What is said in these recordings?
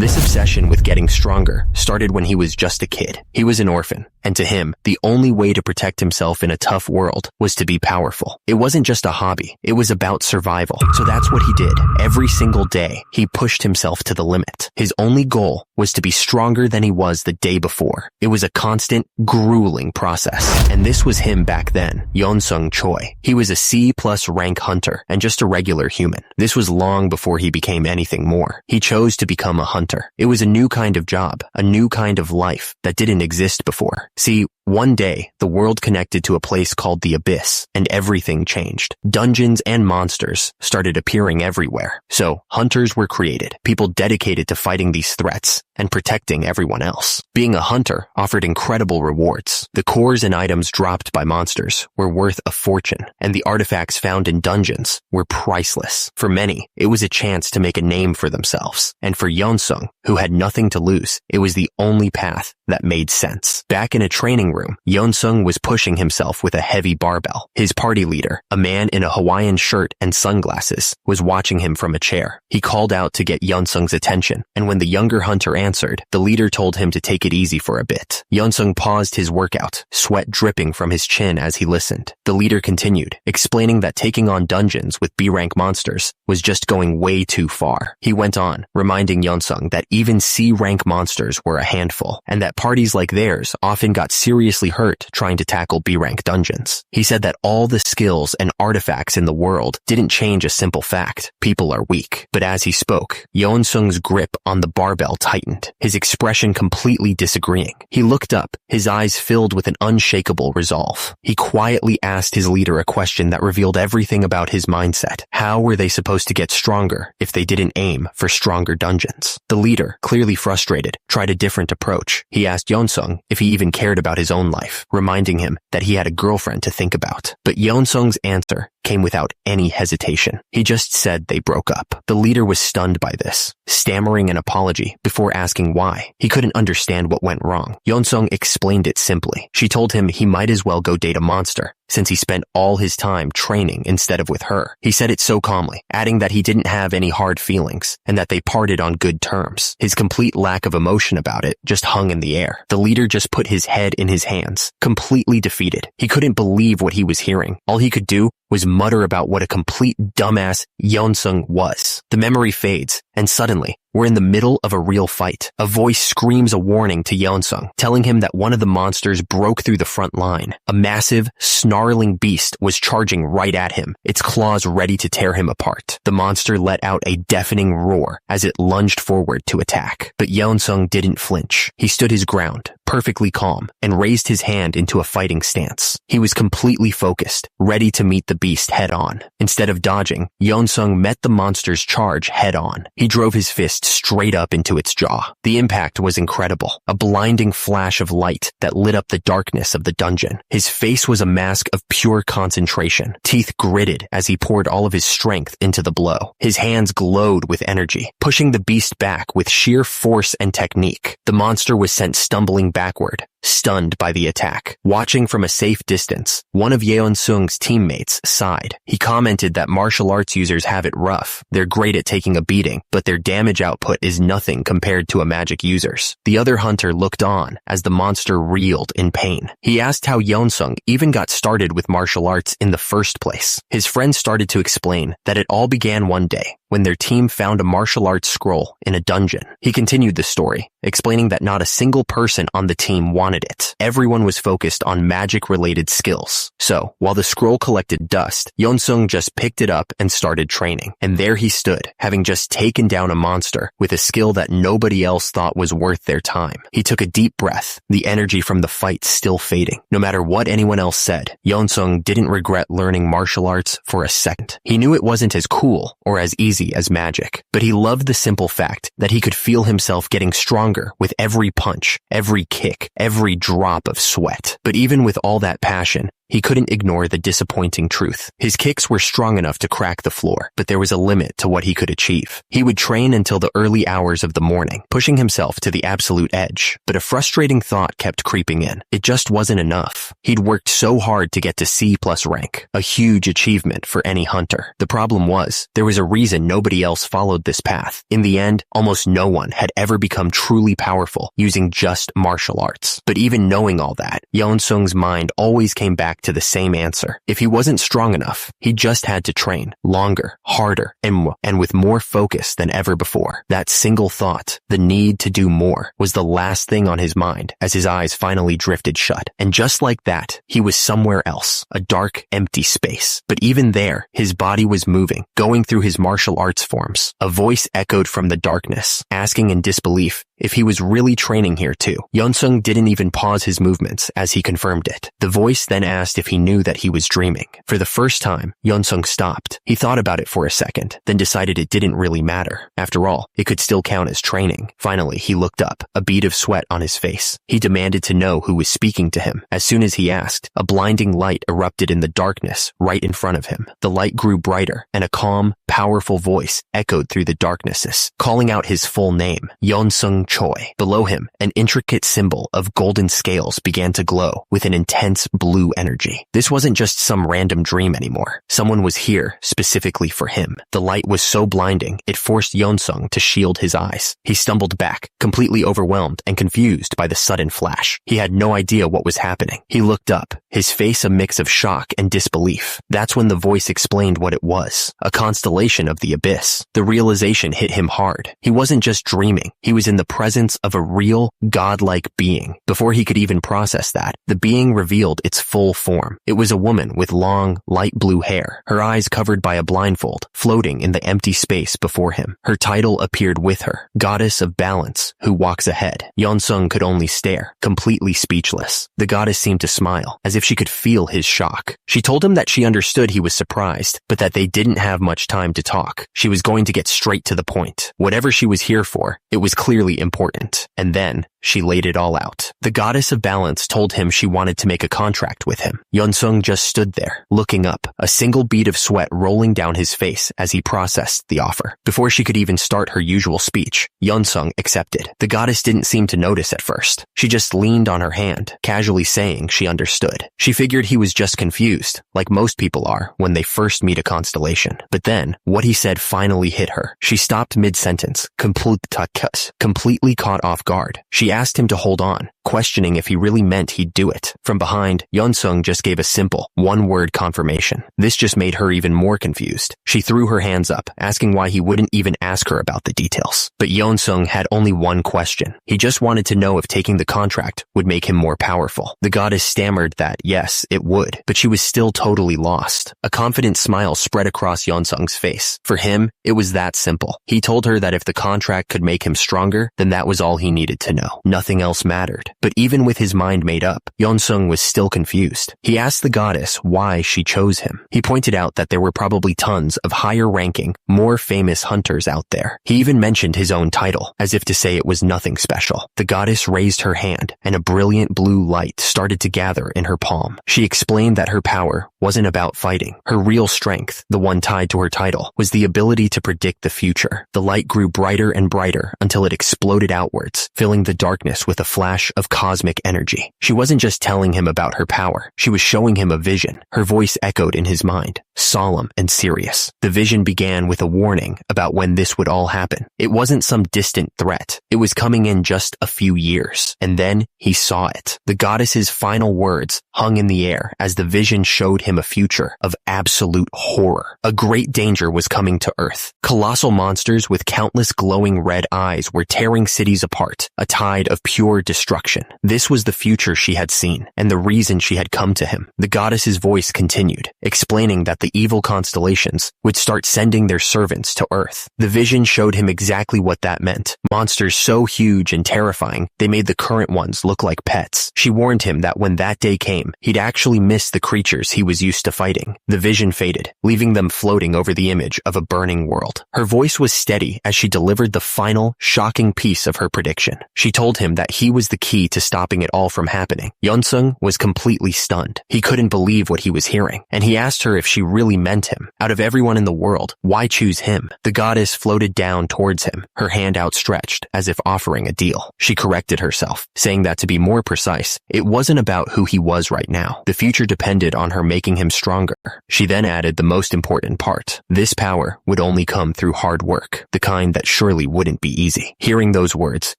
This obsession with getting stronger started when he was just a kid. He was an orphan, and to him, the only way to protect himself in a tough world was to be powerful. It wasn't just a hobby, it was about survival. So that's what he did. Every single day, he pushed himself to the limit. His only goal was to be stronger than he was the day before. It was a constant, grueling process. And this was him back then, Yeonsung Choi. He was a C+ rank hunter and just a regular human. This was long before he became anything more. He chose to become a hunter. It was a new kind of job, a new kind of life that didn't exist before. See, one day, the world connected to a place called the Abyss, and everything changed. Dungeons and monsters started appearing everywhere. So, hunters were created, people dedicated to fighting these threats and protecting everyone else. Being a hunter offered incredible rewards. The cores and items dropped by monsters were worth a fortune, and the artifacts found in dungeons were priceless. For many, it was a chance to make a name for themselves. And for Yeonsung, who had nothing to lose, it was the only path that made sense. Back in a training room, Yeonsung was pushing himself with a heavy barbell. His party leader, a man in a Hawaiian shirt and sunglasses, was watching him from a chair. He called out to get Yeonsung's attention, and when the younger hunter answered, the leader told him to take it easy for a bit. Yeonsung paused his workout, sweat dripping from his chin as he listened. The leader continued, explaining that taking on dungeons with B-rank monsters was just going way too far. He went on, reminding Yeonsung that even C-rank monsters were a handful, and that parties like theirs often got seriously hurt trying to tackle B-rank dungeons. He said that all the skills and artifacts in the world didn't change a simple fact: people are weak. But as he spoke, Yeonsung's grip on the barbell tightened, his expression completely disagreeing. He looked up, his eyes filled with an unshakable resolve. He quietly asked his leader a question that revealed everything about his mindset. How were they supposed to get stronger if they didn't aim for stronger dungeons? The leader, clearly frustrated, tried a different approach. He asked Yeonsung if he even cared about his own life, reminding him that he had a girlfriend to think about. But Yeonsung's answer came without any hesitation. He just said they broke up. The leader was stunned by this, stammering an apology before asking why. He couldn't understand what went wrong. Yeonsung explained it simply. She told him he might as well go date a monster, since he spent all his time training instead of with her. He said it so calmly, adding that he didn't have any hard feelings and that they parted on good terms. His complete lack of emotion about it just hung in the air. The leader just put his head in his hands, completely defeated. He couldn't believe what he was hearing. All he could do was mutter about what a complete dumbass Yeonsung was. The memory fades, and suddenly, we're in the middle of a real fight. A voice screams a warning to Yeonsung, telling him that one of the monsters broke through the front line. A massive, snarling beast was charging right at him, its claws ready to tear him apart. The monster let out a deafening roar as it lunged forward to attack. But Yeonsung didn't flinch. He stood his ground, perfectly calm, and raised his hand into a fighting stance. He was completely focused, ready to meet the beast head-on. Instead of dodging, Yeonsung met the monster's charge head-on. He drove his fist straight up into its jaw. The impact was incredible, a blinding flash of light that lit up the darkness of the dungeon. His face was a mask of pure concentration, teeth gritted as he poured all of his strength into the blow. His hands glowed with energy, pushing the beast back with sheer force and technique. The monster was sent stumbling backward, stunned by the attack. Watching from a safe distance, one of Yeonsung's teammates sighed. He commented that martial arts users have it rough. They're great at taking a beating, but their damage output is nothing compared to a magic user's. The other hunter looked on as the monster reeled in pain. He asked how Yeonsung even got started with martial arts in the first place. His friend started to explain that it all began one day when their team found a martial arts scroll in a dungeon. He continued the story, explaining that not a single person on the team wanted it. Everyone was focused on magic-related skills. So, while the scroll collected dust, Yeonsung just picked it up and started training. And there he stood, having just taken down a monster with a skill that nobody else thought was worth their time. He took a deep breath, the energy from the fight still fading. No matter what anyone else said, Yeonsung didn't regret learning martial arts for a second. He knew it wasn't as cool or as easy as magic, but he loved the simple fact that he could feel himself getting stronger with every punch, every kick, every drop of sweat. But even with all that passion, He couldn't ignore the disappointing truth. His kicks were strong enough to crack the floor, but there was a limit to what he could achieve. He would train until the early hours of the morning, pushing himself to the absolute edge. But a frustrating thought kept creeping in. It just wasn't enough. He'd worked so hard to get to C+ rank, a huge achievement for any hunter. The problem was, there was a reason nobody else followed this path. In the end, almost no one had ever become truly powerful using just martial arts. But even knowing all that, Yeon-sung's mind always came back to the same answer. If he wasn't strong enough, he just had to train longer, harder, and with more focus than ever before. That single thought, the need to do more, was the last thing on his mind as his eyes finally drifted shut. And just like that, he was somewhere else, a dark, empty space. But even there, his body was moving, going through his martial arts forms. A voice echoed from the darkness, asking in disbelief if he was really training here too. Yeon-sung didn't even pause his movements as he confirmed it. The voice then asked if he knew that he was dreaming. For the first time, Yeon-sung stopped. He thought about it for a second, then decided it didn't really matter. After all, it could still count as training. Finally, he looked up, a bead of sweat on his face. He demanded to know who was speaking to him. As soon as he asked, a blinding light erupted in the darkness right in front of him. The light grew brighter, and a calm, powerful voice echoed through the darknesses, calling out his full name, Yeon-sung Choi. Below him, an intricate symbol of golden scales began to glow with an intense blue energy. This wasn't just some random dream anymore. Someone was here specifically for him. The light was so blinding, it forced Yeon-sung to shield his eyes. He stumbled back, completely overwhelmed and confused by the sudden flash. He had no idea what was happening. He looked up, his face a mix of shock and disbelief. That's when the voice explained what it was. A constellation of the abyss. The realization hit him hard. He wasn't just dreaming. He was in the presence of a real, godlike being. Before he could even process that, the being revealed its full form. It was a woman with long, light blue hair, her eyes covered by a blindfold, floating in the empty space before him. Her title appeared with her, Goddess of Balance, who walks ahead. Yeon-sung could only stare, completely speechless. The goddess seemed to smile, as if she could feel his shock. She told him that she understood he was surprised, but that they didn't have much time to talk. She was going to get straight to the point. Whatever she was here for, it was clearly important. And then, she laid it all out. The Goddess of Balance told him she wanted to make a contract with him. Yeon-sung just stood there, looking up, a single bead of sweat rolling down his face as he processed the offer. Before she could even start her usual speech, Yeon-sung accepted. The goddess didn't seem to notice at first. She just leaned on her hand, casually saying she understood. She figured he was just confused, like most people are when they first meet a constellation. But then, what he said finally hit her. She stopped mid-sentence, completely caught off guard. She asked him to hold on, questioning if he really meant he'd do it. From behind, Yeon-sung just gave a simple, one-word confirmation. This just made her even more confused. She threw her hands up, asking why he wouldn't even ask her about the details. But Yeon-sung had only one question. He just wanted to know if taking the contract would make him more powerful. The goddess stammered that, yes, it would, but she was still totally lost. A confident smile spread across Yeon-sung's face. For him, it was that simple. He told her that if the contract could make him stronger, then that was all he needed to know. Nothing else mattered. But even with his mind made up, Yeon-sung was still confused. He asked the goddess why she chose him. He pointed out that there were probably tons of higher-ranking, more famous hunters out there. He even mentioned his own title, as if to say it was nothing special. The goddess raised her hand, and a brilliant blue light started to gather in her palm. She explained that her power wasn't about fighting. Her real strength, the one tied to her title, was the ability to predict the future. The light grew brighter and brighter until it exploded outwards, filling the darkness with a flash of cosmic energy. She wasn't just telling him about her power. She was showing him a vision. Her voice echoed in his mind, solemn and serious. The vision began with a warning about when this would all happen. It wasn't some distant threat. It was coming in just a few years. And then he saw it. The goddess's final words hung in the air as the vision showed him a future of absolute horror. A great danger was coming to Earth. Colossal monsters with countless glowing red eyes were tearing cities apart, a tide of pure destruction. This was the future she had seen, and the reason she had come to him. The goddess's voice continued, explaining that the evil constellations would start sending their servants to Earth. The vision showed him exactly what that meant. Monsters so huge and terrifying, they made the current ones look like pets. She warned him that when that day came, he'd actually miss the creatures he was used to fighting. The vision faded, leaving them floating over the image of a burning world. Her voice was steady as she delivered the final, shocking piece of her prediction. She told him that he was the key key to stopping it all from happening. Yeonsung was completely stunned. He couldn't believe what he was hearing, and he asked her if she really meant him. Out of everyone in the world, why choose him? The goddess floated down towards him, her hand outstretched, as if offering a deal. She corrected herself, saying that to be more precise, it wasn't about who he was right now. The future depended on her making him stronger. She then added the most important part. This power would only come through hard work, the kind that surely wouldn't be easy. Hearing those words,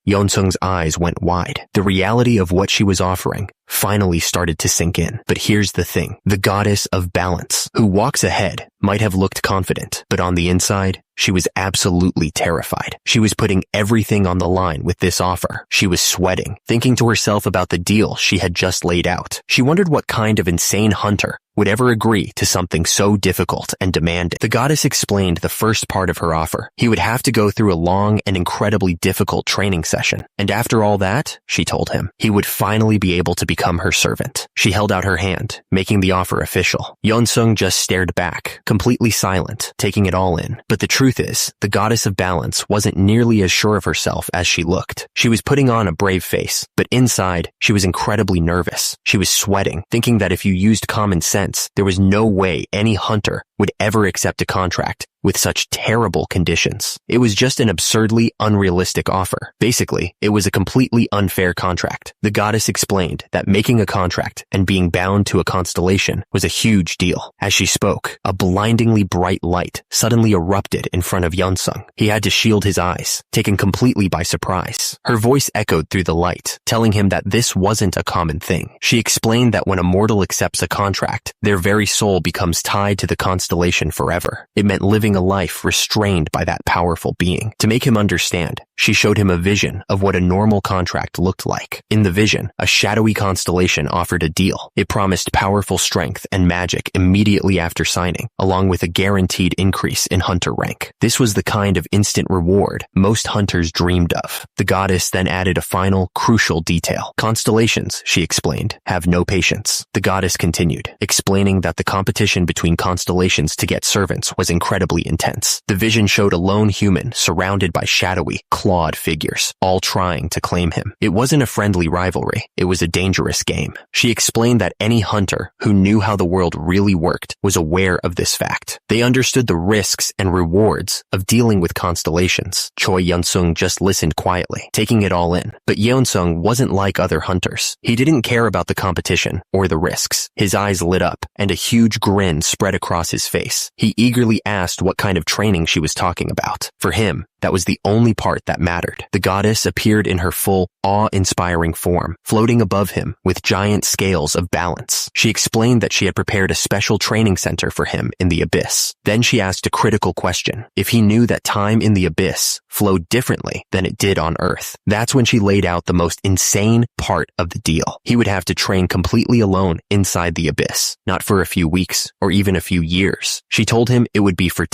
Yeonsung's eyes went wide. The reality of what she was offering finally started to sink in. But here's the thing. The goddess of balance, who walks ahead, might have looked confident, but on the inside, she was absolutely terrified. She was putting everything on the line with this offer. She was sweating, thinking to herself about the deal she had just laid out. She wondered what kind of insane hunter would ever agree to something so difficult and demanding. The goddess explained the first part of her offer. He would have to go through a long and incredibly difficult training session. And after all that, she told him, he would finally be able to become her servant. She held out her hand, making the offer official. Yeonsung just stared back, completely silent, taking it all in. But the truth is, the goddess of balance wasn't nearly as sure of herself as she looked. She was putting on a brave face, but inside, she was incredibly nervous. She was sweating, thinking that if you used common sense, there was no way any hunter would ever accept a contract with such terrible conditions. It was just an absurdly unrealistic offer. Basically, it was a completely unfair contract. The goddess explained that making a contract and being bound to a constellation was a huge deal. As she spoke, a blindingly bright light suddenly erupted in front of Yeonsung. He had to shield his eyes, taken completely by surprise. Her voice echoed through the light, telling him that this wasn't a common thing. She explained that when a mortal accepts a contract, their very soul becomes tied to the constellation forever. It meant living a life restrained by that powerful being. To make him understand, she showed him a vision of what a normal contract looked like. In the vision, a shadowy constellation offered a deal. It promised powerful strength and magic immediately after signing, along with a guaranteed increase in hunter rank. This was the kind of instant reward most hunters dreamed of. The goddess then added a final, crucial detail. Constellations, she explained, have no patience. The goddess continued, explaining that the competition between constellations to get servants was incredibly intense. The vision showed a lone human surrounded by shadowy, clawed figures, all trying to claim him. It wasn't a friendly rivalry. It was a dangerous game. She explained that any hunter who knew how the world really worked was aware of this fact. They understood the risks and rewards of dealing with constellations. Choi Yeonsung just listened quietly, taking it all in. But Yeonsung wasn't like other hunters. He didn't care about the competition or the risks. His eyes lit up, and a huge grin spread across his face. He eagerly asked what kind of training she was talking about. For him, that was the only part that mattered. The goddess appeared in her full, awe-inspiring form, floating above him with giant scales of balance. She explained that she had prepared a special training center for him in the abyss. Then she asked a critical question. If he knew that time in the abyss flowed differently than it did on Earth. That's when she laid out the most insane part of the deal. He would have to train completely alone inside the abyss, not for a few weeks or even a few years. She told him it would be for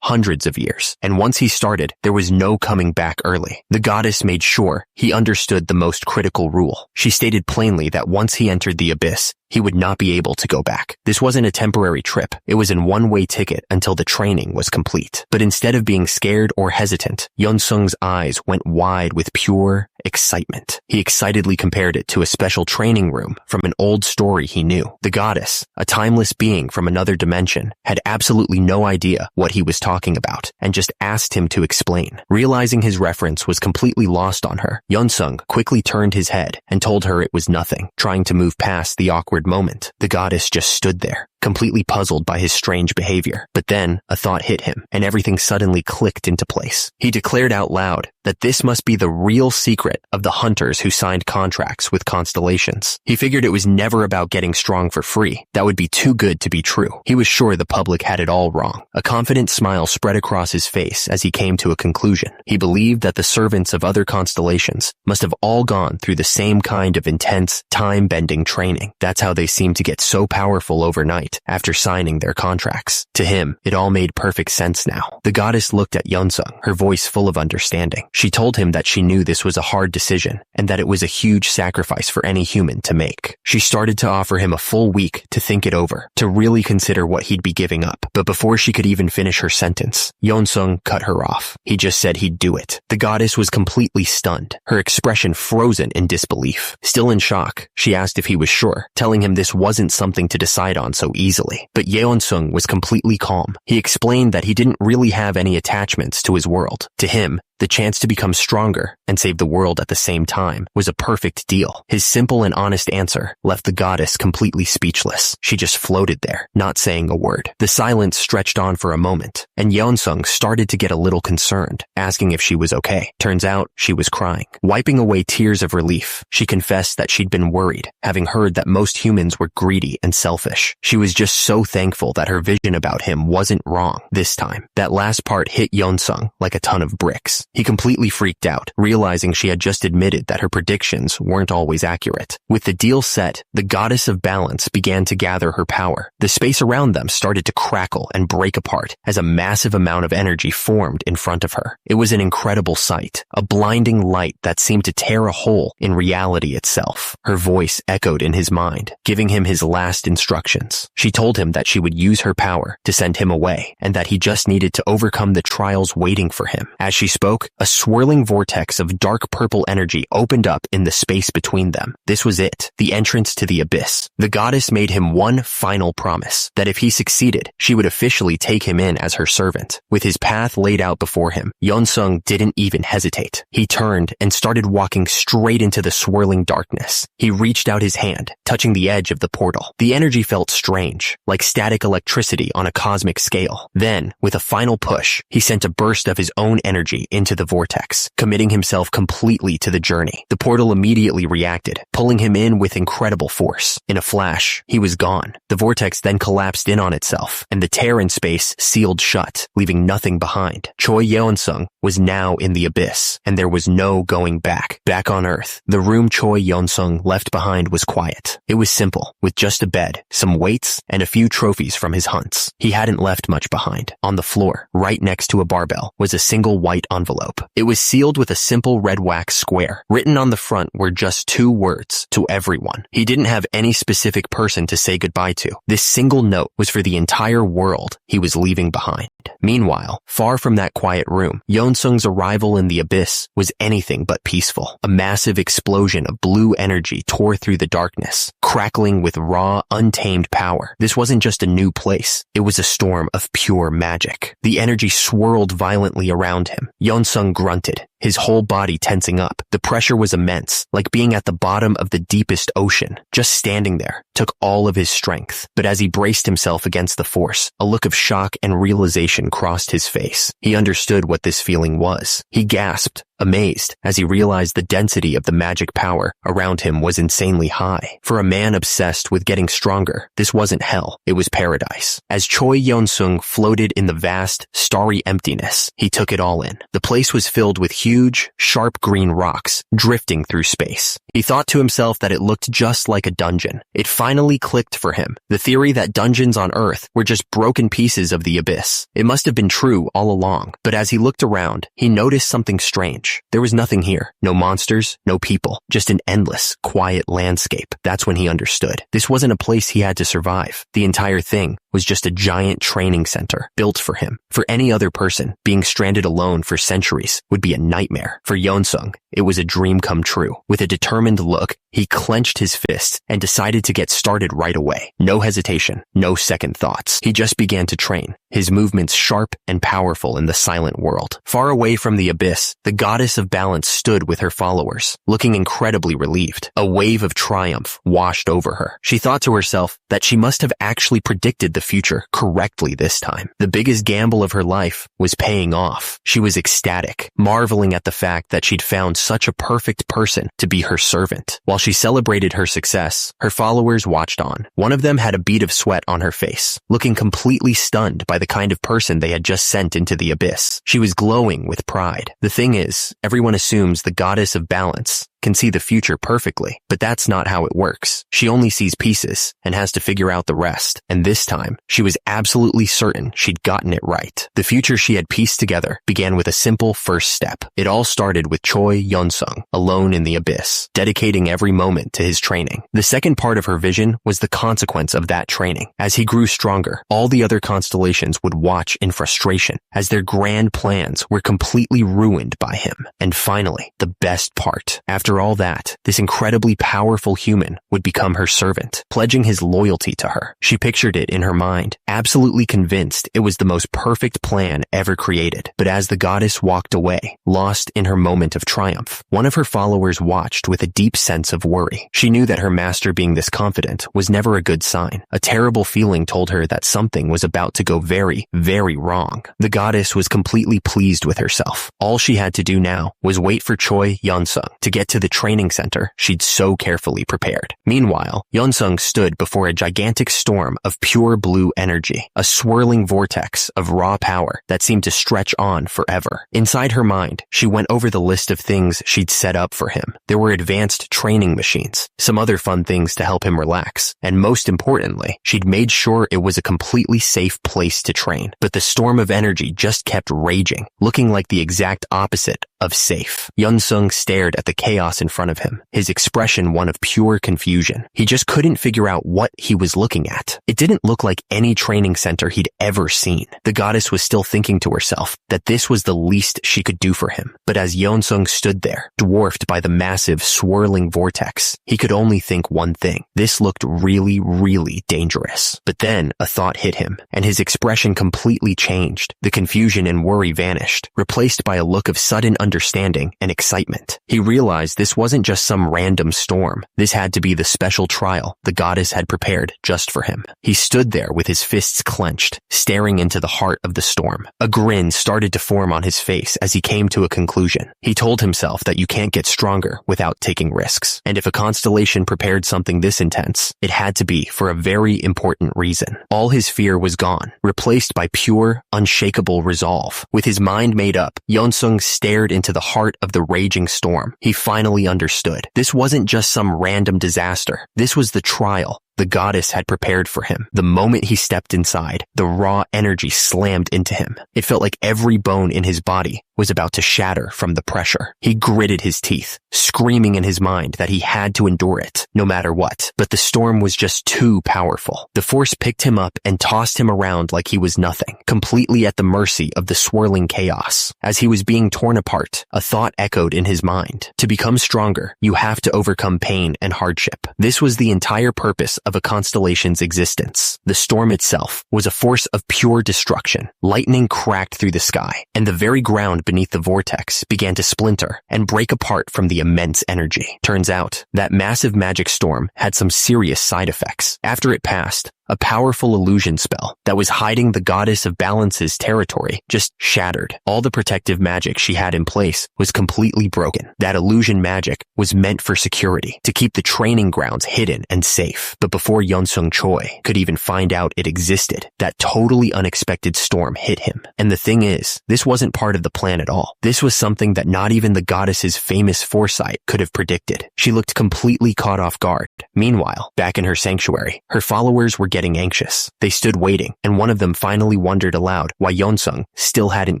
hundreds of years. And once he started, there was no coming back early. The goddess made sure he understood the most critical rule. She stated plainly that once he entered the abyss, he would not be able to go back. This wasn't a temporary trip. It was a one-way ticket until the training was complete. But instead of being scared or hesitant, Yeonsung's eyes went wide with pure excitement. He excitedly compared it to a special training room from an old story he knew. The goddess, a timeless being from another dimension, had absolutely no idea what he was talking about and just asked him to explain. Realizing his reference was completely lost on her, Yeonsung quickly turned his head and told her it was nothing, trying to move past the awkward moment. The goddess just stood there, completely puzzled by his strange behavior. But then a thought hit him, and everything suddenly clicked into place. He declared out loud that this must be the real secret of the hunters who signed contracts with constellations. He figured it was never about getting strong for free. That would be too good to be true. He was sure the public had it all wrong. A confident smile spread across his face as he came to a conclusion. He believed that the servants of other constellations must have all gone through the same kind of intense, time-bending training. That's how they seemed to get so powerful overnight. night after signing their contracts. To him, it all made perfect sense now. The goddess looked at Yeonsung, her voice full of understanding. She told him that she knew this was a hard decision and that it was a huge sacrifice for any human to make. She started to offer him a full week to think it over, to really consider what he'd be giving up. But before she could even finish her sentence, Yeonsung cut her off. He just said he'd do it. The goddess was completely stunned, her expression frozen in disbelief. Still in shock, she asked if he was sure, telling him this wasn't something to decide on so easily. But Yeonsung was completely calm. He explained that he didn't really have any attachments to his world. To him, the chance to become stronger and save the world at the same time was a perfect deal. His simple and honest answer left the goddess completely speechless. She just floated there, not saying a word. The silence stretched on for a moment, and Yeonsung started to get a little concerned, asking if she was okay. Turns out, she was crying. Wiping away tears of relief, she confessed that she'd been worried, having heard that most humans were greedy and selfish. She was just so thankful that her vision about him wasn't wrong this time. That last part hit Yeonsung like a ton of bricks. He completely freaked out, realizing she had just admitted that her predictions weren't always accurate. With the deal set, the goddess of balance began to gather her power. The space around them started to crackle and break apart as a massive amount of energy formed in front of her. It was an incredible sight, a blinding light that seemed to tear a hole in reality itself. Her voice echoed in his mind, giving him his last instructions. She told him that she would use her power to send him away, and that he just needed to overcome the trials waiting for him. As she spoke, a swirling vortex of dark purple energy opened up in the space between them. This was it, the entrance to the abyss. The goddess made him one final promise, that if he succeeded, she would officially take him in as her servant. With his path laid out before him, Yeonsung didn't even hesitate. He turned and started walking straight into the swirling darkness. He reached out his hand, touching the edge of the portal. The energy felt strange, like static electricity on a cosmic scale. Then, with a final push, he sent a burst of his own energy into the vortex, committing himself completely to the journey. The portal immediately reacted, pulling him in with incredible force. In a flash, he was gone. The vortex then collapsed in on itself, and the tear in space sealed shut, leaving nothing behind. Choi Yeonsung was now in the abyss, and there was no going back. Back on Earth, the room Choi Yeonsung left behind was quiet. It was simple, with just a bed, some weights, and a few trophies from his hunts. He hadn't left much behind. On the floor, right next to a barbell, was a single white envelope. It was sealed with a simple red wax square. Written on the front were just 2 words: to everyone. He didn't have any specific person to say goodbye to. This single note was for the entire world he was leaving behind. Meanwhile, far from that quiet room, Yeonsung's arrival in the abyss was anything but peaceful. A massive explosion of blue energy tore through the darkness, crackling with raw, untamed power. This wasn't just a new place. It was a storm of pure magic. The energy swirled violently around him. Yeonsung grunted, his whole body tensing up. The pressure was immense, like being at the bottom of the deepest ocean. Just standing there took all of his strength. But as he braced himself against the force, a look of shock and realization crossed his face. He understood what this feeling was. He gasped, amazed, as he realized the density of the magic power around him was insanely high. For a man obsessed with getting stronger, this wasn't hell, it was paradise. As Choi Yeonsung floated in the vast, starry emptiness, he took it all in. The place was filled with huge, sharp green rocks drifting through space. He thought to himself that it looked just like a dungeon. It finally clicked for him, the theory that dungeons on Earth were just broken pieces of the abyss. It must have been true all along, but as he looked around, he noticed something strange. There was nothing here. No monsters, no people, just an endless, quiet landscape. That's when he understood. This wasn't a place he had to survive. The entire thing was just a giant training center built for him. For any other person, being stranded alone for centuries would be a nightmare. For Yeonsung, it was a dream come true. With a determined look, he clenched his fists and decided to get started right away. No hesitation, no second thoughts. He just began to train, his movements sharp and powerful in the silent world. Far away from the abyss, the goddess of balance stood with her followers, looking incredibly relieved. A wave of triumph washed over her. She thought to herself that she must have actually predicted the future correctly this time. The biggest gamble of her life was paying off. She was ecstatic, marveling at the fact that she'd found such a perfect person to be her servant. While she celebrated her success, her followers watched on. One of them had a bead of sweat on her face, looking completely stunned by the kind of person they had just sent into the abyss. She was glowing with pride. The thing is, everyone assumes the goddess of balance can see the future perfectly, but that's not how it works. She only sees pieces and has to figure out the rest, and this time, she was absolutely certain she'd gotten it right. The future she had pieced together began with a simple first step. It all started with Choi Yeon-sung, alone in the abyss, dedicating every moment to his training. The second part of her vision was the consequence of that training. As he grew stronger, all the other constellations would watch in frustration as their grand plans were completely ruined by him. And finally, the best part. After all that, this incredibly powerful human would become her servant, pledging his loyalty to her. She pictured it in her mind, absolutely convinced it was the most perfect plan ever created. But as the goddess walked away, lost in her moment of triumph, one of her followers watched with a deep sense of worry. She knew that her master being this confident was never a good sign. A terrible feeling told her that something was about to go very, very wrong. The goddess was completely pleased with herself. All she had to do now was wait for Choi Yeon-sung to get to the training center she'd so carefully prepared. Meanwhile, Yeon-sung stood before a gigantic storm of pure blue energy, a swirling vortex of raw power that seemed to stretch on forever. Inside her mind, she went over the list of things she'd set up for him. There were advanced training machines, some other fun things to help him relax, and most importantly, she'd made sure it was a completely safe place to train. But the storm of energy just kept raging, looking like the exact opposite of safe. Yeon-sung stared at the chaos in front of him, his expression one of pure confusion. He just couldn't figure out what he was looking at. It didn't look like any training center he'd ever seen. The goddess was still thinking to herself that this was the least she could do for him. But as Yeon-sung stood there, dwarfed by the massive, swirling vortex, he could only think one thing. This looked really, really dangerous. But then a thought hit him, and his expression completely changed. The confusion and worry vanished, replaced by a look of sudden understanding and excitement. He realized this wasn't just some random storm. This had to be the special trial the goddess had prepared just for him. He stood there with his fists clenched, staring into the heart of the storm. A grin started to form on his face as he came to a conclusion. He told himself that you can't get stronger without taking risks. And if a constellation prepared something this intense, it had to be for a very important reason. All his fear was gone, replaced by pure, unshakable resolve. With his mind made up, Yeon-sung stared into the heart of the raging storm. He finally understood. This wasn't just some random disaster. This was the trial the goddess had prepared for him. The moment he stepped inside, the raw energy slammed into him. It felt like every bone in his body was about to shatter from the pressure. He gritted his teeth, screaming in his mind that he had to endure it, no matter what. But the storm was just too powerful. The force picked him up and tossed him around like he was nothing, completely at the mercy of the swirling chaos. As he was being torn apart, a thought echoed in his mind. To become stronger, you have to overcome pain and hardship. This was the entire purpose of a constellation's existence. The storm itself was a force of pure destruction. Lightning cracked through the sky, and the very ground beneath the vortex began to splinter and break apart from the immense energy. Turns out, that massive magic storm had some serious side effects. After it passed, a powerful illusion spell that was hiding the goddess of balance's territory just shattered. All the protective magic she had in place was completely broken. That illusion magic was meant for security, to keep the training grounds hidden and safe. But before Yeon-sung Choi could even find out it existed, that totally unexpected storm hit him. And the thing is, this wasn't part of the plan at all. This was something that not even the goddess's famous foresight could have predicted. She looked completely caught off guard. Meanwhile, back in her sanctuary, her followers were getting anxious. They stood waiting, and one of them finally wondered aloud why Yeon-sung still hadn't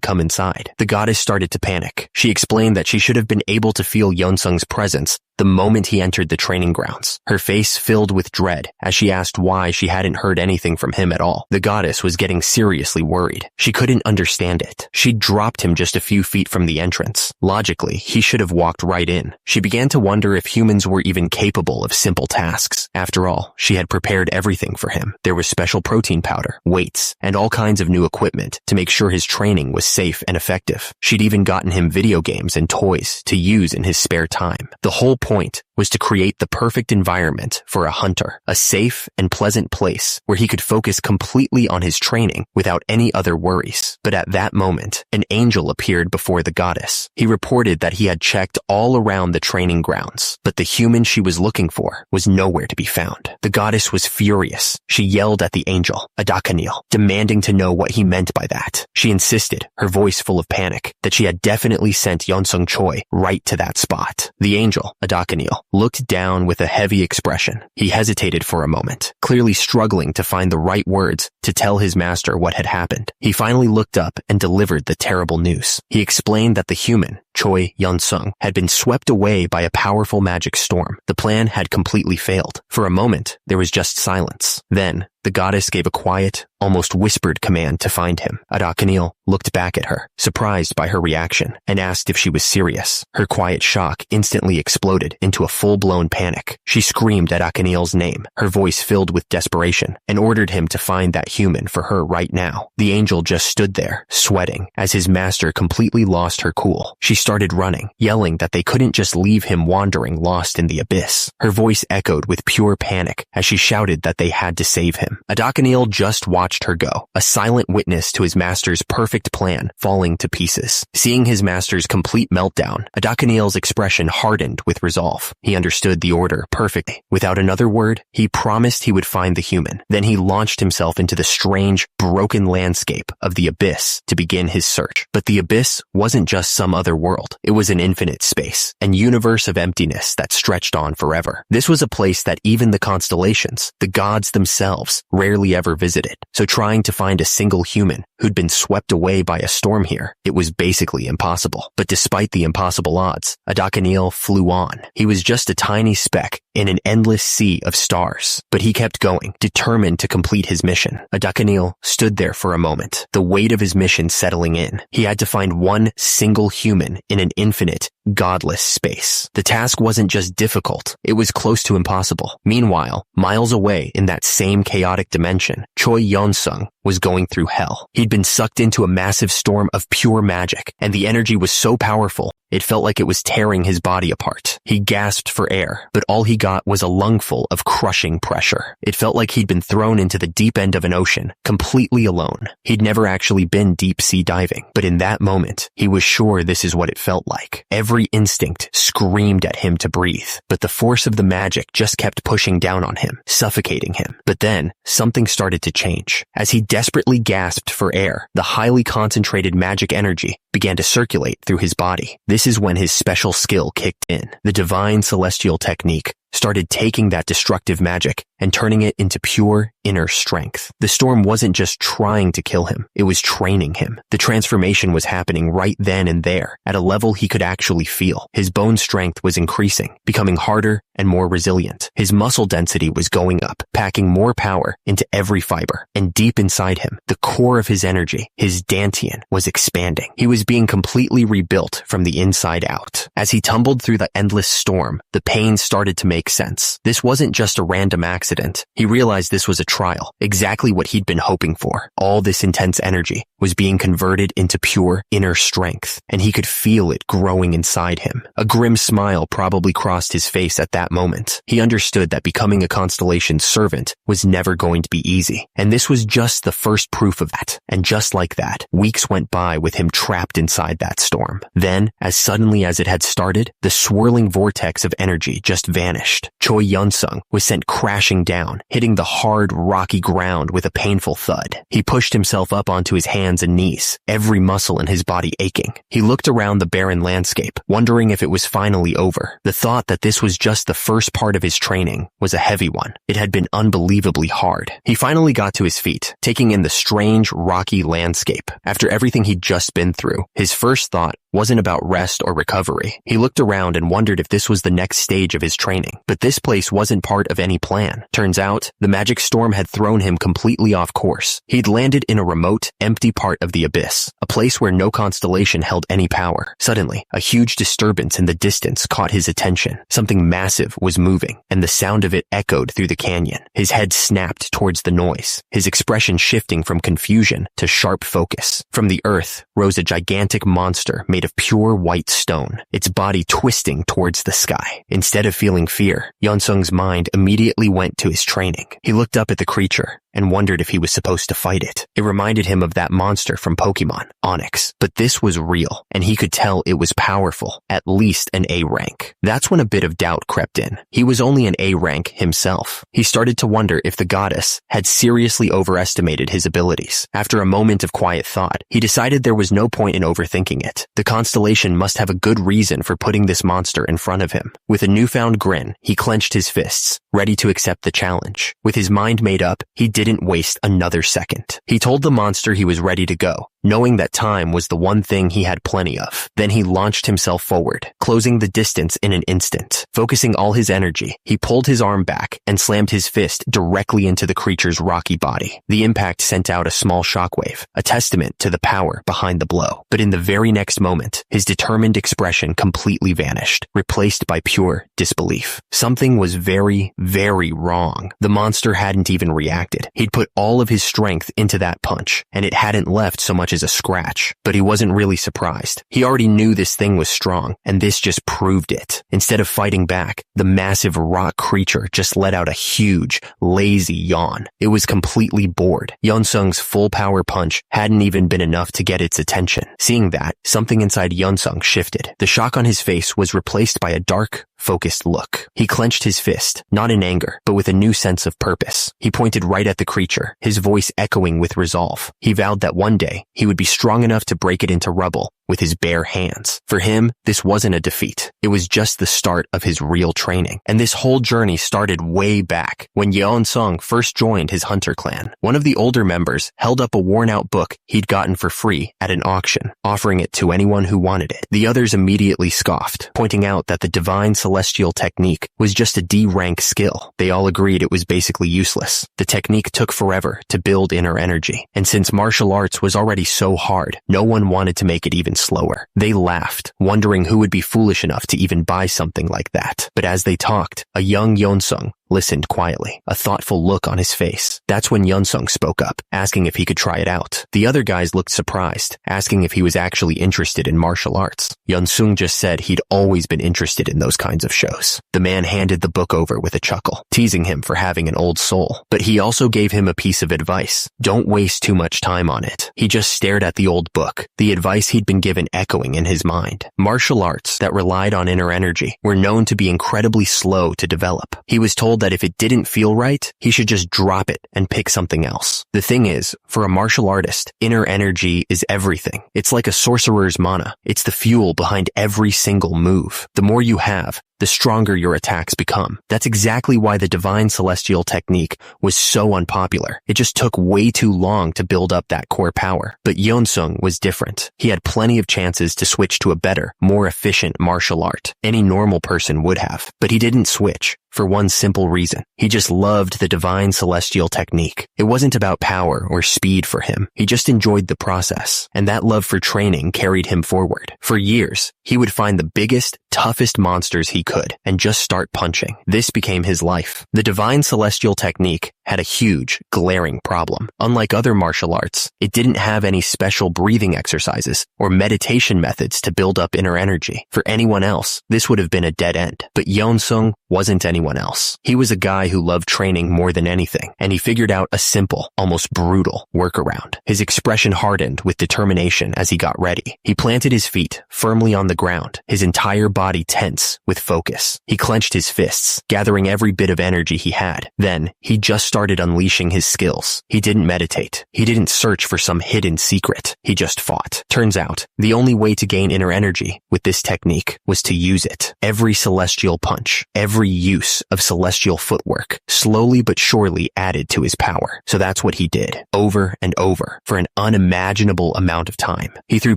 come inside. The goddess started to panic. She explained that she should have been able to feel Yeon-sung's presence the moment he entered the training grounds. Her face filled with dread as she asked why she hadn't heard anything from him at all. The goddess was getting seriously worried. She couldn't understand it. She'd dropped him just a few feet from the entrance. Logically, he should have walked right in. She began to wonder if humans were even capable of simple tasks. After all, she had prepared everything for him. There was special protein powder, weights, and all kinds of new equipment to make sure his training was safe and effective. She'd even gotten him video games and toys to use in his spare time. The whole point was to create the perfect environment for a hunter, a safe and pleasant place where he could focus completely on his training without any other worries. But at that moment, an angel appeared before the goddess. He reported that he had checked all around the training grounds, but the human she was looking for was nowhere to be found. The goddess was furious. She yelled at the angel, Adakanil, demanding to know what he meant by that. She insisted, her voice full of panic, that she had definitely sent Yeonsung Choi right to that spot. The angel, Adakanil, looked down with a heavy expression. He hesitated for a moment, clearly struggling to find the right words to tell his master what had happened. He finally looked up and delivered the terrible news. He explained that the human, Choi Yeonsung, had been swept away by a powerful magic storm. The plan had completely failed. For a moment, there was just silence. Then, the goddess gave a quiet, almost whispered command to find him. Adakanil looked back at her, surprised by her reaction, and asked if she was serious. Her quiet shock instantly exploded into a full-blown panic. She screamed Adakanil's name, her voice filled with desperation, and ordered him to find that human for her right now. The angel just stood there, sweating, as his master completely lost her cool. She started running, yelling that they couldn't just leave him wandering lost in the abyss. Her voice echoed with pure panic as she shouted that they had to save him. Adakanil just watched her go, a silent witness to his master's perfect plan falling to pieces. Seeing his master's complete meltdown, Adakanil's expression hardened with resolve. He understood the order perfectly. Without another word, he promised he would find the human. Then he launched himself into the strange, broken landscape of the abyss to begin his search. But the abyss wasn't just some other world. It was an infinite space, an universe of emptiness that stretched on forever. This was a place that even the constellations, the gods themselves, rarely ever visited. So trying to find a single human who'd been swept away by a storm here, it was basically impossible. But despite the impossible odds, Adakanil flew on. He was just a tiny speck in an endless sea of stars. But he kept going, determined to complete his mission. Adakanil stood there for a moment, the weight of his mission settling in. He had to find one single human in an infinite, godless space. The task wasn't just difficult, it was close to impossible. Meanwhile, miles away in that same chaotic dimension, Choi Yeonsung was going through hell. He'd been sucked into a massive storm of pure magic, and the energy was so powerful, it felt like it was tearing his body apart. He gasped for air, but all he got was a lungful of crushing pressure. It felt like he'd been thrown into the deep end of an ocean, completely alone. He'd never actually been deep sea diving, but in that moment, he was sure this is what it felt like. Every instinct screamed at him to breathe, but the force of the magic just kept pushing down on him, suffocating him. But then, something started to change. As he desperately gasped for air, the highly concentrated magic energy began to circulate through his body. This is when his special skill kicked in. The divine celestial technique started taking that destructive magic and turning it into pure inner strength. The storm wasn't just trying to kill him, it was training him. The transformation was happening right then and there, at a level he could actually feel. His bone strength was increasing, becoming harder and more resilient. His muscle density was going up, packing more power into every fiber. And deep inside him, the core of his energy, his dantian, was expanding. He was being completely rebuilt from the inside out. As he tumbled through the endless storm, the pain started to make sense. This wasn't just a random accident. He realized this was a trial, exactly what he'd been hoping for. All this intense energy was being converted into pure inner strength, and he could feel it growing inside him. A grim smile probably crossed his face at that moment. He understood that becoming a constellation's servant was never going to be easy, and this was just the first proof of that. And just like that, weeks went by with him trapped inside that storm. Then, as suddenly as it had started, the swirling vortex of energy just vanished. Choi Yeonsung was sent crashing down, hitting the hard, rocky ground with a painful thud. He pushed himself up onto his hands and knees, every muscle in his body aching. He looked around the barren landscape, wondering if it was finally over. The thought that this was just the first part of his training was a heavy one. It had been unbelievably hard. He finally got to his feet, taking in the strange, rocky landscape. After everything he'd just been through, his first thought wasn't about rest or recovery. He looked around and wondered if this was the next stage of his training. But this place wasn't part of any plan. Turns out, the magic storm had thrown him completely off course. He'd landed in a remote, empty part of the abyss, a place where no constellation held any power. Suddenly, a huge disturbance in the distance caught his attention. Something massive was moving, and the sound of it echoed through the canyon. His head snapped towards the noise, his expression shifting from confusion to sharp focus. From the earth rose a gigantic monster made of pure white stone, its body twisting towards the sky. Instead of feeling fear, Yeonsung's mind immediately went to his training. He looked up at the creature and wondered if he was supposed to fight it. It reminded him of that monster from Pokemon, Onyx. But this was real, and he could tell it was powerful, at least an A rank. That's when a bit of doubt crept in. He was only an A rank himself. He started to wonder if the goddess had seriously overestimated his abilities. After a moment of quiet thought, he decided there was no point in overthinking it. The constellation must have a good reason for putting this monster in front of him. With a newfound grin, he clenched his fists, ready to accept the challenge. With his mind made up, he didn't waste another second. He told the monster he was ready to go, knowing that time was the one thing he had plenty of. Then he launched himself forward, closing the distance in an instant. Focusing all his energy, he pulled his arm back and slammed his fist directly into the creature's rocky body. The impact sent out a small shockwave, a testament to the power behind the blow. But in the very next moment, his determined expression completely vanished, replaced by pure disbelief. Something was very, very wrong. The monster hadn't even reacted. He'd put all of his strength into that punch, and it hadn't left so much as a scratch. But he wasn't really surprised. He already knew this thing was strong, and this just proved it. Instead of fighting back, the massive rock creature just let out a huge, lazy yawn. It was completely bored. Yeonsung's full power punch hadn't even been enough to get its attention. Seeing that, something inside Yeonsung shifted. The shock on his face was replaced by a dark, focused look. He clenched his fist, not in anger, but with a new sense of purpose. He pointed right at the creature, his voice echoing with resolve. He vowed that one day, he would be strong enough to break it into rubble with his bare hands. For him, this wasn't a defeat. It was just the start of his real training. And this whole journey started way back when Yeonsung first joined his hunter clan. One of the older members held up a worn-out book he'd gotten for free at an auction, offering it to anyone who wanted it. The others immediately scoffed, pointing out that the divine celestial technique was just a D-rank skill. They all agreed it was basically useless. The technique took forever to build inner energy, and since martial arts was already so hard, no one wanted to make it even slower. They laughed, wondering who would be foolish enough to even buy something like that. But as they talked, a young Yeonsung listened quietly, a thoughtful look on his face. That's when Yeonsung spoke up, asking if he could try it out. The other guys looked surprised, asking if he was actually interested in martial arts. Yeonsung just said he'd always been interested in those kinds of shows. The man handed the book over with a chuckle, teasing him for having an old soul. But he also gave him a piece of advice. Don't waste too much time on it. He just stared at the old book, the advice he'd been given echoing in his mind. Martial arts that relied on inner energy were known to be incredibly slow to develop. He was told that if it didn't feel right, he should just drop it and pick something else. The thing is, for a martial artist, inner energy is everything. It's like a sorcerer's mana. It's the fuel behind every single move. The more you have, the stronger your attacks become. That's exactly why the divine celestial technique was so unpopular. It just took way too long to build up that core power. But Yeonsung was different. He had plenty of chances to switch to a better, more efficient martial art. Any normal person would have. But he didn't switch. For one simple reason. He just loved the divine celestial technique. It wasn't about power or speed for him. He just enjoyed the process. And that love for training carried him forward. For years, he would find the biggest, toughest monsters he could and just start punching. This became his life. The divine celestial technique had a huge, glaring problem. Unlike other martial arts, it didn't have any special breathing exercises or meditation methods to build up inner energy. For anyone else, this would have been a dead end. But Yeonsung wasn't anyone else. He was a guy who loved training more than anything, and he figured out a simple, almost brutal workaround. His expression hardened with determination as he got ready. He planted his feet firmly on the ground, his entire body tense with focus. He clenched his fists, gathering every bit of energy he had. Then, he just started unleashing his skills. He didn't meditate. He didn't search for some hidden secret. He just fought. Turns out, the only way to gain inner energy with this technique was to use it. Every celestial punch, every use of celestial footwork, slowly but surely added to his power. So that's what he did, over and over, for an unimaginable amount of time. He threw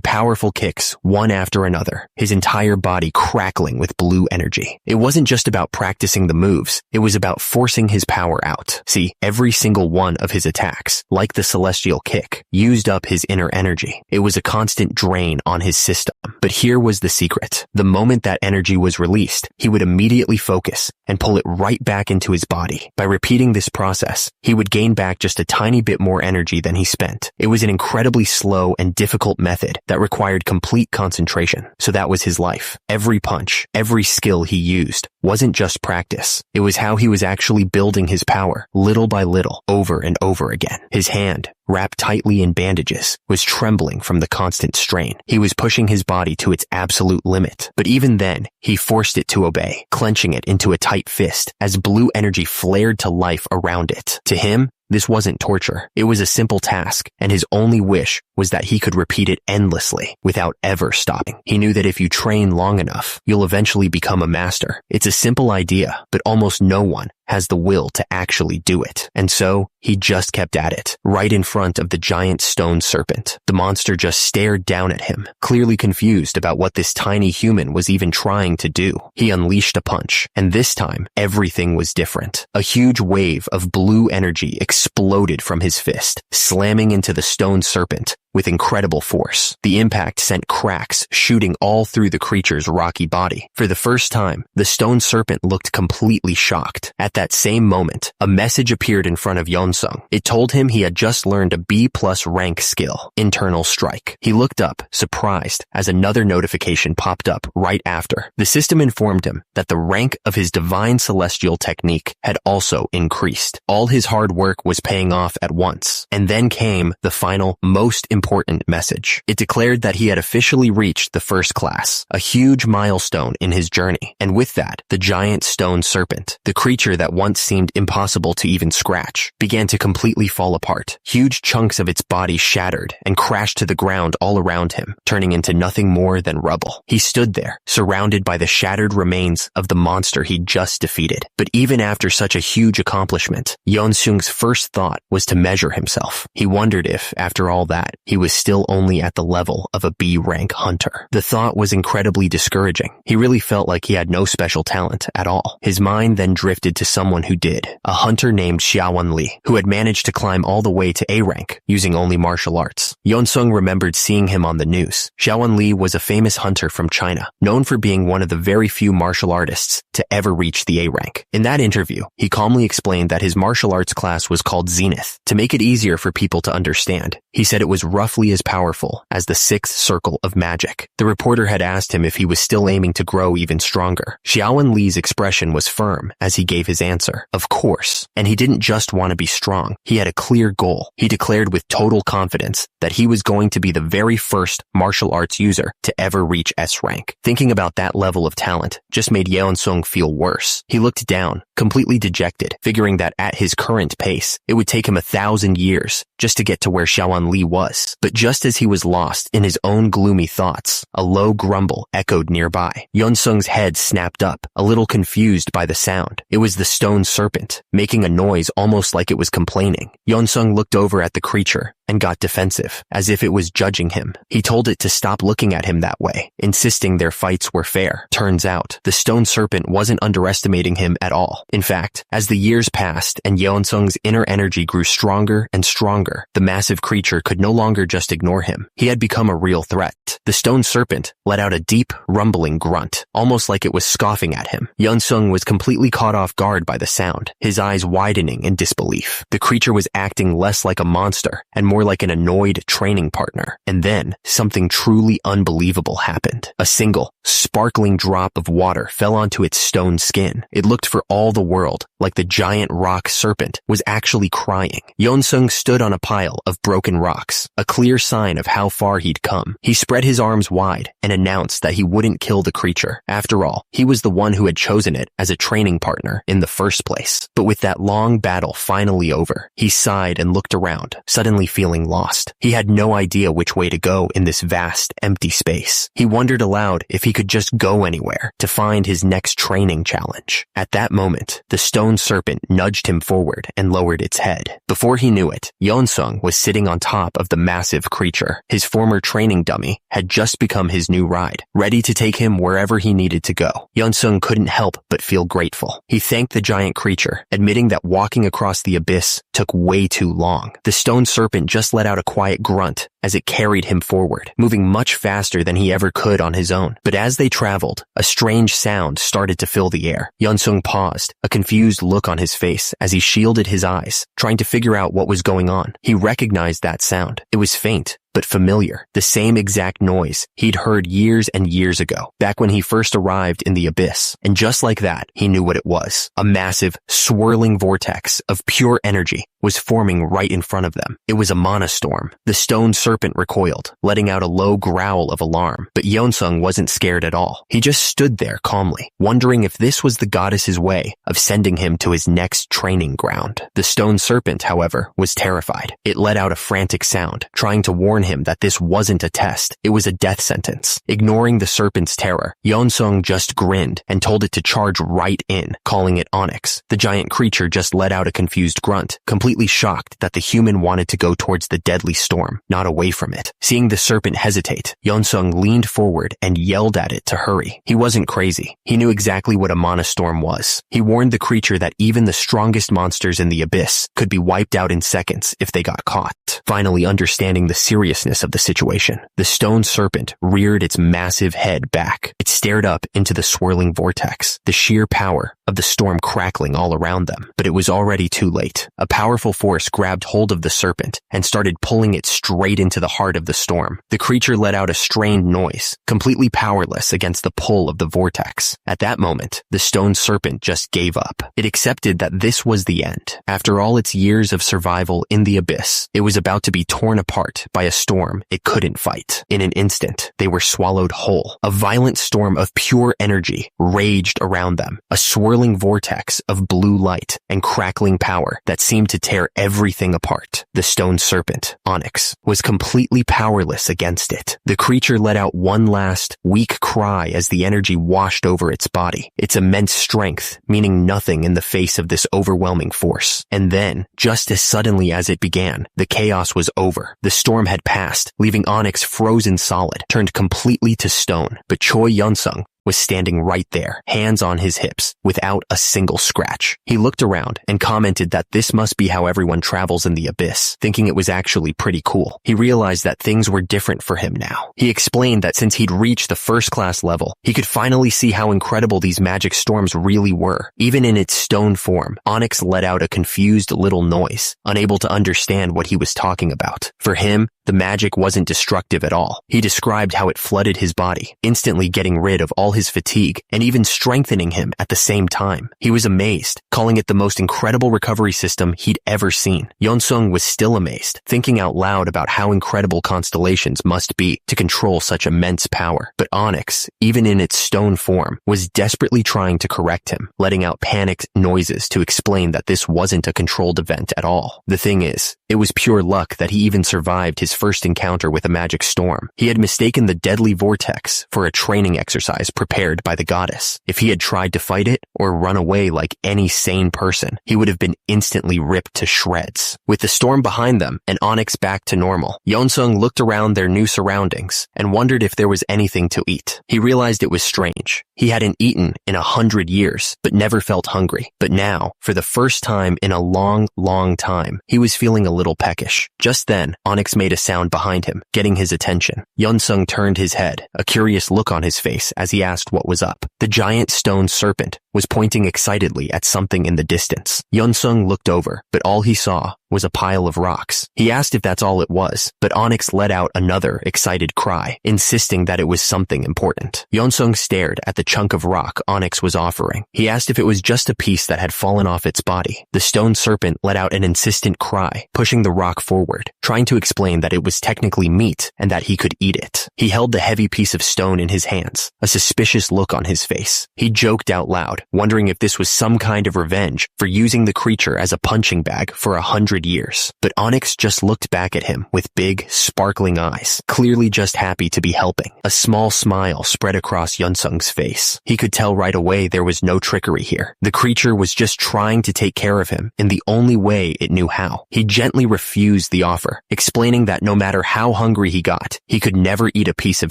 powerful kicks, one after another, his entire body crackling with blue energy. It wasn't just about practicing the moves, it was about forcing his power out. See, see, every single one of his attacks, like the celestial kick, used up his inner energy. It was a constant drain on his system. But here was the secret. The moment that energy was released, he would immediately focus and pull it right back into his body. By repeating this process, he would gain back just a tiny bit more energy than he spent. It was an incredibly slow and difficult method that required complete concentration. So that was his life. Every punch, every skill he used wasn't just practice. It was how he was actually building his power, little by little, over and over again. His hand, wrapped tightly in bandages, was trembling from the constant strain. He was pushing his body to its absolute limit. But even then, he forced it to obey, clenching it into a tight fist as blue energy flared to life around it. To him, this wasn't torture. It was a simple task, and his only wish was that he could repeat it endlessly without ever stopping. He knew that if you train long enough, you'll eventually become a master. It's a simple idea, but almost no one has the will to actually do it. And so, he just kept at it, right in front of the giant stone serpent. The monster just stared down at him, clearly confused about what this tiny human was even trying to do. He unleashed a punch, and this time, everything was different. A huge wave of blue energy exploded from his fist, slamming into the stone serpent with incredible force. The impact sent cracks shooting all through the creature's rocky body. For the first time, the stone serpent looked completely shocked. At that same moment, a message appeared in front of Yeonsung. It told him he had just learned a B+ rank skill, Internal Strike. He looked up, surprised, as another notification popped up right after. The system informed him that the rank of his divine celestial technique had also increased. All his hard work was paying off at once. And then came the final, most important message. It declared that he had officially reached the first class, a huge milestone in his journey. And with that, the giant stone serpent, the creature that once seemed impossible to even scratch, began to completely fall apart. Huge chunks of its body shattered and crashed to the ground all around him, turning into nothing more than rubble. He stood there, surrounded by the shattered remains of the monster he'd just defeated. But even after such a huge accomplishment, Yeonsung's first thought was to measure himself. He wondered if, after all that, he was still only at the level of a B-rank hunter. The thought was incredibly discouraging. He really felt like he had no special talent at all. His mind then drifted to someone who did, a hunter named Xiaowan Li, who had managed to climb all the way to A rank using only martial arts. Yeonsung remembered seeing him on the news. Xiaowan Li was a famous hunter from China, known for being one of the very few martial artists to ever reach the A rank. In that interview, he calmly explained that his martial arts class was called Zenith. To make it easier for people to understand, he said it was roughly as powerful as the sixth circle of magic. The reporter had asked him if he was still aiming to grow even stronger. Xiaowan Li's expression was firm as he gave his answer. Of course. And he didn't just want to be strong. He had a clear goal. He declared with total confidence that he was going to be the very first martial arts user to ever reach S rank. Thinking about that level of talent just made Yeonsung feel worse. He looked down, completely dejected, figuring that at his current pace, it would take him 1,000 years just to get to where Xiaowan Li was. But just as he was lost in his own gloomy thoughts, a low grumble echoed nearby. Yeonsung's head snapped up, a little confused by the sound. It was the stone serpent, making a noise almost like it was complaining. Yeonsung looked over at the creature and got defensive, as if it was judging him. He told it to stop looking at him that way, insisting their fights were fair. Turns out, the stone serpent wasn't underestimating him at all. In fact, as the years passed and Yeonsung's inner energy grew stronger and stronger, the massive creature could no longer just ignore him. He had become a real threat. The stone serpent let out a deep, rumbling grunt, almost like it was scoffing at him. Yeonsung was completely caught off guard by the sound, his eyes widening in disbelief. The creature was acting less like a monster and more like an annoyed training partner. And then, something truly unbelievable happened. A single, sparkling drop of water fell onto its stone skin. It looked for all the world like the giant rock serpent was actually crying. Yeonsung stood on a pile of broken rocks, a clear sign of how far he'd come. He spread his arms wide and announced that he wouldn't kill the creature. After all, he was the one who had chosen it as a training partner in the first place. But with that long battle finally over, he sighed and looked around, suddenly feeling feeling lost. He had no idea which way to go in this vast, empty space. He wondered aloud if he could just go anywhere to find his next training challenge. At that moment, the stone serpent nudged him forward and lowered its head. Before he knew it, Yeonsung was sitting on top of the massive creature. His former training dummy had just become his new ride, ready to take him wherever he needed to go. Yeonsung couldn't help but feel grateful. He thanked the giant creature, admitting that walking across the abyss took way too long. The stone serpent just let out a quiet grunt as it carried him forward, moving much faster than he ever could on his own. But as they traveled, a strange sound started to fill the air. Yeonsung paused, a confused look on his face as he shielded his eyes, trying to figure out what was going on. He recognized that sound. It was faint, but familiar. The same exact noise he'd heard years and years ago, back when he first arrived in the abyss. And just like that, he knew what it was. A massive, swirling vortex of pure energy was forming right in front of them. It was a mana storm. The stone serpent recoiled, letting out a low growl of alarm. But Yeonsung wasn't scared at all. He just stood there calmly, wondering if this was the goddess's way of sending him to his next training ground. The stone serpent, however, was terrified. It let out a frantic sound, trying to warn him that this wasn't a test, it was a death sentence. Ignoring the serpent's terror, Yeonsung just grinned and told it to charge right in, calling it Onyx. The giant creature just let out a confused grunt, completely shocked that the human wanted to go towards the deadly storm, not away from it. Seeing the serpent hesitate, Yeonsung leaned forward and yelled at it to hurry. He wasn't crazy. He knew exactly what a mana storm was. He warned the creature that even the strongest monsters in the abyss could be wiped out in seconds if they got caught. Finally understanding the seriousness of the situation, the stone serpent reared its massive head back. It stared up into the swirling vortex, the sheer power of the storm crackling all around them. But it was already too late. A powerful force grabbed hold of the serpent and started pulling it straight into the heart of the storm. The creature let out a strained noise, completely powerless against the pull of the vortex. At that moment, the stone serpent just gave up. It accepted that this was the end. After all its years of survival in the abyss, it was about to be torn apart by a storm it couldn't fight. In an instant, they were swallowed whole. A violent storm of pure energy raged around them, a swirling vortex of blue light and crackling power that seemed to tear everything apart. The stone serpent, Onyx, was completely powerless against it. The creature let out one last, weak cry as the energy washed over its body, its immense strength meaning nothing in the face of this overwhelming force. And then, just as suddenly as it began, the chaos was over. The storm had passed, leaving Onyx frozen solid, turned completely to stone. But Choi Yeonsung was standing right there, hands on his hips, without a single scratch. He looked around and commented that this must be how everyone travels in the abyss, thinking it was actually pretty cool. He realized that things were different for him now. He explained that since he'd reached the first-class level, he could finally see how incredible these magic storms really were. Even in its stone form, Onyx let out a confused little noise, unable to understand what he was talking about. For him, the magic wasn't destructive at all. He described how it flooded his body, instantly getting rid of all his fatigue and even strengthening him at the same time. He was amazed, calling it the most incredible recovery system he'd ever seen. Yeonsung was still amazed, thinking out loud about how incredible constellations must be to control such immense power. But Onyx, even in its stone form, was desperately trying to correct him, letting out panicked noises to explain that this wasn't a controlled event at all. The thing is, it was pure luck that he even survived his first encounter with a magic storm. He had mistaken the deadly vortex for a training exercise prepared by the goddess. If he had tried to fight it or run away like any sane person, he would have been instantly ripped to shreds. With the storm behind them and Onyx back to normal, Yeonsung looked around their new surroundings and wondered if there was anything to eat. He realized it was strange. He hadn't eaten in 100 years, but never felt hungry. But now, for the first time in a long, long time, he was feeling a little peckish. Just then, Onyx made a sound behind him, getting his attention. Yeonsung turned his head, a curious look on his face as he asked what was up. The giant stone serpent was pointing excitedly at something in the distance. Yeonsung looked over, but all he saw was a pile of rocks. He asked if that's all it was, but Onyx let out another excited cry, insisting that it was something important. Yeonsung stared at the chunk of rock Onyx was offering. He asked if it was just a piece that had fallen off its body. The stone serpent let out an insistent cry, pushing the rock forward, trying to explain that it was technically meat and that he could eat it. He held the heavy piece of stone in his hands, a suspicious look on his face. He joked out loud, wondering if this was some kind of revenge for using the creature as a punching bag for 100 100 years. But Onyx just looked back at him with big, sparkling eyes, clearly just happy to be helping. A small smile spread across Yeonsung's face. He could tell right away there was no trickery here. The creature was just trying to take care of him in the only way it knew how. He gently refused the offer, explaining that no matter how hungry he got, he could never eat a piece of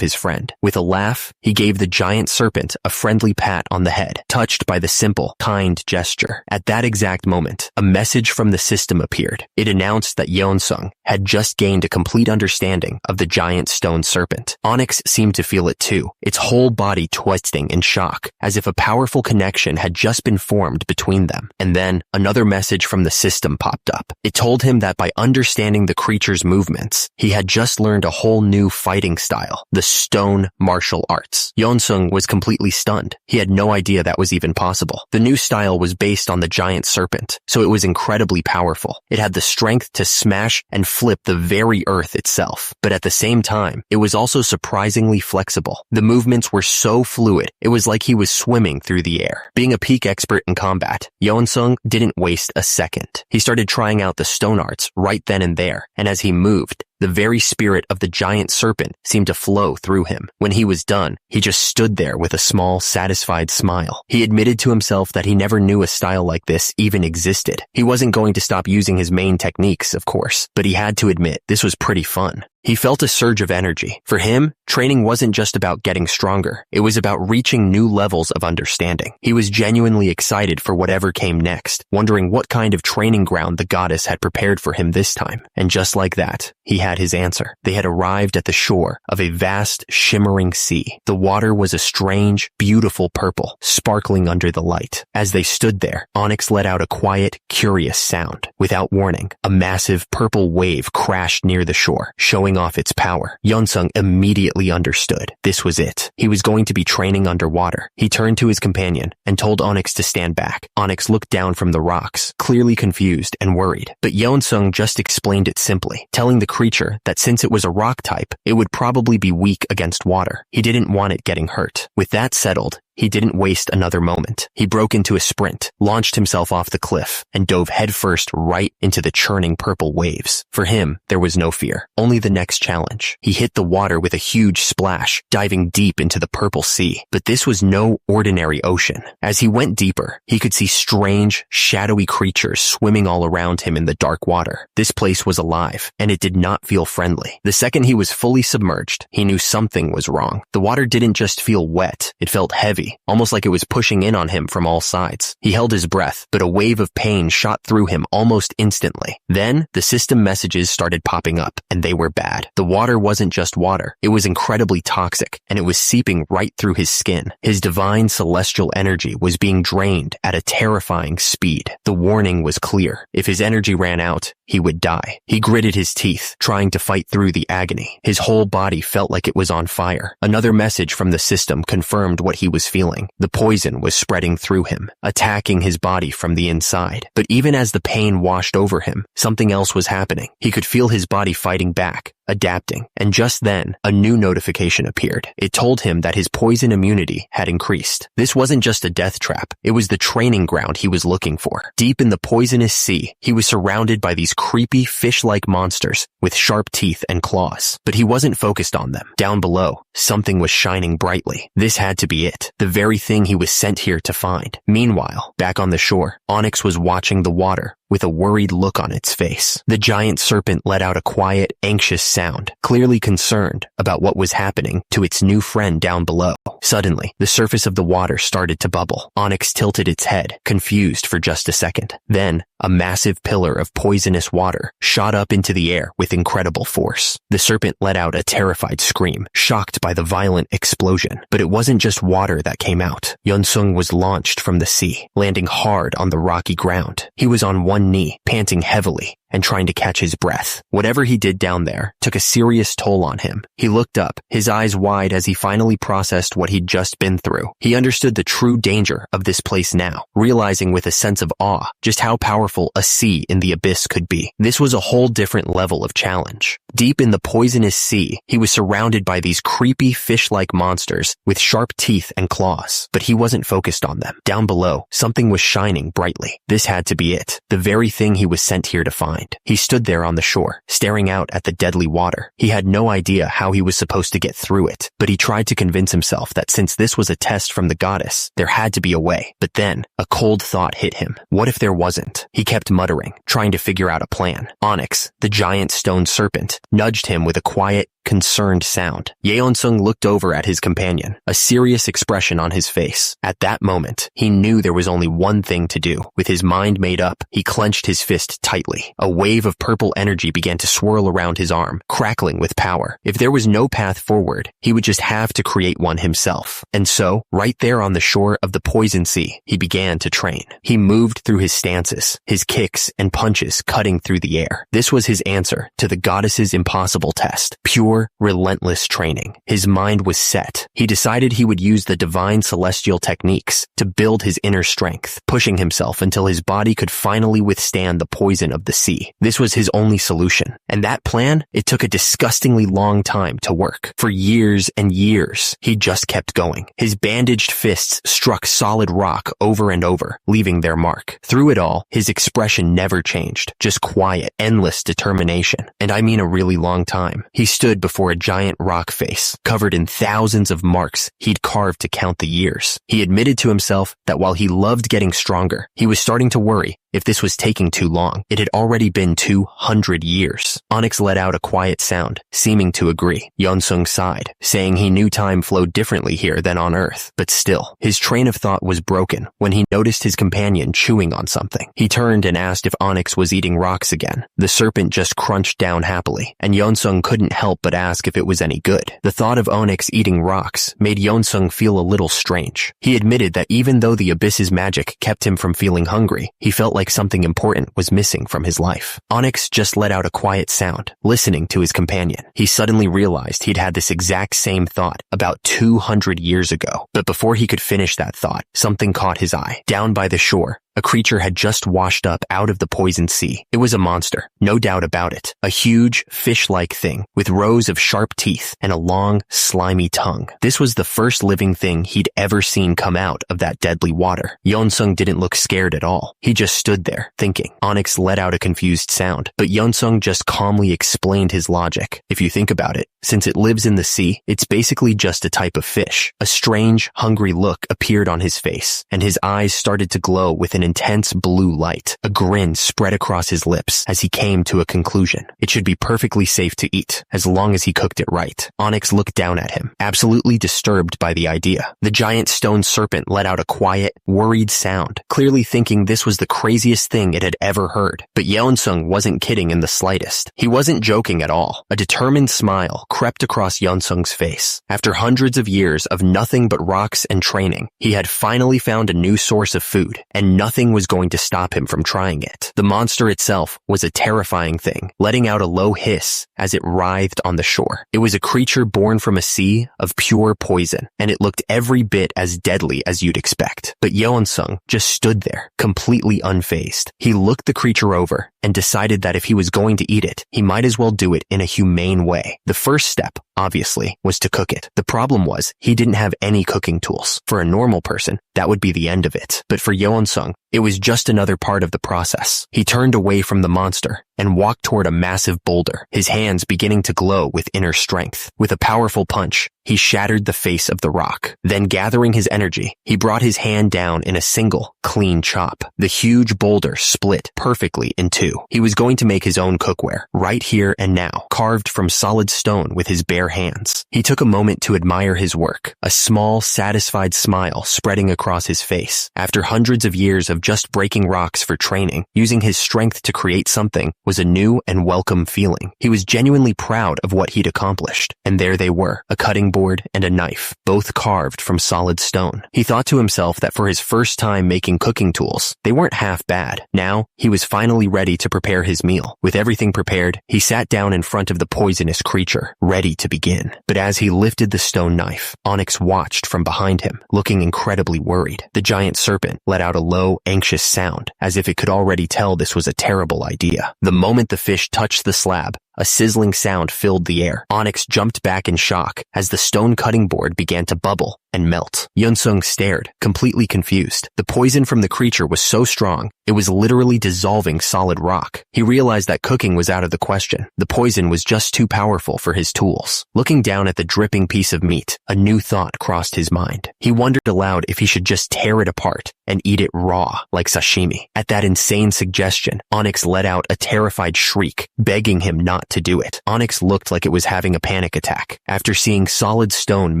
his friend. With a laugh, he gave the giant serpent a friendly pat on the head, touched by the simple, kind gesture. At that exact moment, a message from the system appeared. It announced that Yeonsung had just gained a complete understanding of the giant stone serpent. Onyx seemed to feel it too, its whole body twisting in shock, as if a powerful connection had just been formed between them. And then, another message from the system popped up. It told him that by understanding the creature's movements, he had just learned a whole new fighting style, the stone martial arts. Yeonsung was completely stunned. He had no idea that was even possible. The new style was based on the giant serpent, so it was incredibly powerful. It had the strength to smash and flip the very earth itself. But at the same time, it was also surprisingly flexible. The movements were so fluid, it was like he was swimming through the air. Being a peak expert in combat, Yeonsung didn't waste a second. He started trying out the stone arts right then and there, and as he moved, the very spirit of the giant serpent seemed to flow through him. When he was done, he just stood there with a small, satisfied smile. He admitted to himself that he never knew a style like this even existed. He wasn't going to stop using his main techniques, of course, but he had to admit this was pretty fun. He felt a surge of energy. For him, training wasn't just about getting stronger. It was about reaching new levels of understanding. He was genuinely excited for whatever came next, wondering what kind of training ground the goddess had prepared for him this time. And just like that, he had his answer. They had arrived at the shore of a vast, shimmering sea. The water was a strange, beautiful purple, sparkling under the light. As they stood there, Onyx let out a quiet, curious sound. Without warning, a massive purple wave crashed near the shore, showing off its power. Yeonsung immediately understood. This was it. He was going to be training underwater. He turned to his companion and told Onyx to stand back. Onyx looked down from the rocks, clearly confused and worried. But Yeonsung just explained it simply, telling the creature that since it was a rock type, it would probably be weak against water. He didn't want it getting hurt. With that settled, he didn't waste another moment. He broke into a sprint, launched himself off the cliff, and dove headfirst right into the churning purple waves. For him, there was no fear, only the next challenge. He hit the water with a huge splash, diving deep into the purple sea. But this was no ordinary ocean. As he went deeper, he could see strange, shadowy creatures swimming all around him in the dark water. This place was alive, and it did not feel friendly. The second he was fully submerged, he knew something was wrong. The water didn't just feel wet, it felt heavy, almost like it was pushing in on him from all sides. He held his breath, but a wave of pain shot through him almost instantly. Then, the system messages started popping up, and they were bad. The water wasn't just water. It was incredibly toxic, and it was seeping right through his skin. His divine celestial energy was being drained at a terrifying speed. The warning was clear. If his energy ran out, he would die. He gritted his teeth, trying to fight through the agony. His whole body felt like it was on fire. Another message from the system confirmed what he was feeling. The poison was spreading through him, attacking his body from the inside. But even as the pain washed over him, something else was happening. He could feel his body fighting back, adapting, and just then, a new notification appeared. It told him that his poison immunity had increased. This wasn't just a death trap, it was the training ground he was looking for. Deep in the poisonous sea, he was surrounded by these creepy fish-like monsters with sharp teeth and claws. But he wasn't focused on them. Down below, something was shining brightly. This had to be it, the very thing he was sent here to find. Meanwhile, back on the shore, Onyx was watching the water with a worried look on its face. The giant serpent let out a quiet, anxious sound, clearly concerned about what was happening to its new friend down below. Suddenly, the surface of the water started to bubble. Onyx tilted its head, confused for just a second. Then, a massive pillar of poisonous water shot up into the air with incredible force. The serpent let out a terrified scream, shocked by the violent explosion. But it wasn't just water that came out. Yeonsung was launched from the sea, landing hard on the rocky ground. He was on one knee, panting heavily, and trying to catch his breath. Whatever he did down there took a serious toll on him. He looked up, his eyes wide as he finally processed what he'd just been through. He understood the true danger of this place now, realizing with a sense of awe just how powerful a sea in the abyss could be. This was a whole different level of challenge. Deep in the poisonous sea, he was surrounded by these creepy fish-like monsters with sharp teeth and claws. But he wasn't focused on them. Down below, something was shining brightly. This had to be it, the very thing he was sent here to find. mind. He stood there on the shore, staring out at the deadly water. He had no idea how he was supposed to get through it, but he tried to convince himself that since this was a test from the goddess, there had to be a way. But then, a cold thought hit him. What if there wasn't? He kept muttering, trying to figure out a plan. Onyx, the giant stone serpent, nudged him with a quiet, concerned sound. Yeonsung looked over at his companion, a serious expression on his face. At that moment, he knew there was only one thing to do. With his mind made up, he clenched his fist tightly. A wave of purple energy began to swirl around his arm, crackling with power. If there was no path forward, he would just have to create one himself. And so, right there on the shore of the Poison Sea, he began to train. He moved through his stances, his kicks and punches cutting through the air. This was his answer to the goddess's impossible test. Pure, relentless training. His mind was set. He decided he would use the divine celestial techniques to build his inner strength, pushing himself until his body could finally withstand the poison of the sea. This was his only solution. And that plan, it took a disgustingly long time to work. For years and years, he just kept going. His bandaged fists struck solid rock over and over, leaving their mark. Through it all, his expression never changed. Just quiet, endless determination. And I mean a really long time. He stood before a giant rock face, covered in thousands of marks he'd carved to count the years. He admitted to himself that while he loved getting stronger, he was starting to worry if this was taking too long. It had already been 200 years. Onyx let out a quiet sound, seeming to agree. Yeonsung sighed, saying he knew time flowed differently here than on Earth. But still, his train of thought was broken when he noticed his companion chewing on something. He turned and asked if Onyx was eating rocks again. The serpent just crunched down happily, and Yeonsung couldn't help but ask if it was any good. The thought of Onyx eating rocks made Yeonsung feel a little strange. He admitted that even though the abyss's magic kept him from feeling hungry, he felt like something important was missing from his life. Onyx just let out a quiet sound, listening to his companion. He suddenly realized he'd had this exact same thought about 200 years ago. But before he could finish that thought, something caught his eye. Down by the shore, a creature had just washed up out of the poison sea. It was a monster, no doubt about it. A huge, fish-like thing with rows of sharp teeth and a long, slimy tongue. This was the first living thing he'd ever seen come out of that deadly water. Yeonsung didn't look scared at all. He just stood there, thinking. Onyx let out a confused sound, but Yeonsung just calmly explained his logic. If you think about it, since it lives in the sea, it's basically just a type of fish. A strange, hungry look appeared on his face, and his eyes started to glow with an intense blue light. A grin spread across his lips as he came to a conclusion. It should be perfectly safe to eat, as long as he cooked it right. Onyx looked down at him, absolutely disturbed by the idea. The giant stone serpent let out a quiet, worried sound, clearly thinking this was the craziest thing it had ever heard. But Yeonsung wasn't kidding in the slightest. He wasn't joking at all. A determined smile crept across Yeonsung's face. After hundreds of years of nothing but rocks and training, he had finally found a new source of food, and nothing was going to stop him from trying it. The monster itself was a terrifying thing, letting out a low hiss as it writhed on the shore. It was a creature born from a sea of pure poison, and it looked every bit as deadly as you'd expect. But Yeonsung just stood there, completely unfazed. He looked the creature over and decided that if he was going to eat it, he might as well do it in a humane way. The first step, obviously, was to cook it. The problem was, he didn't have any cooking tools. For a normal person, that would be the end of it. But for Yeonsung, it was just another part of the process. He turned away from the monster and walked toward a massive boulder, his hands beginning to glow with inner strength. With a powerful punch, he shattered the face of the rock. Then, gathering his energy, he brought his hand down in a single, clean chop. The huge boulder split perfectly in two. He was going to make his own cookware, right here and now, carved from solid stone with his bare hands. He took a moment to admire his work, a small, satisfied smile spreading across his face. After hundreds of years of just breaking rocks for training, using his strength to create something was a new and welcome feeling. He was genuinely proud of what he'd accomplished. And there they were, a cutting board and a knife, both carved from solid stone. He thought to himself that for his first time making cooking tools, they weren't half bad. Now, he was finally ready to prepare his meal. With everything prepared, he sat down in front of the poisonous creature, ready to begin. But as he lifted the stone knife, Onyx watched from behind him, looking incredibly worried. The giant serpent let out a low, anxious sound, as if it could already tell this was a terrible idea. The moment the fish touched the slab, a sizzling sound filled the air. Onyx jumped back in shock as the stone cutting board began to bubble and melt. Yeon-sung stared, completely confused. The poison from the creature was so strong, it was literally dissolving solid rock. He realized that cooking was out of the question. The poison was just too powerful for his tools. Looking down at the dripping piece of meat, a new thought crossed his mind. He wondered aloud if he should just tear it apart and eat it raw, like sashimi. At that insane suggestion, Onyx let out a terrified shriek, begging him not to do it. Onyx looked like it was having a panic attack. After seeing solid stone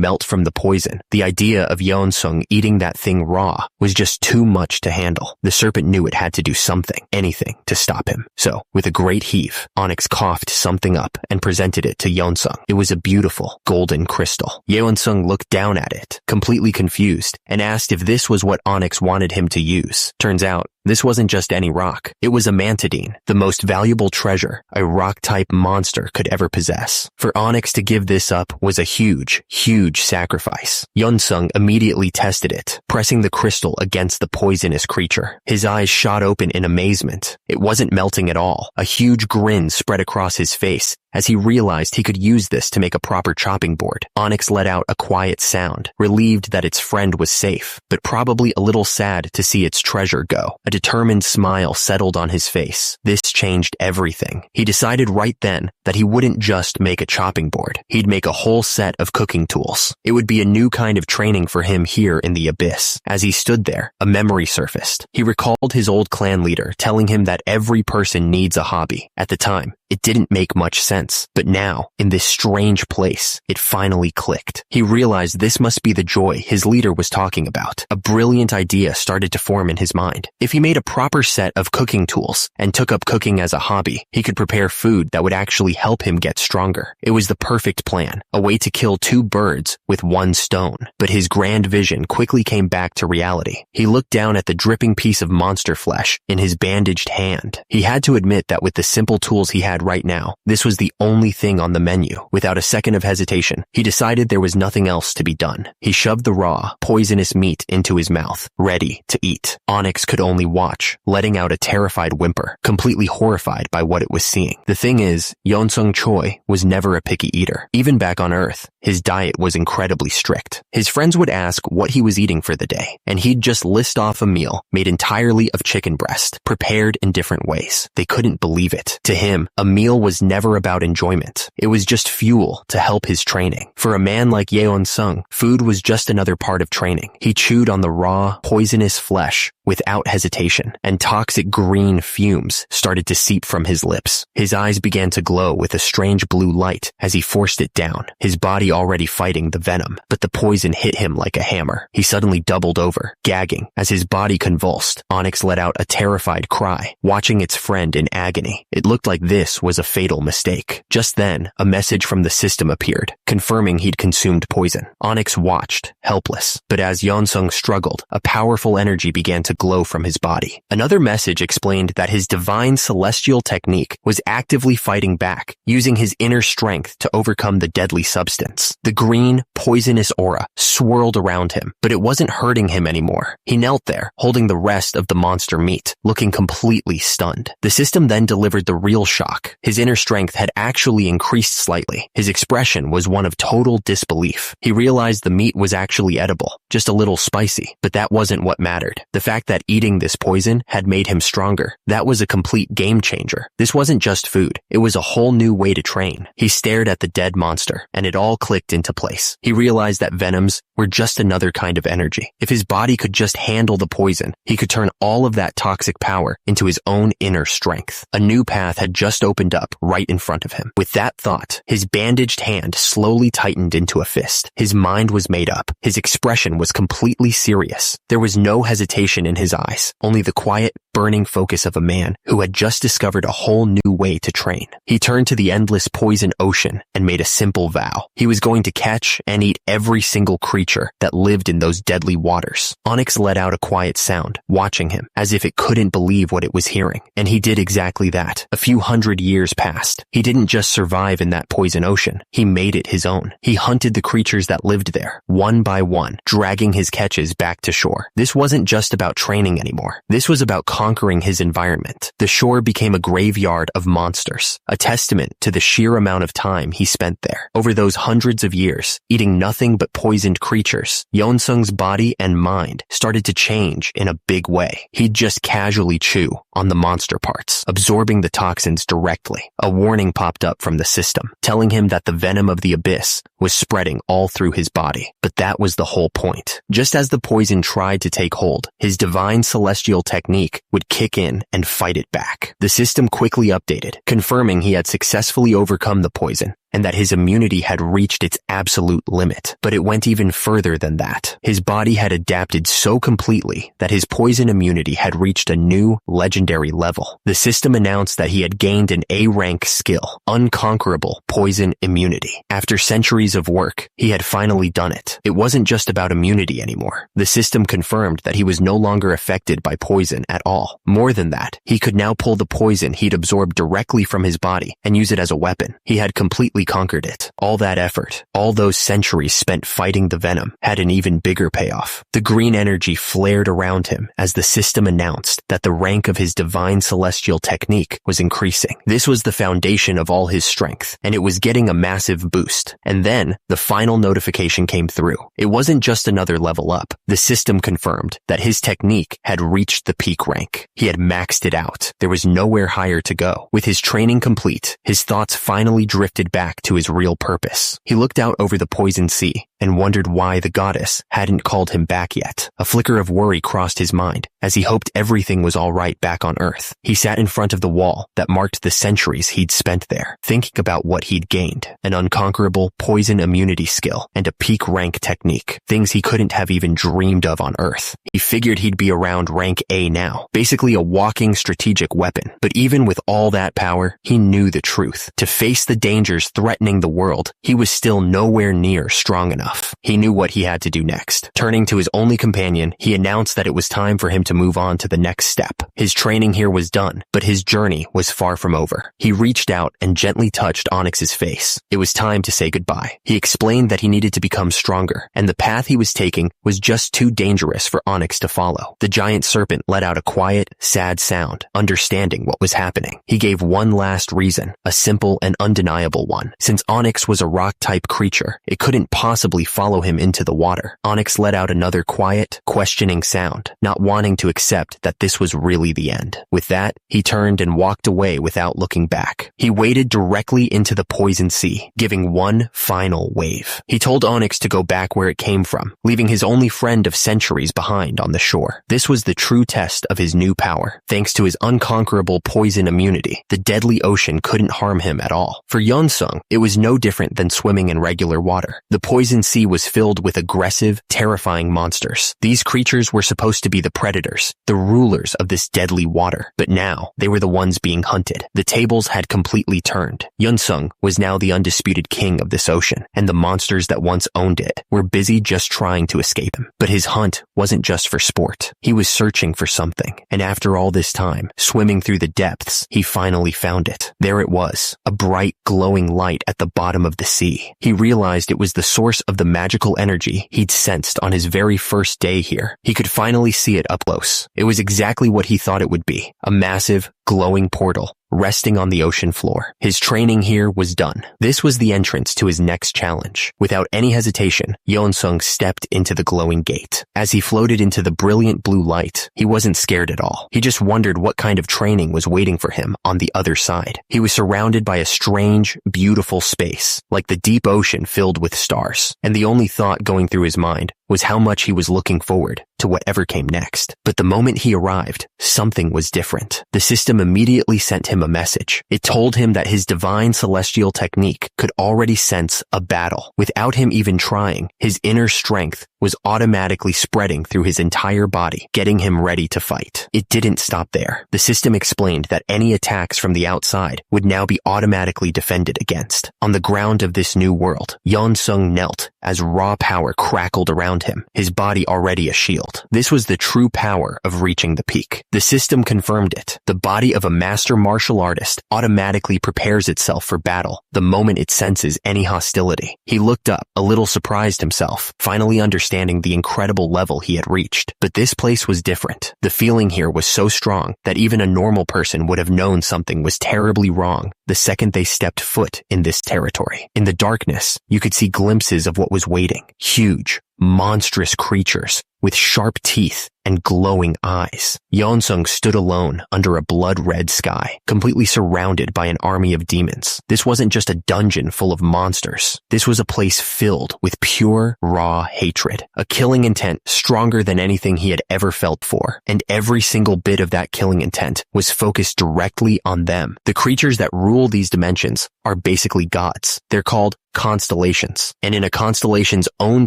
melt from the poison, the idea of Yeon-sung eating that thing raw was just too much to handle. The serpent knew it had to do something, anything, to stop him. So, with a great heave, Onyx coughed something up and presented it to Yeon-sung. It was a beautiful, golden crystal. Yeon-sung looked down at it, completely confused, and asked if this was what Onyx wanted him to use. Turns out, this wasn't just any rock. It was a mantidine, the most valuable treasure a rock-type monster could ever possess. For Onyx to give this up was a huge, huge sacrifice. Yeon-sung immediately tested it, pressing the crystal against the poisonous creature. His eyes shot open in amazement. It wasn't melting at all. A huge grin spread across his face as he realized he could use this to make a proper chopping board. Onyx let out a quiet sound, relieved that its friend was safe, but probably a little sad to see its treasure go. A determined smile settled on his face. This changed everything. He decided right then that he wouldn't just make a chopping board. He'd make a whole set of cooking tools. It would be a new kind of training for him here in the abyss. As he stood there, a memory surfaced. He recalled his old clan leader telling him that every person needs a hobby. At the time, it didn't make much sense, but now, in this strange place, it finally clicked. He realized this must be the joy his leader was talking about. A brilliant idea started to form in his mind. If he made a proper set of cooking tools and took up cooking as a hobby, he could prepare food that would actually help him get stronger. It was the perfect plan, a way to kill two birds with one stone. But his grand vision quickly came back to reality. He looked down at the dripping piece of monster flesh in his bandaged hand. He had to admit that with the simple tools he had right now, this was the only thing on the menu. Without a second of hesitation, he decided there was nothing else to be done. He shoved the raw, poisonous meat into his mouth, ready to eat. Onyx could only watch, letting out a terrified whimper, completely horrified by what it was seeing. The thing is, Yeon-sung Choi was never a picky eater. Even back on Earth, his diet was incredibly strict. His friends would ask what he was eating for the day, and he'd just list off a meal made entirely of chicken breast, prepared in different ways. They couldn't believe it. To him, a meal was never about enjoyment. It was just fuel to help his training. For a man like Yeon-sung, food was just another part of training. He chewed on the raw, poisonous flesh without hesitation, and toxic green fumes started to seep from his lips. His eyes began to glow with a strange blue light as he forced it down, his body already fighting the venom, but the poison hit him like a hammer. He suddenly doubled over, gagging. As his body convulsed, Onyx let out a terrified cry, watching its friend in agony. It looked like this was a fatal mistake. Just then, a message from the system appeared, confirming he'd consumed poison. Onyx watched, helpless, but as Yeon-sung struggled, a powerful energy began to glow from his body. Another message explained that his divine celestial technique was actively fighting back, using his inner strength to overcome the deadly substance. The green, poisonous aura swirled around him, but it wasn't hurting him anymore. He knelt there, holding the rest of the monster meat, looking completely stunned. The system then delivered the real shock. His inner strength had actually increased slightly. His expression was one of total disbelief. He realized the meat was actually edible, just a little spicy, but that wasn't what mattered. The fact that eating this poison had made him stronger, that was a complete game changer. This wasn't just food, it was a whole new way to train. He stared at the dead monster, and it all clicked into place. He realized that venoms were just another kind of energy. If his body could just handle the poison, he could turn all of that toxic power into his own inner strength. A new path had just opened up right in front of him. With that thought, his bandaged hand slowly tightened into a fist. His mind was made up. His expression was completely serious. There was no hesitation in his eyes, only the quiet, burning focus of a man who had just discovered a whole new way to train. He turned to the endless poison ocean and made a simple vow. He was going to catch and eat every single creature that lived in those deadly waters. Onyx let out a quiet sound, watching him, as if it couldn't believe what it was hearing. And he did exactly that. A few hundred years passed. He didn't just survive in that poison ocean. He made it his own. He hunted the creatures that lived there, one by one, dragging his catches back to shore. This wasn't just about training anymore. This was about conquering his environment. The shore became a graveyard of monsters, a testament to the sheer amount of time he spent there. Over those hundreds of years, eating nothing but poisoned creatures, Yeonsung's body and mind started to change in a big way. He'd just casually chew on the monster parts, absorbing the toxins directly. A warning popped up from the system, telling him that the venom of the abyss was spreading all through his body. But that was the whole point. Just as the poison tried to take hold, his divine celestial technique would kick in and fight it back. The system quickly updated, confirming he had successfully overcome the poison and that his immunity had reached its absolute limit. But it went even further than that. His body had adapted so completely that his poison immunity had reached a new, legendary level. The system announced that he had gained an A-rank skill, unconquerable poison immunity. After centuries of work, he had finally done it. It wasn't just about immunity anymore. The system confirmed that he was no longer affected by poison at all. More than that, he could now pull the poison he'd absorbed directly from his body and use it as a weapon. He had completely conquered it. All that effort, all those centuries spent fighting the venom, had an even bigger payoff. The green energy flared around him as the system announced that the rank of his divine celestial technique was increasing. This was the foundation of all his strength, and it was getting a massive boost. And then, the final notification came through. It wasn't just another level up. The system confirmed that his technique had reached the peak rank. He had maxed it out. There was nowhere higher to go. With his training complete, his thoughts finally drifted back to his real purpose. He looked out over the poison sea and wondered why the goddess hadn't called him back yet. A flicker of worry crossed his mind as he hoped everything was all right back on Earth. He sat in front of the wall that marked the centuries he'd spent there, thinking about what he'd gained: an unconquerable poison immunity skill and a peak rank technique, things he couldn't have even dreamed of on Earth. He figured he'd be around rank A now, basically a walking strategic weapon. But even with all that power, he knew the truth. To face the dangers threatening the world, he was still nowhere near strong enough. He knew what he had to do next. Turning to his only companion, he announced that it was time for him to move on to the next step. His training here was done, but his journey was far from over. He reached out and gently touched Onyx's face. It was time to say goodbye. He explained that he needed to become stronger, and the path he was taking was just too dangerous for Onyx to follow. The giant serpent let out a quiet, sad sound, understanding what was happening. He gave one last reason, a simple and undeniable one. Since Onyx was a rock-type creature, it couldn't possibly follow him into the water. Onyx let out another quiet, questioning sound, not wanting to accept that this was really the end. With that, he turned and walked away without looking back. He waded directly into the poison sea, giving one final wave. He told Onyx to go back where it came from, leaving his only friend of centuries behind on the shore. This was the true test of his new power. Thanks to his unconquerable poison immunity, the deadly ocean couldn't harm him at all. For Yeonsung, it was no different than swimming in regular water. The poison sea was filled with aggressive, terrifying monsters. These creatures were supposed to be the predators, the rulers of this deadly water. But now, they were the ones being hunted. The tables had completely turned. Yeonsung was now the undisputed king of this ocean, and the monsters that once owned it were busy just trying to escape him. But his hunt wasn't just for sport. He was searching for something, and after all this time, swimming through the depths, he finally found it. There it was, a bright, glowing light at the bottom of the sea. He realized it was the source of the magical energy he'd sensed on his very first day here. He could finally see it up close. It was exactly what he thought it would be, a massive, glowing portal resting on the ocean floor. His training here was done. This was the entrance to his next challenge. Without any hesitation, Yeonsung stepped into the glowing gate. As he floated into the brilliant blue light, he wasn't scared at all. He just wondered what kind of training was waiting for him on the other side. He was surrounded by a strange, beautiful space, like the deep ocean filled with stars. And the only thought going through his mind was how much he was looking forward to whatever came next. But the moment he arrived, something was different. The system immediately sent him a message. It told him that his divine celestial technique could already sense a battle. Without him even trying, his inner strength was automatically spreading through his entire body, getting him ready to fight. It didn't stop there. The system explained that any attacks from the outside would now be automatically defended against. On the ground of this new world, Yeon-sung knelt as raw power crackled around him, his body already a shield. This was the true power of reaching the peak. The system confirmed it. The body of a master martial artist automatically prepares itself for battle the moment it senses any hostility. He looked up, a little surprised himself, finally understanding the incredible level he had reached. But this place was different. The feeling here was so strong that even a normal person would have known something was terribly wrong the second they stepped foot in this territory. In the darkness, you could see glimpses of what was waiting. Huge, monstrous creatures with sharp teeth and glowing eyes. Yeon-sung stood alone under a blood-red sky, completely surrounded by an army of demons. This wasn't just a dungeon full of monsters. This was a place filled with pure, raw hatred, a killing intent stronger than anything he had ever felt for, and every single bit of that killing intent was focused directly on them. The creatures that rule these dimensions are basically gods. They're called constellations, and in a constellation's own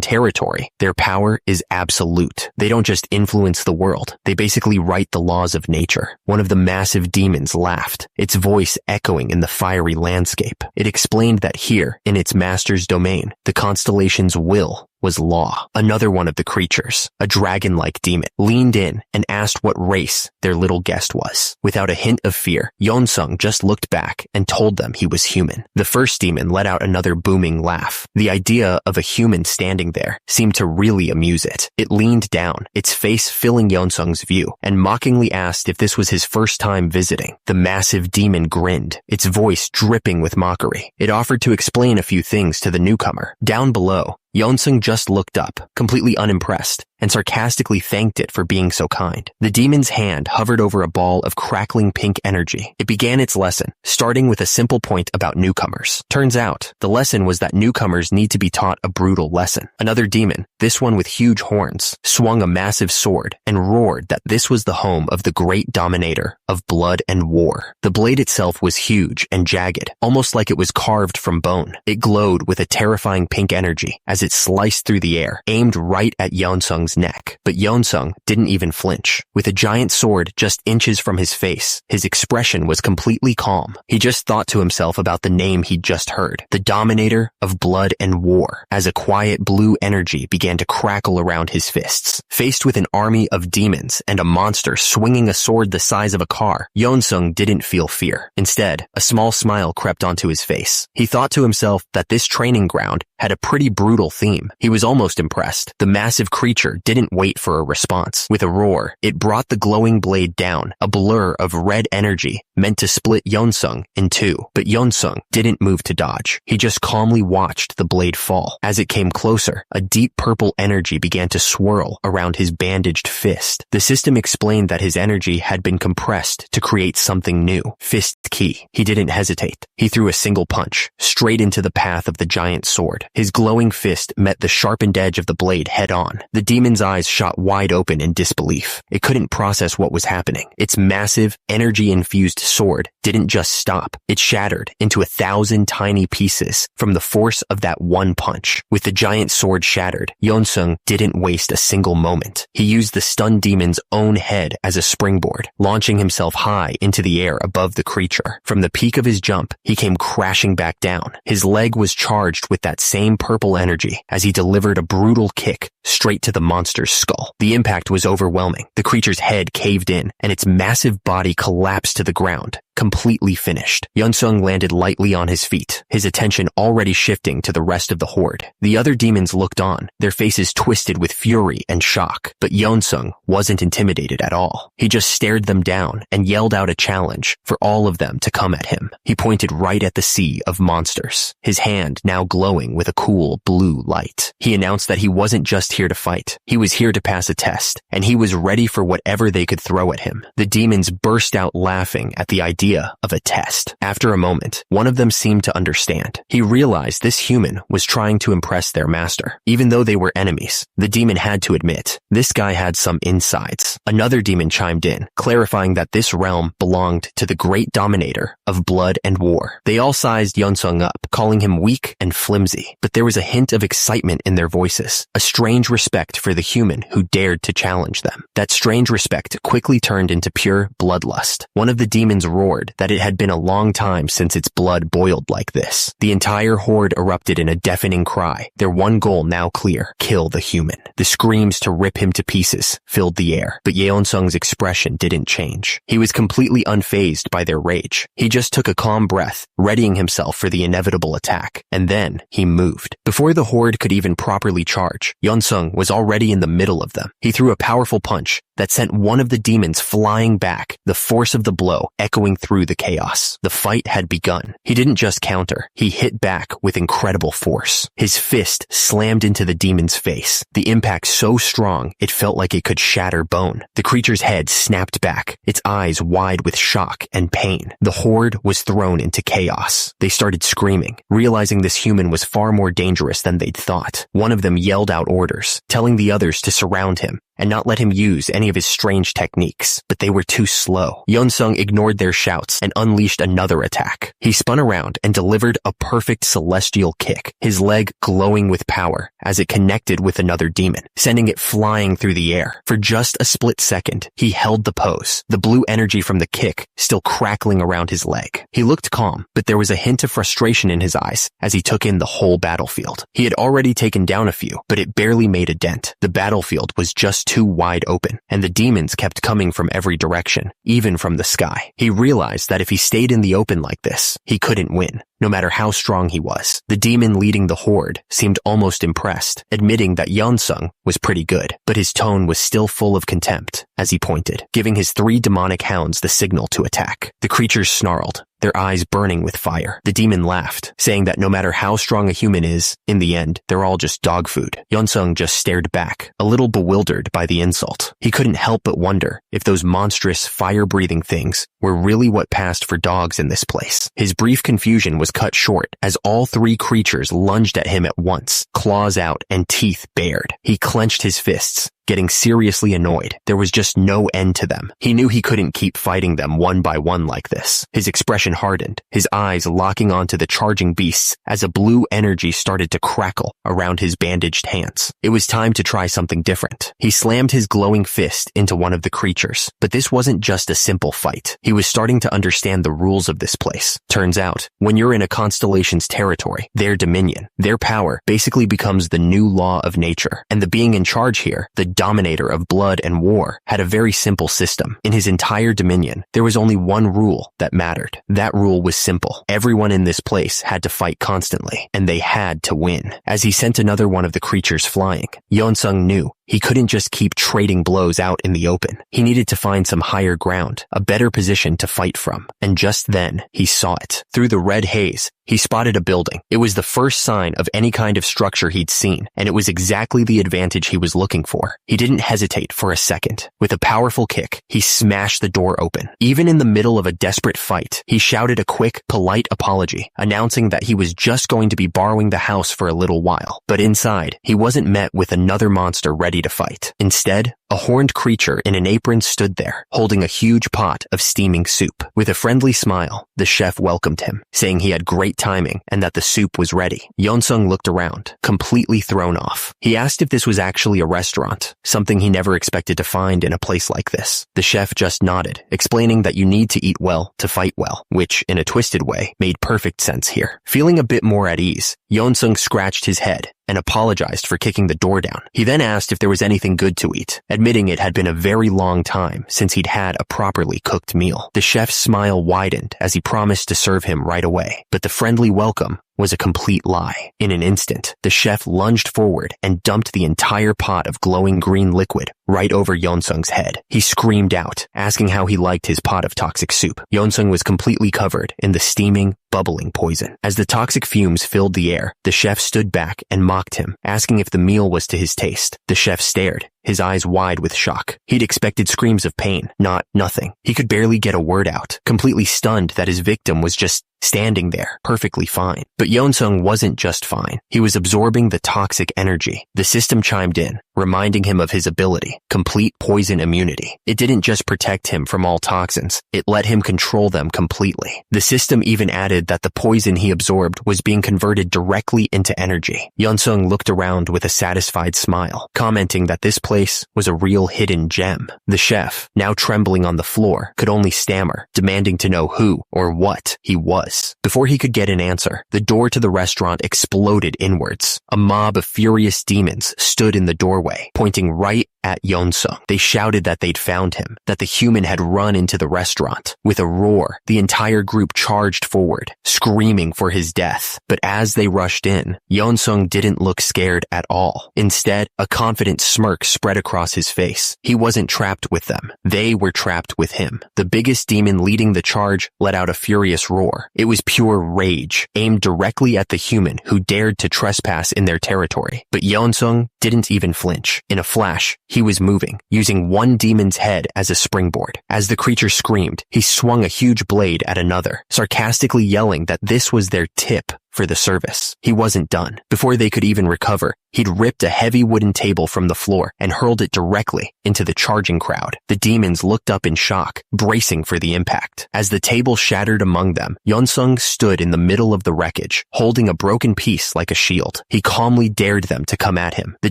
territory, their power is absolute. They don't just influence the world, they basically write the laws of nature. One of the massive demons laughed, its voice echoing in the fiery landscape. It explained that here, in its master's domain, the constellation's will was law. Another one of the creatures, a dragon-like demon, leaned in and asked what race their little guest was. Without a hint of fear, Yeon-sung just looked back and told them he was human. The first demon let out another booming laugh. The idea of a human standing there seemed to really amuse it. It leaned down, its face filling Yeon-sung's view, and mockingly asked if this was his first time visiting. The massive demon grinned, its voice dripping with mockery. It offered to explain a few things to the newcomer. Down below, Yeon-sung just looked up, completely unimpressed, and sarcastically thanked it for being so kind. The demon's hand hovered over a ball of crackling pink energy. It began its lesson, starting with a simple point about newcomers. Turns out, the lesson was that newcomers need to be taught a brutal lesson. Another demon, this one with huge horns, swung a massive sword and roared that this was the home of the great dominator of blood and war. The blade itself was huge and jagged, almost like it was carved from bone. It glowed with a terrifying pink energy as it sliced through the air, aimed right at Yeon-sung's neck. But Yeon-sung didn't even flinch. With a giant sword just inches from his face, his expression was completely calm. He just thought to himself about the name he'd just heard, the dominator of blood and war, as a quiet blue energy began to crackle around his fists. Faced with an army of demons and a monster swinging a sword the size of a car, Yeon-sung didn't feel fear. Instead, a small smile crept onto his face. He thought to himself that this training ground had a pretty brutal theme. He was almost impressed. The massive creature didn't wait for a response. With a roar, it brought the glowing blade down, a blur of red energy meant to split Yeon-sung in two. But Yeon-sung didn't move to dodge. He just calmly watched the blade fall. As it came closer, a deep purple energy began to swirl around his bandaged fist. The system explained that his energy had been compressed to create something new. Fist key. He didn't hesitate. He threw a single punch, straight into the path of the giant sword. His glowing fist met the sharpened edge of the blade head on. The demon's eyes shot wide open in disbelief. It couldn't process what was happening. Its massive, energy-infused sword didn't just stop. It shattered into 1,000 tiny pieces from the force of that one punch. With the giant sword shattered, Yeon-sung didn't waste a single moment. He used the stunned demon's own head as a springboard, launching himself high into the air above the creature. From the peak of his jump, he came crashing back down. His leg was charged with that same purple energy as he delivered a brutal kick straight to the monster's skull. The impact was overwhelming. The creature's head caved in, and its massive body collapsed to the ground, completely finished. Yeon-sung landed lightly on his feet, his attention already shifting to the rest of the horde. The other demons looked on, their faces twisted with fury and shock. But Yeon-sung wasn't intimidated at all. He just stared them down and yelled out a challenge for all of them to come at him. He pointed right at the sea of monsters, his hand now glowing with a cool blue light. He announced that he wasn't just here to fight. He was here to pass a test, and he was ready for whatever they could throw at him. The demons burst out laughing at the idea idea of a test. After a moment, one of them seemed to understand. He realized this human was trying to impress their master. Even though they were enemies, the demon had to admit, this guy had some insides. Another demon chimed in, clarifying that this realm belonged to the great dominator of blood and war. They all sized Yeonsung up, calling him weak and flimsy, but there was a hint of excitement in their voices, a strange respect for the human who dared to challenge them. That strange respect quickly turned into pure bloodlust. One of the demons roared that it had been a long time since its blood boiled like this. The entire horde erupted in a deafening cry, their one goal now clear: kill the human. The screams to rip him to pieces filled the air, but Yeonsung's expression didn't change. He was completely unfazed by their rage. He just took a calm breath, readying himself for the inevitable attack, and then he moved. Before the horde could even properly charge, Yeonsung was already in the middle of them. He threw a powerful punch that sent one of the demons flying back, the force of the blow echoing through the chaos. The fight had begun. He didn't just counter, he hit back with incredible force. His fist slammed into the demon's face, the impact so strong it felt like it could shatter bone. The creature's head snapped back, its eyes wide with shock and pain. The horde was thrown into chaos. They started screaming, realizing this human was far more dangerous than they'd thought. One of them yelled out orders, telling the others to surround him and not let him use any of his strange techniques, but they were too slow. Yeonsung ignored their shouts and unleashed another attack. He spun around and delivered a perfect celestial kick, his leg glowing with power as it connected with another demon, sending it flying through the air. For just a split second, he held the pose, the blue energy from the kick still crackling around his leg. He looked calm, but there was a hint of frustration in his eyes as he took in the whole battlefield. He had already taken down a few, but it barely made a dent. The battlefield was just too wide open, and the demons kept coming from every direction, even from the sky. He realized that if he stayed in the open like this, he couldn't win, no matter how strong he was. The demon leading the horde seemed almost impressed, admitting that Yeonsung was pretty good, but his tone was still full of contempt as he pointed, giving his 3 demonic hounds the signal to attack. The creatures snarled, their eyes burning with fire. The demon laughed, saying that no matter how strong a human is, in the end, they're all just dog food. Yeonsung just stared back, a little bewildered by the insult. He couldn't help but wonder if those monstrous, fire-breathing things were really what passed for dogs in this place. His brief confusion was cut short as all 3 creatures lunged at him at once, claws out and teeth bared. He clenched his fists, getting seriously annoyed. There was just no end to them. He knew he couldn't keep fighting them one by one like this. His expression hardened, his eyes locking onto the charging beasts as a blue energy started to crackle around his bandaged hands. It was time to try something different. He slammed his glowing fist into one of the creatures, but this wasn't just a simple fight. He was starting to understand the rules of this place. Turns out, when you're in a constellation's territory, their dominion, their power basically becomes the new law of nature. And the being in charge here, the dominator of blood and war, had a very simple system. In his entire dominion, there was only one rule that mattered. That rule was simple. Everyone in this place had to fight constantly, and they had to win. As he sent another one of the creatures flying, Yeonsung knew he couldn't just keep trading blows out in the open. He needed to find some higher ground, a better position to fight from. And just then, he saw it. Through the red haze, he spotted a building. It was the first sign of any kind of structure he'd seen, and it was exactly the advantage he was looking for. He didn't hesitate for a second. With a powerful kick, he smashed the door open. Even in the middle of a desperate fight, he shouted a quick, polite apology, announcing that he was just going to be borrowing the house for a little while. But inside, he wasn't met with another monster ready to fight. Instead, a horned creature in an apron stood there, holding a huge pot of steaming soup. With a friendly smile, the chef welcomed him, saying he had great timing and that the soup was ready. Yeonsung looked around, completely thrown off. He asked if this was actually a restaurant, something he never expected to find in a place like this. The chef just nodded, explaining that you need to eat well to fight well, which, in a twisted way, made perfect sense here. Feeling a bit more at ease, Yeonsung scratched his head and apologized for kicking the door down. He then asked if there was anything good to eat, admitting it had been a very long time since he'd had a properly cooked meal. The chef's smile widened as he promised to serve him right away, but the friendly welcome was a complete lie. In an instant, the chef lunged forward and dumped the entire pot of glowing green liquid right over Yeonsung's head. He screamed out, asking how he liked his pot of toxic soup. Yeonsung was completely covered in the steaming, bubbling poison. As the toxic fumes filled the air, the chef stood back and mocked him, asking if the meal was to his taste. The chef stared, his eyes wide with shock. He'd expected screams of pain, not nothing. He could barely get a word out, completely stunned that his victim was just standing there, perfectly fine. But Yeonsung wasn't just fine. He was absorbing the toxic energy. The system chimed in, reminding him of his ability, complete poison immunity. It didn't just protect him from all toxins, it let him control them completely. The system even added that the poison he absorbed was being converted directly into energy. Yeonsung looked around with a satisfied smile, commenting that this place was a real hidden gem. The chef, now trembling on the floor, could only stammer, demanding to know who or what he was. Before he could get an answer, the door to the restaurant exploded inwards. A mob of furious demons stood in the doorway, pointing right at Yeonsung. They shouted that they'd found him, that the human had run into the restaurant. With a roar, the entire group charged forward, screaming for his death. But as they rushed in, Yeonsung didn't look scared at all. Instead, a confident smirk spread across his face. He wasn't trapped with them. They were trapped with him. The biggest demon leading the charge let out a furious roar. It was pure rage, aimed directly at the human who dared to trespass in their territory. But Yeonsung didn't even flinch. In a flash, he was moving, using one demon's head as a springboard. As the creature screamed, he swung a huge blade at another, sarcastically yelling that this was their tip for the service. He wasn't done. Before they could even recover, he'd ripped a heavy wooden table from the floor and hurled it directly into the charging crowd. The demons looked up in shock, bracing for the impact. As the table shattered among them, Yeonsung stood in the middle of the wreckage, holding a broken piece like a shield. He calmly dared them to come at him. The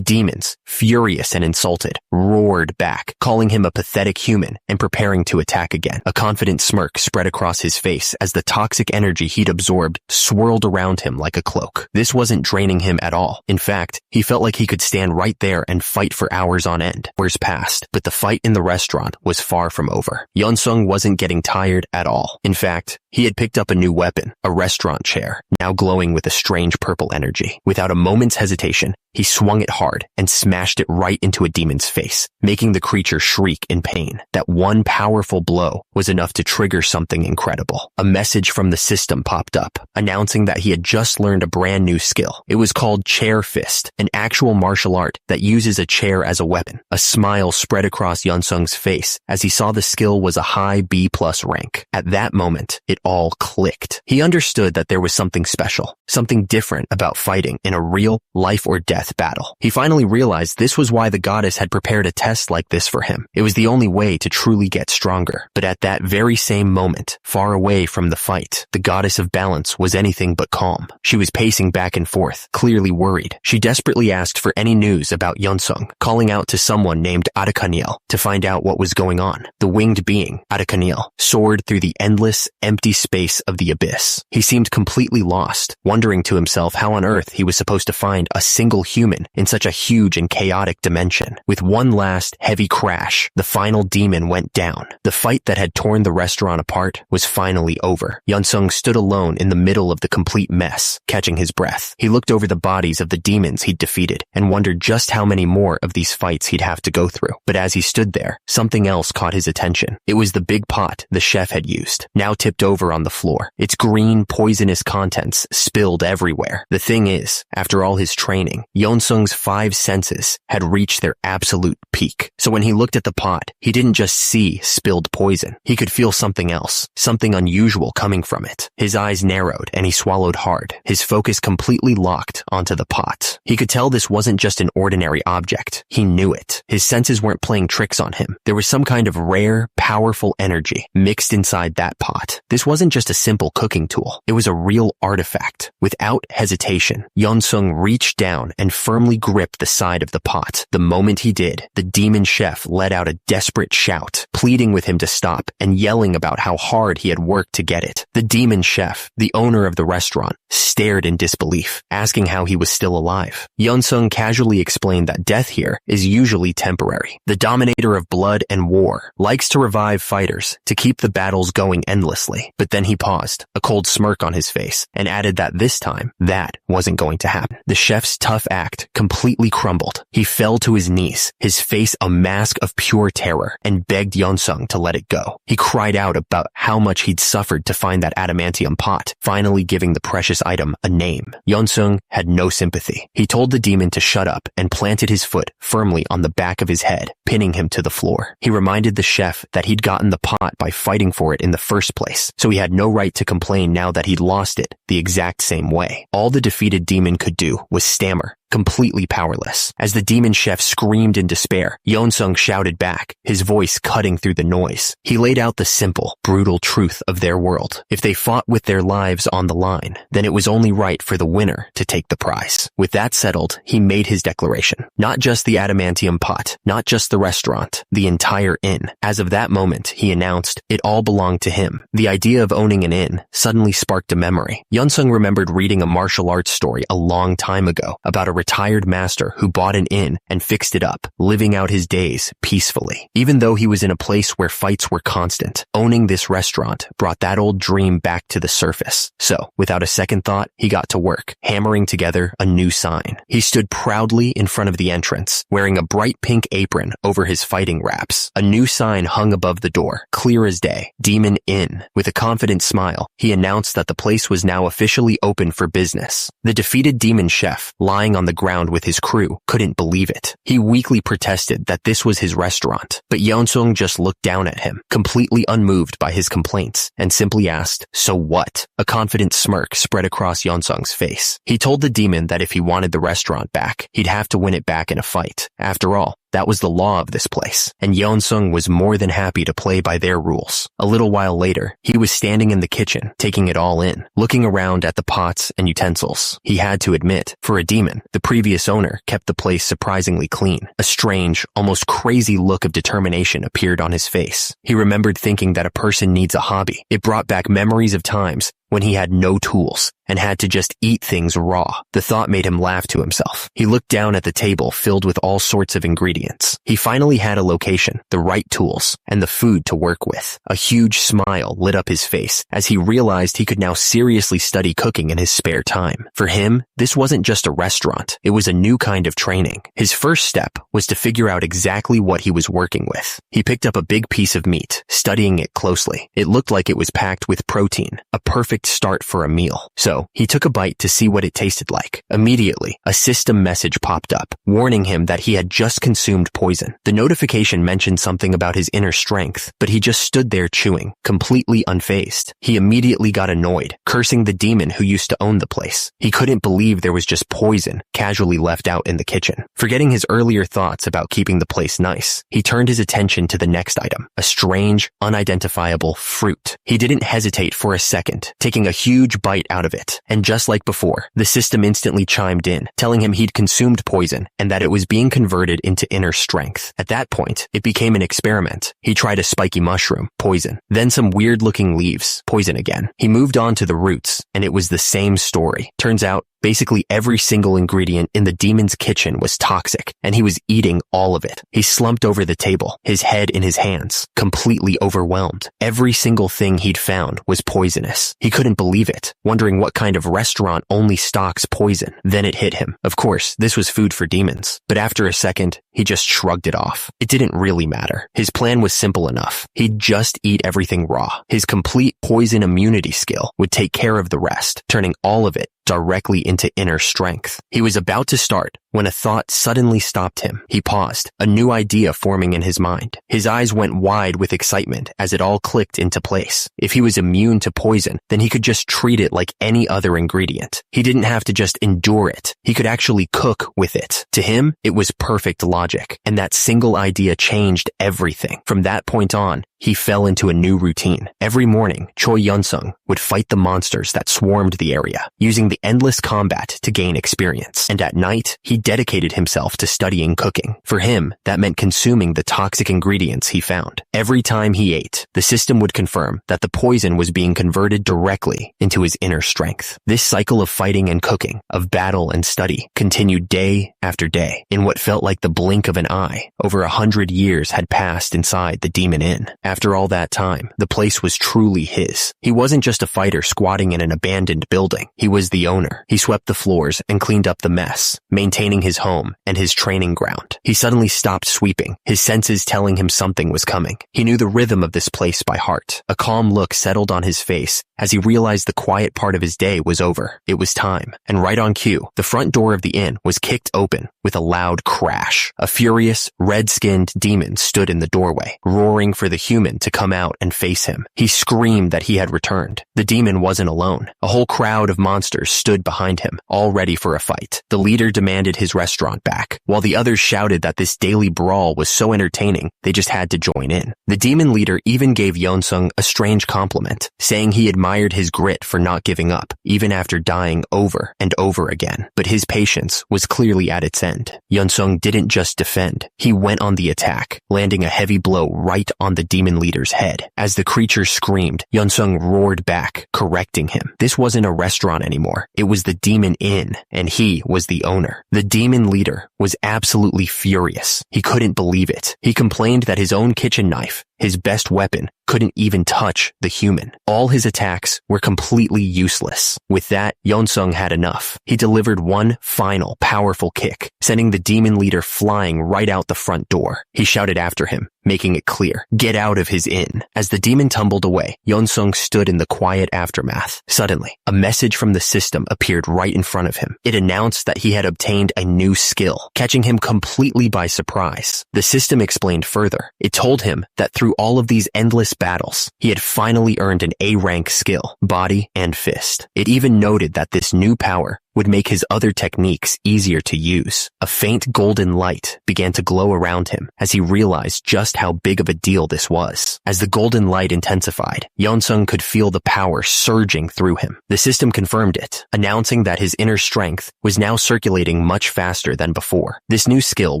demons, furious and insulted, roared back, calling him a pathetic human and preparing to attack again. A confident smirk spread across his face as the toxic energy he'd absorbed swirled around him like a cloak. This wasn't draining him at all. In fact, he felt like he could stand right there and fight for hours on end. Hours passed, but the fight in the restaurant was far from over. Yeonsung wasn't getting tired at all. In fact, he had picked up a new weapon, a restaurant chair, now glowing with a strange purple energy. Without a moment's hesitation, he swung it hard and smashed it right into a demon's face, making the creature shriek in pain. That one powerful blow was enough to trigger something incredible. A message from the system popped up, announcing that he had just learned a brand new skill. It was called Chair Fist, an actual martial art that uses a chair as a weapon. A smile spread across Yeonsung's face as he saw the skill was a high B+ rank. At that moment, it all clicked. He understood that there was something special, something different about fighting in a real life or death battle. He finally realized this was why the goddess had prepared a test like this for him. It was the only way to truly get stronger. But at that very same moment, far away from the fight, the goddess of balance was anything but calm. She was pacing back and forth, clearly worried. She desperately asked for any news about Yeonsung, calling out to someone named Adakaniel to find out what was going on. The winged being, Adakaniel, soared through the endless, empty space of the abyss. He seemed completely lost, wondering to himself how on earth he was supposed to find a single human in such a huge and chaotic dimension. With one last heavy crash, the final demon went down. The fight that had torn the restaurant apart was finally over. Yeonsung stood alone in the middle of the complete mess, catching his breath. He looked over the bodies of the demons he'd defeated and wondered just how many more of these fights he'd have to go through. But as he stood there, something else caught his attention. It was the big pot the chef had used, now tipped over on the floor. Its green, poisonous contents spilled everywhere. The thing is, after all his training, Yeonsung's 5 senses had reached their absolute peak. So when he looked at the pot, he didn't just see spilled poison. He could feel something else, something unusual coming from it. His eyes narrowed and he swallowed hard, his focus completely locked onto the pot. He could tell this wasn't just an ordinary object. He knew it. His senses weren't playing tricks on him. There was some kind of rare, powerful energy mixed inside that pot. This wasn't just a simple cooking tool. It was a real artifact. Without hesitation, Yeonsung reached down and firmly gripped the side of the pot. The moment he did, the demon chef let out a desperate shout, pleading with him to stop and yelling about how hard he had worked to get it. The demon chef, the owner of the restaurant, stared in disbelief, asking how he was still alive. Yeonsung casually explained that death here is usually temporary. The dominator of blood and war likes to revive fighters to keep the battles going endlessly. But then he paused, a cold smirk on his face, and added that this time, that wasn't going to happen. The chef's tough act completely crumbled. He fell to his knees, his face a mask of pure terror, and begged Yeonsung to let it go. He cried out about how much he'd suffered to find that adamantium pot, finally giving the precious item a name. Yeonsung had no sympathy. He told the demon to shut up and planted his foot firmly on the back of his head, pinning him to the floor. He reminded the chef that he'd gotten the pot by fighting for it in the first place, so he had no right to complain now that he'd lost it the exact same way. All the defeated demon could do was stammer, completely powerless. As the demon chef screamed in despair, Yeonsung shouted back, his voice cutting through the noise. He laid out the simple, brutal truth of their world. If they fought with their lives on the line, then it was only right for the winner to take the prize. With that settled, he made his declaration. Not just the adamantium pot, not just the restaurant, the entire inn. As of that moment, he announced, it all belonged to him. The idea of owning an inn suddenly sparked a memory. Yeonsung remembered reading a martial arts story a long time ago about a retired master who bought an inn and fixed it up, living out his days peacefully. Even though he was in a place where fights were constant, owning this restaurant brought that old dream back to the surface. So, without a second thought, he got to work, hammering together a new sign. He stood proudly in front of the entrance, wearing a bright pink apron over his fighting wraps. A new sign hung above the door, clear as day, Demon Inn. With a confident smile, he announced that the place was now officially open for business. The defeated demon chef, lying on the ground with his crew, couldn't believe it. He weakly protested that this was his restaurant, but Yeonsung just looked down at him, completely unmoved by his complaints, and simply asked, so what? A confident smirk spread across Yeonsung's face. He told the demon that if he wanted the restaurant back, he'd have to win it back in a fight. After all, that was the law of this place, and Yeonsung was more than happy to play by their rules. A little while later, he was standing in the kitchen, taking it all in, looking around at the pots and utensils. He had to admit, for a demon, the previous owner kept the place surprisingly clean. A strange, almost crazy look of determination appeared on his face. He remembered thinking that a person needs a hobby. It brought back memories of times when he had no tools and had to just eat things raw. The thought made him laugh to himself. He looked down at the table filled with all sorts of ingredients. He finally had a location, the right tools, and the food to work with. A huge smile lit up his face as he realized he could now seriously study cooking in his spare time. For him, this wasn't just a restaurant. It was a new kind of training. His first step was to figure out exactly what he was working with. He picked up a big piece of meat, studying it closely. It looked like it was packed with protein, a perfect start for a meal. So, he took a bite to see what it tasted like. Immediately, a system message popped up, warning him that he had just consumed poison. The notification mentioned something about his inner strength, but he just stood there chewing, completely unfazed. He immediately got annoyed, cursing the demon who used to own the place. He couldn't believe there was just poison casually left out in the kitchen. Forgetting his earlier thoughts about keeping the place nice, he turned his attention to the next item, a strange, unidentifiable fruit. He didn't hesitate for a second, taking a huge bite out of it, and just like before, the system instantly chimed in, telling him he'd consumed poison and that it was being converted into inner strength. At that point, it became an experiment. He tried a spiky mushroom, poison, then some weird-looking leaves, poison again. He moved on to the roots, and it was the same story. Turns out, basically every single ingredient in the demon's kitchen was toxic, and he was eating all of it. He slumped over the table, his head in his hands, completely overwhelmed. Every single thing he'd found was poisonous. He couldn't believe it, wondering what kind of restaurant only stocks poison. Then it hit him. Of course, this was food for demons. But after a second, he just shrugged it off. It didn't really matter. His plan was simple enough. He'd just eat everything raw. His complete poison immunity skill would take care of the rest, turning all of it directly into inner strength. He was about to start when a thought suddenly stopped him. He paused, a new idea forming in his mind. His eyes went wide with excitement as it all clicked into place. If he was immune to poison, then he could just treat it like any other ingredient. He didn't have to just endure it. He could actually cook with it. To him, it was perfect logic, and that single idea changed everything. From that point on, he fell into a new routine. Every morning, Choi Yeonsung would fight the monsters that swarmed the area, using the endless combat to gain experience. And at night, he dedicated himself to studying cooking. For him, that meant consuming the toxic ingredients he found. Every time he ate, the system would confirm that the poison was being converted directly into his inner strength. This cycle of fighting and cooking, of battle and study, continued day after day. In what felt like the blink of an eye, over 100 years had passed inside the Demon Inn. After all that time, the place was truly his. He wasn't just a fighter squatting in an abandoned building. He was the owner. He swept the floors and cleaned up the mess, maintaining his home and his training ground. He suddenly stopped sweeping, his senses telling him something was coming. He knew the rhythm of this place by heart. A calm look settled on his face as he realized the quiet part of his day was over. It was time. And right on cue, the front door of the inn was kicked open with a loud crash. A furious, red-skinned demon stood in the doorway, roaring for the human to come out and face him. He screamed that he had returned. The demon wasn't alone. A whole crowd of monsters stood behind him, all ready for a fight. The leader demanded his restaurant back, while the others shouted that this daily brawl was so entertaining they just had to join in. The demon leader even gave Yeonsung a strange compliment, saying he admired his grit for not giving up, even after dying over and over again. But his patience was clearly at its end. Yeonsung didn't just defend, he went on the attack, landing a heavy blow right on the demon leader's head. As the creature screamed, Yeonsung roared back, correcting him. This wasn't a restaurant anymore. It was the demon inn, and he was the owner. The demon leader was absolutely furious. He couldn't believe it. He complained that his own kitchen knife, his best weapon, couldn't even touch the human. All his attacks were completely useless. With that, Yeonsung had enough. He delivered one final, powerful kick, sending the demon leader flying right out the front door. He shouted after him, making it clear, "Get out of his inn." As the demon tumbled away, Yeonsung stood in the quiet aftermath. Suddenly, a message from the system appeared right in front of him. It announced that he had obtained a new skill, catching him completely by surprise. The system explained further. It told him that through all of these endless battles, he had finally earned an A-rank skill, body and fist. It even noted that this new power would make his other techniques easier to use. A faint golden light began to glow around him as he realized just how big of a deal this was. As the golden light intensified, Yeonsung could feel the power surging through him. The system confirmed it, announcing that his inner strength was now circulating much faster than before. This new skill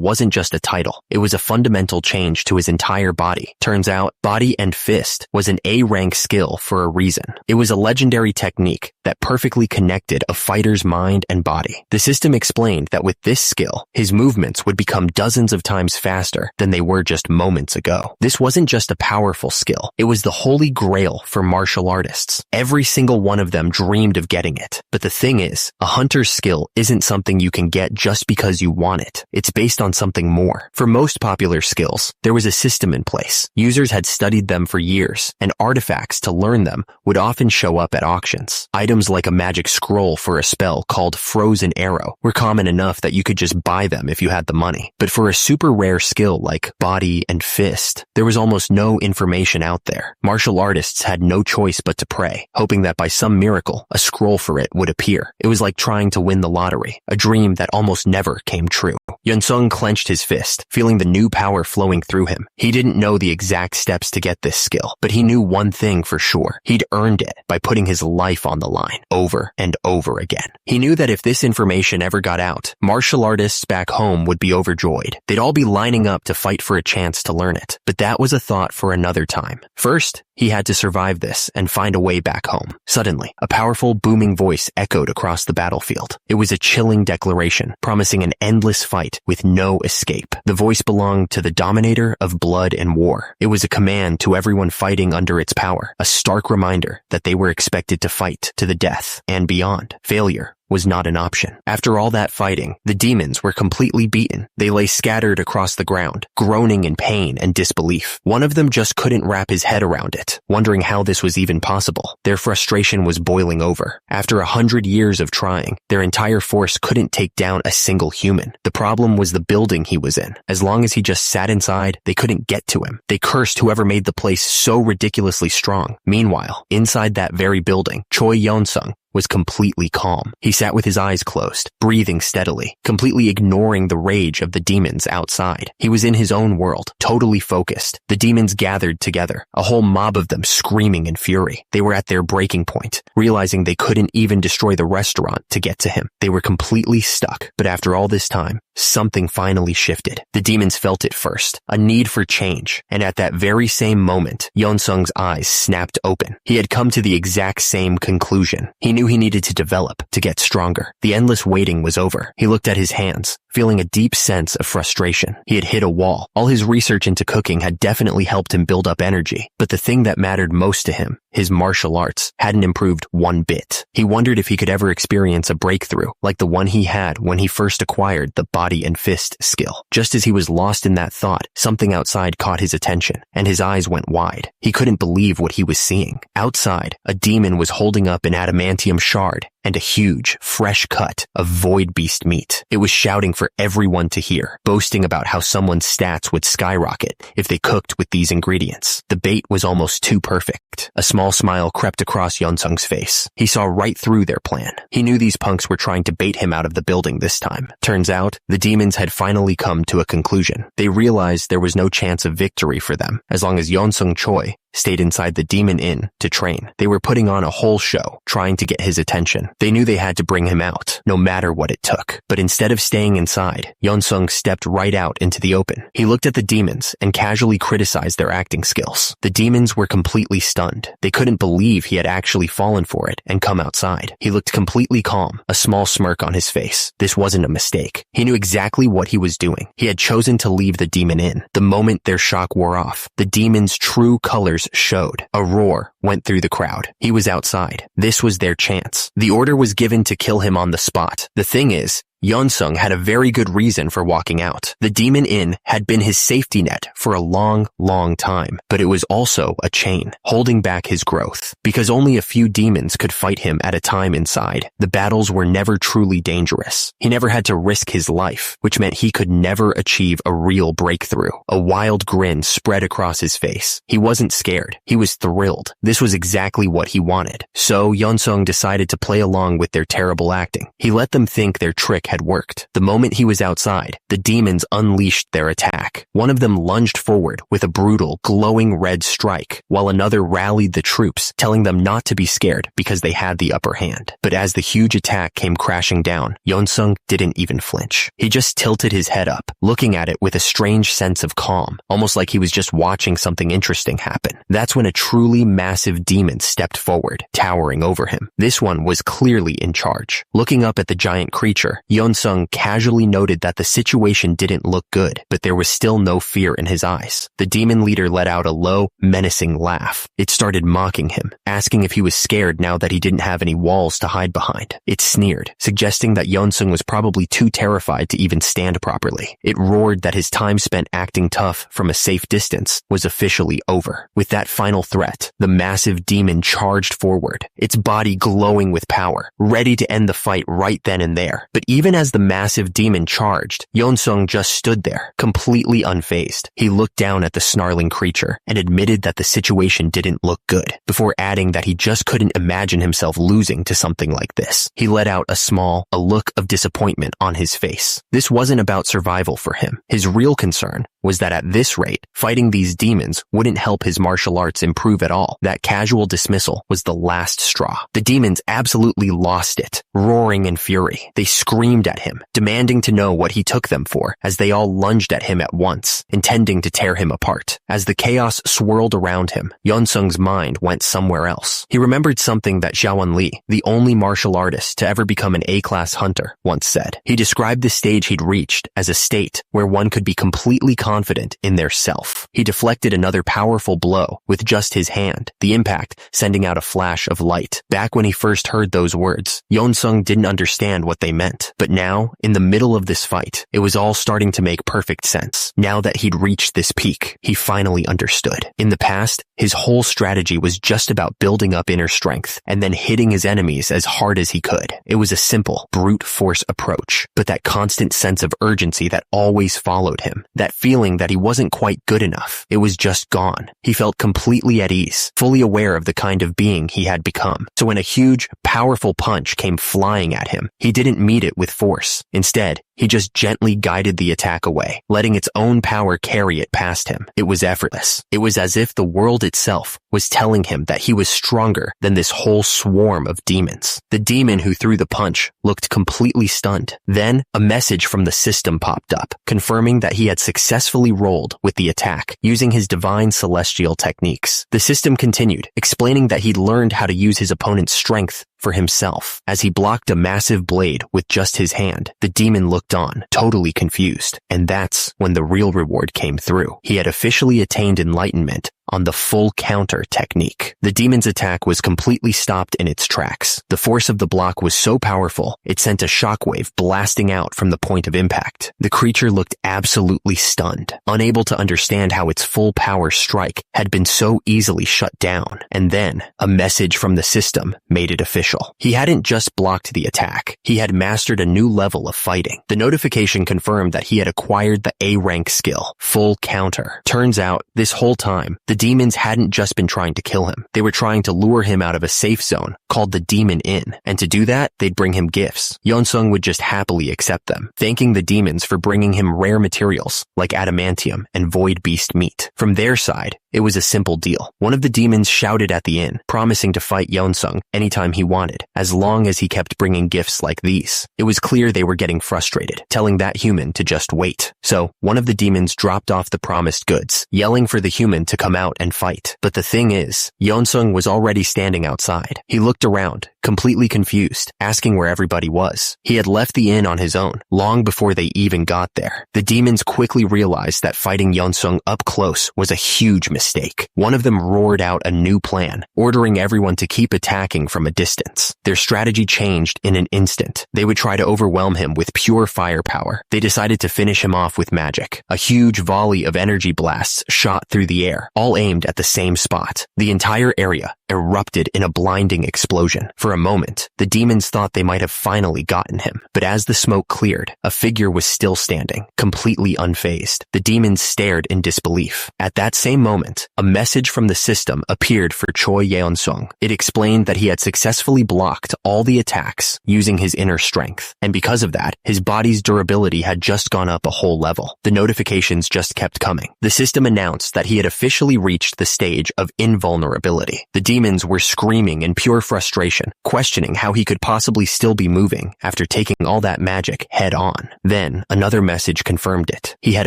wasn't just a title, it was a fundamental change to his entire body. Turns out, body and fist was an A-rank skill for a reason. It was a legendary technique that perfectly connected a fighter's mind and body. The system explained that with this skill, his movements would become dozens of times faster than they were just moments ago. This wasn't just a powerful skill, it was the holy grail for martial artists. Every single one of them dreamed of getting it. But the thing is, a hunter's skill isn't something you can get just because you want it. It's based on something more. For most popular skills, there was a system in place. Users had studied them for years, and artifacts to learn them would often show up at auctions. Items like a magic scroll for a spell called Frozen Arrow were common enough that you could just buy them if you had the money. But for a super rare skill like body and fist, there was almost no information out there. Martial artists had no choice but to pray, hoping that by some miracle, a scroll for it would appear. It was like trying to win the lottery, a dream that almost never came true. Yeonsung clenched his fist, feeling the new power flowing through him. He didn't know the exact steps to get this skill, but he knew one thing for sure. He'd earned it by putting his life on the line, over and over again. He knew that if this information ever got out, martial artists back home would be overjoyed. They'd all be lining up to fight for a chance to learn it. But that was a thought for another time. First, he had to survive this and find a way back home. Suddenly, a powerful, booming voice echoed across the battlefield. It was a chilling declaration, promising an endless fight with no escape. The voice belonged to the dominator of blood and war. It was a command to everyone fighting under its power, a stark reminder that they were expected to fight to the death and beyond. Failure was not an option. After all that fighting, the demons were completely beaten. They lay scattered across the ground, groaning in pain and disbelief. One of them just couldn't wrap his head around it, wondering how this was even possible. Their frustration was boiling over. After 100 years of trying, their entire force couldn't take down a single human. The problem was the building he was in. As long as he just sat inside, they couldn't get to him. They cursed whoever made the place so ridiculously strong. Meanwhile, inside that very building, Choi Yeonsung was completely calm. He sat with his eyes closed, breathing steadily, completely ignoring the rage of the demons outside. He was in his own world, totally focused. The demons gathered together, a whole mob of them screaming in fury. They were at their breaking point, realizing they couldn't even destroy the restaurant to get to him. They were completely stuck. But after all this time, something finally shifted. The demons felt it first, a need for change. And at that very same moment, Yeonsung's eyes snapped open. He had come to the exact same conclusion. He knew he needed to develop, to get stronger. The endless waiting was over. He looked at his hands, feeling a deep sense of frustration. He had hit a wall. All his research into cooking had definitely helped him build up energy, but the thing that mattered most to him, his martial arts, hadn't improved one bit. He wondered if he could ever experience a breakthrough like the one he had when he first acquired the body and fist skill. Just as he was lost in that thought, something outside caught his attention, and his eyes went wide. He couldn't believe what he was seeing. Outside, a demon was holding up an adamantium shard and a huge, fresh cut of void beast meat. It was shouting for everyone to hear, boasting about how someone's stats would skyrocket if they cooked with these ingredients. The bait was almost too perfect. A small smile crept across Yeonsung's face. He saw right through their plan. He knew these punks were trying to bait him out of the building this time. Turns out, the demons had finally come to a conclusion. They realized there was no chance of victory for them as long as Yeonsung Choi stayed inside the demon inn to train. They were putting on a whole show, trying to get his attention. They knew they had to bring him out, no matter what it took. But instead of staying inside, Yeonsung stepped right out into the open. He looked at the demons and casually criticized their acting skills. The demons were completely stunned. They couldn't believe he had actually fallen for it and come outside. He looked completely calm, a small smirk on his face. This wasn't a mistake. He knew exactly what he was doing. He had chosen to leave the demon inn. The moment their shock wore off, the demon's true colors showed. A roar went through the crowd. He was outside. This was their chance. The order was given to kill him on the spot. The thing is, Yeonsung had a very good reason for walking out. The demon inn had been his safety net for a long, long time, but it was also a chain, holding back his growth. Because only a few demons could fight him at a time inside, the battles were never truly dangerous. He never had to risk his life, which meant he could never achieve a real breakthrough. A wild grin spread across his face. He wasn't scared. He was thrilled. This was exactly what he wanted. So Yeonsung decided to play along with their terrible acting. He let them think their trick had worked. The moment he was outside, the demons unleashed their attack. One of them lunged forward with a brutal, glowing red strike, while another rallied the troops, telling them not to be scared because they had the upper hand. But as the huge attack came crashing down, Yeonsung didn't even flinch. He just tilted his head up, looking at it with a strange sense of calm, almost like he was just watching something interesting happen. That's when a truly massive demon stepped forward, towering over him. This one was clearly in charge. Looking up at the giant creature, Yeonsung casually noted that the situation didn't look good, but there was still no fear in his eyes. The demon leader let out a low, menacing laugh. It started mocking him, asking if he was scared now that he didn't have any walls to hide behind. It sneered, suggesting that Yeonsung was probably too terrified to even stand properly. It roared that his time spent acting tough from a safe distance was officially over. With that final threat, the massive demon charged forward, its body glowing with power, ready to end the fight right then and there. But even as the massive demon charged, Yeonsung just stood there, completely unfazed. He looked down at the snarling creature and admitted that the situation didn't look good, before adding that he just couldn't imagine himself losing to something like this. He let out a look of disappointment on his face. This wasn't about survival for him. His real concern was that at this rate, fighting these demons wouldn't help his martial arts improve at all. That casual dismissal was the last straw. The demons absolutely lost it, roaring in fury. They screamed at him, demanding to know what he took them for, as they all lunged at him at once, intending to tear him apart. As the chaos swirled around him, Yeonsung's mind went somewhere else. He remembered something that Xiaowen Li, the only martial artist to ever become an A-class hunter, once said. He described the stage he'd reached as a state where one could be completely confident in their self. He deflected another powerful blow with just his hand, the impact sending out a flash of light. Back when he first heard those words, Yeonsung didn't understand what they meant, but now, in the middle of this fight, it was all starting to make perfect sense. Now that he'd reached this peak, he finally understood. In the past, his whole strategy was just about building up inner strength and then hitting his enemies as hard as he could. It was a simple, brute force approach, but that constant sense of urgency that always followed him, that feeling that he wasn't quite good enough, it was just gone. He felt completely at ease, fully aware of the kind of being he had become. So when a huge, powerful punch came flying at him, he didn't meet it with force. Instead, he just gently guided the attack away, letting its own power carry it past him. It was effortless. It was as if the world itself was telling him that he was stronger than this whole swarm of demons. The demon who threw the punch looked completely stunned. Then, a message from the system popped up, confirming that he had successfully rolled with the attack, using his divine celestial techniques. The system continued, explaining that he'd learned how to use his opponent's strength for himself. As he blocked a massive blade with just his hand, the demon looked looked on, totally confused. And that's when the real reward came through. He had officially attained enlightenment on the full counter technique. The demon's attack was completely stopped in its tracks. The force of the block was so powerful, it sent a shockwave blasting out from the point of impact. The creature looked absolutely stunned, unable to understand how its full power strike had been so easily shut down. And then, a message from the system made it official. He hadn't just blocked the attack, he had mastered a new level of fighting. The notification confirmed that he had acquired the A rank skill, full counter. Turns out, this whole time, the demons hadn't just been trying to kill him. They were trying to lure him out of a safe zone called the Demon Inn. And to do that, they'd bring him gifts. Yeonsung would just happily accept them, thanking the demons for bringing him rare materials like adamantium and void beast meat. From their side, it was a simple deal. One of the demons shouted at the inn, promising to fight Yeonsung anytime he wanted, as long as he kept bringing gifts like these. It was clear they were getting frustrated, telling that human to just wait. So, one of the demons dropped off the promised goods, yelling for the human to come out and fight. But the thing is, Yeonsung was already standing outside. He looked around, completely confused, asking where everybody was. He had left the inn on his own, long before they even got there. The demons quickly realized that fighting Yeonsung up close was a huge mistake. One of them roared out a new plan, ordering everyone to keep attacking from a distance. Their strategy changed in an instant. They would try to overwhelm him with pure firepower. They decided to finish him off with magic. A huge volley of energy blasts shot through the air, all aimed at the same spot. The entire area erupted in a blinding explosion. For a moment, the demons thought they might have finally gotten him. But as the smoke cleared, a figure was still standing, completely unfazed. The demons stared in disbelief. At that same moment, a message from the system appeared for Choi Yeon-sung. It explained that he had successfully blocked all the attacks using his inner strength. And because of that, his body's durability had just gone up a whole level. The notifications just kept coming. The system announced that he had officially reached the stage of invulnerability. The demons were screaming in pure frustration, questioning how he could possibly still be moving after taking all that magic head on. Then, another message confirmed it. He had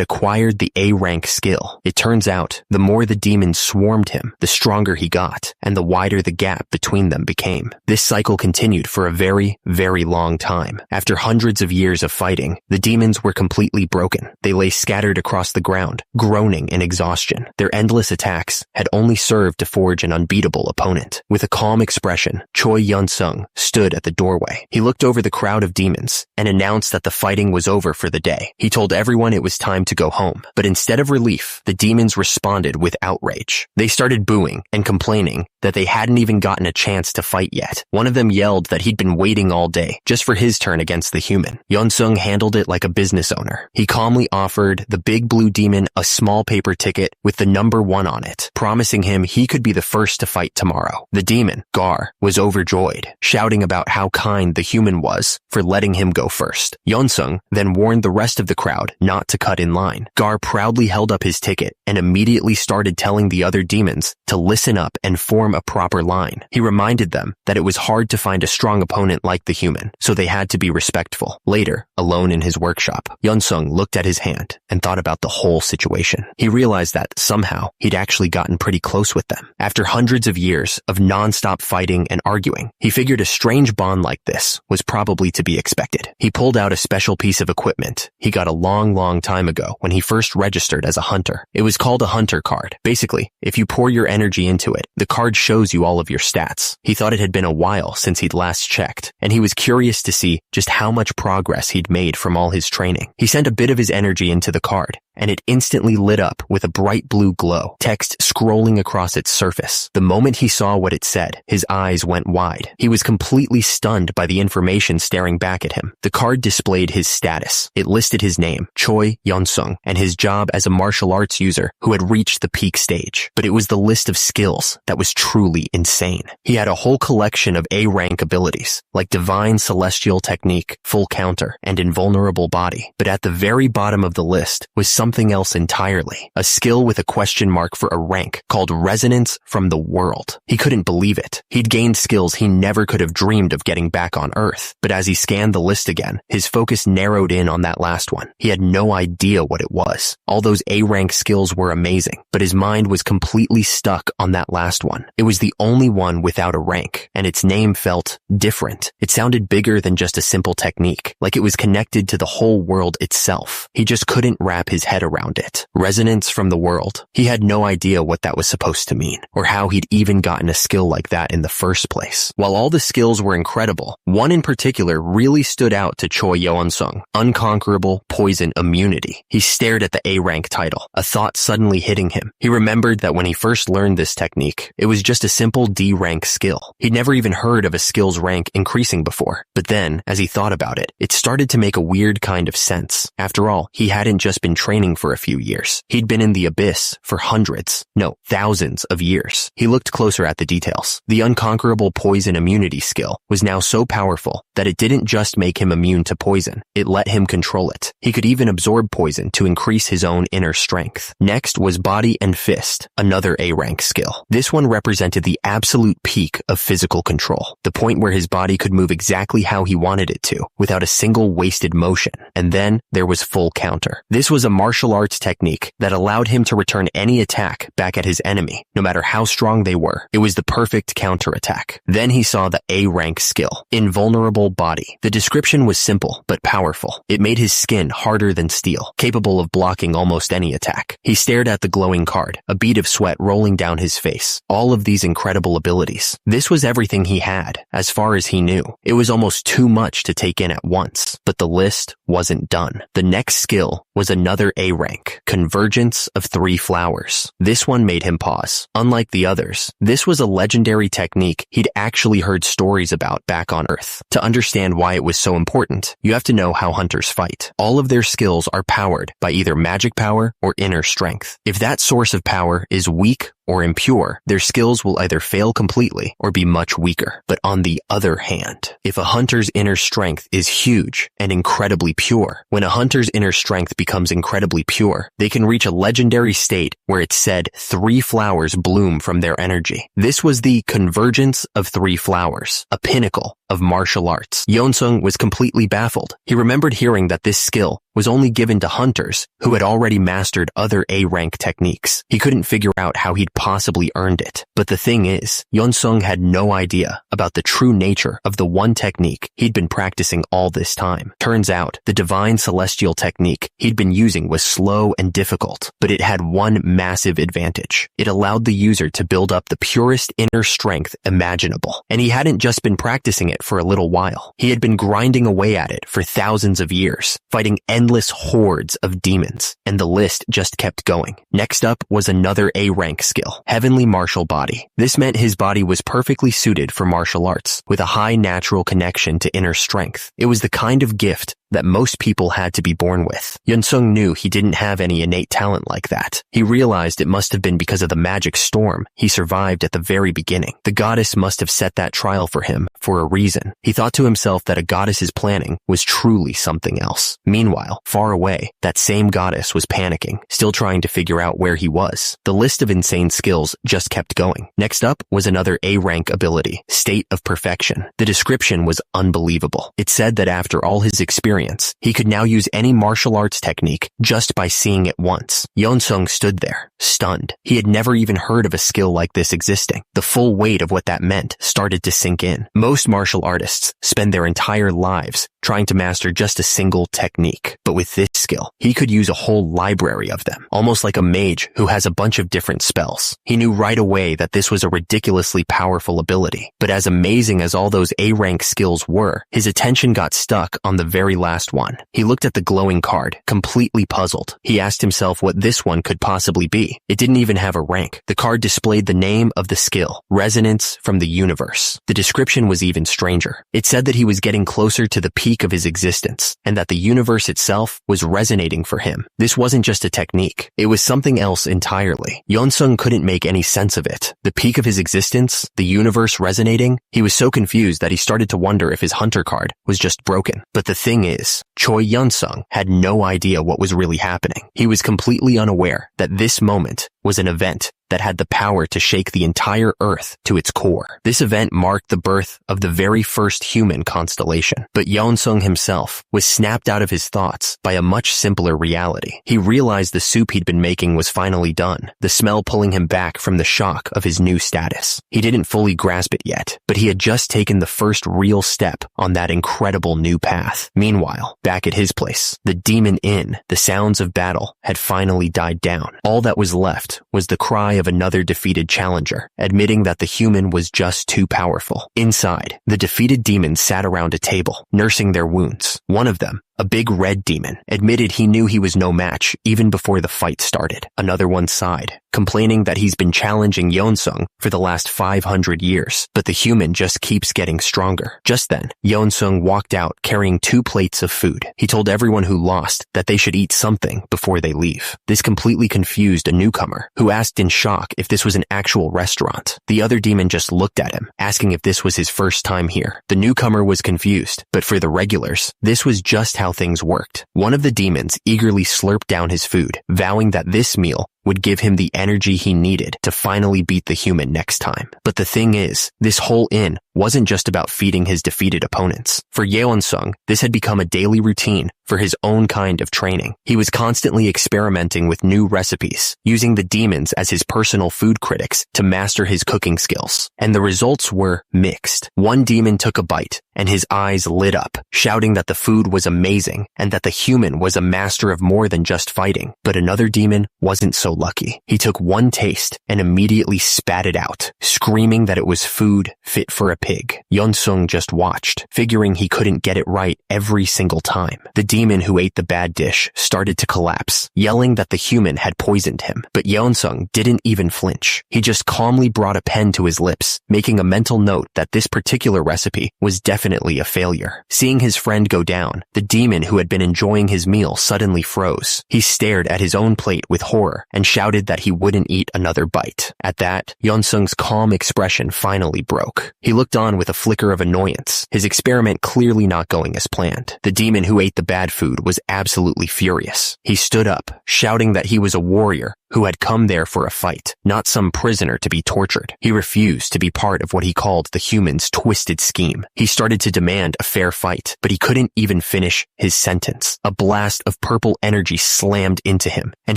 acquired the A-rank skill. It turns out, the more the demons swarmed him, the stronger he got, and the wider the gap between them became. This cycle continued for a very, very long time. After hundreds of years of fighting, the demons were completely broken. They lay scattered across the ground, groaning in exhaustion. Their endless attacks had only served to forge an unbeatable opponent. With a calm expression, Choi Yeon-sung stood at the doorway. He looked over the crowd of demons and announced that the fighting was over for the day. He told everyone it was time to go home. But instead of relief, the demons responded with outrage. They started booing and complaining that they hadn't even gotten a chance to fight yet. One of them yelled that he'd been waiting all day just for his turn against the human. Yeon-sung handled it like a business owner. He calmly offered the big blue demon a small paper ticket with the number 1 on it, promising him he could be the first to fight tomorrow. The demon, Gar, was overjoyed, shouting about how kind the human was for letting him go first. Yeon-sung then warned the rest of the crowd not to cut in line. Gar proudly held up his ticket and immediately started telling the other demons to listen up and form a proper line. He reminded them that it was hard to find a strong opponent like the human, so they had to be respectful. Later, alone in his workshop, Yeon-sung looked at his hand and thought about the whole situation. He realized that, somehow, he'd actually gotten pretty close with them. After hundreds of years of non-stop fighting and arguing, he figured a strange bond like this was probably to be expected. He pulled out a special piece of equipment he got a long time ago when he first registered as a hunter. It was called a hunter card. Basically, if you pour your energy into it, the card shows you all of your stats. He thought it had been a while since he'd last checked, and he was curious to see just how much progress he'd made from all his training. He sent a bit of his energy into the card, and it instantly lit up with a bright blue glow, text scrolling across its surface. The moment he saw what it said, his eyes went wide. He was completely stunned by the information staring back at him. The card displayed his status. It listed his name, Choi Yeon-sung, and his job as a martial arts user who had reached the peak stage. But it was the list of skills that was truly insane. He had a whole collection of A-rank abilities, like Divine Celestial Technique, Full Counter, and Invulnerable Body. But at the very bottom of the list was something else entirely. A skill with a question mark for a rank called Resonance from the World. world. He couldn't believe it. He'd gained skills he never could have dreamed of getting back on Earth. But as he scanned the list again, his focus narrowed in on that last one. He had no idea what it was. All those A-rank skills were amazing, but his mind was completely stuck on that last one. It was the only one without a rank, and its name felt different. It sounded bigger than just a simple technique, like it was connected to the whole world itself. He just couldn't wrap his head around it. Resonance from the world. He had no idea what that was supposed to mean, or how he'd even gotten a skill like that in the first place. While all the skills were incredible, one in particular really stood out to Choi Yeon-sung: Unconquerable Poison Immunity. He stared at the A-rank title, a thought suddenly hitting him. He remembered that when he first learned this technique, it was just a simple D-rank skill. He'd never even heard of a skill's rank increasing before. But then, as he thought about it, it started to make a weird kind of sense. After all, he hadn't just been training for a few years. He'd been in the abyss for hundreds, no, thousands of years. He looked closer at the details. The Unconquerable Poison Immunity skill was now so powerful that it didn't just make him immune to poison, it let him control it. He could even absorb poison to increase his own inner strength. Next was Body and Fist, another A-rank skill. This one represented the absolute peak of physical control, the point where his body could move exactly how he wanted it to, without a single wasted motion. And then there was Full Counter. This was a martial arts technique that allowed him to return any attack back at his enemy, no matter how strong they were. It was the perfect counterattack. Then he saw the A-rank skill, Invulnerable Body. The description was simple, but powerful. It made his skin harder than steel, capable of blocking almost any attack. He stared at the glowing card, a bead of sweat rolling down his face. All of these incredible abilities. This was everything he had, as far as he knew. It was almost too much to take in at once, but the list wasn't done. The next skill was another A-rank, Convergence of Three Flowers. This one made him pause. Unlike the others, this was a legendary technique he'd actually heard stories about back on Earth. To understand why it was so important, you have to know how hunters fight. All of their skills are powered by either magic power or inner strength. If that source of power is weak or impure, their skills will either fail completely or be much weaker. But on the other hand, if a hunter's inner strength is huge and incredibly pure, when a hunter's inner strength becomes incredibly pure, they can reach a legendary state where it's said 3 flowers bloom from their energy. This was the Convergence of Three Flowers, a pinnacle of martial arts. Yeon-sung was completely baffled. He remembered hearing that this skill was only given to hunters who had already mastered other A-rank techniques. He couldn't figure out how he'd possibly earned it. But the thing is, Yeon-sung had no idea about the true nature of the one technique he'd been practicing all this time. Turns out, the divine celestial technique he'd been using was slow and difficult, but it had one massive advantage. It allowed the user to build up the purest inner strength imaginable. And he hadn't just been practicing it for a little while. He had been grinding away at it for thousands of years, fighting endless hordes of demons, and the list just kept going. Next up was another A-rank skill, Heavenly Martial Body. This meant his body was perfectly suited for martial arts, with a high natural connection to inner strength. It was the kind of gift that most people had to be born with. Yeon-sung knew he didn't have any innate talent like that. He realized it must have been because of the magic storm he survived at the very beginning. The goddess must have set that trial for him for a reason. He thought to himself that a goddess's planning was truly something else. Meanwhile, far away, that same goddess was panicking, still trying to figure out where he was. The list of insane skills just kept going. Next up was another A-rank ability, State of Perfection. The description was unbelievable. It said that after all his experience, he could now use any martial arts technique just by seeing it once. Yeon-sung stood there, stunned. He had never even heard of a skill like this existing. The full weight of what that meant started to sink in. Most martial artists spend their entire lives trying to master just a single technique. But with this skill, he could use a whole library of them, almost like a mage who has a bunch of different spells. He knew right away that this was a ridiculously powerful ability. But as amazing as all those A-rank skills were, his attention got stuck on the very last one. He looked at the glowing card, completely puzzled. He asked himself what this one could possibly be. It didn't even have a rank. The card displayed the name of the skill, Resonance from the Universe. The description was even stranger. It said that he was getting closer to the peak of his existence, and that the universe itself was resonating for him. This wasn't just a technique. It was something else entirely. Yeon-sung couldn't make any sense of it. The peak of his existence, the universe resonating, he was so confused that he started to wonder if his hunter card was just broken. But the thing is, Choi Yeon-sung had no idea what was really happening. He was completely unaware that this moment was an event that had the power to shake the entire Earth to its core. This event marked the birth of the very first human constellation. But Yeonsung himself was snapped out of his thoughts by a much simpler reality. He realized the soup he'd been making was finally done, the smell pulling him back from the shock of his new status. He didn't fully grasp it yet, but he had just taken the first real step on that incredible new path. Meanwhile, back at his place, the Demon Inn, the sounds of battle had finally died down. All that was left was the cry of another defeated challenger, admitting that the human was just too powerful. Inside, the defeated demons sat around a table, nursing their wounds. One of them, a big red demon, admitted he knew he was no match even before the fight started. Another one sighed, complaining that he's been challenging Yeonsung for the last 500 years, but the human just keeps getting stronger. Just then, Yeonsung walked out carrying 2 plates of food. He told everyone who lost that they should eat something before they leave. This completely confused a newcomer, who asked in shock if this was an actual restaurant. The other demon just looked at him, asking if this was his first time here. The newcomer was confused, but for the regulars, this was just how things worked. One of the demons eagerly slurped down his food, vowing that this meal would give him the energy he needed to finally beat the human next time. But the thing is, this whole inn wasn't just about feeding his defeated opponents. For Yeonsung, this had become a daily routine for his own kind of training. He was constantly experimenting with new recipes, using the demons as his personal food critics to master his cooking skills. And the results were mixed. One demon took a bite, and his eyes lit up, shouting that the food was amazing and that the human was a master of more than just fighting. But another demon wasn't so lucky. He took one taste and immediately spat it out, screaming that it was food fit for a pig. Yeonsung just watched, figuring he couldn't get it right every single time. The demon who ate the bad dish started to collapse, yelling that the human had poisoned him. But Yeonsung didn't even flinch. He just calmly brought a pen to his lips, making a mental note that this particular recipe was definitely a failure. Seeing his friend go down, the demon who had been enjoying his meal suddenly froze. He stared at his own plate with horror and shouted that he wouldn't eat another bite. At that, Yeonsung's calm expression finally broke. He looked on with a flicker of annoyance, his experiment clearly not going as planned. The demon who ate the bad food was absolutely furious. He stood up, shouting that he was a warrior who had come there for a fight, not some prisoner to be tortured. He refused to be part of what he called the human's twisted scheme. He started to demand a fair fight, but he couldn't even finish his sentence. A blast of purple energy slammed into him, and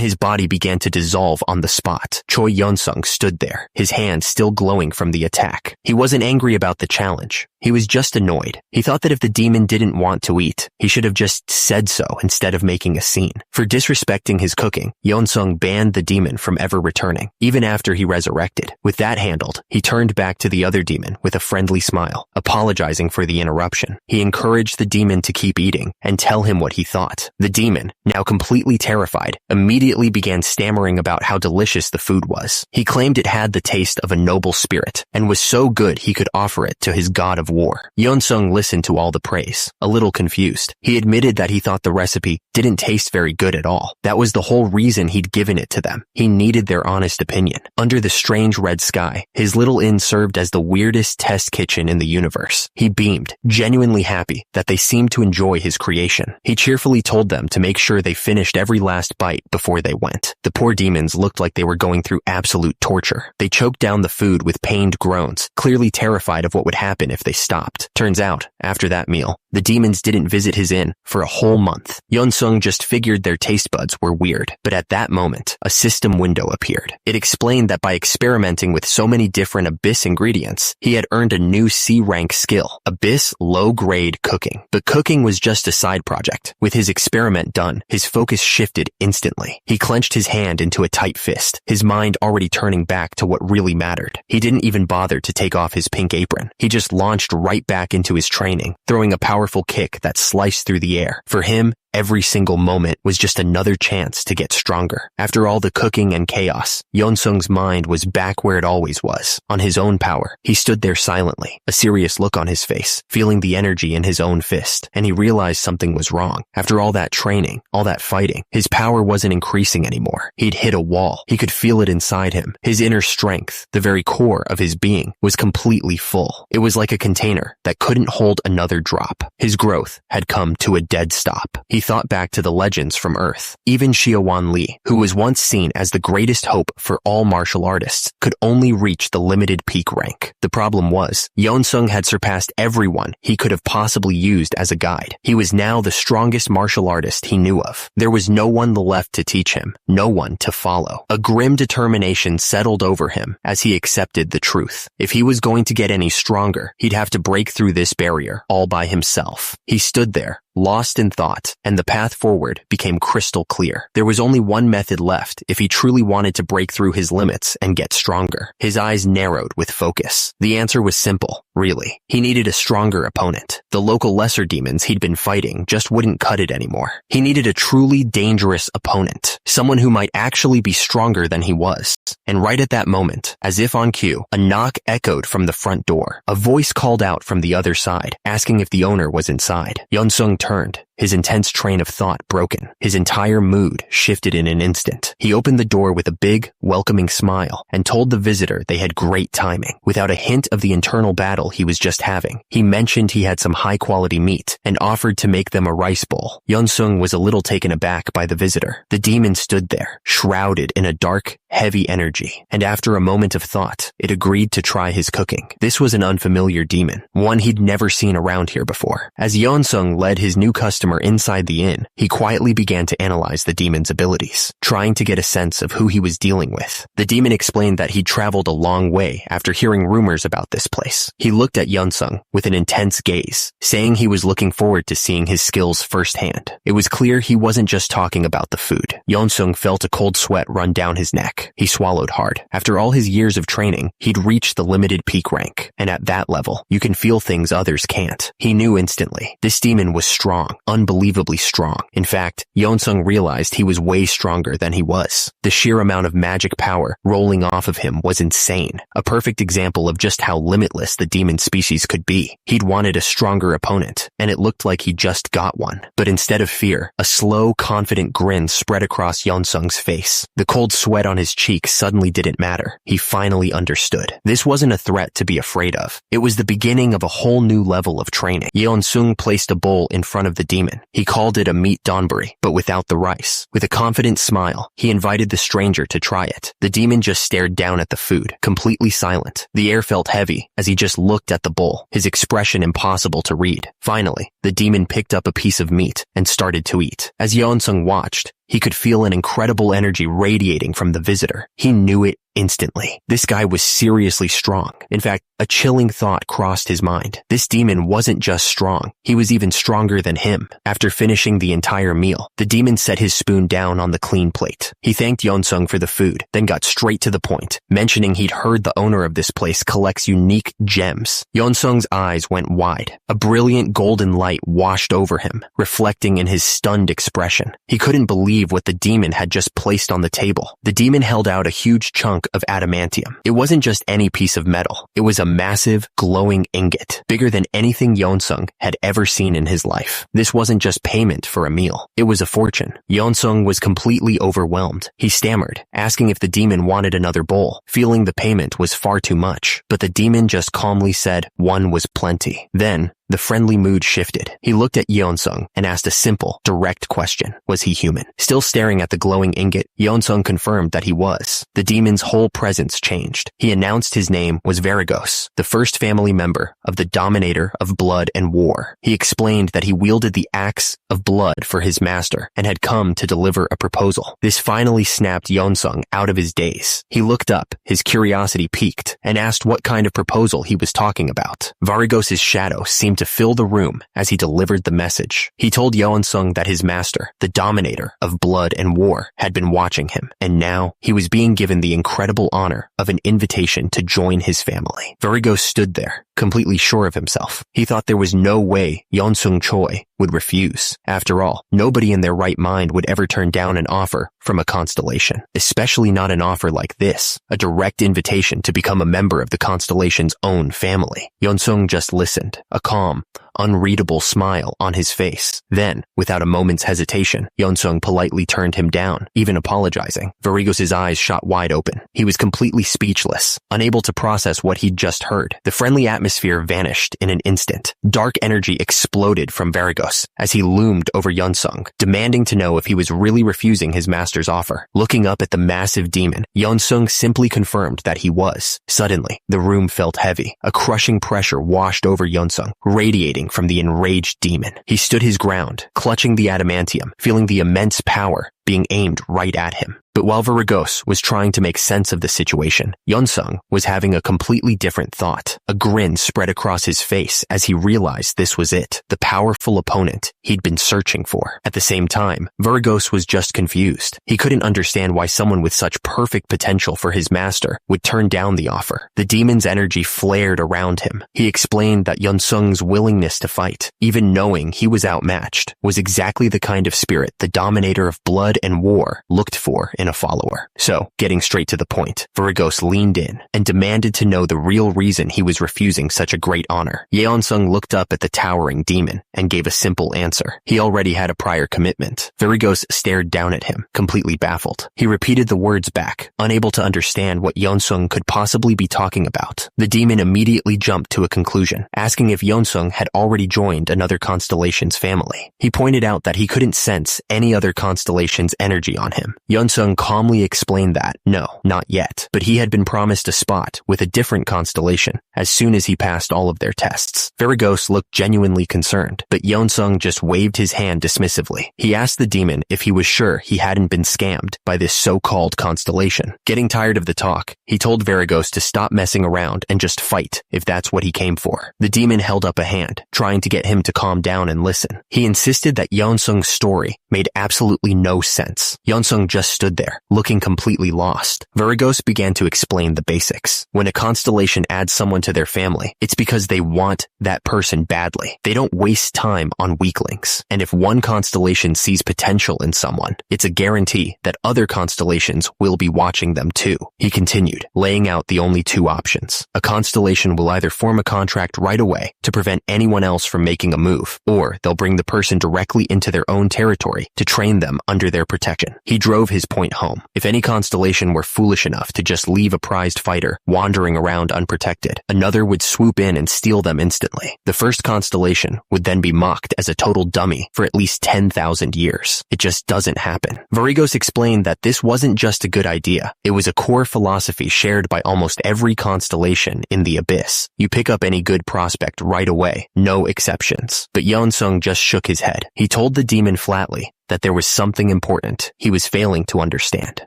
his body began to dissolve on the spot. Choi Yeonsung stood there, his hand still glowing from the attack. He wasn't angry about the challenge. He was just annoyed. He thought that if the demon didn't want to eat, he should have just said so instead of making a scene. For disrespecting his cooking, Yeonsung banned the demon from ever returning, even after he resurrected. With that handled, he turned back to the other demon with a friendly smile, apologizing for the interruption. He encouraged the demon to keep eating and tell him what he thought. The demon, now completely terrified, immediately began stammering about how delicious the food was. He claimed it had the taste of a noble spirit and was so good he could offer it to his god of war. Yeonsung listened to all the praise, a little confused. He admitted that he thought the recipe didn't taste very good at all. That was the whole reason he'd given it to them. He needed their honest opinion. Under the strange red sky, his little inn served as the weirdest test kitchen in the universe. He beamed, genuinely happy that they seemed to enjoy his creation. He cheerfully told them to make sure they finished every last bite before they went. The poor demons looked like they were going through absolute torture. They choked down the food with pained groans, clearly terrified of what would happen if they stopped. Turns out, after that meal, the demons didn't visit his inn for a whole month. Yeonsung just figured their taste buds were weird. But at that moment, a system window appeared. It explained that by experimenting with so many different Abyss ingredients, he had earned a new C-rank skill, Abyss low-grade cooking. But cooking was just a side project. With his experiment done, his focus shifted instantly. He clenched his hand into a tight fist, his mind already turning back to what really mattered. He didn't even bother to take off his pink apron. He just launched right back into his training, throwing a powerful kick that sliced through the air. For him, every single moment was just another chance to get stronger. After all the cooking and chaos, Yeonsung's mind was back where it always was, on his own power. He stood there silently, a serious look on his face, feeling the energy in his own fist, and he realized something was wrong. After all that training, all that fighting, his power wasn't increasing anymore. He'd hit a wall. He could feel it inside him. His inner strength, the very core of his being, was completely full. It was like a container that couldn't hold another drop. His growth had come to a dead stop. He thought back to the legends from Earth. Even Xiaowan Li, who was once seen as the greatest hope for all martial artists, could only reach the limited peak rank. The problem was, Yeonsung had surpassed everyone he could have possibly used as a guide. He was now the strongest martial artist he knew of. There was no one left to teach him, no one to follow. A grim determination settled over him as he accepted the truth. If he was going to get any stronger, he'd have to break through this barrier all by himself. He stood there, lost in thought, and the path forward became crystal clear. There was only one method left if he truly wanted to break through his limits and get stronger. His eyes narrowed with focus. The answer was simple, really. He needed a stronger opponent. The local lesser demons he'd been fighting just wouldn't cut it anymore. He needed a truly dangerous opponent, someone who might actually be stronger than he was. And right at that moment, as if on cue, a knock echoed from the front door. A voice called out from the other side, asking if the owner was inside. Yeonsung turned, his intense train of thought broken. His entire mood shifted in an instant. He opened the door with a big, welcoming smile and told the visitor they had great timing. Without a hint of the internal battle he was just having, he mentioned he had some high-quality meat and offered to make them a rice bowl. Yeonsung was a little taken aback by the visitor. The demon stood there, shrouded in a dark, heavy energy, and after a moment of thought, it agreed to try his cooking. This was an unfamiliar demon, one he'd never seen around here before. As Yeonsung led his new customer inside the inn, he quietly began to analyze the demon's abilities, trying to get a sense of who he was dealing with. The demon explained that he'd traveled a long way after hearing rumors about this place. He looked at Yeonsung with an intense gaze, saying he was looking forward to seeing his skills firsthand. It was clear he wasn't just talking about the food. Yeonsung felt a cold sweat run down his neck. He swallowed hard. After all his years of training, he'd reached the limited peak rank, and at that level, you can feel things others can't. He knew instantly. This demon was strong, unbelievably strong. In fact, Yeonsung realized he was way stronger than he was. The sheer amount of magic power rolling off of him was insane, a perfect example of just how limitless the demon species could be. He'd wanted a stronger opponent, and it looked like he just got one. But instead of fear, a slow, confident grin spread across Yeonsung's face. The cold sweat on his cheek suddenly didn't matter. He finally understood. This wasn't a threat to be afraid of. It was the beginning of a whole new level of training. Yeonsung placed a bowl in front of the demon. He called it a meat donburi, but without the rice. With a confident smile, he invited the stranger to try it. The demon just stared down at the food, completely silent. The air felt heavy as he just looked at the bowl, his expression impossible to read. Finally, the demon picked up a piece of meat and started to eat. As Yeonsung watched, he could feel an incredible energy radiating from the visitor. He knew it instantly. This guy was seriously strong. In fact, a chilling thought crossed his mind. This demon wasn't just strong, he was even stronger than him. After finishing the entire meal, the demon set his spoon down on the clean plate. He thanked Yeonsung for the food, then got straight to the point, mentioning he'd heard the owner of this place collects unique gems. Yeonsung's eyes went wide. A brilliant golden light washed over him, reflecting in his stunned expression. He couldn't believe what the demon had just placed on the table. The demon held out a huge chunk of adamantium. It wasn't just any piece of metal. It was a massive, glowing ingot, bigger than anything Yeonsung had ever seen in his life. This wasn't just payment for a meal. It was a fortune. Yeonsung was completely overwhelmed. He stammered, asking if the demon wanted another bowl, feeling the payment was far too much. But the demon just calmly said one was plenty. Then, the friendly mood shifted. He looked at Yeonsung and asked a simple, direct question. Was he human? Still staring at the glowing ingot, Yeonsung confirmed that he was. The demon's whole presence changed. He announced his name was Varigos, the first family member of the Dominator of Blood and War. He explained that he wielded the axe of blood for his master and had come to deliver a proposal. This finally snapped Yeonsung out of his daze. He looked up, his curiosity piqued, and asked what kind of proposal he was talking about. Varigos' shadow seemed to fill the room as he delivered the message. He told Yeonsung that his master, the Dominator of Blood and War, had been watching him, and now he was being given the incredible honor of an invitation to join his family. Varigos stood there, completely sure of himself. He thought there was no way Yeonsung Choi would refuse. After all, nobody in their right mind would ever turn down an offer from a constellation, especially not an offer like this, a direct invitation to become a member of the constellation's own family. Yeonsung just listened, a calm, unreadable smile on his face. Then, without a moment's hesitation, Yeonsung politely turned him down, even apologizing. Varigos's eyes shot wide open. He was completely speechless, unable to process what he'd just heard. The friendly atmosphere vanished in an instant. Dark energy exploded from Varigos as he loomed over Yeonsung, demanding to know if he was really refusing his master's offer. Looking up at the massive demon, Yeonsung simply confirmed that he was. Suddenly, the room felt heavy. A crushing pressure washed over Yeonsung, radiating from the enraged demon. He stood his ground, clutching the adamantium, feeling the immense power being aimed right at him. But while Varigos was trying to make sense of the situation, Yeonsung was having a completely different thought. A grin spread across his face as he realized this was it, the powerful opponent he'd been searching for. At the same time, Varigos was just confused. He couldn't understand why someone with such perfect potential for his master would turn down the offer. The demon's energy flared around him. He explained that Yeonsung's willingness to fight, even knowing he was outmatched, was exactly the kind of spirit the dominator of blood and war looked for in a follower. So, getting straight to the point, Varigos leaned in and demanded to know the real reason he was refusing such a great honor. Yeonsung looked up at the towering demon and gave a simple answer. He already had a prior commitment. Varigos stared down at him, completely baffled. He repeated the words back, unable to understand what Yeonsung could possibly be talking about. The demon immediately jumped to a conclusion, asking if Yeonsung had already joined another constellation's family. He pointed out that he couldn't sense any other constellation's energy on him. Yeonsung calmly explained that, no, not yet, but he had been promised a spot with a different constellation as soon as he passed all of their tests. Varigos looked genuinely concerned, but Yeonsung just waved his hand dismissively. He asked the demon if he was sure he hadn't been scammed by this so-called constellation. Getting tired of the talk, he told Varigos to stop messing around and just fight if that's what he came for. The demon held up a hand, trying to get him to calm down and listen. He insisted that Yeonsung's story made absolutely no sense. Yeonsung just stood there, looking completely lost. Varigos began to explain the basics. When a constellation adds someone to their family, it's because they want that person badly. They don't waste time on weaklings. And if one constellation sees potential in someone, it's a guarantee that other constellations will be watching them too. He continued, laying out the only two options. A constellation will either form a contract right away to prevent anyone else from making a move, or they'll bring the person directly into their own territory to train them under their protection. He drove his point home. If any constellation were foolish enough to just leave a prized fighter wandering around unprotected, another would swoop in and steal them instantly. The first constellation would then be mocked as a total dummy for at least 10,000 years. It just doesn't happen. Varigos explained that this wasn't just a good idea. It was a core philosophy shared by almost every constellation in the abyss. You pick up any good prospect right away, no exceptions. But Yeonsung just shook his head. He told the demon flatly that there was something important he was failing to understand.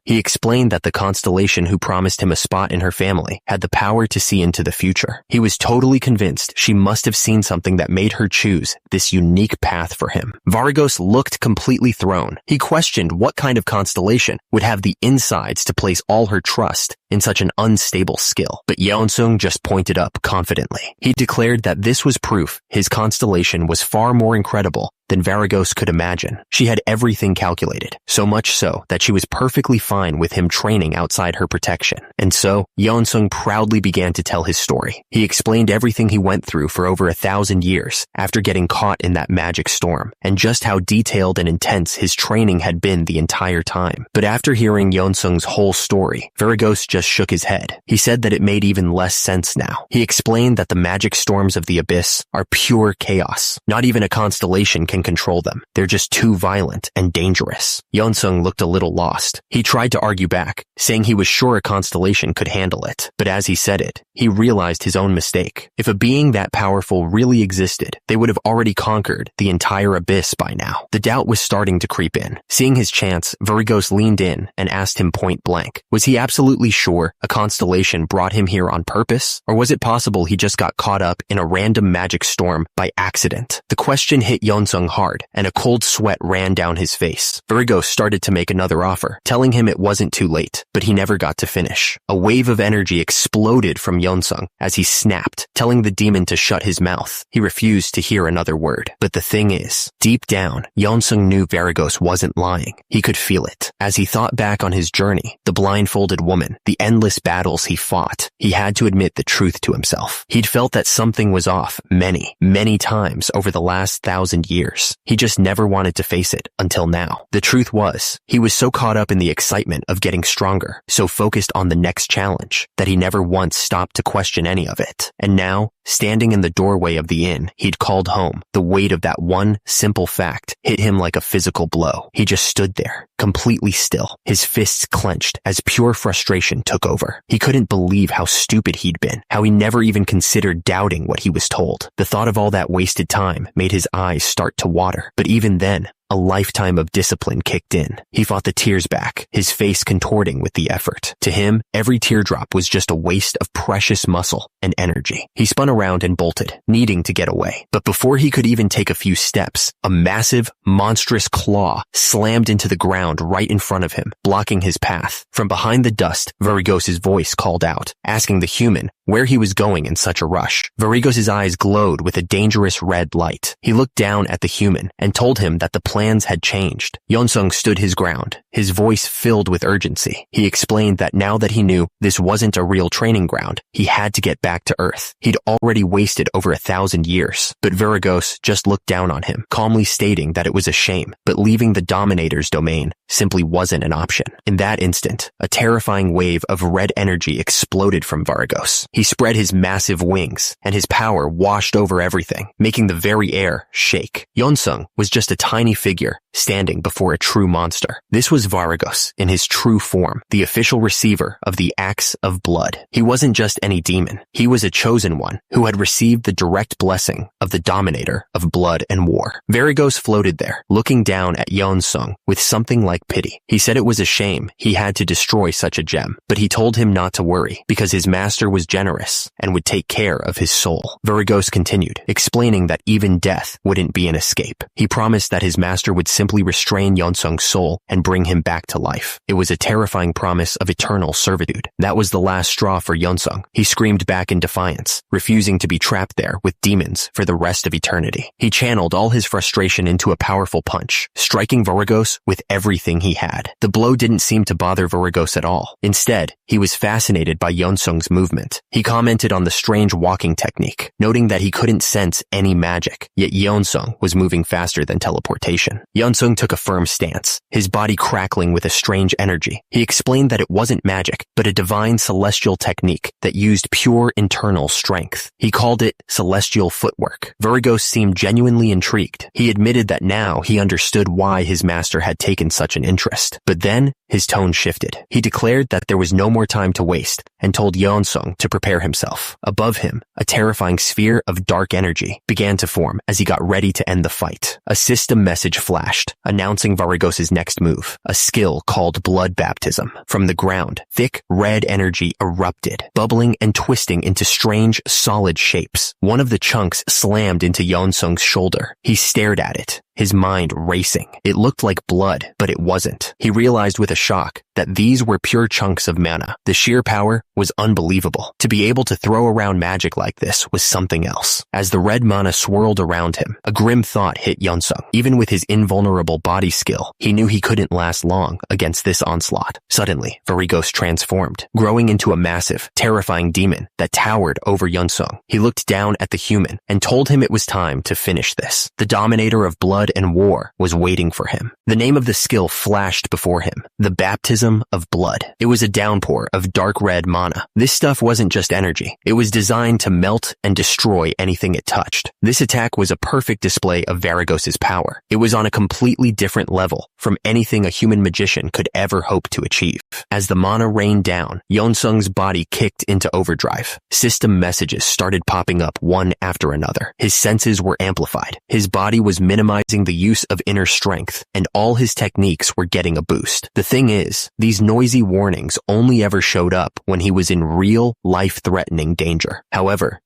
He explained that the constellation who promised him a spot in her family had the power to see into the future. He was totally convinced she must have seen something that made her choose this unique path for him. Varigos looked completely thrown. He questioned what kind of constellation would have the insides to place all her trust in such an unstable skill. But Yeonsung just pointed up confidently. He declared that this was proof his constellation was far more incredible than Varigos could imagine. She had everything calculated, so much so that she was perfectly fine with him training outside her protection. And so, Yeonsung proudly began to tell his story. He explained everything he went through for over 1,000 years after getting caught in that magic storm, and just how detailed and intense his training had been the entire time. But after hearing Yeonsung's whole story, Varigos just shook his head. He said that it made even less sense now. He explained that the magic storms of the abyss are pure chaos. Not even a constellation can control them. They're just too violent and dangerous. Yeonsung looked a little lost. He tried to argue back, saying he was sure a constellation could handle it. But as he said it, he realized his own mistake. If a being that powerful really existed, they would have already conquered the entire abyss by now. The doubt was starting to creep in. Seeing his chance, Varigos leaned in and asked him point blank, was he absolutely sure a constellation brought him here on purpose? Or was it possible he just got caught up in a random magic storm by accident? The question hit Yeonsung hard, and a cold sweat ran down his face. Varigos started to make another offer, telling him it wasn't too late, but he never got to finish. A wave of energy exploded from Yeonsung as he snapped, telling the demon to shut his mouth. He refused to hear another word. But the thing is, deep down, Yeonsung knew Varigos wasn't lying. He could feel it. As he thought back on his journey, the blindfolded woman, the the endless battles he fought, he had to admit the truth to himself. He'd felt that something was off many, many times over the last 1,000 years. He just never wanted to face it until now. The truth was, he was so caught up in the excitement of getting stronger, so focused on the next challenge, that he never once stopped to question any of it. And now, standing in the doorway of the inn he'd called home, the weight of that one simple fact hit him like a physical blow. He just stood there, completely still, his fists clenched as pure frustration took over. He couldn't believe how stupid he'd been, how he never even considered doubting what he was told. The thought of all that wasted time made his eyes start to water. But even then, a lifetime of discipline kicked in. He fought the tears back, his face contorting with the effort. To him, every teardrop was just a waste of precious muscle and energy. He spun around and bolted, needing to get away. But before he could even take a few steps, a massive, monstrous claw slammed into the ground right in front of him, blocking his path. From behind the dust, Varigos's voice called out, asking the human where he was going in such a rush. Varigos's eyes glowed with a dangerous red light. He looked down at the human and told him that the plans had changed. Yeonsung stood his ground, his voice filled with urgency. He explained that now that he knew this wasn't a real training ground, he had to get back to Earth. He'd already wasted over 1,000 years. But Varigos just looked down on him, calmly stating that it was a shame, but leaving the Dominator's domain simply wasn't an option. In that instant, a terrifying wave of red energy exploded from Varigos. He spread his massive wings, and his power washed over everything, making the very air shake. Yeonsung was just a tiny figure, standing before a true monster. This was Varigos in his true form, the official receiver of the Axe of Blood. He wasn't just any demon. He was a chosen one who had received the direct blessing of the Dominator of Blood and War. Varigos floated there, looking down at Yeonsung with something like pity. He said it was a shame he had to destroy such a gem, but he told him not to worry because his master was generous and would take care of his soul. Varigos continued, explaining that even death wouldn't be an escape. He promised that his master would simply restrain Yeonsung's soul and bring him back to life. It was a terrifying promise of eternal servitude. That was the last straw for Yeonsung. He screamed back in defiance, refusing to be trapped there with demons for the rest of eternity. He channeled all his frustration into a powerful punch, striking Varigos with everything he had. The blow didn't seem to bother Varigos at all. Instead, he was fascinated by Yeonsung's movement. He commented on the strange walking technique, noting that he couldn't sense any magic, yet Yeonsung was moving faster than teleportation. Yeonsung took a firm stance, his body crackling with a strange energy. He explained that it wasn't magic, but a divine celestial technique that used pure internal strength. He called it celestial footwork. Varigos seemed genuinely intrigued. He admitted that now he understood why his master had taken such an interest. But then, his tone shifted. He declared that there was no more time to waste and told Yeonsung to prepare himself. Above him, a terrifying sphere of dark energy began to form as he got ready to end the fight. A system message flashed, announcing Varigos's next move, a skill called blood baptism. From the ground, thick red energy erupted, bubbling and twisting into strange, solid shapes. One of the chunks slammed into Yeonsung's shoulder. He stared at it, his mind racing. It looked like blood, but it wasn't. He realized with a shock that these were pure chunks of mana. The sheer power was unbelievable. To be able to throw around magic like this was something else. As the red mana swirled around him, a grim thought hit Yeonsung. Even with his invulnerable body skill, he knew he couldn't last long against this onslaught. Suddenly, Varigos transformed, growing into a massive, terrifying demon that towered over Yeonsung. He looked down at the human and told him it was time to finish this. The Dominator of Blood and War was waiting for him. The name of the skill flashed before him, the Baptism of Blood. It was a downpour of dark red mana. This stuff wasn't just energy. It was designed to melt and destroy anything it touched. This attack was a perfect display of Varigos's power. It was on a completely different level from anything a human magician could ever hope to achieve. As the mana rained down, Yeonsung's body kicked into overdrive. System messages started popping up one after another. His senses were amplified. His body was minimizing the use of inner strength, and all his techniques were getting a boost. The thing is, these noisy warnings only ever showed up when he was in real, life-threatening danger. However,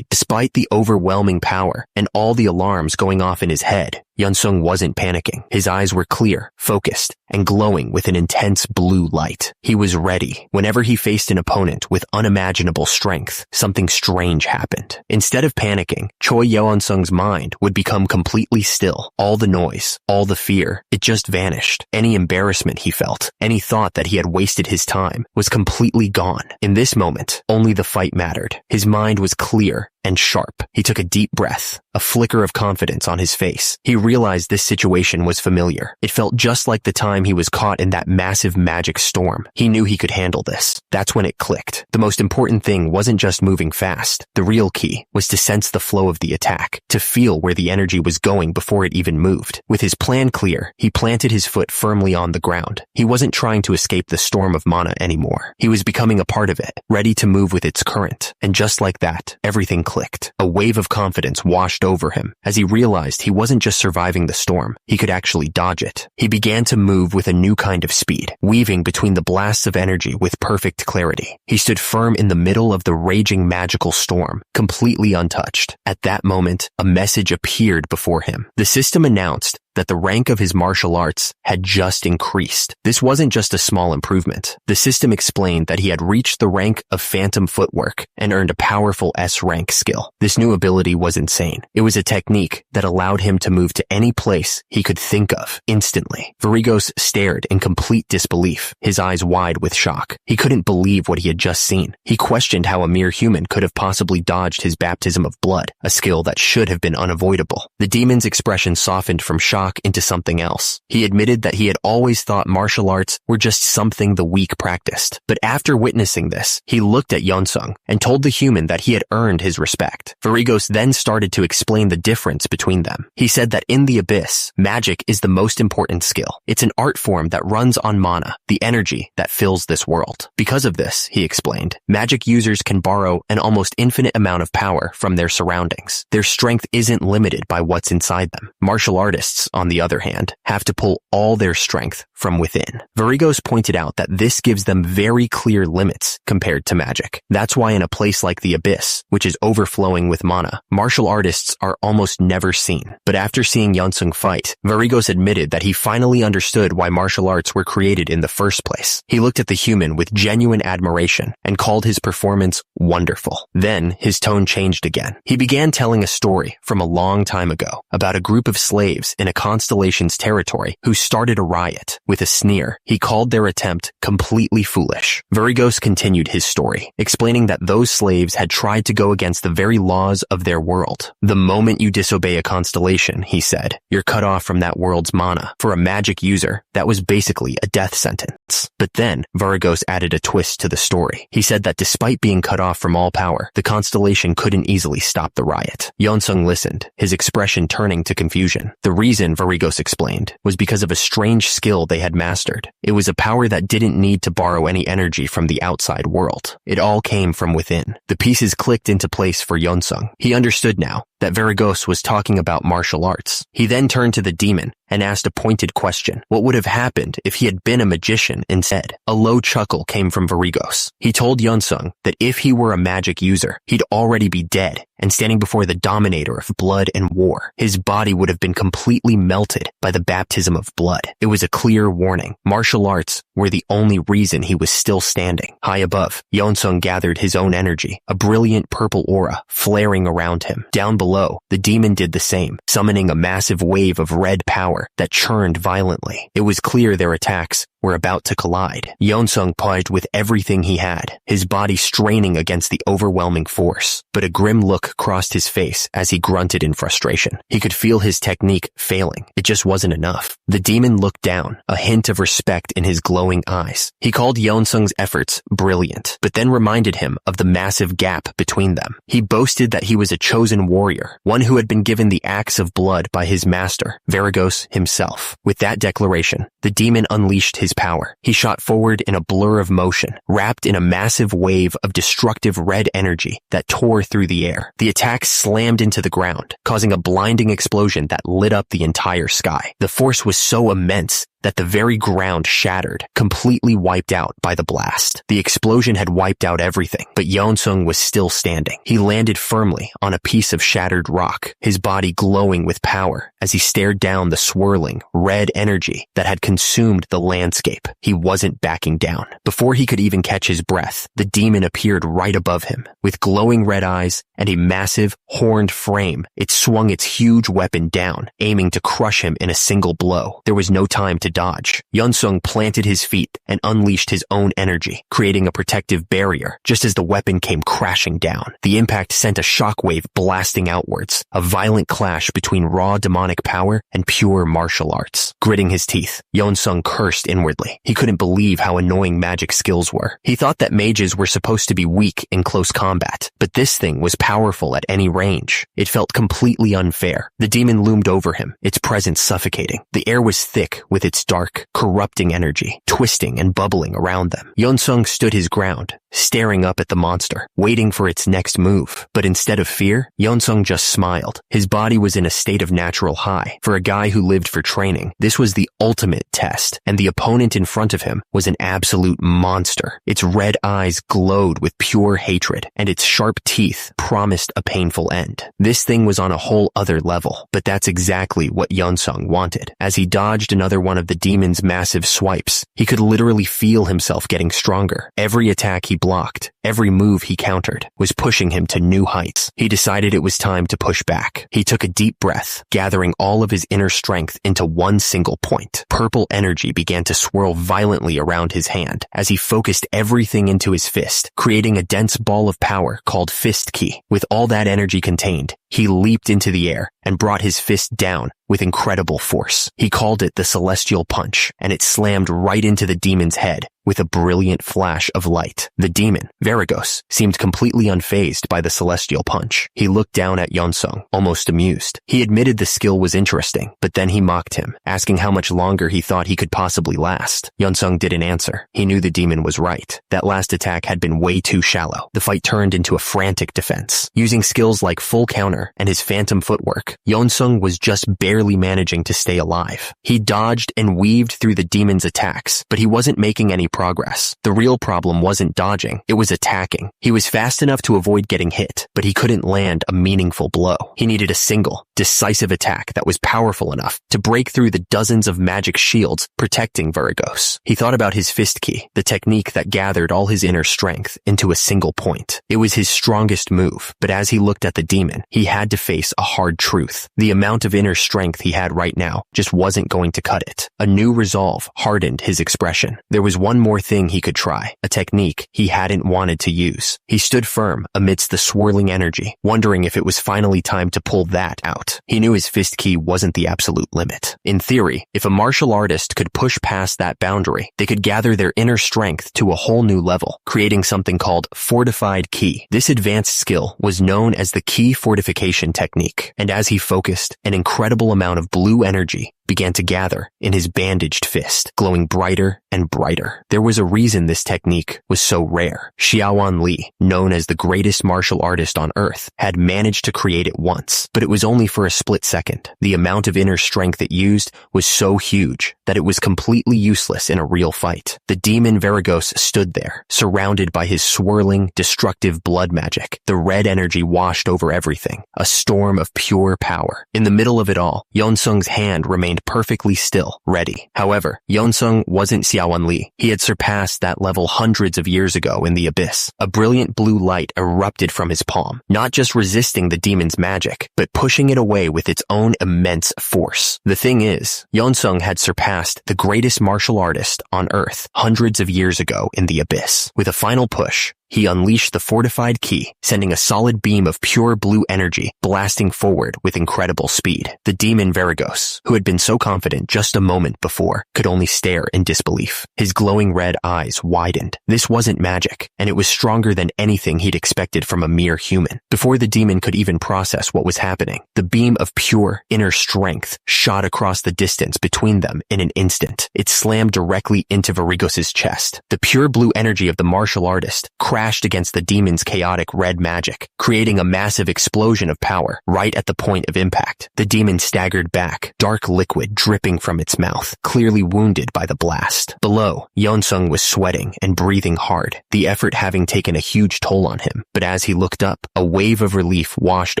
Despite the overwhelming power and all the alarms going off in his head, Yeonsung wasn't panicking. His eyes were clear, focused, and glowing with an intense blue light. He was ready. Whenever he faced an opponent with unimaginable strength, something strange happened. Instead of panicking, Choi Yeonsung's mind would become completely still. All the noise, all the fear, it just vanished. Any embarrassment he felt, any thought that he had wasted his time, was completely gone. In this moment, only the fight mattered. His mind was clear and sharp. He took a deep breath, a flicker of confidence on his face. He realized this situation was familiar. It felt just like the time he was caught in that massive magic storm. He knew he could handle this. That's when it clicked. The most important thing wasn't just moving fast. The real key was to sense the flow of the attack, to feel where the energy was going before it even moved. With his plan clear, he planted his foot firmly on the ground. He wasn't trying to escape the storm of mana anymore. He was becoming a part of it, ready to move with its current. And just like that, everything clicked. A wave of confidence washed over him as he realized he wasn't just surviving the storm, he could actually dodge it. He began to move with a new kind of speed, weaving between the blasts of energy with perfect clarity. He stood firm in the middle of the raging magical storm, completely untouched. At that moment, a message appeared before him. The system announced that the rank of his martial arts had just increased. This wasn't just a small improvement. The system explained that he had reached the rank of Phantom Footwork and earned a powerful S-rank skill. This new ability was insane. It was a technique that allowed him to move to any place he could think of instantly. Varigos stared in complete disbelief, his eyes wide with shock. He couldn't believe what he had just seen. He questioned how a mere human could have possibly dodged his baptism of blood, a skill that should have been unavoidable. The demon's expression softened from shock into something else. He admitted that he had always thought martial arts were just something the weak practiced. But after witnessing this, he looked at Yeonsung and told the human that he had earned his respect. Varigos then started to explain the difference between them. He said that in the abyss, magic is the most important skill. It's an art form that runs on mana, the energy that fills this world. Because of this, he explained, magic users can borrow an almost infinite amount of power from their surroundings. Their strength isn't limited by what's inside them. Martial artists, on the other hand, have to pull all their strength from within. Varigos pointed out that this gives them very clear limits compared to magic. That's why in a place like the Abyss, which is overflowing with mana, martial artists are almost never seen. But after seeing Yeonsung fight, Varigos admitted that he finally understood why martial arts were created in the first place. He looked at the human with genuine admiration and called his performance wonderful. Then his tone changed again. He began telling a story from a long time ago about a group of slaves in a constellation's territory who started a riot. With a sneer, he called their attempt completely foolish. Varigos continued his story, explaining that those slaves had tried to go against the very laws of their world. The moment you disobey a constellation, he said, you're cut off from that world's mana. For a magic user, that was basically a death sentence. But then, Varigos added a twist to the story. He said that despite being cut off from all power, the constellation couldn't easily stop the riot. Yeonsung listened, his expression turning to confusion. The reason, Varigos explained, was because of a strange skill they had mastered. It was a power that didn't need to borrow any energy from the outside world. It all came from within. The pieces clicked into place for Yeonsung. He understood now that Varigos was talking about martial arts. He then turned to the demon and asked a pointed question. What would have happened if he had been a magician instead? A low chuckle came from Varigos. He told Yeonsung that if he were a magic user, he'd already be dead and standing before the dominator of blood and war. His body would have been completely melted by the baptism of blood. It was a clear warning. Martial arts were the only reason he was still standing. High above, Yeonsung gathered his own energy, a brilliant purple aura flaring around him. Down below, the demon did the same, summoning a massive wave of red power that churned violently. It was clear their attacks were about to collide. Yeonsung paused with everything he had, his body straining against the overwhelming force. But a grim look crossed his face as he grunted in frustration. He could feel his technique failing. It just wasn't enough. The demon looked down, a hint of respect in his glowing eyes. He called Yeonsung's efforts brilliant, but then reminded him of the massive gap between them. He boasted that he was a chosen warrior, one who had been given the axe of blood by his master, Varigos himself. With that declaration, the demon unleashed his power. He shot forward in a blur of motion, wrapped in a massive wave of destructive red energy that tore through the air. The attack slammed into the ground, causing a blinding explosion that lit up the entire sky. The force was so immense that the very ground shattered, completely wiped out by the blast. The explosion had wiped out everything, but Yeonsung was still standing. He landed firmly on a piece of shattered rock, his body glowing with power as he stared down the swirling, red energy that had consumed the landscape. He wasn't backing down. Before he could even catch his breath, the demon appeared right above him. With glowing red eyes and a massive, horned frame, it swung its huge weapon down, aiming to crush him in a single blow. There was no time to dodge. Yeonsung planted his feet and unleashed his own energy, creating a protective barrier just as the weapon came crashing down. The impact sent a shockwave blasting outwards, a violent clash between raw demonic power and pure martial arts. Gritting his teeth, Yeonsung cursed inwardly. He couldn't believe how annoying magic skills were. He thought that mages were supposed to be weak in close combat, but this thing was powerful at any range. It felt completely unfair. The demon loomed over him, its presence suffocating. The air was thick with its dark, corrupting energy, twisting and bubbling around them. Yeonsung stood his ground, staring up at the monster, waiting for its next move. But instead of fear, Yeonsung just smiled. His body was in a state of natural high. For a guy who lived for training, this was the ultimate test, and the opponent in front of him was an absolute monster. Its red eyes glowed with pure hatred, and its sharp teeth promised a painful end. This thing was on a whole other level, but that's exactly what Yeonsung wanted. As he dodged another one of the demon's massive swipes, he could literally feel himself getting stronger. Every attack he blocked, every move he countered, was pushing him to new heights. He decided it was time to push back. He took a deep breath, gathering all of his inner strength into one single point. Purple energy began to swirl violently around his hand as he focused everything into his fist, creating a dense ball of power called Fist Ki. With all that energy contained, he leaped into the air and brought his fist down with incredible force. He called it the Celestial Punch, and it slammed right into the demon's head with a brilliant flash of light. The demon, Verigos, seemed completely unfazed by the Celestial Punch. He looked down at Yeonsung, almost amused. He admitted the skill was interesting, but then he mocked him, asking how much longer he thought he could possibly last. Yeonsung didn't answer. He knew the demon was right. That last attack had been way too shallow. The fight turned into a frantic defense. Using skills like full counter and his phantom footwork, Yeonsung was just barely managing to stay alive. He dodged and weaved through the demon's attacks, but he wasn't making any progress. The real problem wasn't dodging, it was attacking. He was fast enough to avoid getting hit, but he couldn't land a meaningful blow. He needed a single, decisive attack that was powerful enough to break through the dozens of magic shields protecting Verigos. He thought about his Fist Ki, the technique that gathered all his inner strength into a single point. It was his strongest move, but as he looked at the demon, he had to face a hard truth. The amount of inner strength he had right now just wasn't going to cut it. A new resolve hardened his expression. There was one more thing he could try, a technique he hadn't wanted to use. He stood firm amidst the swirling energy, wondering if it was finally time to pull that out. He knew his Fist Ki wasn't the absolute limit. In theory, if a martial artist could push past that boundary, they could gather their inner strength to a whole new level, creating something called Fortified Ki. This advanced skill was known as the Ki fortification technique, and as he focused, an incredible amount of blue energy began to gather in his bandaged fist, glowing brighter and brighter. There was a reason this technique was so rare. Xiaoan Li, known as the greatest martial artist on earth, had managed to create it once, but it was only for a split second. The amount of inner strength it used was so huge that it was completely useless in a real fight. The demon Verigos stood there, surrounded by his swirling, destructive blood magic. The red energy washed over everything, a storm of pure power. In the middle of it all, Yeonsung's hand remained perfectly still, ready. However, Yeonsung wasn't Xiaoan Li. He had surpassed that level hundreds of years ago in the abyss. A brilliant blue light erupted from his palm, not just resisting the demon's magic, but pushing it away with its own immense force. The thing is, Yeonsung had surpassed the greatest martial artist on earth hundreds of years ago in the abyss. With a final push, he unleashed the Fortified Ki, sending a solid beam of pure blue energy blasting forward with incredible speed. The demon Verigos, who had been so confident just a moment before, could only stare in disbelief. His glowing red eyes widened. This wasn't magic, and it was stronger than anything he'd expected from a mere human. Before the demon could even process what was happening, the beam of pure inner strength shot across the distance between them in an instant. It slammed directly into Verigos' chest. The pure blue energy of the martial artist crashed crashed against the demon's chaotic red magic, creating a massive explosion of power right at the point of impact. The demon staggered back, dark liquid dripping from its mouth, clearly wounded by the blast. Below, Yeonsung was sweating and breathing hard, the effort having taken a huge toll on him. But as he looked up, a wave of relief washed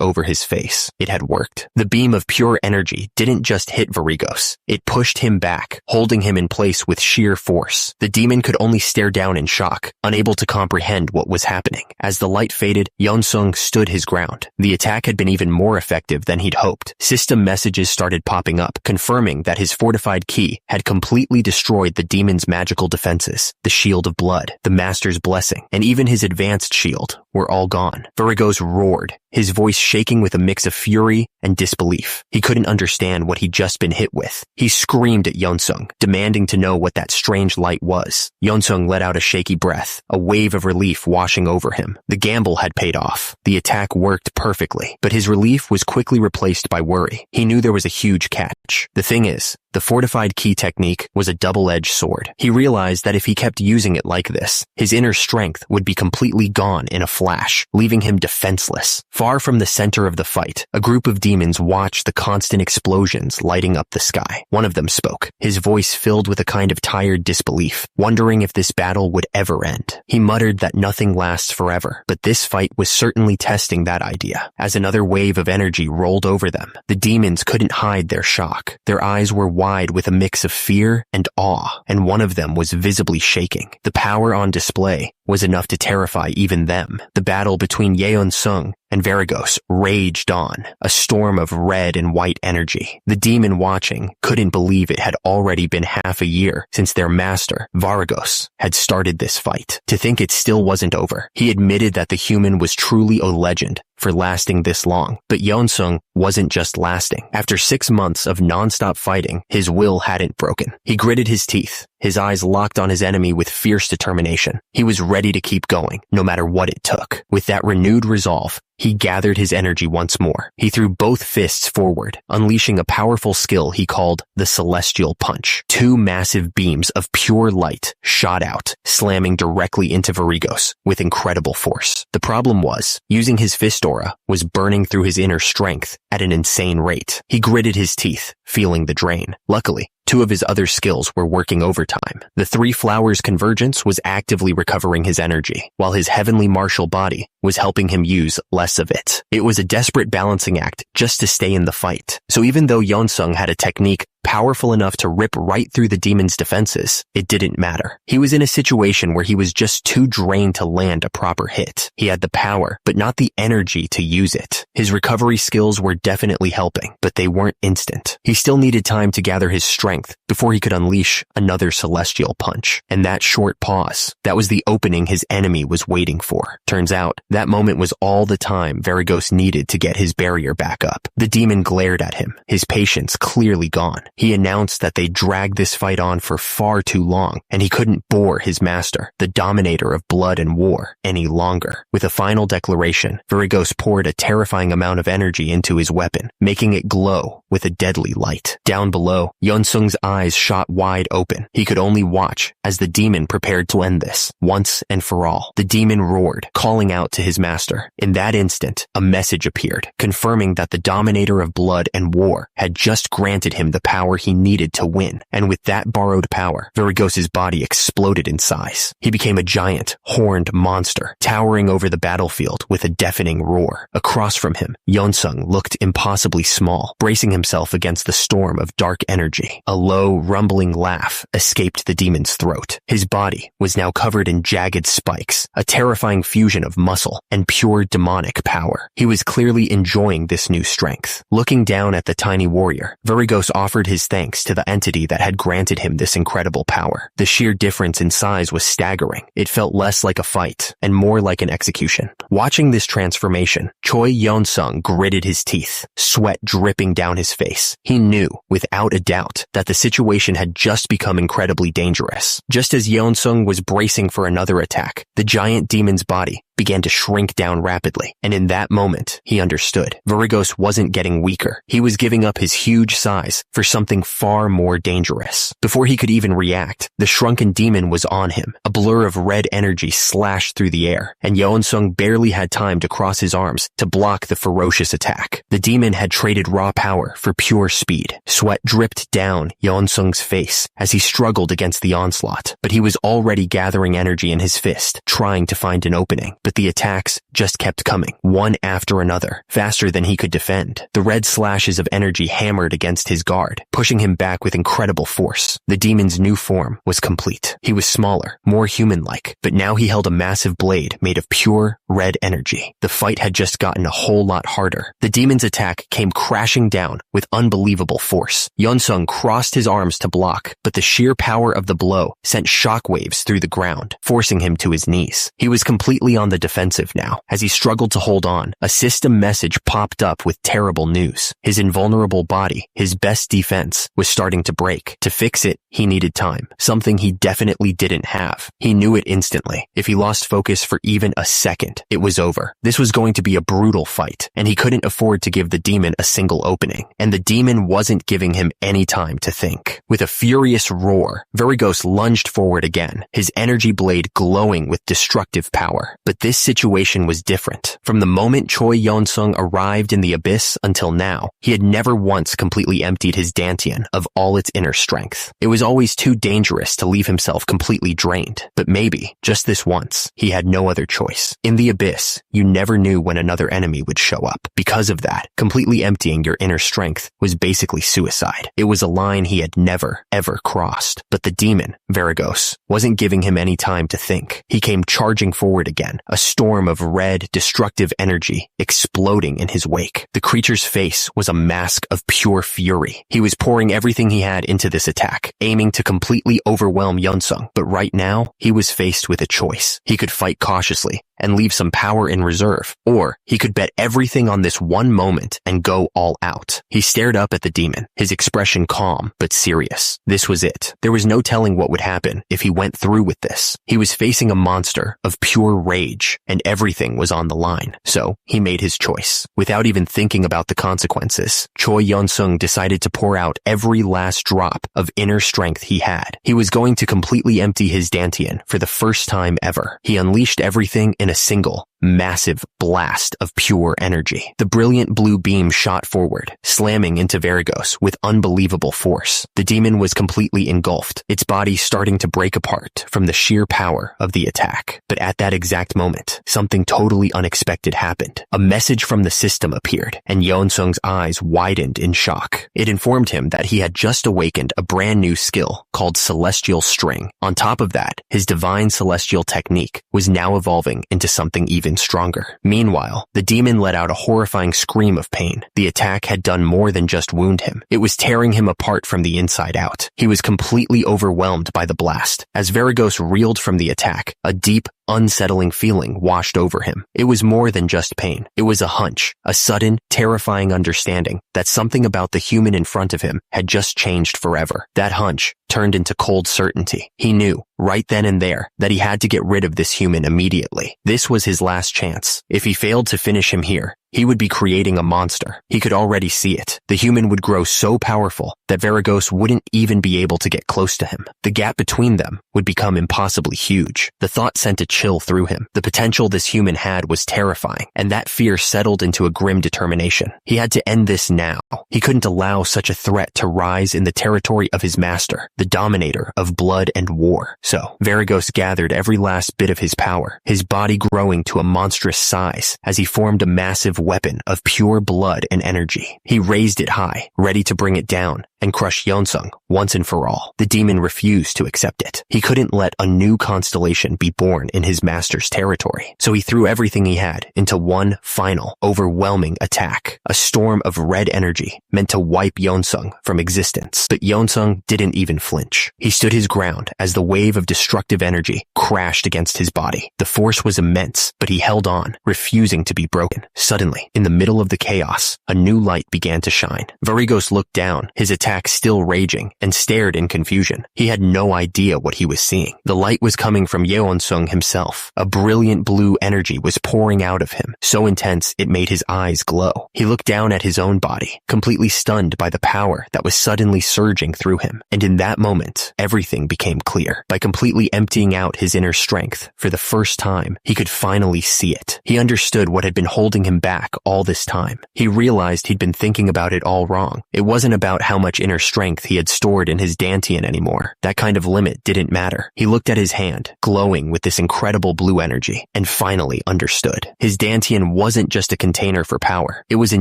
over his face. It had worked. The beam of pure energy didn't just hit Varigos. It pushed him back, holding him in place with sheer force. The demon could only stare down in shock, unable to comprehend what was happening. As the light faded, Yeonsung stood his ground. The attack had been even more effective than he'd hoped. System messages started popping up, confirming that his fortified ki had completely destroyed the demon's magical defenses. The shield of blood, the master's blessing, and even his advanced shield were all gone. Varigos roared, his voice shaking with a mix of fury and disbelief. He couldn't understand what he'd just been hit with. He screamed at Yeonsung, demanding to know what that strange light was. Yeonsung let out a shaky breath, a wave of relief washing over him. The gamble had paid off. The attack worked perfectly, but his relief was quickly replaced by worry. He knew there was a huge catch. The thing is, the fortified ki technique was a double-edged sword. He realized that if he kept using it like this, his inner strength would be completely gone in a flash, leaving him defenseless. Far from the center of the fight, a group of demons watched the constant explosions lighting up the sky. One of them spoke, his voice filled with a kind of tired disbelief, wondering if this battle would ever end. He muttered that nothing lasts forever, but this fight was certainly testing that idea. As another wave of energy rolled over them, the demons couldn't hide their shock. Their eyes were wide with a mix of fear and awe, and one of them was visibly shaking. The power on display was enough to terrify even them. The battle between Yeonsung and Varigos raged on, a storm of red and white energy. The demon watching couldn't believe it had already been half a year since their master, Varigos, had started this fight. To think it still wasn't over. He admitted that the human was truly a legend for lasting this long, but Yeonsung wasn't just lasting. After 6 months of non-stop fighting, his will hadn't broken. He gritted his teeth, his eyes locked on his enemy with fierce determination. He was ready to keep going, no matter what it took. With that renewed resolve, he gathered his energy once more. He threw both fists forward, unleashing a powerful skill he called the Celestial Punch. 2 massive beams of pure light shot out, slamming directly into Varigos with incredible force. The problem was, using his fist aura was burning through his inner strength at an insane rate. He gritted his teeth, feeling the drain. Luckily, 2 of his other skills were working overtime. The 3 Flowers Convergence was actively recovering his energy, while his heavenly martial body was helping him use less of it. It was a desperate balancing act just to stay in the fight. So even though Yeonsung had a technique powerful enough to rip right through the demon's defenses, it didn't matter. He was in a situation where he was just too drained to land a proper hit. He had the power, but not the energy to use it. His recovery skills were definitely helping, but they weren't instant. He still needed time to gather his strength before he could unleash another celestial punch. And that short pause, that was the opening his enemy was waiting for. Turns out, that moment was all the time Varigos needed to get his barrier back up. The demon glared at him, his patience clearly gone. He announced that they dragged this fight on for far too long, and he couldn't bore his master, the dominator of blood and war, any longer. With a final declaration, Varigos poured a terrifying amount of energy into his weapon, making it glow with a deadly light. Down below, Yeonsung's eyes shot wide open. He could only watch as the demon prepared to end this, once and for all. The demon roared, calling out to his master. In that instant, a message appeared, confirming that the dominator of blood and war had just granted him the power he needed to win, and with that borrowed power, Varigos's body exploded in size. He became a giant, horned monster, towering over the battlefield with a deafening roar. Across from him, Yeonsung looked impossibly small, bracing himself against the storm of dark energy. A low, rumbling laugh escaped the demon's throat. His body was now covered in jagged spikes, a terrifying fusion of muscle and pure demonic power. He was clearly enjoying this new strength. Looking down at the tiny warrior, Varigos offered his thanks to the entity that had granted him this incredible power. The sheer difference in size was staggering. It felt less like a fight and more like an execution. Watching this transformation, Choi Yeonsung gritted his teeth, sweat dripping down his face. He knew, without a doubt, that the situation had just become incredibly dangerous. Just as Yeonsung was bracing for another attack, the giant demon's body began to shrink down rapidly, and in that moment, he understood. Varigos wasn't getting weaker. He was giving up his huge size for something far more dangerous. Before he could even react, the shrunken demon was on him. A blur of red energy slashed through the air, and Yeonsung barely had time to cross his arms to block the ferocious attack. The demon had traded raw power for pure speed. Sweat dripped down Yeonsung's face as he struggled against the onslaught, but he was already gathering energy in his fist, trying to find an opening. But the attacks just kept coming, one after another, faster than he could defend. The red slashes of energy hammered against his guard, pushing him back with incredible force. The demon's new form was complete. He was smaller, more human-like, but now he held a massive blade made of pure red energy. The fight had just gotten a whole lot harder. The demon's attack came crashing down with unbelievable force. Yeonsung crossed his arms to block, but the sheer power of the blow sent shockwaves through the ground, forcing him to his knees. He was completely on the defensive now. As he struggled to hold on, a system message popped up with terrible news. His invulnerable body, his best defense, was starting to break. To fix it, he needed time, something he definitely didn't have. He knew it instantly. If he lost focus for even a second, it was over. This was going to be a brutal fight, and he couldn't afford to give the demon a single opening. And the demon wasn't giving him any time to think. With a furious roar, Varigos lunged forward again, his energy blade glowing with destructive power. But this situation was different. From the moment Choi Yeonsung arrived in the abyss until now, he had never once completely emptied his dantian of all its inner strength. It was always too dangerous to leave himself completely drained. But maybe, just this once, he had no other choice. In the abyss, you never knew when another enemy would show up. Because of that, completely emptying your inner strength was basically suicide. It was a line he had never, ever crossed. But the demon, Varigos, wasn't giving him any time to think. He came charging forward again, a storm of red, destructive energy exploding in his wake. The creature's face was a mask of pure fury. He was pouring everything he had into this attack, aiming to completely overwhelm Yeonsung. But right now, he was faced with a choice. He could fight cautiously and leave some power in reserve, or he could bet everything on this one moment and go all out. He stared up at the demon, his expression calm but serious. This was it. There was no telling what would happen if he went through with this. He was facing a monster of pure rage, and everything was on the line. So he made his choice. Without even thinking about the consequences, Choi Yeonsung decided to pour out every last drop of inner strength he had. He was going to completely empty his dantian for the first time ever. He unleashed everything in a single, massive blast of pure energy. The brilliant blue beam shot forward, slamming into Varigos with unbelievable force. The demon was completely engulfed, its body starting to break apart from the sheer power of the attack. But at that exact moment, something totally unexpected happened. A message from the system appeared, and Yeonsung's eyes widened in shock. It informed him that he had just awakened a brand new skill called Celestial String. On top of that, his divine celestial technique was now evolving into something even stronger. Meanwhile, the demon let out a horrifying scream of pain. The attack had done more than just wound him. It was tearing him apart from the inside out. He was completely overwhelmed by the blast. As Varigos reeled from the attack, a deep, unsettling feeling washed over him. It was more than just pain. It was a hunch, a sudden, terrifying understanding that something about the human in front of him had just changed forever. That hunch turned into cold certainty. He knew, right then and there, that he had to get rid of this human immediately. This was his last chance. If he failed to finish him here, he would be creating a monster. He could already see it. The human would grow so powerful that Varigos wouldn't even be able to get close to him. The gap between them would become impossibly huge. The thought sent a chill through him. The potential this human had was terrifying, and that fear settled into a grim determination. He had to end this now. He couldn't allow such a threat to rise in the territory of his master, the dominator of blood and war. So, Varigos gathered every last bit of his power, his body growing to a monstrous size as he formed a massive weapon of pure blood and energy. He raised it high, ready to bring it down and crush Yeonsung once and for all. The demon refused to accept it. He couldn't let a new constellation be born in his master's territory, so he threw everything he had into one final, overwhelming attack. A storm of red energy meant to wipe Yeonsung from existence. But Yeonsung didn't even flinch. He stood his ground as the wave of destructive energy crashed against his body. The force was immense, but he held on, refusing to be broken. Suddenly, in the middle of the chaos, a new light began to shine. Varigos looked down, his attack attack still raging, and stared in confusion. He had no idea what he was seeing. The light was coming from Yeonsung himself. A brilliant blue energy was pouring out of him, so intense it made his eyes glow. He looked down at his own body, completely stunned by the power that was suddenly surging through him. And in that moment, everything became clear. By completely emptying out his inner strength, for the first time, he could finally see it. He understood what had been holding him back all this time. He realized he'd been thinking about it all wrong. It wasn't about how much inner strength he had stored in his dantian anymore. That kind of limit didn't matter. He looked at his hand, glowing with this incredible blue energy, and finally understood. His dantian wasn't just a container for power. It was a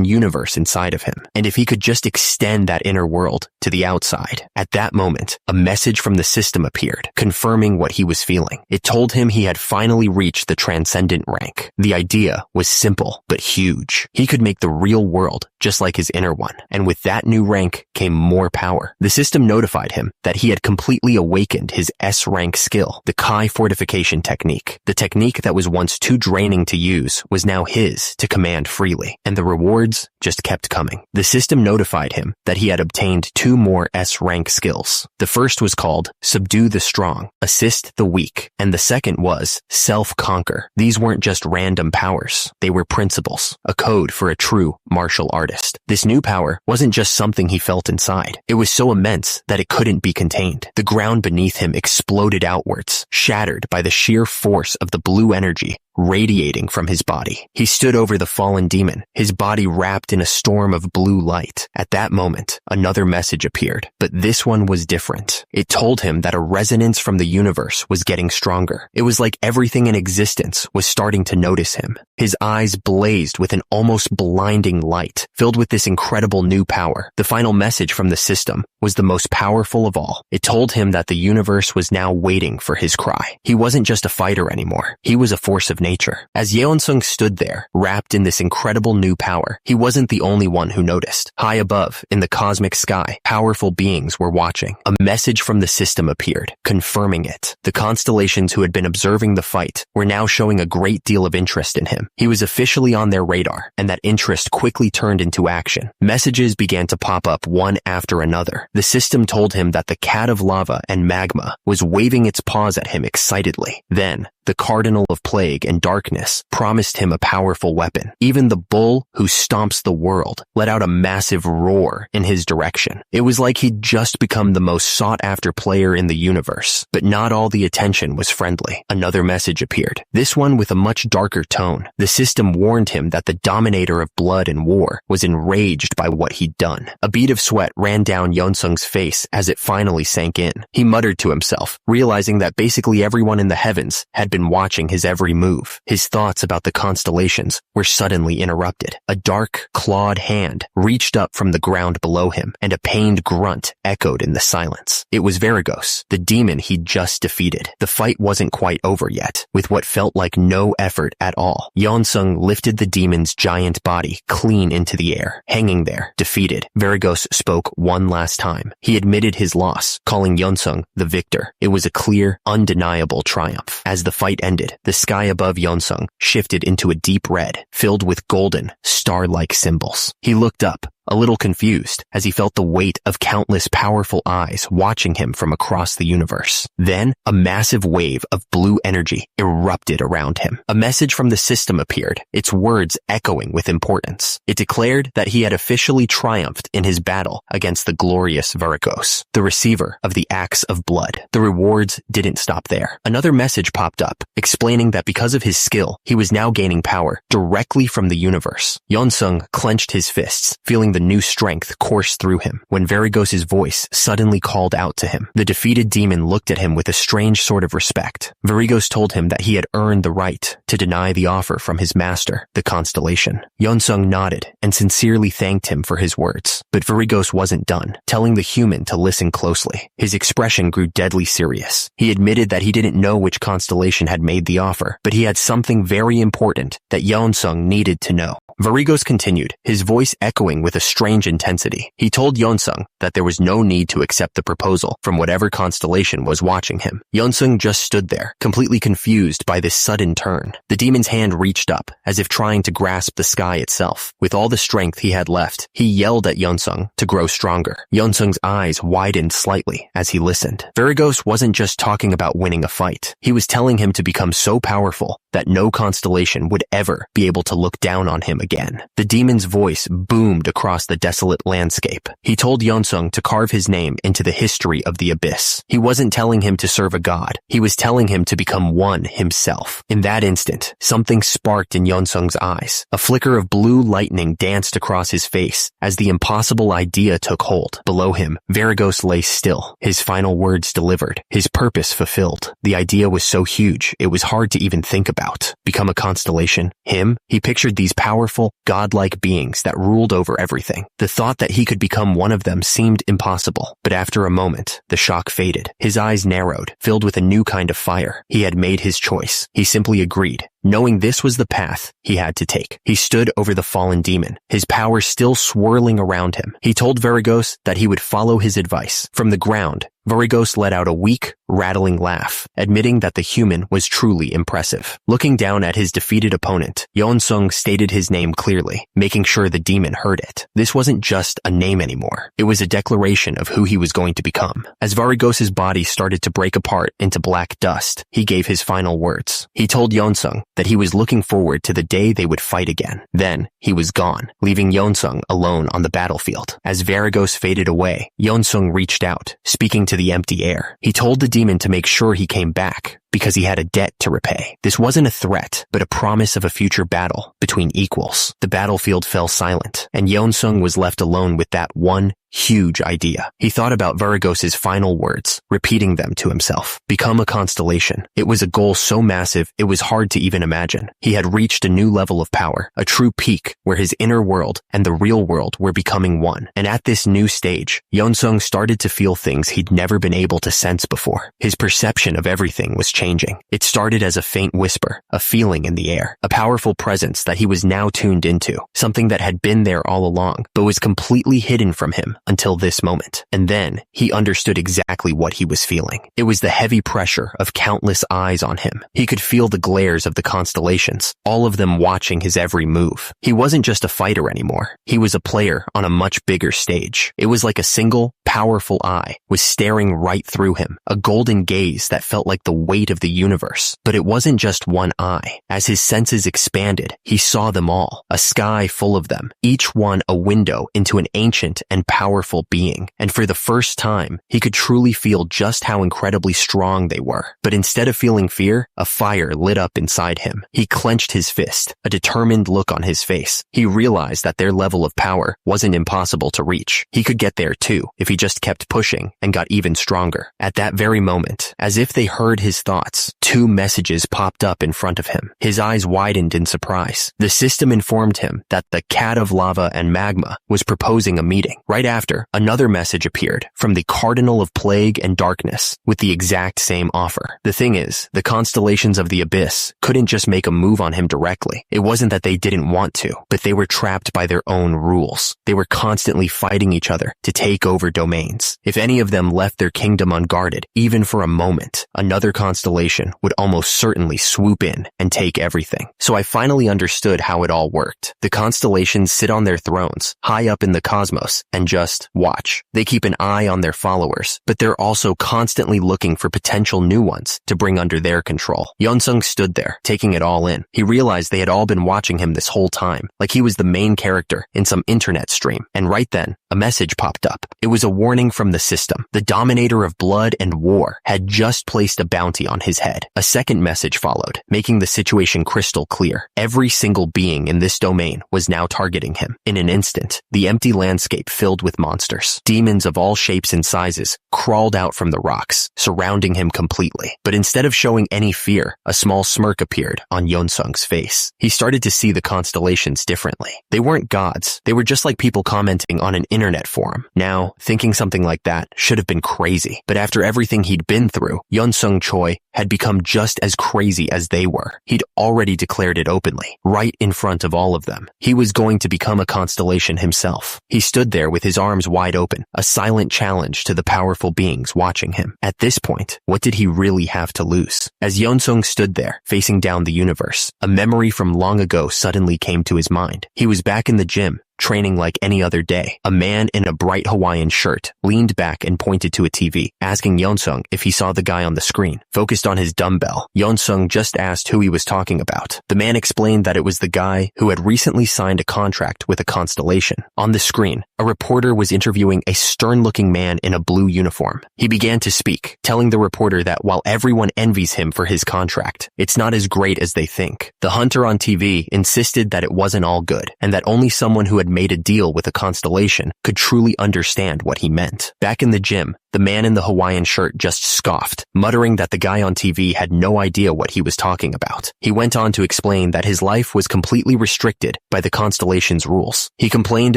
universe inside of him. And if he could just extend that inner world to the outside, at that moment, a message from the system appeared, confirming what he was feeling. It told him he had finally reached the transcendent rank. The idea was simple, but huge. He could make the real world just like his inner one, and with that new rank came more power. The system notified him that he had completely awakened his S-rank skill, the Kai fortification technique. The technique that was once too draining to use was now his to command freely, and the rewards just kept coming. The system notified him that he had obtained 2 more S-rank skills. The first was called Subdue the Strong, Assist the Weak, and the second was Self-Conquer. These weren't just random powers. They were principles, a code for a true martial artist. This new power wasn't just something he felt inside. It was so immense that it couldn't be contained. The ground beneath him exploded outwards, shattered by the sheer force of the blue energy radiating from his body. He stood over the fallen demon, his body wrapped in a storm of blue light. At that moment, another message appeared, but this one was different. It told him that a resonance from the universe was getting stronger. It was like everything in existence was starting to notice him. His eyes blazed with an almost blinding light, filled with this incredible new power. The final message from the system was the most powerful of all. It told him that the universe was now waiting for his cry. He wasn't just a fighter anymore. He was a force of nature. As Yeonsung stood there, wrapped in this incredible new power, he wasn't the only one who noticed. High above, in the cosmic sky, powerful beings were watching. A message from the system appeared, confirming it. The constellations who had been observing the fight were now showing a great deal of interest in him. He was officially on their radar, and that interest quickly turned into action. Messages began to pop up one after another. The system told him that the cat of lava and magma was waving its paws at him excitedly. Then, the Cardinal of Plague and Darkness promised him a powerful weapon. Even the bull who stomps the world let out a massive roar in his direction. It was like he'd just become the most sought-after player in the universe. But not all the attention was friendly. Another message appeared, this one with a much darker tone. The system warned him that the dominator of blood and war was enraged by what he'd done. A bead of sweat ran down Yeonsung's face as it finally sank in. He muttered to himself, realizing that basically everyone in the heavens had been watching his every move. His thoughts about the constellations were suddenly interrupted. A dark, clawed hand reached up from the ground below him, and a pained grunt echoed in the silence. It was Verigos, the demon he'd just defeated. The fight wasn't quite over yet. With what felt like no effort at all, Yeonsung lifted the demon's giant body clean into the air. Hanging there, defeated, Verigos spoke one last time. He admitted his loss, calling Yeonsung the victor. It was a clear, undeniable triumph. As the fight ended, the sky above Yeonsung shifted into a deep red, filled with golden, star-like symbols. He looked up, a little confused, as he felt the weight of countless powerful eyes watching him from across the universe. Then, a massive wave of blue energy erupted around him. A message from the system appeared, its words echoing with importance. It declared that he had officially triumphed in his battle against the glorious Verigos, the receiver of the axe of blood. The rewards didn't stop there. Another message popped up, explaining that because of his skill, he was now gaining power directly from the universe. Yeonsung clenched his fists, feeling the new strength course through him, when Verigos' voice suddenly called out to him. The defeated demon looked at him with a strange sort of respect. Verigos told him that he had earned the right to deny the offer from his master, the constellation. Yeonsung nodded and sincerely thanked him for his words. But Verigos wasn't done, telling the human to listen closely. His expression grew deadly serious. He admitted that he didn't know which constellation had made the offer, but he had something very important that Yeonsung needed to know. Varigos continued, his voice echoing with a strange intensity. He told Yeonsung that there was no need to accept the proposal from whatever constellation was watching him. Yeonsung just stood there, completely confused by this sudden turn. The demon's hand reached up, as if trying to grasp the sky itself. With all the strength he had left, he yelled at Yeonsung to grow stronger. Yeonsung's eyes widened slightly as he listened. Varigos wasn't just talking about winning a fight. He was telling him to become so powerful that no constellation would ever be able to look down on him again. The demon's voice boomed across the desolate landscape. He told Yeonsung to carve his name into the history of the abyss. He wasn't telling him to serve a god. He was telling him to become one himself. In that instant, something sparked in Yeonsung's eyes. A flicker of blue lightning danced across his face as the impossible idea took hold. Below him, Varigos lay still, his final words delivered, his purpose fulfilled. The idea was so huge, it was hard to even think about. Become a constellation? Him? He pictured these powerful, godlike beings that ruled over everything. The thought that he could become one of them seemed impossible, but after a moment, the shock faded. His eyes narrowed, filled with a new kind of fire. He had made his choice. He simply agreed, knowing this was the path he had to take. He stood over the fallen demon, his power still swirling around him. He told Varigos that he would follow his advice. From the ground, Varigos let out a weak, rattling laugh, admitting that the human was truly impressive. Looking down at his defeated opponent, Yeonsung stated his name clearly, making sure the demon heard it. This wasn't just a name anymore. It was a declaration of who he was going to become. As Varigos' body started to break apart into black dust, he gave his final words. He told Yeonsung that he was looking forward to the day they would fight again. Then, he was gone, leaving Yeonsung alone on the battlefield. As Varigos faded away, Yeonsung reached out, speaking to the empty air. He told the demon to make sure he came back, because he had a debt to repay. This wasn't a threat, but a promise of a future battle between equals. The battlefield fell silent, and Yeonsung was left alone with that one huge idea. He thought about Varigos' final words, repeating them to himself. Become a constellation. It was a goal so massive, it was hard to even imagine. He had reached a new level of power, a true peak where his inner world and the real world were becoming one. And at this new stage, Yeonsung started to feel things he'd never been able to sense before. His perception of everything was changing. It started as a faint whisper, a feeling in the air, a powerful presence that he was now tuned into, something that had been there all along, but was completely hidden from him until this moment. And then, he understood exactly what he was feeling. It was the heavy pressure of countless eyes on him. He could feel the glares of the constellations, all of them watching his every move. He wasn't just a fighter anymore. He was a player on a much bigger stage. It was like a single, powerful eye was staring right through him, a golden gaze that felt like the weight of the universe. But it wasn't just one eye. As his senses expanded, he saw them all, a sky full of them, each one a window into an ancient and powerful being. And for the first time, he could truly feel just how incredibly strong they were. But instead of feeling fear, a fire lit up inside him. He clenched his fist, a determined look on his face. He realized that their level of power wasn't impossible to reach. He could get there too, if he just kept pushing and got even stronger. At that very moment, as if they heard his thoughts, two messages popped up in front of him. His eyes widened in surprise. The system informed him that the cat of lava and magma was proposing a meeting. Right after, another message appeared from the Cardinal of Plague and Darkness with the exact same offer. The thing is, the constellations of the abyss couldn't just make a move on him directly. It wasn't that they didn't want to, but they were trapped by their own rules. They were constantly fighting each other to take over domains. If any of them left their kingdom unguarded, even for a moment, another constellation would almost certainly swoop in and take everything. So I finally understood how it all worked. The constellations sit on their thrones, high up in the cosmos, and just watch. They keep an eye on their followers, but they're also constantly looking for potential new ones to bring under their control. Yeonsung stood there, taking it all in. He realized they had all been watching him this whole time, like he was the main character in some internet stream. And right then, a message popped up. It was a warning from the system. The dominator of blood and war had just placed a bounty on his head. A second message followed, making the situation crystal clear. Every single being in this domain was now targeting him. In an instant, the empty landscape filled with monsters. Demons of all shapes and sizes crawled out from the rocks, surrounding him completely. But instead of showing any fear, a small smirk appeared on Yeonsung's face. He started to see the constellations differently. They weren't gods. They were just like people commenting on an internet forum. Now, thinking something like that should have been crazy. But after everything he'd been through, Yeonsung Choi had become just as crazy as they were. He'd already declared it openly, right in front of all of them. He was going to become a constellation himself. He stood there with his arms wide open, a silent challenge to the powerful beings watching him. At this point, what did he really have to lose? As Yeonsung stood there, facing down the universe, a memory from long ago suddenly came to his mind. He was back in the gym, training like any other day. A man in a bright Hawaiian shirt leaned back and pointed to a TV, asking Yeonsung if he saw the guy on the screen. Focused on his dumbbell, Yeonsung just asked who he was talking about. The man explained that it was the guy who had recently signed a contract with a constellation. On the screen, a reporter was interviewing a stern-looking man in a blue uniform. He began to speak, telling the reporter that while everyone envies him for his contract, it's not as great as they think. The hunter on TV insisted that it wasn't all good, and that only someone who had made a deal with a constellation could truly understand what he meant. Back in the gym, the man in the Hawaiian shirt just scoffed, muttering that the guy on TV had no idea what he was talking about. He went on to explain that his life was completely restricted by the constellation's rules. He complained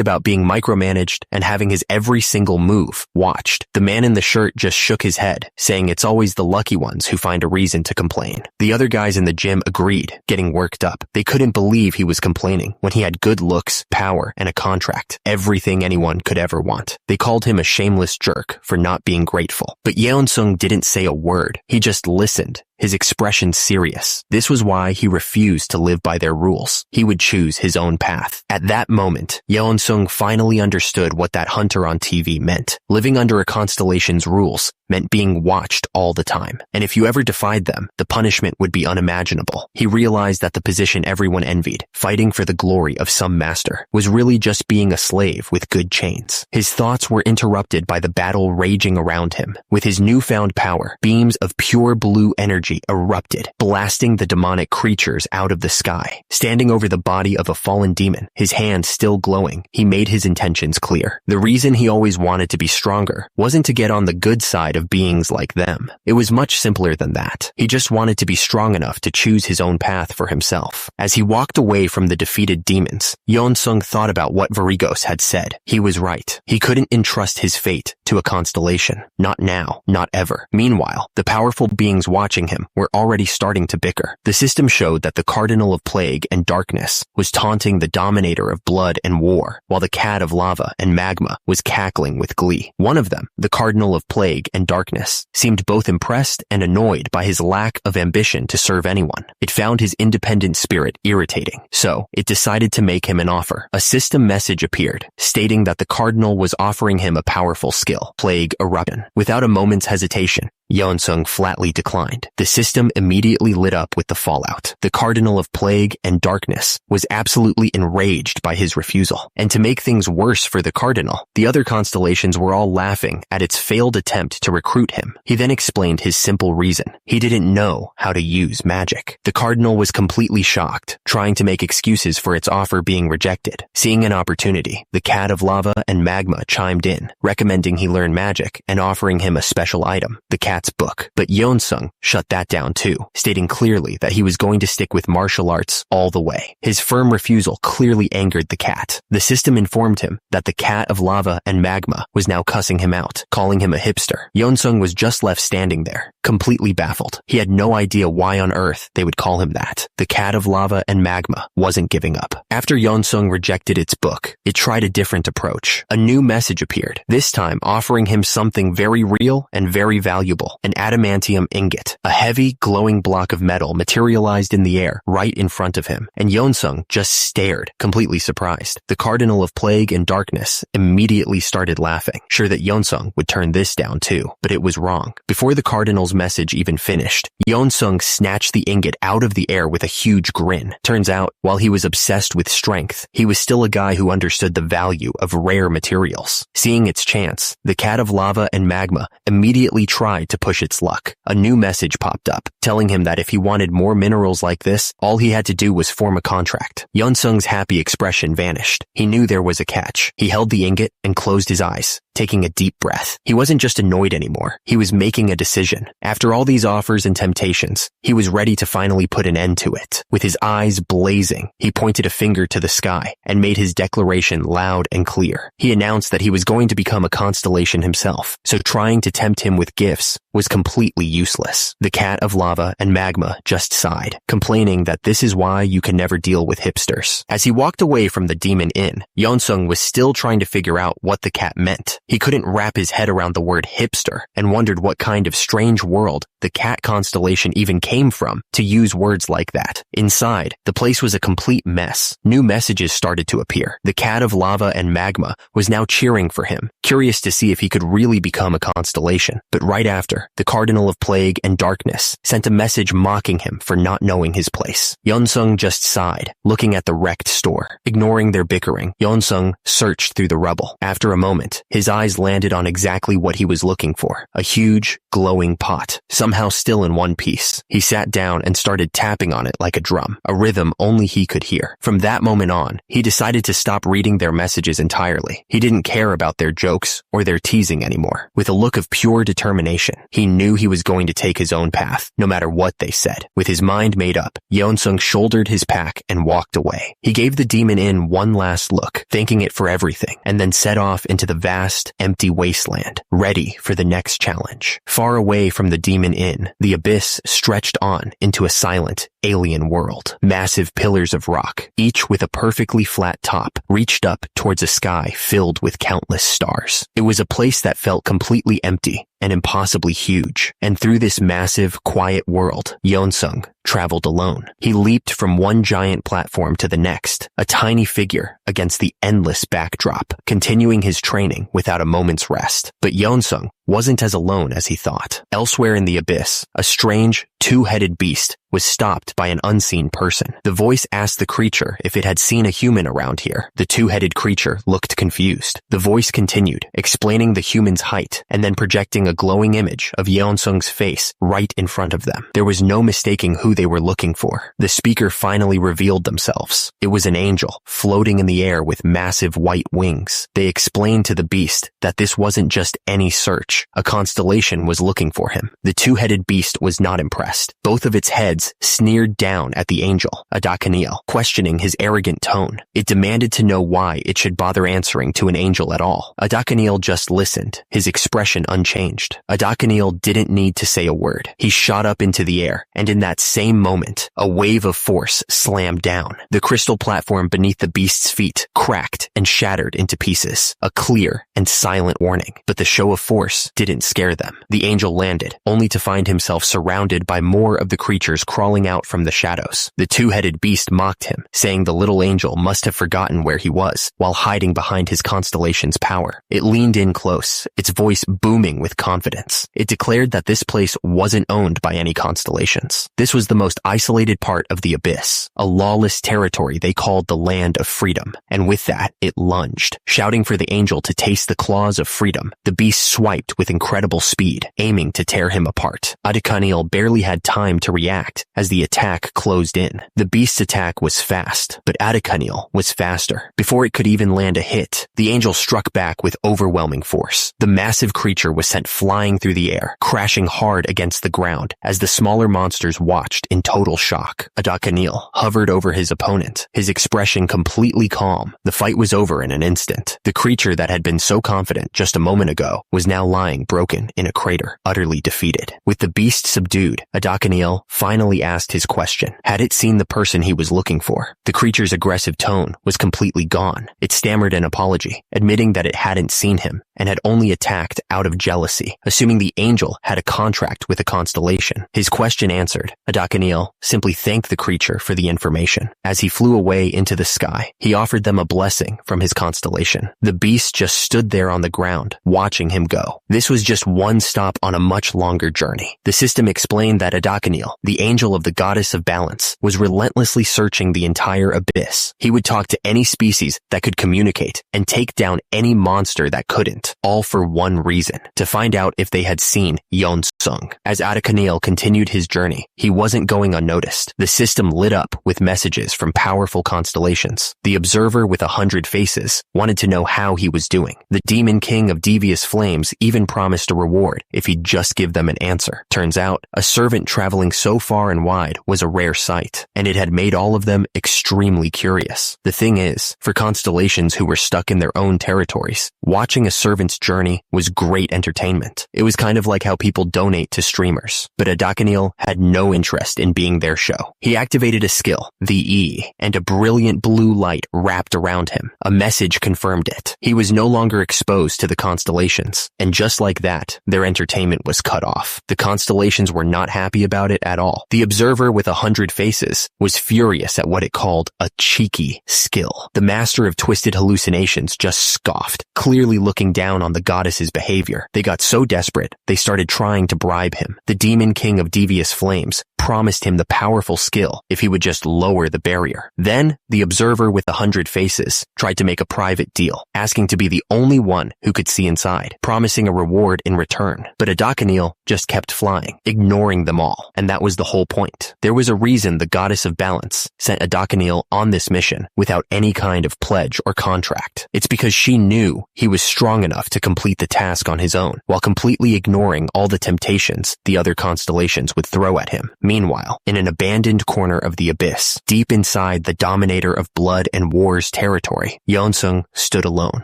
about being micromanaged and having his every single move watched. The man in the shirt just shook his head, saying it's always the lucky ones who find a reason to complain. The other guys in the gym agreed, getting worked up. They couldn't believe he was complaining when he had good looks, power, and a contract, everything anyone could ever want. They called him a shameless jerk for not being grateful. But Yeonsung didn't say a word. He just listened, his expression serious. This was why he refused to live by their rules. He would choose his own path. At that moment, Yeonsung finally understood what that hunter on TV meant. Living under a constellation's rules meant being watched all the time. And if you ever defied them, the punishment would be unimaginable. He realized that the position everyone envied, fighting for the glory of some master, was really just being a slave with good chains. His thoughts were interrupted by the battle raging around him. With his newfound power, beams of pure blue energy erupted, blasting the demonic creatures out of the sky. Standing over the body of a fallen demon, his hand still glowing, he made his intentions clear. The reason he always wanted to be stronger wasn't to get on the good side of beings like them. It was much simpler than that. He just wanted to be strong enough to choose his own path for himself. As he walked away from the defeated demons, Yeonsung thought about what Varigos had said. He was right. He couldn't entrust his fate to a constellation. Not now. Not ever. Meanwhile, the powerful beings watching him were already starting to bicker. The system showed that the Cardinal of Plague and Darkness was taunting the Dominator of Blood and War, while the Cat of Lava and Magma was cackling with glee. One of them, the Cardinal of Plague and Darkness, seemed both impressed and annoyed by his lack of ambition to serve anyone. It found his independent spirit irritating, so it decided to make him an offer. A system message appeared, stating that the Cardinal was offering him a powerful skill, Plague Eruption. Without a moment's hesitation, Yeonsung flatly declined. The system immediately lit up with the fallout. The Cardinal of Plague and Darkness was absolutely enraged by his refusal. And to make things worse for the Cardinal, the other constellations were all laughing at its failed attempt to recruit him. He then explained his simple reason. He didn't know how to use magic. The Cardinal was completely shocked, trying to make excuses for its offer being rejected. Seeing an opportunity, the Cat of Lava and Magma chimed in, recommending he learn magic and offering him a special item, the Cat's book. But Yeonsung shut that down too, stating clearly that he was going to stick with martial arts all the way. His firm refusal clearly angered the cat. The system informed him that the Cat of Lava and Magma was now cussing him out, calling him a hipster. Yeonsung was just left standing there, completely baffled. He had no idea why on earth they would call him that. The Cat of Lava and Magma wasn't giving up. After Yeonsung rejected its book, it tried a different approach. A new message appeared, this time offering him something very real and very valuable. An adamantium ingot, a heavy, glowing block of metal materialized in the air right in front of him, and Yeonsung just stared, completely surprised. The Cardinal of Plague and Darkness immediately started laughing, sure that Yeonsung would turn this down too, but it was wrong. Before the Cardinal's message even finished, Yeonsung snatched the ingot out of the air with a huge grin. Turns out, while he was obsessed with strength, he was still a guy who understood the value of rare materials. Seeing its chance, the Cat of Lava and Magma immediately tried to to push its luck. A new message popped up, telling him that if he wanted more minerals like this, all he had to do was form a contract. Yeonsung's happy expression vanished. He knew there was a catch. He held the ingot and closed his eyes, taking a deep breath. He wasn't just annoyed anymore. He was making a decision. After all these offers and temptations, he was ready to finally put an end to it. With his eyes blazing, he pointed a finger to the sky and made his declaration loud and clear. He announced that he was going to become a constellation himself, so trying to tempt him with gifts was completely useless. The cat of lava and magma just sighed, complaining that this is why you can never deal with hipsters. As he walked away from the Demon Inn, Yeonsung was still trying to figure out what the cat meant. He couldn't wrap his head around the word hipster and wondered what kind of strange world the cat constellation even came from to use words like that. Inside, the place was a complete mess. New messages started to appear. The cat of lava and magma was now cheering for him, curious to see if he could really become a constellation. But right after, the Cardinal of Plague and Darkness sent a message mocking him for not knowing his place. Yeonsung just sighed, looking at the wrecked store. Ignoring their bickering, Yeonsung searched through the rubble. After a moment, his eyes landed on exactly what he was looking for, a huge, glowing pot, somehow still in one piece. He sat down and started tapping on it like a drum, a rhythm only he could hear. From that moment on, he decided to stop reading their messages entirely. He didn't care about their jokes or their teasing anymore. With a look of pure determination, he knew he was going to take his own path, no matter what they said. With his mind made up, Yeonsung shouldered his pack and walked away. He gave the Demon Inn one last look, thanking it for everything, and then set off into the vast, empty wasteland, ready for the next challenge. Far away from the Demon Inn, the abyss stretched on into a silent, alien world. Massive pillars of rock, each with a perfectly flat top, reached up towards a sky filled with countless stars. It was a place that felt completely empty and impossibly huge. And through this massive, quiet world, Yeonsung traveled alone. He leaped from one giant platform to the next, a tiny figure against the endless backdrop, continuing his training without a moment's rest. But Yeonsung wasn't as alone as he thought. Elsewhere in the abyss, a strange, two-headed beast was stopped by an unseen person. The voice asked the creature if it had seen a human around here. The two-headed creature looked confused. The voice continued, explaining the human's height and then projecting a glowing image of Yeonsung's face right in front of them. There was no mistaking who they were looking for. The speaker finally revealed themselves. It was an angel, floating in the air with massive white wings. They explained to the beast that this wasn't just any search. A constellation was looking for him. The two-headed beast was not impressed. Both of its heads sneered down at the angel, Adakaniel, questioning his arrogant tone. It demanded to know why it should bother answering to an angel at all. Adakaniel just listened, his expression unchanged. Adakaniel didn't need to say a word. He shot up into the air, and in that same moment, a wave of force slammed down. The crystal platform beneath the beast's feet cracked and shattered into pieces, a clear and silent warning. But the show of force didn't scare them. The angel landed, only to find himself surrounded by more of the creatures crawling out from the shadows. The two-headed beast mocked him, saying the little angel must have forgotten where he was, while hiding behind his constellation's power. It leaned in close, its voice booming with confidence. It declared that this place wasn't owned by any constellations. This was the most isolated part of the abyss, a lawless territory they called the Land of Freedom. And with that, it lunged, shouting for the angel to taste the claws of freedom. The beast swiped with incredible speed, aiming to tear him apart. Adakaniel barely had time to react as the attack closed in. The beast's attack was fast, but Adakaniel was faster. Before it could even land a hit, the angel struck back with overwhelming force. The massive creature was sent flying through the air, crashing hard against the ground as the smaller monsters watched in total shock. Adakaniel hovered over his opponent, his expression completely calm. The fight was over in an instant. The creature that had been so confident just a moment ago was now lying broken in a crater, utterly defeated. With the beast subdued, Adakaniel finally asked his question. Had it seen the person he was looking for? The creature's aggressive tone was completely gone. It stammered an apology, admitting that it hadn't seen him and had only attacked out of jealousy, assuming the angel had a contract with a constellation. His question answered, Adakaniel Adakanil simply thanked the creature for the information. As he flew away into the sky, he offered them a blessing from his constellation. The beast just stood there on the ground, watching him go. This was just one stop on a much longer journey. The system explained that Adakanil, the angel of the goddess of balance, was relentlessly searching the entire abyss. He would talk to any species that could communicate and take down any monster that couldn't, all for one reason: to find out if they had seen Yeon-sung. As Adakanil continued his journey, he wasn't going unnoticed. The system lit up with messages from powerful constellations. The observer with 100 faces wanted to know how he was doing. The demon king of devious flames even promised a reward if he'd just give them an answer. Turns out, a servant traveling so far and wide was a rare sight, and it had made all of them extremely curious. The thing is, for constellations who were stuck in their own territories, watching a servant's journey was great entertainment. It was kind of like how people donate to streamers. But Adakanil had no interest in being their show. He activated a skill, the E, and a brilliant blue light wrapped around him. A message confirmed it. He was no longer exposed to the constellations, and just like that, their entertainment was cut off. The constellations were not happy about it at all. The observer with 100 faces was furious at what it called a cheeky skill. The master of twisted hallucinations just scoffed, clearly looking down on the goddess's behavior. They got so desperate, they started trying to bribe him. The demon king of devious flames promised him the powerful skill if he would just lower the barrier. Then, the observer with 100 faces tried to make a private deal, asking to be the only one who could see inside, promising a reward in return. But Adakanil just kept flying, ignoring them all, and that was the whole point. There was a reason the goddess of balance sent Adakanil on this mission without any kind of pledge or contract. It's because she knew he was strong enough to complete the task on his own, while completely ignoring all the temptations the other constellations would throw at him. Meanwhile, in an abandoned corner of the abyss, deep inside the dominator of blood and war's territory, Yeon-sung stood alone.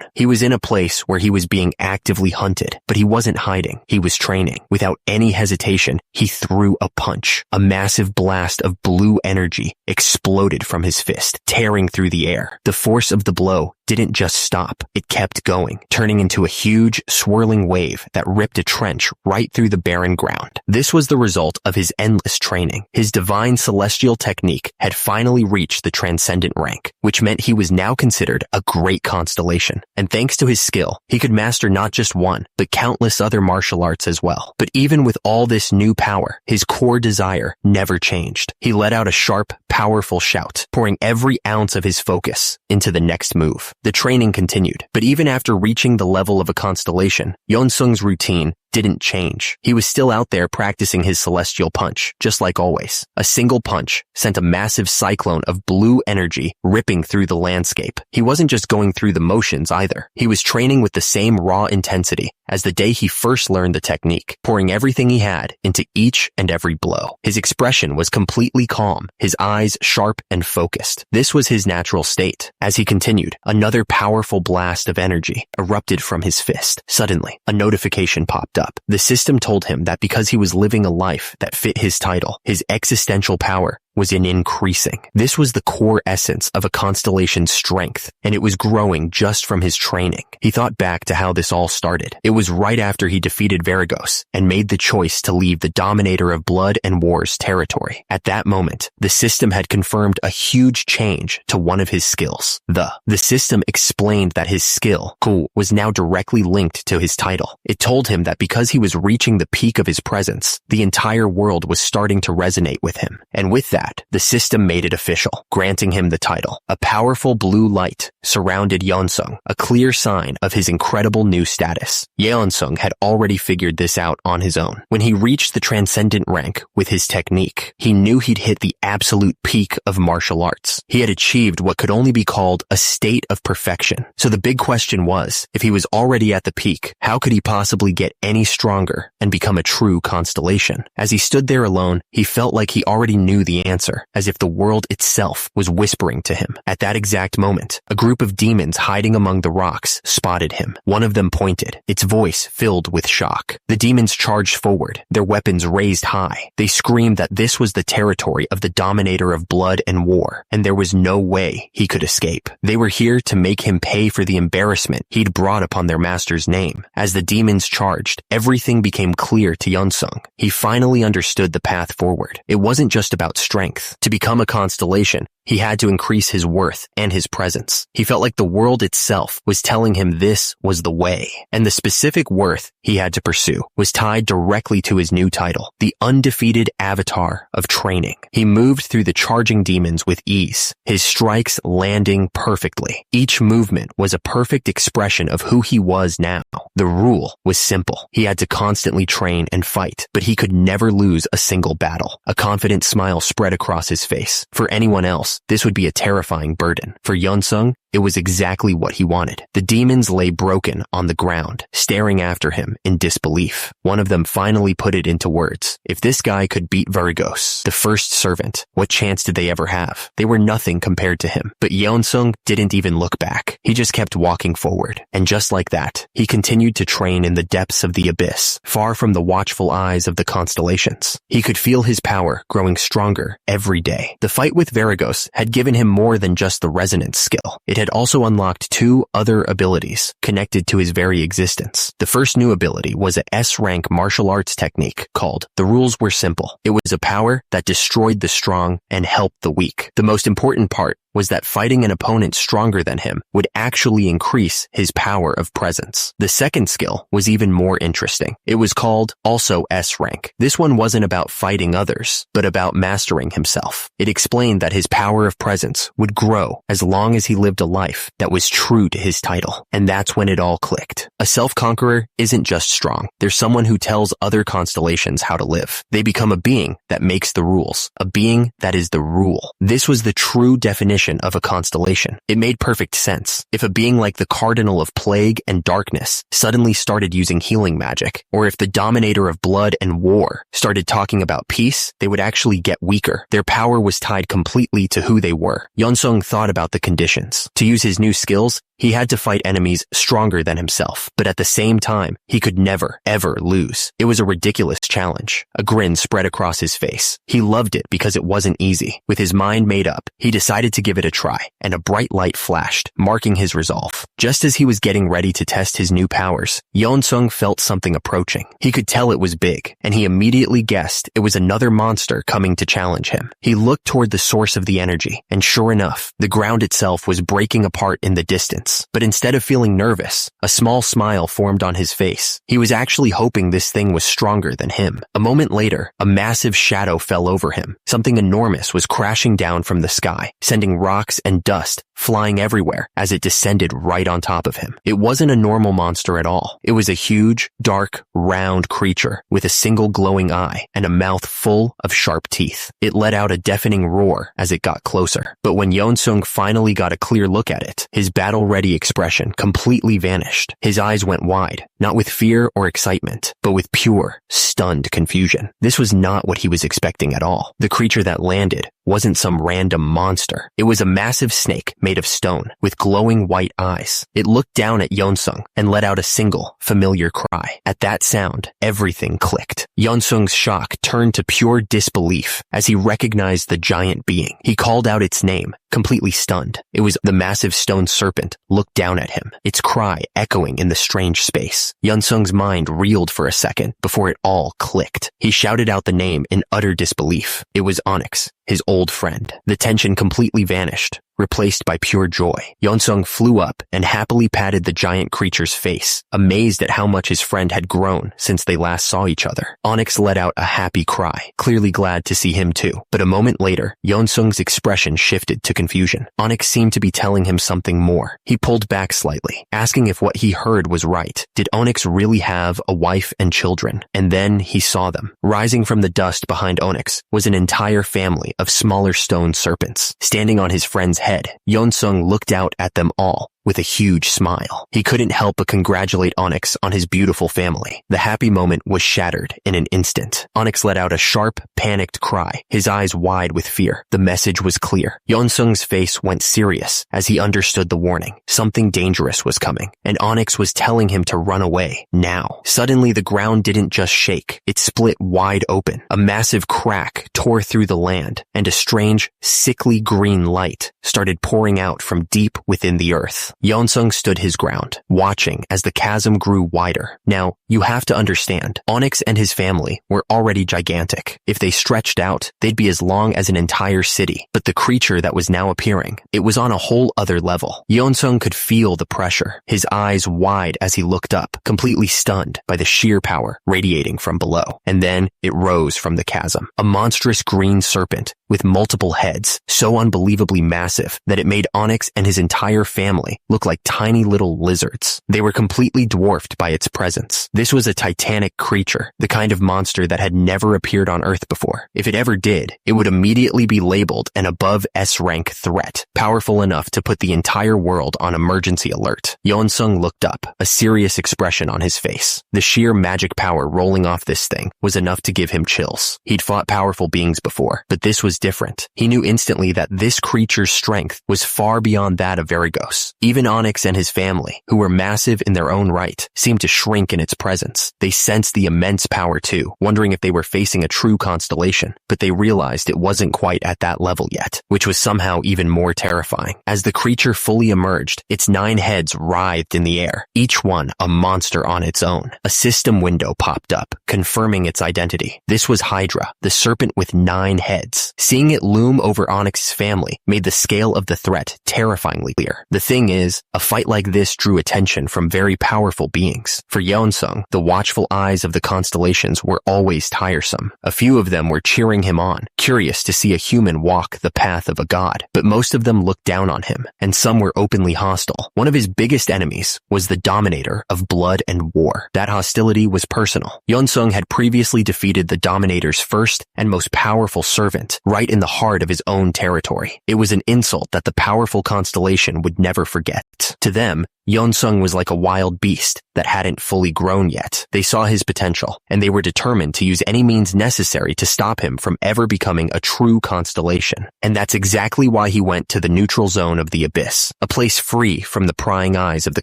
He was in a place where he was being actively hunted, but he wasn't hiding. He was training. Without any hesitation, he threw a punch. A massive blast of blue energy exploded from his fist, tearing through the air. The force of the blow didn't just stop. It kept going, turning into a huge, swirling wave that ripped a trench right through the barren ground. This was the result of his endless training. His divine celestial technique had finally reached the transcendent rank, which meant he was now considered a great constellation. And thanks to his skill, he could master not just one, but countless other martial arts as well. But even with all this new power, his core desire never changed. He let out a sharp, powerful shout, pouring every ounce of his focus into the next move. The training continued, but even after reaching the level of a constellation, Yeon-sung's routine didn't change. He was still out there practicing his celestial punch, just like always. A single punch sent a massive cyclone of blue energy ripping through the landscape. He wasn't just going through the motions either. He was training with the same raw intensity as the day he first learned the technique, pouring everything he had into each and every blow. His expression was completely calm, his eyes sharp and focused. This was his natural state. As he continued, another powerful blast of energy erupted from his fist. Suddenly, a notification popped up. The system told him that because he was living a life that fit his title, his existential power was increasing. This was the core essence of a constellation's strength, and it was growing just from his training. He thought back to how this all started. It was right after he defeated Varigos and made the choice to leave the dominator of blood and war's territory. At that moment, the system had confirmed a huge change to one of his skills. The system explained that his skill, Ku, was now directly linked to his title. It told him that because he was reaching the peak of his presence, the entire world was starting to resonate with him. And with that, the system made it official, granting him the title. A powerful blue light surrounded Yeon-sung, a clear sign of his incredible new status. Yeon-sung had already figured this out on his own. When he reached the transcendent rank with his technique, he knew he'd hit the absolute peak of martial arts. He had achieved what could only be called a state of perfection. So the big question was, if he was already at the peak, how could he possibly get any stronger and become a true constellation? As he stood there alone, he felt like he already knew the answer, as if the world itself was whispering to him. At that exact moment, a group of demons hiding among the rocks spotted him. One of them pointed, its voice filled with shock. The demons charged forward, their weapons raised high. They screamed that this was the territory of the dominator of blood and war, and there was no way he could escape. They were here to make him pay for the embarrassment he'd brought upon their master's name. As the demons charged, everything became clear to Yeonsung. He finally understood the path forward. It wasn't just about strength. To become a constellation, he had to increase his worth and his presence. He felt like the world itself was telling him this was the way, and the specific worth he had to pursue was tied directly to his new title, the undefeated avatar of training. He moved through the charging demons with ease, his strikes landing perfectly. Each movement was a perfect expression of who he was now. The rule was simple. He had to constantly train and fight, but he could never lose a single battle. A confident smile spread across his face. For anyone else, this would be a terrifying burden. For Yeonsung, it was exactly what he wanted. The demons lay broken on the ground, staring after him in disbelief. One of them finally put it into words. If this guy could beat Virgos, the first servant, what chance did they ever have? They were nothing compared to him. But Yeonsung didn't even look back. He just kept walking forward. And just like that, he continued to train in the depths of the abyss, far from the watchful eyes of the constellations. He could feel his power growing stronger every day. The fight with Virgos had given him more than just the resonance skill. It had also unlocked two other abilities connected to his very existence. The first new ability was a S-rank martial arts technique called The Rules Were Simple. It was a power that destroyed the strong and helped the weak. The most important part was that fighting an opponent stronger than him would actually increase his power of presence. The second skill was even more interesting. It was called also S-rank. This one wasn't about fighting others, but about mastering himself. It explained that his power of presence would grow as long as he lived a life that was true to his title. And that's when it all clicked. A self-conqueror isn't just strong. They're someone who tells other constellations how to live. They become a being that makes the rules, a being that is the rule. This was the true definition of a constellation. It made perfect sense. If a being like the Cardinal of Plague and Darkness suddenly started using healing magic, or if the Dominator of Blood and War started talking about peace, they would actually get weaker. Their power was tied completely to who they were. Yeonsung thought about the conditions. To use his new skills, he had to fight enemies stronger than himself, but at the same time, he could never, ever lose. It was a ridiculous challenge. A grin spread across his face. He loved it because it wasn't easy. With his mind made up, he decided to give it a try, and a bright light flashed, marking his resolve. Just as he was getting ready to test his new powers, Yeonsung felt something approaching. He could tell it was big, and he immediately guessed it was another monster coming to challenge him. He looked toward the source of the energy, and sure enough, the ground itself was breaking apart in the distance. But instead of feeling nervous, a small smile formed on his face. He was actually hoping this thing was stronger than him. A moment later, a massive shadow fell over him. Something enormous was crashing down from the sky, sending rocks and dust flying everywhere as it descended right on top of him. It wasn't a normal monster at all. It was a huge, dark, round creature with a single glowing eye and a mouth full of sharp teeth. It let out a deafening roar as it got closer. But when Yeonsung finally got a clear look at it, his battle-ready expression completely vanished. His eyes went wide, not with fear or excitement, but with pure, stunned confusion. This was not what he was expecting at all. The creature that landed wasn't some random monster. It was a massive snake made of stone with glowing white eyes. It looked down at Yeonsung and let out a single, familiar cry. At that sound, everything clicked. Yeonsung's shock turned to pure disbelief as he recognized the giant being. He called out its name, completely stunned. It was the massive stone serpent looked down at him, its cry echoing in the strange space. Yeonsung's mind reeled for a second before it all clicked. He shouted out the name in utter disbelief. It was Onyx, his old friend. The tension completely vanished, replaced by pure joy. Yeonsung flew up and happily patted the giant creature's face, amazed at how much his friend had grown since they last saw each other. Onyx let out a happy cry, clearly glad to see him too. But a moment later, Yeonsung's expression shifted to confusion. Onyx seemed to be telling him something more. He pulled back slightly, asking if what he heard was right. Did Onyx really have a wife and children? And then he saw them. Rising from the dust behind Onyx was an entire family of smaller stone serpents. Standing on his friend's head, Yeonsung looked out at them all, with a huge smile. He couldn't help but congratulate Onyx on his beautiful family. The happy moment was shattered in an instant. Onyx let out a sharp, panicked cry, his eyes wide with fear. The message was clear. Yeonsung's face went serious as he understood the warning. Something dangerous was coming, and Onyx was telling him to run away, now. Suddenly, the ground didn't just shake. It split wide open. A massive crack tore through the land, and a strange, sickly green light started pouring out from deep within the earth. Yeonsung stood his ground, watching as the chasm grew wider. Now, you have to understand, Onyx and his family were already gigantic. If they stretched out, they'd be as long as an entire city. But the creature that was now appearing, it was on a whole other level. Yeonsung could feel the pressure, his eyes wide as he looked up, completely stunned by the sheer power radiating from below. And then it rose from the chasm, a monstrous green serpent with multiple heads, so unbelievably massive that it made Onyx and his entire family look like tiny little lizards. They were completely dwarfed by its presence. This was a titanic creature, the kind of monster that had never appeared on Earth before. If it ever did, it would immediately be labeled an above S-rank threat, powerful enough to put the entire world on emergency alert. Yeonsung looked up, a serious expression on his face. The sheer magic power rolling off this thing was enough to give him chills. He'd fought powerful beings before, but this was different. He knew instantly that this creature's strength was far beyond that of Varygos. Even Onyx and his family, who were massive in their own right, seemed to shrink in its presence. They sensed the immense power too, wondering if they were facing a true constellation, but they realized it wasn't quite at that level yet, which was somehow even more terrifying. As the creature fully emerged, its 9 heads writhed in the air, each one a monster on its own. A system window popped up, confirming its identity. This was Hydra, the serpent with 9 heads. Seeing it loom over Onyx's family made the scale of the threat terrifyingly clear. The thing is, a fight like this drew attention from very powerful beings. For Yeonsung, the watchful eyes of the constellations were always tiresome. A few of them were cheering him on, curious to see a human walk the path of a god, but most of them looked down on him, and some were openly hostile. One of his biggest enemies was the dominator of blood and war. That hostility was personal. Yeonsung had previously defeated the dominator's first and most powerful servant right in the heart of his own territory. It was an insult that the powerful constellation would never forget. To them, Yeonsung was like a wild beast that hadn't fully grown yet. They saw his potential, and they were determined to use any means necessary to stop him from ever becoming a true constellation. And that's exactly why he went to the neutral zone of the abyss, a place free from the prying eyes of the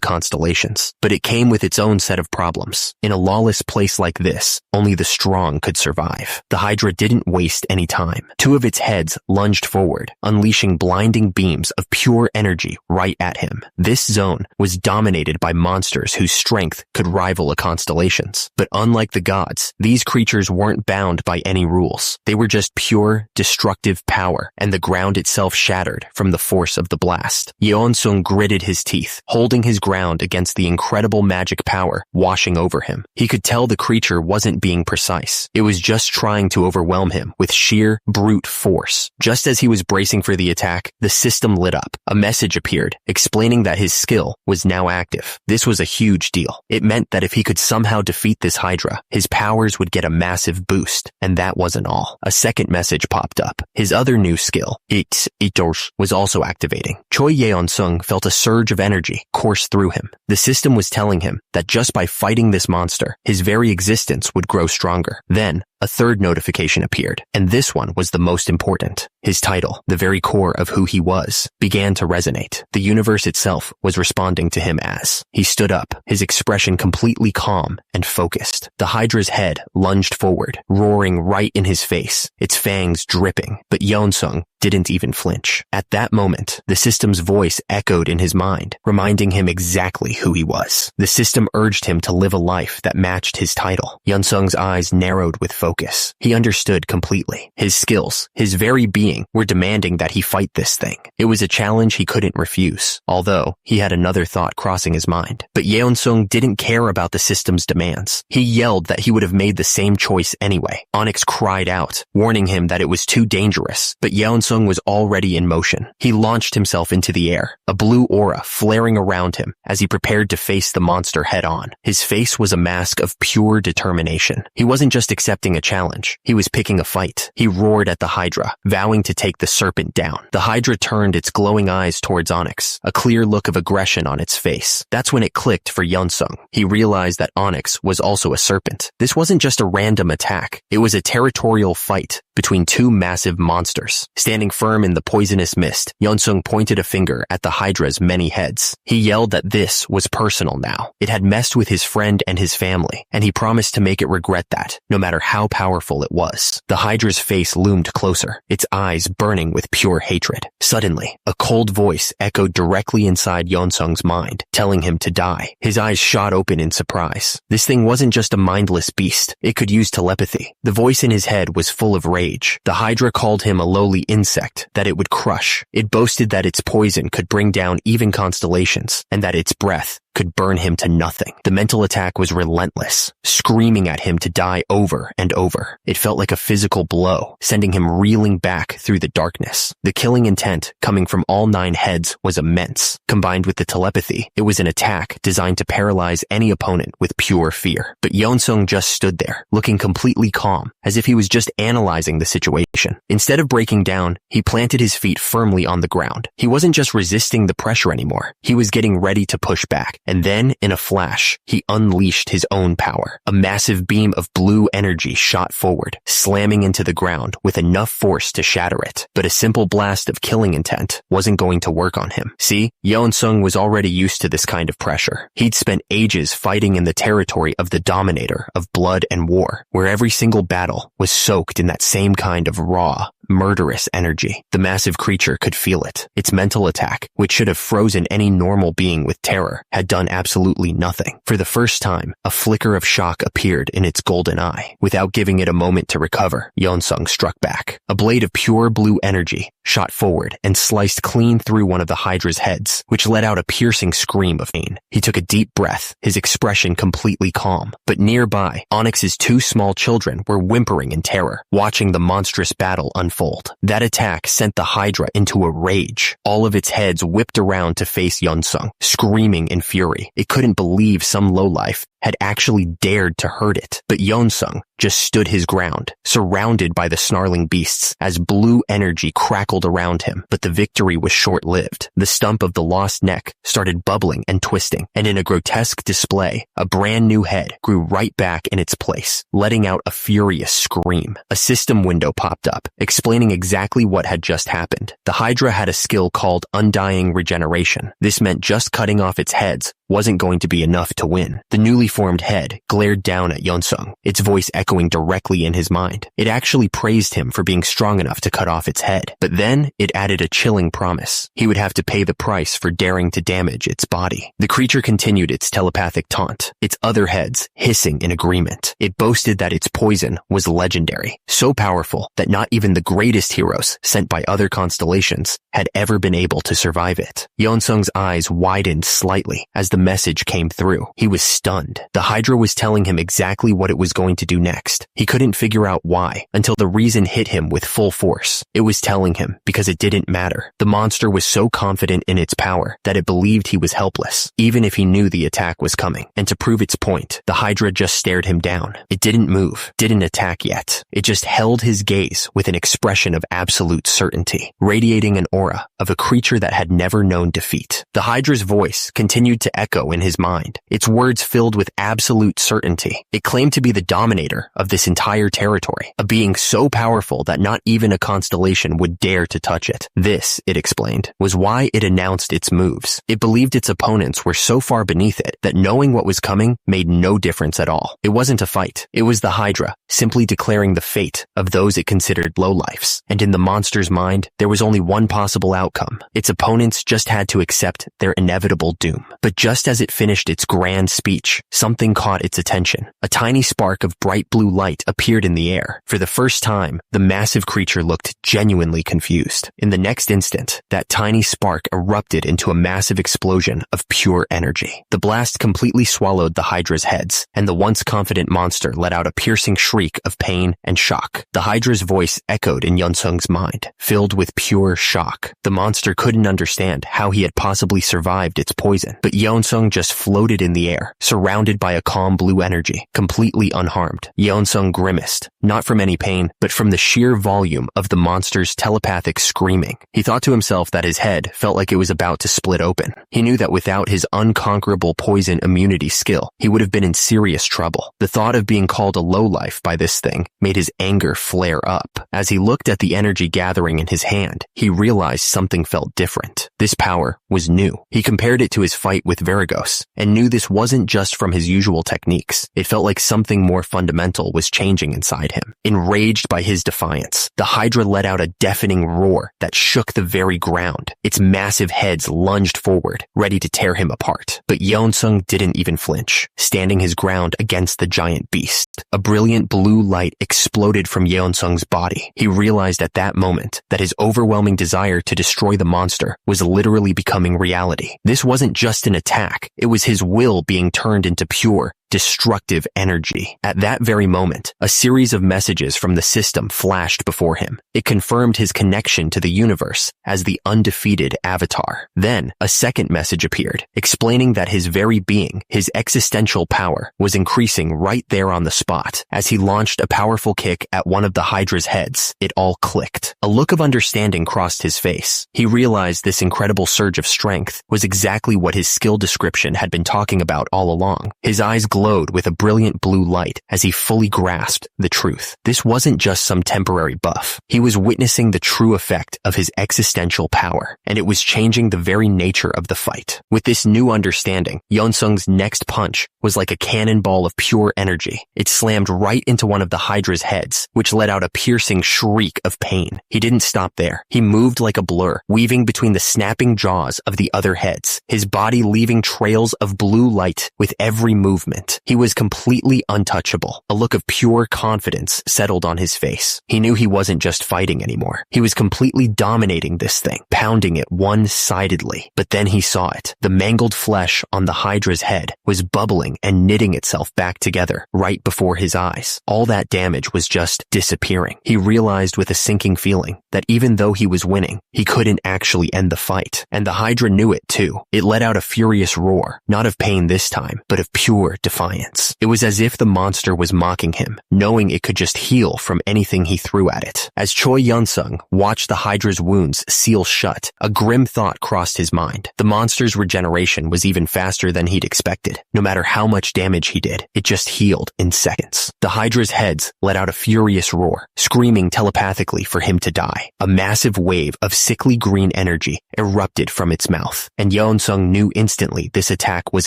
constellations. But it came with its own set of problems. In a lawless place like this, only the strong could survive. The Hydra didn't waste any time. 2 of its heads lunged forward, unleashing blinding beams of pure energy right at him. This zone was dominated by monsters whose strength could rival a constellation's. But unlike the gods, these creatures weren't bound by any rules. They were just pure, destructive power, and the ground itself shattered from the force of the blast. Yeonsung gritted his teeth, holding his ground against the incredible magic power washing over him. He could tell the creature wasn't being precise. It was just trying to overwhelm him with sheer, brute force. Just as he was bracing for the attack, the system lit up. A message appeared, explaining that his skill was now active. This was a huge deal. It meant that if he could somehow defeat this Hydra, his powers would get a massive boost. And that wasn't all. A second message popped up. His other new skill, Itos, was also activating. Choi Yeonsung felt a surge of energy course through him. The system was telling him that just by fighting this monster, his very existence would grow stronger. Then, a third notification appeared, and this one was the most important. His title, the very core of who he was, began to resonate. The universe itself was responding to him as he stood up, his expression completely calm and focused. The Hydra's head lunged forward, roaring right in his face, its fangs dripping, but Yeonsung didn't even flinch. At that moment, the system's voice echoed in his mind, reminding him exactly who he was. The system urged him to live a life that matched his title. Yeonsung's eyes narrowed with focus. He understood completely. His skills, his very being, were demanding that he fight this thing. It was a challenge he couldn't refuse, although he had another thought crossing his mind. But Yeonsung didn't care about the system's demands. He yelled that he would have made the same choice anyway. Onyx cried out, warning him that it was too dangerous, but Yeonsung was already in motion. He launched himself into the air, a blue aura flaring around him as he prepared to face the monster head-on. His face was a mask of pure determination. He wasn't just accepting a challenge. He was picking a fight. He roared at the Hydra, vowing going to take the serpent down. The Hydra turned its glowing eyes towards Onyx, a clear look of aggression on its face. That's when it clicked for Yeonsung. He realized that Onyx was also a serpent. This wasn't just a random attack. It was a territorial fight between two massive monsters. Standing firm in the poisonous mist, Yeonsung pointed a finger at the Hydra's many heads. He yelled that this was personal now. It had messed with his friend and his family, and he promised to make it regret that, no matter how powerful it was. The Hydra's face loomed closer, its eyes burning with pure hatred. Suddenly, a cold voice echoed directly inside Yeonsung's mind, telling him to die. His eyes shot open in surprise. This thing wasn't just a mindless beast. It could use telepathy. The voice in his head was full of rage. The Hydra called him a lowly insect that it would crush. It boasted that its poison could bring down even constellations, and that its breath could burn him to nothing. The mental attack was relentless, screaming at him to die over and over. It felt like a physical blow, sending him reeling back through the darkness. The killing intent coming from all 9 heads was immense. Combined with the telepathy, it was an attack designed to paralyze any opponent with pure fear. But Yeonsung just stood there, looking completely calm, as if he was just analyzing the situation. Instead of breaking down, he planted his feet firmly on the ground. He wasn't just resisting the pressure anymore. He was getting ready to push back. And then, in a flash, he unleashed his own power. A massive beam of blue energy shot forward, slamming into the ground with enough force to shatter it. But a simple blast of killing intent wasn't going to work on him. See, Yeonsung was already used to this kind of pressure. He'd spent ages fighting in the territory of the dominator of blood and war, where every single battle was soaked in that same kind of raw, murderous energy. The massive creature could feel it. Its mental attack, which should have frozen any normal being with terror, had done absolutely nothing. For the first time, a flicker of shock appeared in its golden eye. Without giving it a moment to recover, Yeonsung struck back. A blade of pure blue energy shot forward and sliced clean through one of the Hydra's heads, which let out a piercing scream of pain. He took a deep breath, his expression completely calm. But nearby, Onyx's 2 small children were whimpering in terror, watching the monstrous battle unfold. That attack sent the Hydra into a rage. All of its heads whipped around to face Yeonsung, screaming in fury. It couldn't believe some lowlife had actually dared to hurt it. But Yeonsung just stood his ground, surrounded by the snarling beasts, as blue energy crackled around him. But the victory was short-lived. The stump of the lost neck started bubbling and twisting, and in a grotesque display, a brand new head grew right back in its place, letting out a furious scream. A system window popped up, explaining exactly what had just happened. The Hydra had a skill called Undying Regeneration. This meant just cutting off its heads wasn't going to be enough to win. The newly formed head glared down at Yeonsung, its voice echoing directly in his mind. It actually praised him for being strong enough to cut off its head, but then it added a chilling promise. He would have to pay the price for daring to damage its body. The creature continued its telepathic taunt, its other heads hissing in agreement. It boasted that its poison was legendary, so powerful that not even the greatest heroes sent by other constellations had ever been able to survive it. Yeonsung's eyes widened slightly as the message came through. He was stunned. The Hydra was telling him exactly what it was going to do next. He couldn't figure out why until the reason hit him with full force. It was telling him because it didn't matter. The monster was so confident in its power that it believed he was helpless, even if he knew the attack was coming. And to prove its point, the Hydra just stared him down. It didn't move, didn't attack yet. It just held his gaze with an expression of absolute certainty, radiating an aura of a creature that had never known defeat. The Hydra's voice continued to echo in his mind, its words filled with absolute certainty. It claimed to be the dominator of this entire territory, a being so powerful that not even a constellation would dare to touch it. This, it explained, was why it announced its moves. It believed its opponents were so far beneath it that knowing what was coming made no difference at all. It wasn't a fight. It was the Hydra, simply declaring the fate of those it considered lowlifes. And in the monster's mind, there was only one possible outcome. Its opponents just had to accept their inevitable doom. But just as it finished its grand speech, something caught its attention. A tiny spark of bright blue light appeared in the air. For the first time, the massive creature looked genuinely confused. In the next instant, that tiny spark erupted into a massive explosion of pure energy. The blast completely swallowed the Hydra's heads, and the once confident monster let out a piercing shriek of pain and shock. The Hydra's voice echoed in Yeonsung's mind, filled with pure shock. The monster couldn't understand how he had possibly survived its poison, but Yeonsung just floated in the air, surrounded by a calm blue energy, completely unharmed. Yeonsung grimaced, not from any pain, but from the sheer volume of the monster's telepathic screaming. He thought to himself that his head felt like it was about to split open. He knew that without his unconquerable poison immunity skill, he would have been in serious trouble. The thought of being called a lowlife by this thing made his anger flare up. As he looked at the energy gathering in his hand, he realized something felt different. This power was new. He compared it to his fight with Varigos, and knew this wasn't just from his usual techniques. It felt like something more fundamental was changing inside him. Enraged by his defiance, the Hydra let out a deafening roar that shook the very ground. Its massive heads lunged forward, ready to tear him apart. But Yeonsung didn't even flinch, standing his ground against the giant beast. A brilliant blue light exploded from Yeonsung's body. He realized at that moment that his overwhelming desire to destroy the monster was literally becoming reality. This wasn't just an attack. It was his will being turned into pure, destructive energy. At that very moment, a series of messages from the system flashed before him. It confirmed his connection to the universe as the undefeated avatar. Then, a second message appeared, explaining that his very being, his existential power, was increasing right there on the spot. As he launched a powerful kick at one of the Hydra's heads, it all clicked. A look of understanding crossed his face. He realized this incredible surge of strength was exactly what his skill description had been talking about all along. His eyes glowed with a brilliant blue light as he fully grasped the truth. This wasn't just some temporary buff. He was witnessing the true effect of his existential power, and it was changing the very nature of the fight. With this new understanding, Yeonsung's next punch was like a cannonball of pure energy. It slammed right into one of the Hydra's heads, which let out a piercing shriek of pain. He didn't stop there. He moved like a blur, weaving between the snapping jaws of the other heads, his body leaving trails of blue light with every movement. He was completely untouchable. A look of pure confidence settled on his face. He knew he wasn't just fighting anymore. He was completely dominating this thing, pounding it one-sidedly. But then he saw it. The mangled flesh on the Hydra's head was bubbling and knitting itself back together right before his eyes. All that damage was just disappearing. He realized with a sinking feeling that even though he was winning, he couldn't actually end the fight. And the Hydra knew it too. It let out a furious roar, not of pain this time, but of pure defiance. It was as if the monster was mocking him, knowing it could just heal from anything he threw at it. As Choi Yeonsung watched the Hydra's wounds seal shut, a grim thought crossed his mind. The monster's regeneration was even faster than he'd expected. No matter how much damage he did, it just healed in seconds. The Hydra's heads let out a furious roar, screaming telepathically for him to die. A massive wave of sickly green energy erupted from its mouth, and Yeonsung knew instantly this attack was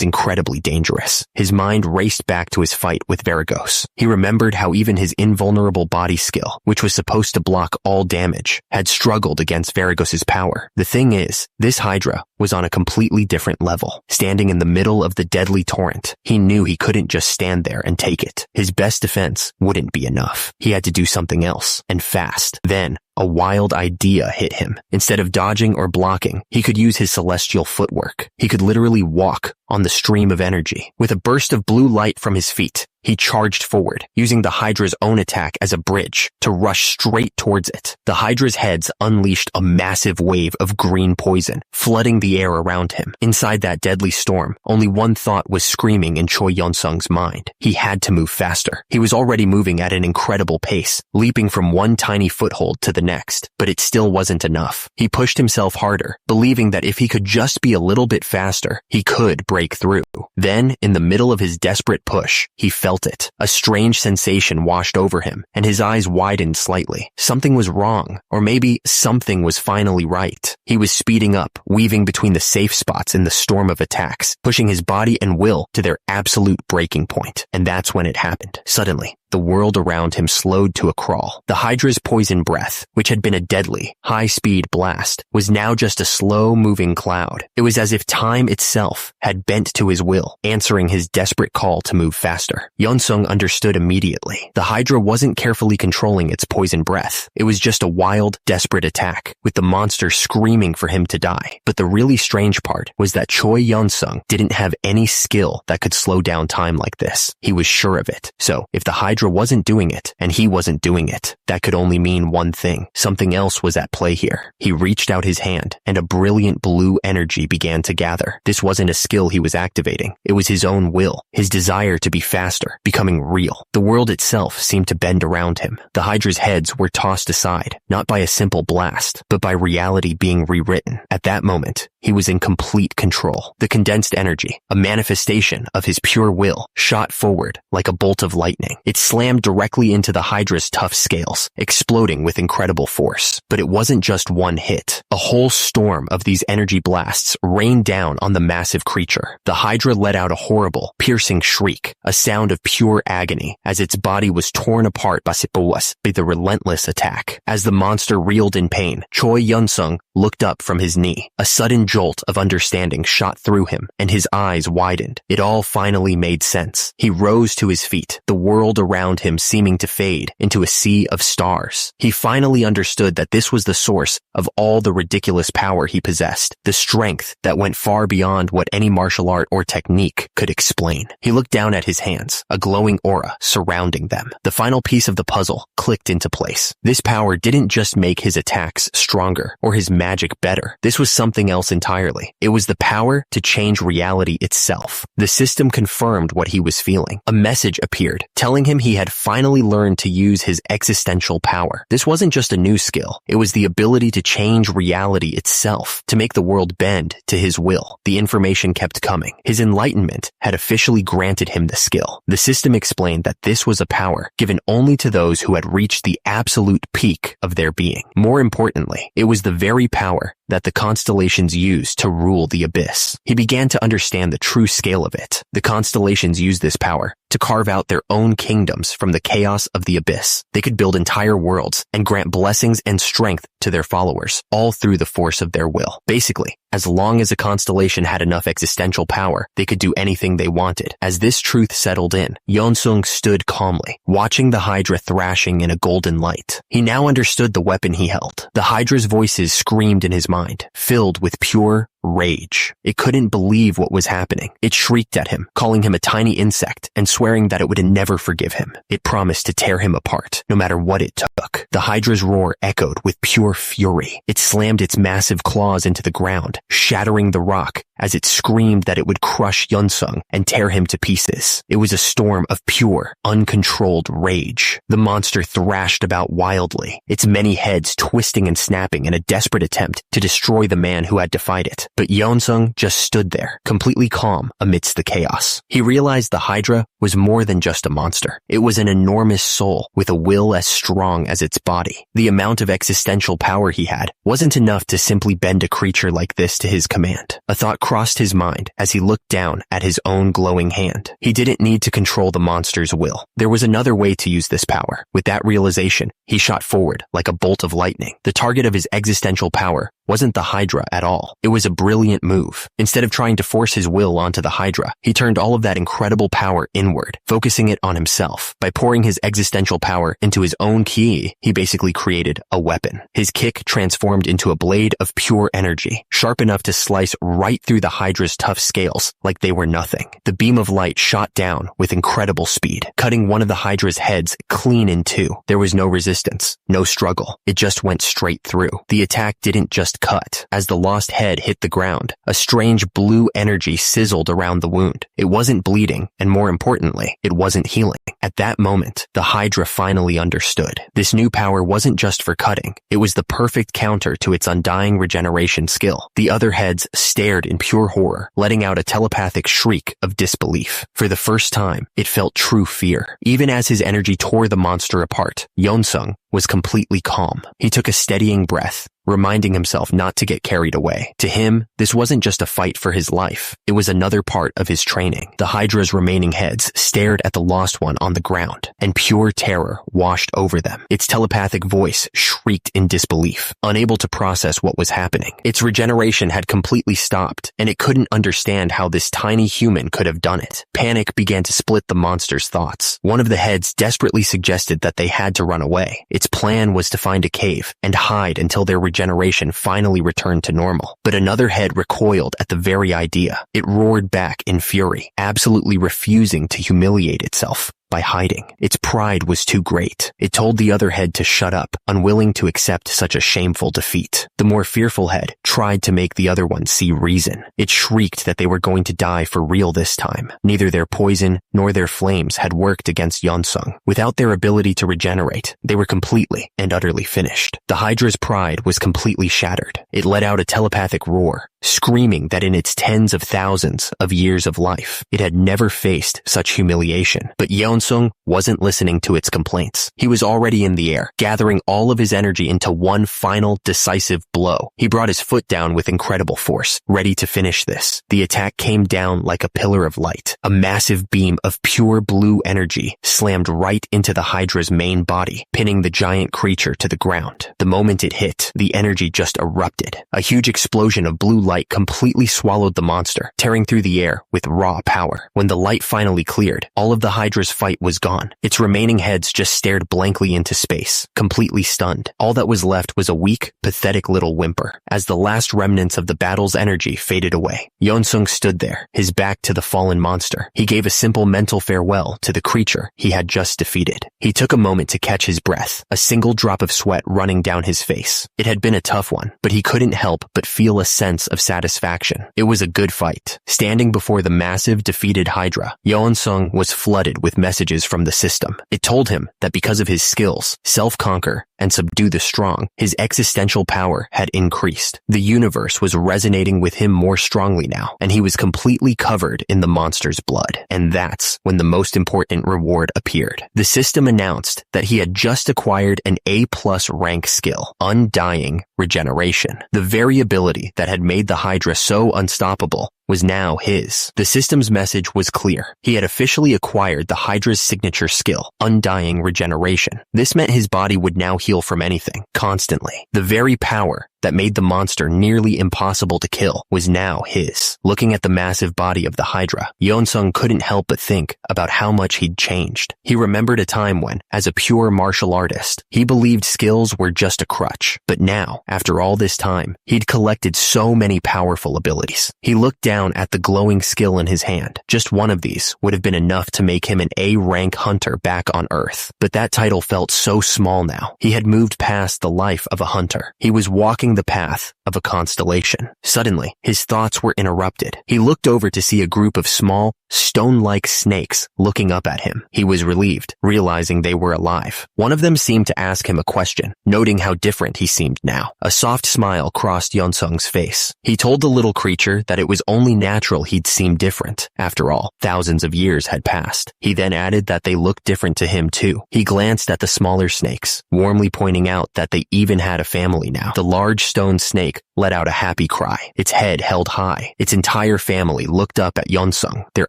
incredibly dangerous. His mind raced back to his fight with Varigos. He remembered how even his invulnerable body skill, which was supposed to block all damage, had struggled against Varigos's power. The thing is, this Hydra was on a completely different level. Standing in the middle of the deadly torrent, he knew he couldn't just stand there and take it. His best defense wouldn't be enough. He had to do something else, and fast. Then, a wild idea hit him. Instead of dodging or blocking, he could use his celestial footwork. He could literally walk on the stream of energy. With a burst of blue light from his feet, he charged forward, using the Hydra's own attack as a bridge to rush straight towards it. The Hydra's heads unleashed a massive wave of green poison, flooding the air around him. Inside that deadly storm, only one thought was screaming in Choi Yeonsung's mind. He had to move faster. He was already moving at an incredible pace, leaping from one tiny foothold to the next, but it still wasn't enough. He pushed himself harder, believing that if he could just be a little bit faster, he could break through. Then, in the middle of his desperate push, he felt it. A strange sensation washed over him, and his eyes widened slightly. Something was wrong, or maybe something was finally right. He was speeding up, weaving between the safe spots in the storm of attacks, pushing his body and will to their absolute breaking point. And that's when it happened. Suddenly, the world around him slowed to a crawl. The Hydra's poison breath, which had been a deadly, high-speed blast, was now just a slow-moving cloud. It was as if time itself had bent to his will, answering his desperate call to move faster. Yeonsung understood immediately. The Hydra wasn't carefully controlling its poison breath. It was just a wild, desperate attack, with the monster screaming for him to die. But the really strange part was that Choi Yeonsung didn't have any skill that could slow down time like this. He was sure of it. So, if the Hydra wasn't doing it, and he wasn't doing it, that could only mean one thing. Something else was at play here. He reached out his hand, and a brilliant blue energy began to gather. This wasn't a skill he was activating. It was his own will, his desire to be faster, deeper, becoming real. The world itself seemed to bend around him. The Hydra's heads were tossed aside, not by a simple blast, but by reality being rewritten. At that moment, he was in complete control. The condensed energy, a manifestation of his pure will, shot forward like a bolt of lightning. It slammed directly into the Hydra's tough scales, exploding with incredible force. But it wasn't just one hit. A whole storm of these energy blasts rained down on the massive creature. The Hydra let out a horrible, piercing shriek, a sound of pure agony, as its body was torn apart by the relentless attack. As the monster reeled in pain, Choi Yun-sung looked up from his knee. A sudden jolt of understanding shot through him, and his eyes widened. It all finally made sense. He rose to his feet, the world around him seeming to fade into a sea of stars. He finally understood that this was the source of all the ridiculous power he possessed, the strength that went far beyond what any martial art or technique could explain. He looked down at his hands, a glowing aura surrounding them. The final piece of the puzzle clicked into place. This power didn't just make his attacks stronger or his magic better. This was something else entirely. It was the power to change reality itself. The system confirmed what he was feeling. A message appeared, telling him he had finally learned to use his existential power. This wasn't just a new skill. It was the ability to change reality itself, to make the world bend to his will. The information kept coming. His enlightenment had officially granted him the skill. The system explained that this was a power given only to those who had reached the absolute peak of their being. More importantly, it was the very power that the constellations used to rule the abyss. He began to understand the true scale of it. The constellations used this power to carve out their own kingdoms from the chaos of the abyss. They could build entire worlds and grant blessings and strength to their followers, all through the force of their will. Basically, as long as a constellation had enough existential power, they could do anything they wanted. As this truth settled in, Yeon-sung stood calmly, watching the Hydra thrashing in a golden light. He now understood the weapon he held. The Hydra's voices screamed in his mind, filled with pure rage. It couldn't believe what was happening. It shrieked at him, calling him a tiny insect and swearing that it would never forgive him. It promised to tear him apart, no matter what it took. The Hydra's roar echoed with pure fury. It slammed its massive claws into the ground, shattering the rock as it screamed that it would crush Yeon-sung and tear him to pieces. It was a storm of pure, uncontrolled rage. The monster thrashed about wildly, its many heads twisting and snapping in a desperate attempt to destroy the man who had defied it. But Yeon-sung just stood there, completely calm amidst the chaos. He realized the Hydra was more than just a monster. It was an enormous soul with a will as strong as its body. The amount of existential power he had wasn't enough to simply bend a creature like this to his command. A thought crossed his mind as he looked down at his own glowing hand. He didn't need to control the monster's will. There was another way to use this power. With that realization, he shot forward like a bolt of lightning. The target of his existential power wasn't the Hydra at all. It was a brilliant move. Instead of trying to force his will onto the Hydra, he turned all of that incredible power inward, focusing it on himself. By pouring his existential power into his own ki, he basically created a weapon. His kick transformed into a blade of pure energy, sharp enough to slice right through the Hydra's tough scales like they were nothing. The beam of light shot down with incredible speed, cutting one of the Hydra's heads clean in two. There was no resistance, no struggle. It just went straight through. The attack didn't just cut. As the lost head hit the ground, a strange blue energy sizzled around the wound. It wasn't bleeding, and more importantly, it wasn't healing. At that moment, the Hydra finally understood. This new power wasn't just for cutting. It was the perfect counter to its undying regeneration skill. The other heads stared in pure horror, letting out a telepathic shriek of disbelief. For the first time, it felt true fear. Even as his energy tore the monster apart, Yeon-sung was completely calm. He took a steadying breath, reminding himself not to get carried away. To him, this wasn't just a fight for his life. It was another part of his training. The Hydra's remaining heads stared at the lost one on the ground, and pure terror washed over them. Its telepathic voice shrieked in disbelief, unable to process what was happening. Its regeneration had completely stopped, and it couldn't understand how this tiny human could have done it. Panic began to split the monster's thoughts. One of the heads desperately suggested that they had to run away. Its plan was to find a cave and hide until their regeneration finally returned to normal. But another head recoiled at the very idea. It roared back in fury, absolutely refusing to humiliate itself. by hiding. Its pride was too great. It told the other head to shut up, unwilling to accept such a shameful defeat. The more fearful head tried to make the other one see reason. It shrieked that they were going to die for real this time. Neither their poison nor their flames had worked against Yeonsung. Without their ability to regenerate, they were completely and utterly finished. The Hydra's pride was completely shattered. It let out a telepathic roar, screaming that in its tens of thousands of years of life, it had never faced such humiliation. But Yeonsung wasn't listening to its complaints. He was already in the air, gathering all of his energy into one final, decisive blow. He brought his foot down with incredible force, ready to finish this. The attack came down like a pillar of light. A massive beam of pure blue energy slammed right into the Hydra's main body, pinning the giant creature to the ground. The moment it hit, the energy just erupted. A huge explosion of blue light completely swallowed the monster, tearing through the air with raw power. When the light finally cleared, all of the Hydra's fight was gone. Its remaining heads just stared blankly into space, completely stunned. All that was left was a weak, pathetic little whimper. As the last remnants of the battle's energy faded away, Yeonsung stood there, his back to the fallen monster. He gave a simple mental farewell to the creature he had just defeated. He took a moment to catch his breath, a single drop of sweat running down his face. It had been a tough one, but he couldn't help but feel a sense of satisfaction. It was a good fight. Standing before the massive, defeated Hydra, Yeonsung was flooded with messages from the system. It told him that because of his skills, self-conquer and subdue the strong, his existential power had increased. The universe was resonating with him more strongly now, and he was completely covered in the monster's blood. And that's when the most important reward appeared. The system announced that he had just acquired an A+ rank skill, Undying Regeneration. The very ability that had made the Hydra so unstoppable was now his. The system's message was clear. He had officially acquired the Hydra's signature skill, Undying Regeneration. This meant his body would now heal from anything, constantly. The very power that made the monster nearly impossible to kill was now his. Looking at the massive body of the Hydra, Yeonsung couldn't help but think about how much he'd changed. He remembered a time when, as a pure martial artist, he believed skills were just a crutch. But now, after all this time, he'd collected so many powerful abilities. He looked down at the glowing skill in his hand. Just one of these would have been enough to make him an A-rank hunter back on Earth. But that title felt so small now. He had moved past the life of a hunter. He was walking the path of a constellation. Suddenly, his thoughts were interrupted. He looked over to see a group of small, stone-like snakes looking up at him. He was relieved, realizing they were alive. One of them seemed to ask him a question, noting how different he seemed now. A soft smile crossed Yeonsung's face. He told the little creature that it was only natural he'd seem different. After all, thousands of years had passed. He then added that they looked different to him too. He glanced at the smaller snakes, warmly pointing out that they even had a family now. The large stone snake let out a happy cry, its head held high. Its entire family looked up at Yeonsung, their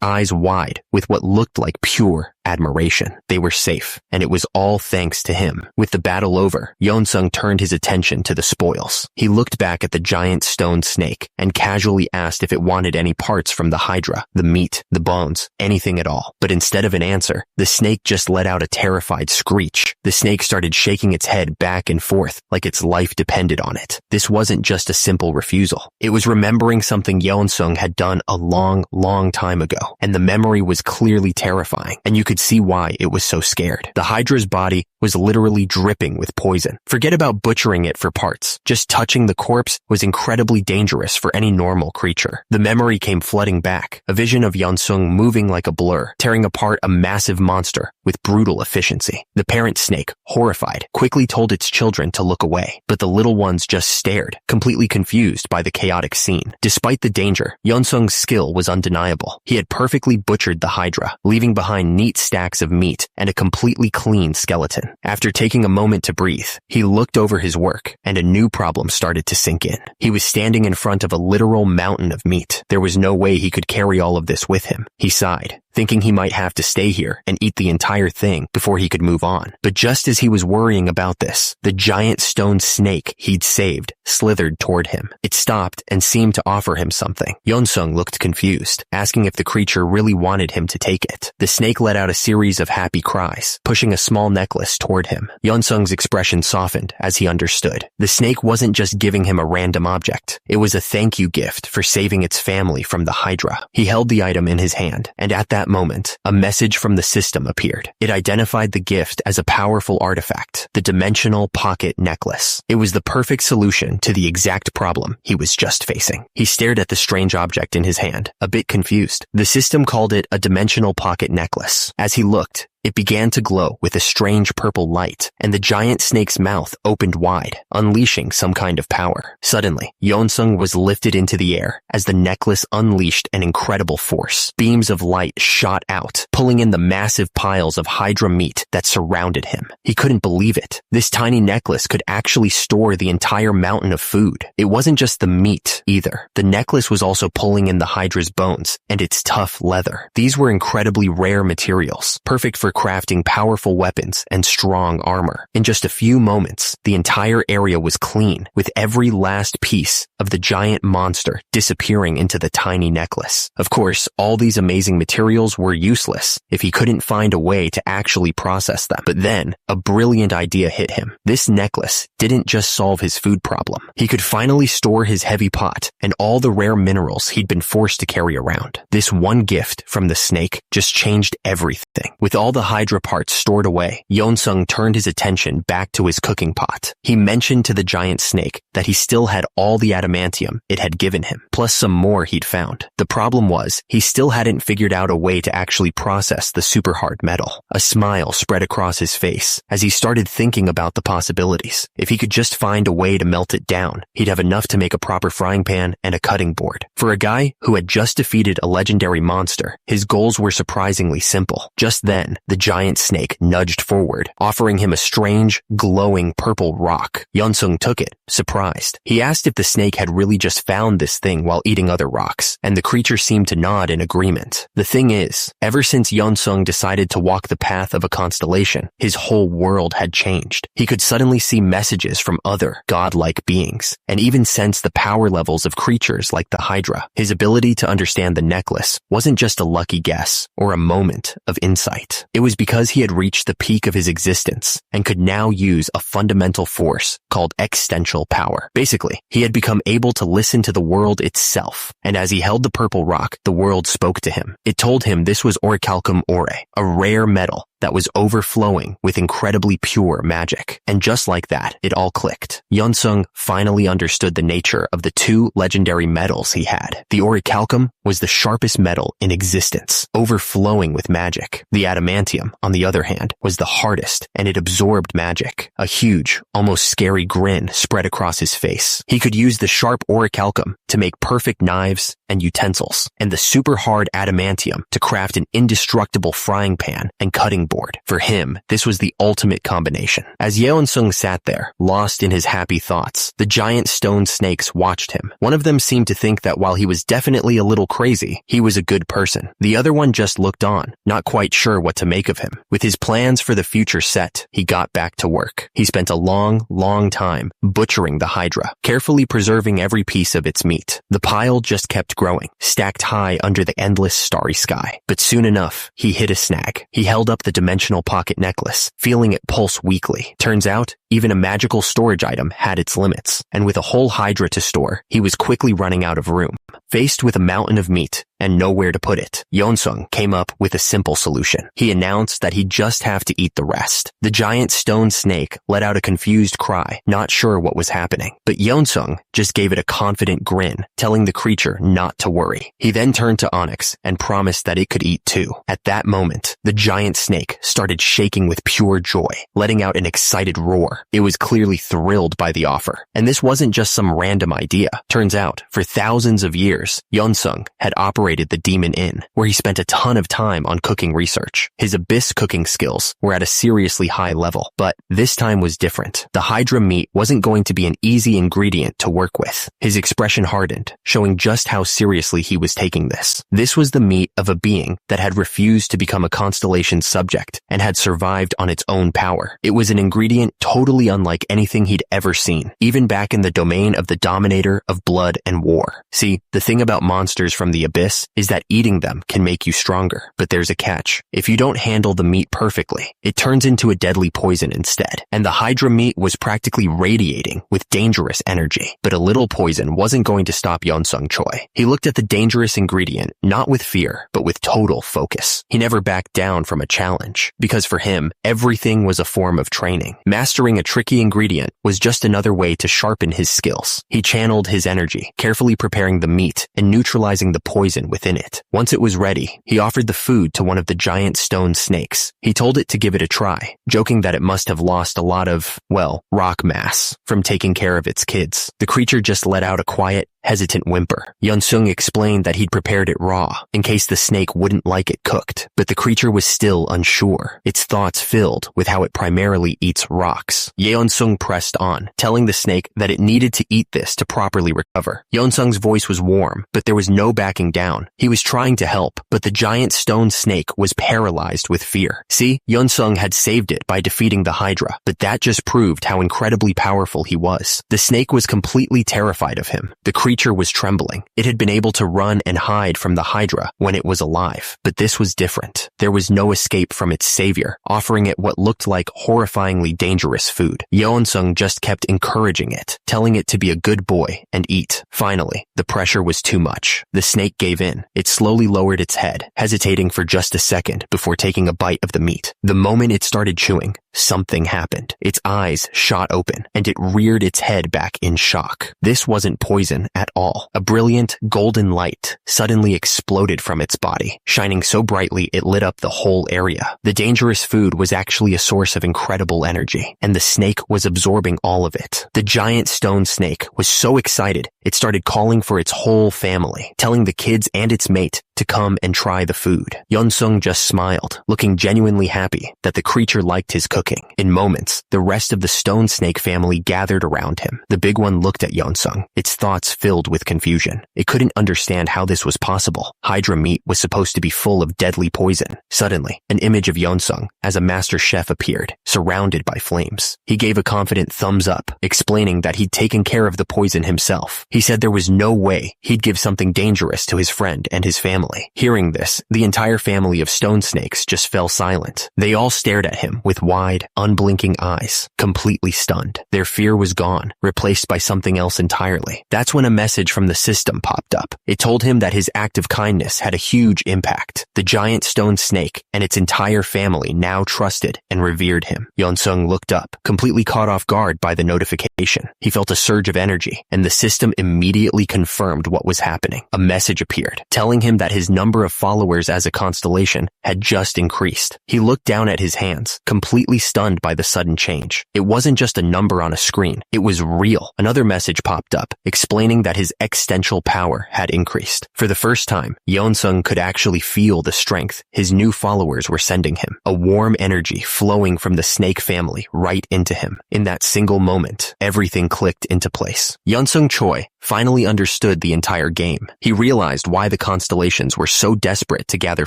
eyes wide with what looked like pure admiration. They were safe, and it was all thanks to him. With the battle over, Yeonsung turned his attention to the spoils. He looked back at the giant stone snake and casually asked if it wanted any parts from the Hydra, the meat, the bones, anything at all. But instead of an answer, the snake just let out a terrified screech. The snake started shaking its head back and forth like its life depended on it. This wasn't just a simple refusal. It was remembering something Yeonsung had done a long, long time ago, and the memory was clearly terrifying, and you could see why it was so scared. The Hydra's body was literally dripping with poison. Forget about butchering it for parts. Just touching the corpse was incredibly dangerous for any normal creature. The memory came flooding back, a vision of Yeonsung moving like a blur, tearing apart a massive monster with brutal efficiency. The parent snake, horrified, quickly told its children to look away, but the little ones just stared, completely confused by the chaotic scene. Despite the danger, Yeonsung's skill was undeniable. He had perfectly butchered the Hydra, leaving behind neat stacks of meat and a completely clean skeleton. After taking a moment to breathe, he looked over his work, and a new problem started to sink in. He was standing in front of a literal mountain of meat. There was no way he could carry all of this with him. He sighed, thinking he might have to stay here and eat the entire thing before he could move on. But just as he was worrying about this, the giant stone snake he'd saved slithered toward him. It stopped and seemed to offer him something. Yeonsung looked confused, asking if the creature really wanted him to take it. The snake let out a series of happy cries, pushing a small necklace toward him. Yeonsung's expression softened as he understood. The snake wasn't just giving him a random object. It was a thank you gift for saving its family from the Hydra. He held the item in his hand, and at that that moment, a message from the system appeared. It identified the gift as a powerful artifact, the dimensional pocket necklace. It was the perfect solution to the exact problem he was just facing. He stared at the strange object in his hand, a bit confused. The system called it a dimensional pocket necklace. As he looked, it began to glow with a strange purple light, and the giant snake's mouth opened wide, unleashing some kind of power. Suddenly, Yeonsung was lifted into the air as the necklace unleashed an incredible force. Beams of light shot out, pulling in the massive piles of hydra meat that surrounded him. He couldn't believe it. This tiny necklace could actually store the entire mountain of food. It wasn't just the meat, either. The necklace was also pulling in the hydra's bones and its tough leather. These were incredibly rare materials, perfect for crafting powerful weapons and strong armor. In just a few moments, the entire area was clean, with every last piece of the giant monster disappearing into the tiny necklace. Of course, all these amazing materials were useless if he couldn't find a way to actually process them. But then, a brilliant idea hit him. This necklace didn't just solve his food problem. He could finally store his heavy pot and all the rare minerals he'd been forced to carry around. This one gift from the snake just changed everything. With all the hydra parts stored away, Yeonsung turned his attention back to his cooking pot. He mentioned to the giant snake that he still had all the adamantium it had given him, plus some more he'd found. The problem was, he still hadn't figured out a way to actually process the super hard metal. A smile spread across his face as he started thinking about the possibilities. If he could just find a way to melt it down, he'd have enough to make a proper frying pan and a cutting board. For a guy who had just defeated a legendary monster, his goals were surprisingly simple. Just then, the giant snake nudged forward, offering him a strange, glowing purple rock. Yeonsung took it, surprised. He asked if the snake had really just found this thing while eating other rocks, and the creature seemed to nod in agreement. The thing is, ever since Yeonsung decided to walk the path of a constellation, his whole world had changed. He could suddenly see messages from other godlike beings, and even sense the power levels of creatures like the Hydra. His ability to understand the necklace wasn't just a lucky guess or a moment of insight. It was because he had reached the peak of his existence and could now use a fundamental force called existential power. Basically, he had become able to listen to the world itself, and as he held the purple rock, the world spoke to him. It told him this was orichalcum ore, a rare metal that was overflowing with incredibly pure magic. And just like that, it all clicked. Yeonsung finally understood the nature of the two legendary metals he had. The orichalcum was the sharpest metal in existence, overflowing with magic. The adamantium, on the other hand, was the hardest, and it absorbed magic. A huge, almost scary grin spread across his face. He could use the sharp orichalcum to make perfect knives and utensils, and the super hard adamantium to craft an indestructible frying pan and cutting board. For him, this was the ultimate combination. As Yeonsung sat there, lost in his happy thoughts, the giant stone snakes watched him. One of them seemed to think that while he was definitely a little crazy, he was a good person. The other one just looked on, not quite sure what to make of him. With his plans for the future set, he got back to work. He spent a long time butchering the Hydra, carefully preserving every piece of its meat. The pile just kept growing, stacked high under the endless starry sky. But soon enough, he hit a snag. He held up the dimensional pocket necklace, feeling it pulse weakly. Turns out, even a magical storage item had its limits, and with a whole Hydra to store, he was quickly running out of room. Faced with a mountain of meat and nowhere to put it, Yeonsung came up with a simple solution. He announced that he'd just have to eat the rest. The giant stone snake let out a confused cry, not sure what was happening. But Yeonsung just gave it a confident grin, telling the creature not to worry. He then turned to Onyx and promised that it could eat too. At that moment, the giant snake started shaking with pure joy, letting out an excited roar. It was clearly thrilled by the offer. And this wasn't just some random idea. Turns out, for thousands of years, Yeonsung had operated the Demon Inn, where he spent a ton of time on cooking research. His abyss cooking skills were at a seriously high level, but this time was different. The Hydra meat wasn't going to be an easy ingredient to work with. His expression hardened, showing just how seriously he was taking this. This was the meat of a being that had refused to become a constellation subject and had survived on its own power. It was an ingredient totally unlike anything he'd ever seen, even back in the domain of the dominator of blood and war. See, the thing about monsters from the abyss this is that eating them can make you stronger, but there's a catch. If you don't handle the meat perfectly, it turns into a deadly poison instead. And the Hydra meat was practically radiating with dangerous energy. But a little poison wasn't going to stop Yeonsung Choi. He looked at the dangerous ingredient not with fear, but with total focus. He never backed down from a challenge, because for him, everything was a form of training. Mastering a tricky ingredient was just another way to sharpen his skills. He channeled his energy, carefully preparing the meat and neutralizing the poison within it. Once it was ready, he offered the food to one of the giant stone snakes. He told it to give it a try, joking that it must have lost a lot of, well, rock mass from taking care of its kids. The creature just let out a quiet, hesitant whimper. Yeonsung explained that he'd prepared it raw, in case the snake wouldn't like it cooked, but the creature was still unsure, its thoughts filled with how it primarily eats rocks. Yeonsung pressed on, telling the snake that it needed to eat this to properly recover. Yeonsung's voice was warm, but there was no backing down. He was trying to help, but the giant stone snake was paralyzed with fear. See, Yeonsung had saved it by defeating the Hydra, but that just proved how incredibly powerful he was. The snake was completely terrified of him. The creature was trembling. It had been able to run and hide from the Hydra when it was alive, but this was different. There was no escape from its savior, offering it what looked like horrifyingly dangerous food. Yeonsung just kept encouraging it, telling it to be a good boy and eat. Finally, the pressure was too much. The snake gave in. It slowly lowered its head, hesitating for just a second before taking a bite of the meat. The moment it started chewing, something happened. Its eyes shot open, and it reared its head back in shock. This wasn't poison at all. A brilliant, golden light suddenly exploded from its body, shining so brightly it lit up the whole area. The dangerous food was actually a source of incredible energy, and the snake was absorbing all of it. The giant stone snake was so excited, it started calling for its whole family, telling the kids and its mate to come and try the food. Yeonsung just smiled, looking genuinely happy that the creature liked his cooking. In moments, the rest of the stone snake family gathered around him. The big one looked at Yeonsung, its thoughts filled with confusion. It couldn't understand how this was possible. Hydra meat was supposed to be full of deadly poison. Suddenly, an image of Yeonsung as a master chef appeared, surrounded by flames. He gave a confident thumbs up, explaining that he'd taken care of the poison himself. He said there was no way he'd give something dangerous to his friend and his family. Hearing this, the entire family of stone snakes just fell silent. They all stared at him with wide, unblinking eyes, completely stunned. Their fear was gone, replaced by something else entirely. That's when a message from the system popped up. It told him that his act of kindness had a huge impact. The giant stone snake and its entire family now trusted and revered him. Yeonsung looked up, completely caught off guard by the notification. He felt a surge of energy, and the system immediately confirmed what was happening. A message appeared, telling him that his number of followers as a constellation had just increased. He looked down at his hands, completely stunned by the sudden change. It wasn't just a number on a screen. It was real. Another message popped up, explaining that his existential power had increased. For the first time, Yeonsung could actually feel the strength his new followers were sending him. A warm energy flowing from the snake family right into him. In that single moment, everything clicked into place. Yeonsung Choi finally understood the entire game. He realized why the constellations were so desperate to gather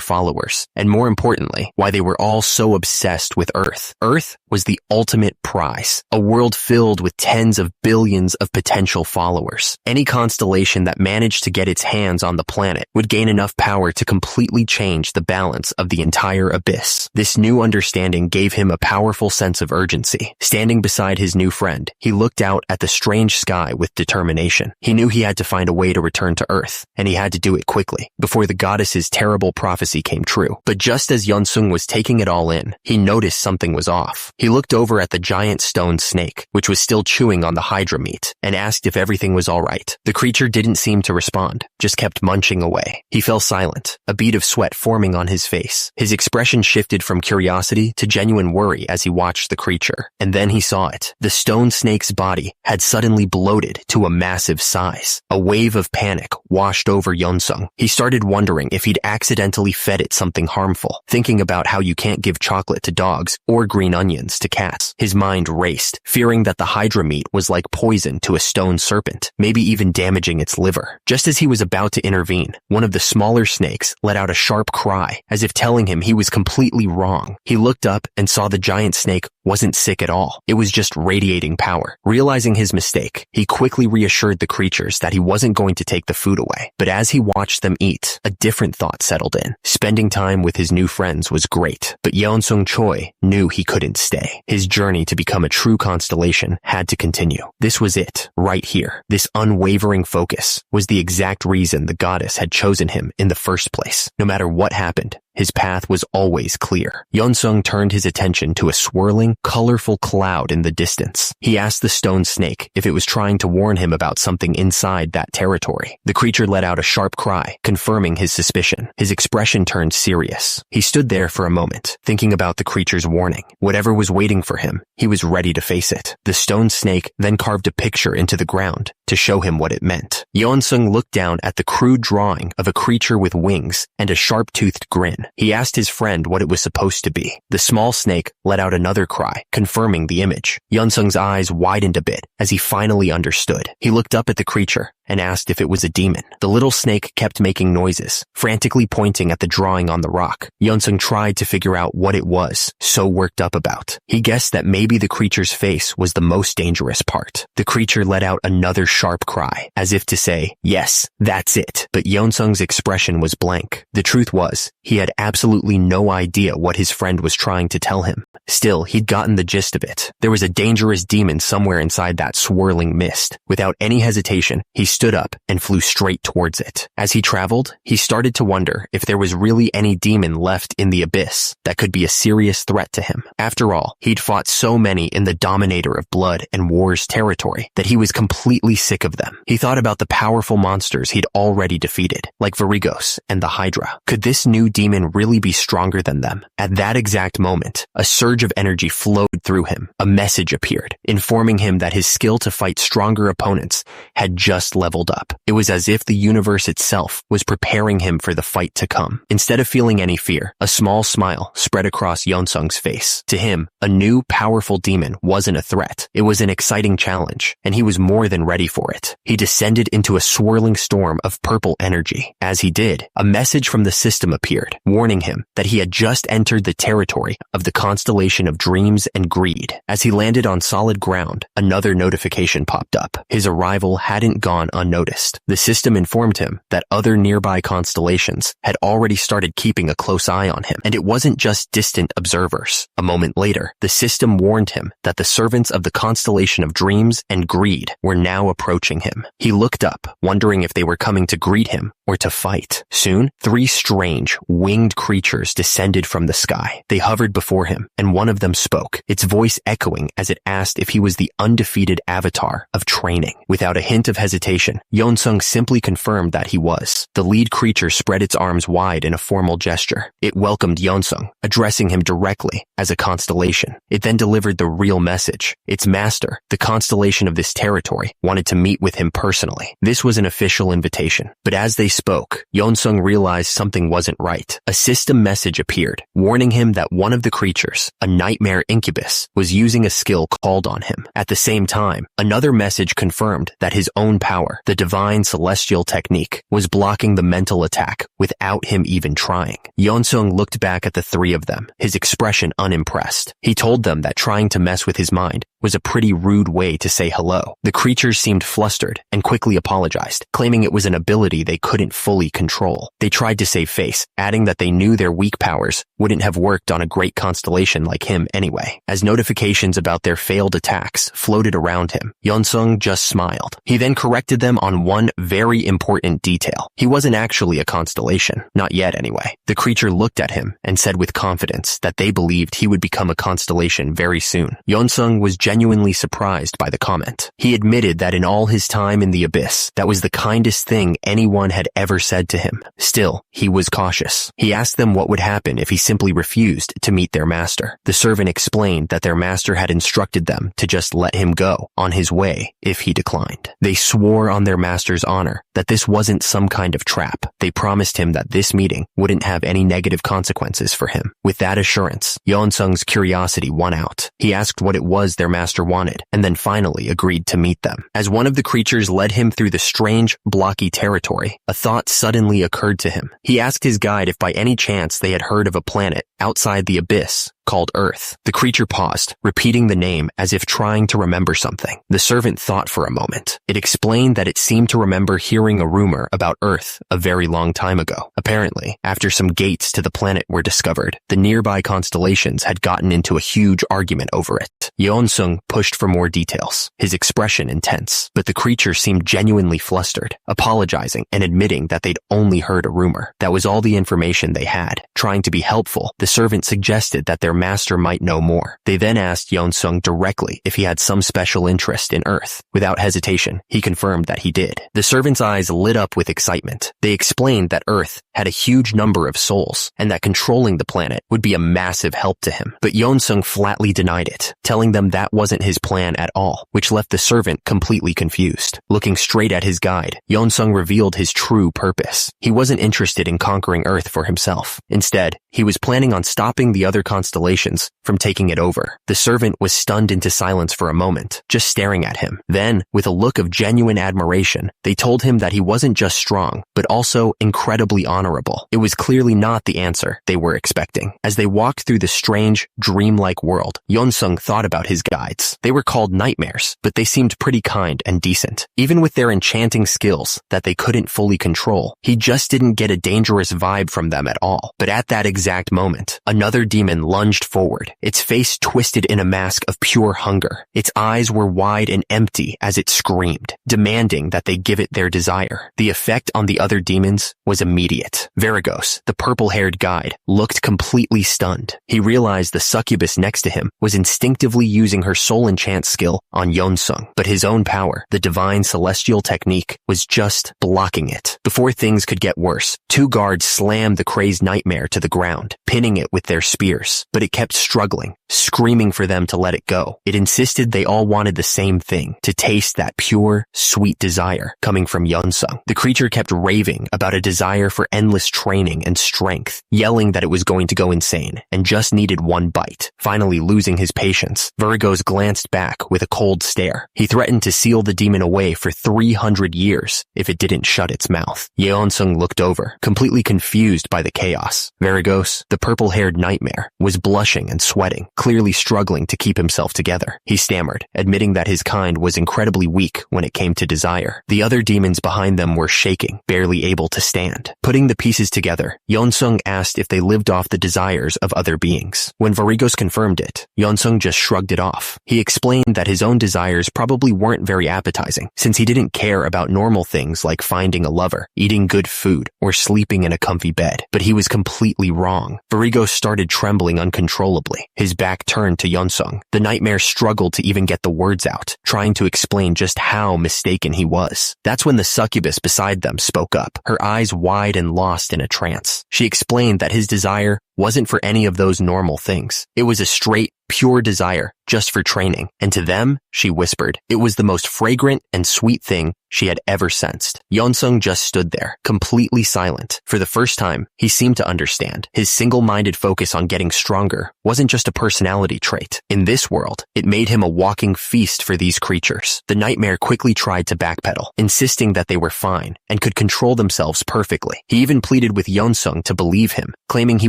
followers, and more importantly, why they were all so obsessed with Earth. Earth was the ultimate prize, a world filled with tens of billions of potential followers. Any constellation that managed to get its hands on the planet would gain enough power to completely change the balance of the entire abyss. This new understanding gave him a powerful sense of urgency. Standing beside his new friend, he looked out at the strange sky with determination. He knew he had to find a way to return to Earth, and he had to do it quickly, before the goddess's terrible prophecy came true. But just as Yeonsung was taking it all in, he noticed something was off. He looked over at the giant stone snake, which was still chewing on the Hydra meat, and asked if everything was all right. The creature didn't seem to respond, just kept munching away. He fell silent, a bead of sweat forming on his face. His expression shifted from curiosity to genuine worry as he watched the creature. And then he saw it. The stone snake's body had suddenly bloated to a massive size. A wave of panic washed over Yeonsung. He started wondering if he'd accidentally fed it something harmful, thinking about how you can't give chocolate to dogs or green onions to cats. His mind raced, fearing that the Hydra meat was like poison to a stone serpent, maybe even damaging its liver. Just as he was about to intervene, one of the smaller snakes let out a sharp cry, as if telling him he was completely wrong. He looked up and saw the giant snake wasn't sick at all. It was just radiating power. Realizing his mistake, he quickly reassured the creatures that he wasn't going to take the food away. But as he watched them eat, a different thought settled in. Spending time with his new friends was great, but Yeonsung Choi knew he couldn't stay. His journey to become a true constellation had to continue. This was it, right here. This unwavering focus was the exact reason the goddess had chosen him in the first place. No matter what happened, his path was always clear. Yeonsung turned his attention to a swirling, colorful cloud in the distance. He asked the stone snake if it was trying to warn him about something inside that territory. The creature let out a sharp cry, confirming his suspicion. His expression turned serious. He stood there for a moment, thinking about the creature's warning. Whatever was waiting for him, he was ready to face it. The stone snake then carved a picture into the ground to show him what it meant. Yeonsung looked down at the crude drawing of a creature with wings and a sharp-toothed grin. He asked his friend what it was supposed to be. The small snake let out another cry, confirming the image. Yeonsung's eyes widened a bit as he finally understood. He looked up at the creature and asked if it was a demon. The little snake kept making noises, frantically pointing at the drawing on the rock. Yeonsung tried to figure out what it was so worked up about. He guessed that maybe the creature's face was the most dangerous part. The creature let out another sharp cry, as if to say, yes, that's it. But Yeonsung's expression was blank. The truth was, he had absolutely no idea what his friend was trying to tell him. Still, he'd gotten the gist of it. There was a dangerous demon somewhere inside that swirling mist. Without any hesitation, he stood up and flew straight towards it. As he traveled, he started to wonder if there was really any demon left in the abyss that could be a serious threat to him. After all, he'd fought so many in the Dominator of Blood and War's territory that he was completely sick of them. He thought about the powerful monsters he'd already defeated, like Varigos and the Hydra. Could this new demon really be stronger than them? At that exact moment, a surge of energy flowed through him. A message appeared, informing him that his skill to fight stronger opponents had just leveled up. It was as if the universe itself was preparing him for the fight to come. Instead of feeling any fear, a small smile spread across Yeonsung's face. To him, a new, powerful demon wasn't a threat. It was an exciting challenge, and he was more than ready for it. He descended into a swirling storm of purple energy. As he did, a message from the system appeared, warning him that he had just entered the territory of the constellation of dreams and greed. As he landed on solid ground, another notification popped up. His arrival hadn't gone unnoticed. The system informed him that other nearby constellations had already started keeping a close eye on him, and it wasn't just distant observers. A moment later, the system warned him that the servants of the constellation of dreams and greed were now approaching him. He looked up, wondering if they were coming to greet him or to fight. Soon, 3 strange, winged creatures descended from the sky. They hovered before him, and one of them spoke, its voice echoing as it asked if he was the undefeated avatar of training. Without a hint of hesitation, Yeonsung simply confirmed that he was. The lead creature spread its arms wide in a formal gesture. It welcomed Yeonsung, addressing him directly as a constellation. It then delivered the real message. Its master, the constellation of this territory, wanted to meet with him personally. This was an official invitation. But as they spoke, Yeonsung realized something wasn't right. A system message appeared, warning him that one of the creatures, a nightmare incubus, was using a skill called on him. At the same time, another message confirmed that his own power, the divine celestial technique, was blocking the mental attack without him even trying. Yeonsung looked back at the 3 of them, his expression unimpressed. He told them that trying to mess with his mind was a pretty rude way to say hello. The creatures seemed flustered and quickly apologized, claiming it was an ability they couldn't fully control. They tried to save face, adding that they knew their weak powers wouldn't have worked on a great constellation like him anyway. As notifications about their failed attacks floated around him, Yeonsung just smiled. He then corrected them on one very important detail. He wasn't actually a constellation. Not yet anyway. The creature looked at him and said with confidence that they believed he would become a constellation very soon. Yeonsung was genuinely surprised by the comment. He admitted that in all his time in the abyss, that was the kindest thing anyone had ever said to him. Still, he was cautious. He asked them what would happen if he simply refused to meet their master. The servant explained that their master had instructed them to just let him go on his way if he declined. They swore on their master's honor that this wasn't some kind of trap. They promised him that this meeting wouldn't have any negative consequences for him. With that assurance, Yeonsung's curiosity won out. He asked what it was their master wanted, and then finally agreed to meet them. As one of the creatures led him through the strange, blocky territory, a thought suddenly occurred to him. He asked his guide if by any chance they had heard of a planet outside the abyss called Earth. The creature paused, repeating the name as if trying to remember something. The servant thought for a moment. It explained that it seemed to remember hearing a rumor about Earth a very long time ago. Apparently, after some gates to the planet were discovered, the nearby constellations had gotten into a huge argument over it. Yeon-sung pushed for more details, his expression intense, but the creature seemed genuinely flustered, apologizing and admitting that they'd only heard a rumor. That was all the information they had. Trying to be helpful, the servant suggested that their master might know more. They then asked Yeon-sung directly if he had some special interest in Earth. Without hesitation, he confirmed that he did. The servant's eyes lit up with excitement. They explained that Earth had a huge number of souls, and that controlling the planet would be a massive help to him. But Yeon-sung flatly denied it, telling them that wasn't his plan at all, which left the servant completely confused. Looking straight at his guide, Yeon-sung revealed his true purpose. He wasn't interested in conquering Earth for himself. Instead, he was planning on stopping the other constellations from taking it over. The servant was stunned into silence for a moment, just staring at him. Then, with a look of genuine admiration, they told him that he wasn't just strong, but also incredibly honorable. It was clearly not the answer they were expecting. As they walked through the strange, dreamlike world, Yeon-sung thought about his guides. They were called nightmares, but they seemed pretty kind and decent. Even with their enchanting skills that they couldn't fully control, he just didn't get a dangerous vibe from them at all. But at that exact moment, another demon lunged forward, its face twisted in a mask of pure hunger. Its eyes were wide and empty as it screamed, demanding that they give it their desire. The effect on the other demons was immediate. Varigos, the purple-haired guide, looked completely stunned. He realized the succubus next to him was instinctively using her soul enchant skill on Yeon-sung, but his own power, the divine celestial technique, was just blocking it. Before things could get worse, two guards slammed the crazed nightmare to the ground, pinning it with their spears, but it kept struggling, screaming for them to let it go. It insisted they all wanted the same thing, to taste that pure, sweet desire coming from Yeon-sung. The creature kept raving about a desire for endless training and strength, yelling that it was going to go insane and just needed one bite. Finally losing his patience, Virgos glanced back with a cold stare. He threatened to seal the demon away for 300 years if it didn't shut its mouth. Yeon-sung looked over, completely confused by the chaos. Varigos, the purple-haired nightmare, was blushing and sweating, clearly struggling to keep himself together. He stammered, admitting that his kind was incredibly weak when it came to desire. The other demons behind them were shaking, barely able to stand. Putting the pieces together, Yeon-sung asked if they lived off the desires of other beings. When Varigos confirmed it, Yeon-sung just shrugged it off. He explained that his own desires probably weren't very appetizing, since he didn't care about normal things like finding a lover, eating good food, or sleeping in a comfy bed. But he was completely wrong. Varigos started trembling uncontrollably, his back turned to Yeon-sung. The nightmare struggled to even get the words out, trying to explain just how mistaken he was. That's when the succubus beside them spoke up, her eyes wide and lost in a trance. She explained that his desire wasn't for any of those normal things. It was a straight, pure desire just for training. And to them, she whispered, it was the most fragrant and sweet thing she had ever sensed. Yeon-sung just stood there, completely silent. For the first time, he seemed to understand. His single-minded focus on getting stronger wasn't just a personality trait. In this world, it made him a walking feast for these creatures. The nightmare quickly tried to backpedal, insisting that they were fine and could control themselves perfectly. He even pleaded with Yeon-sung to believe him, claiming he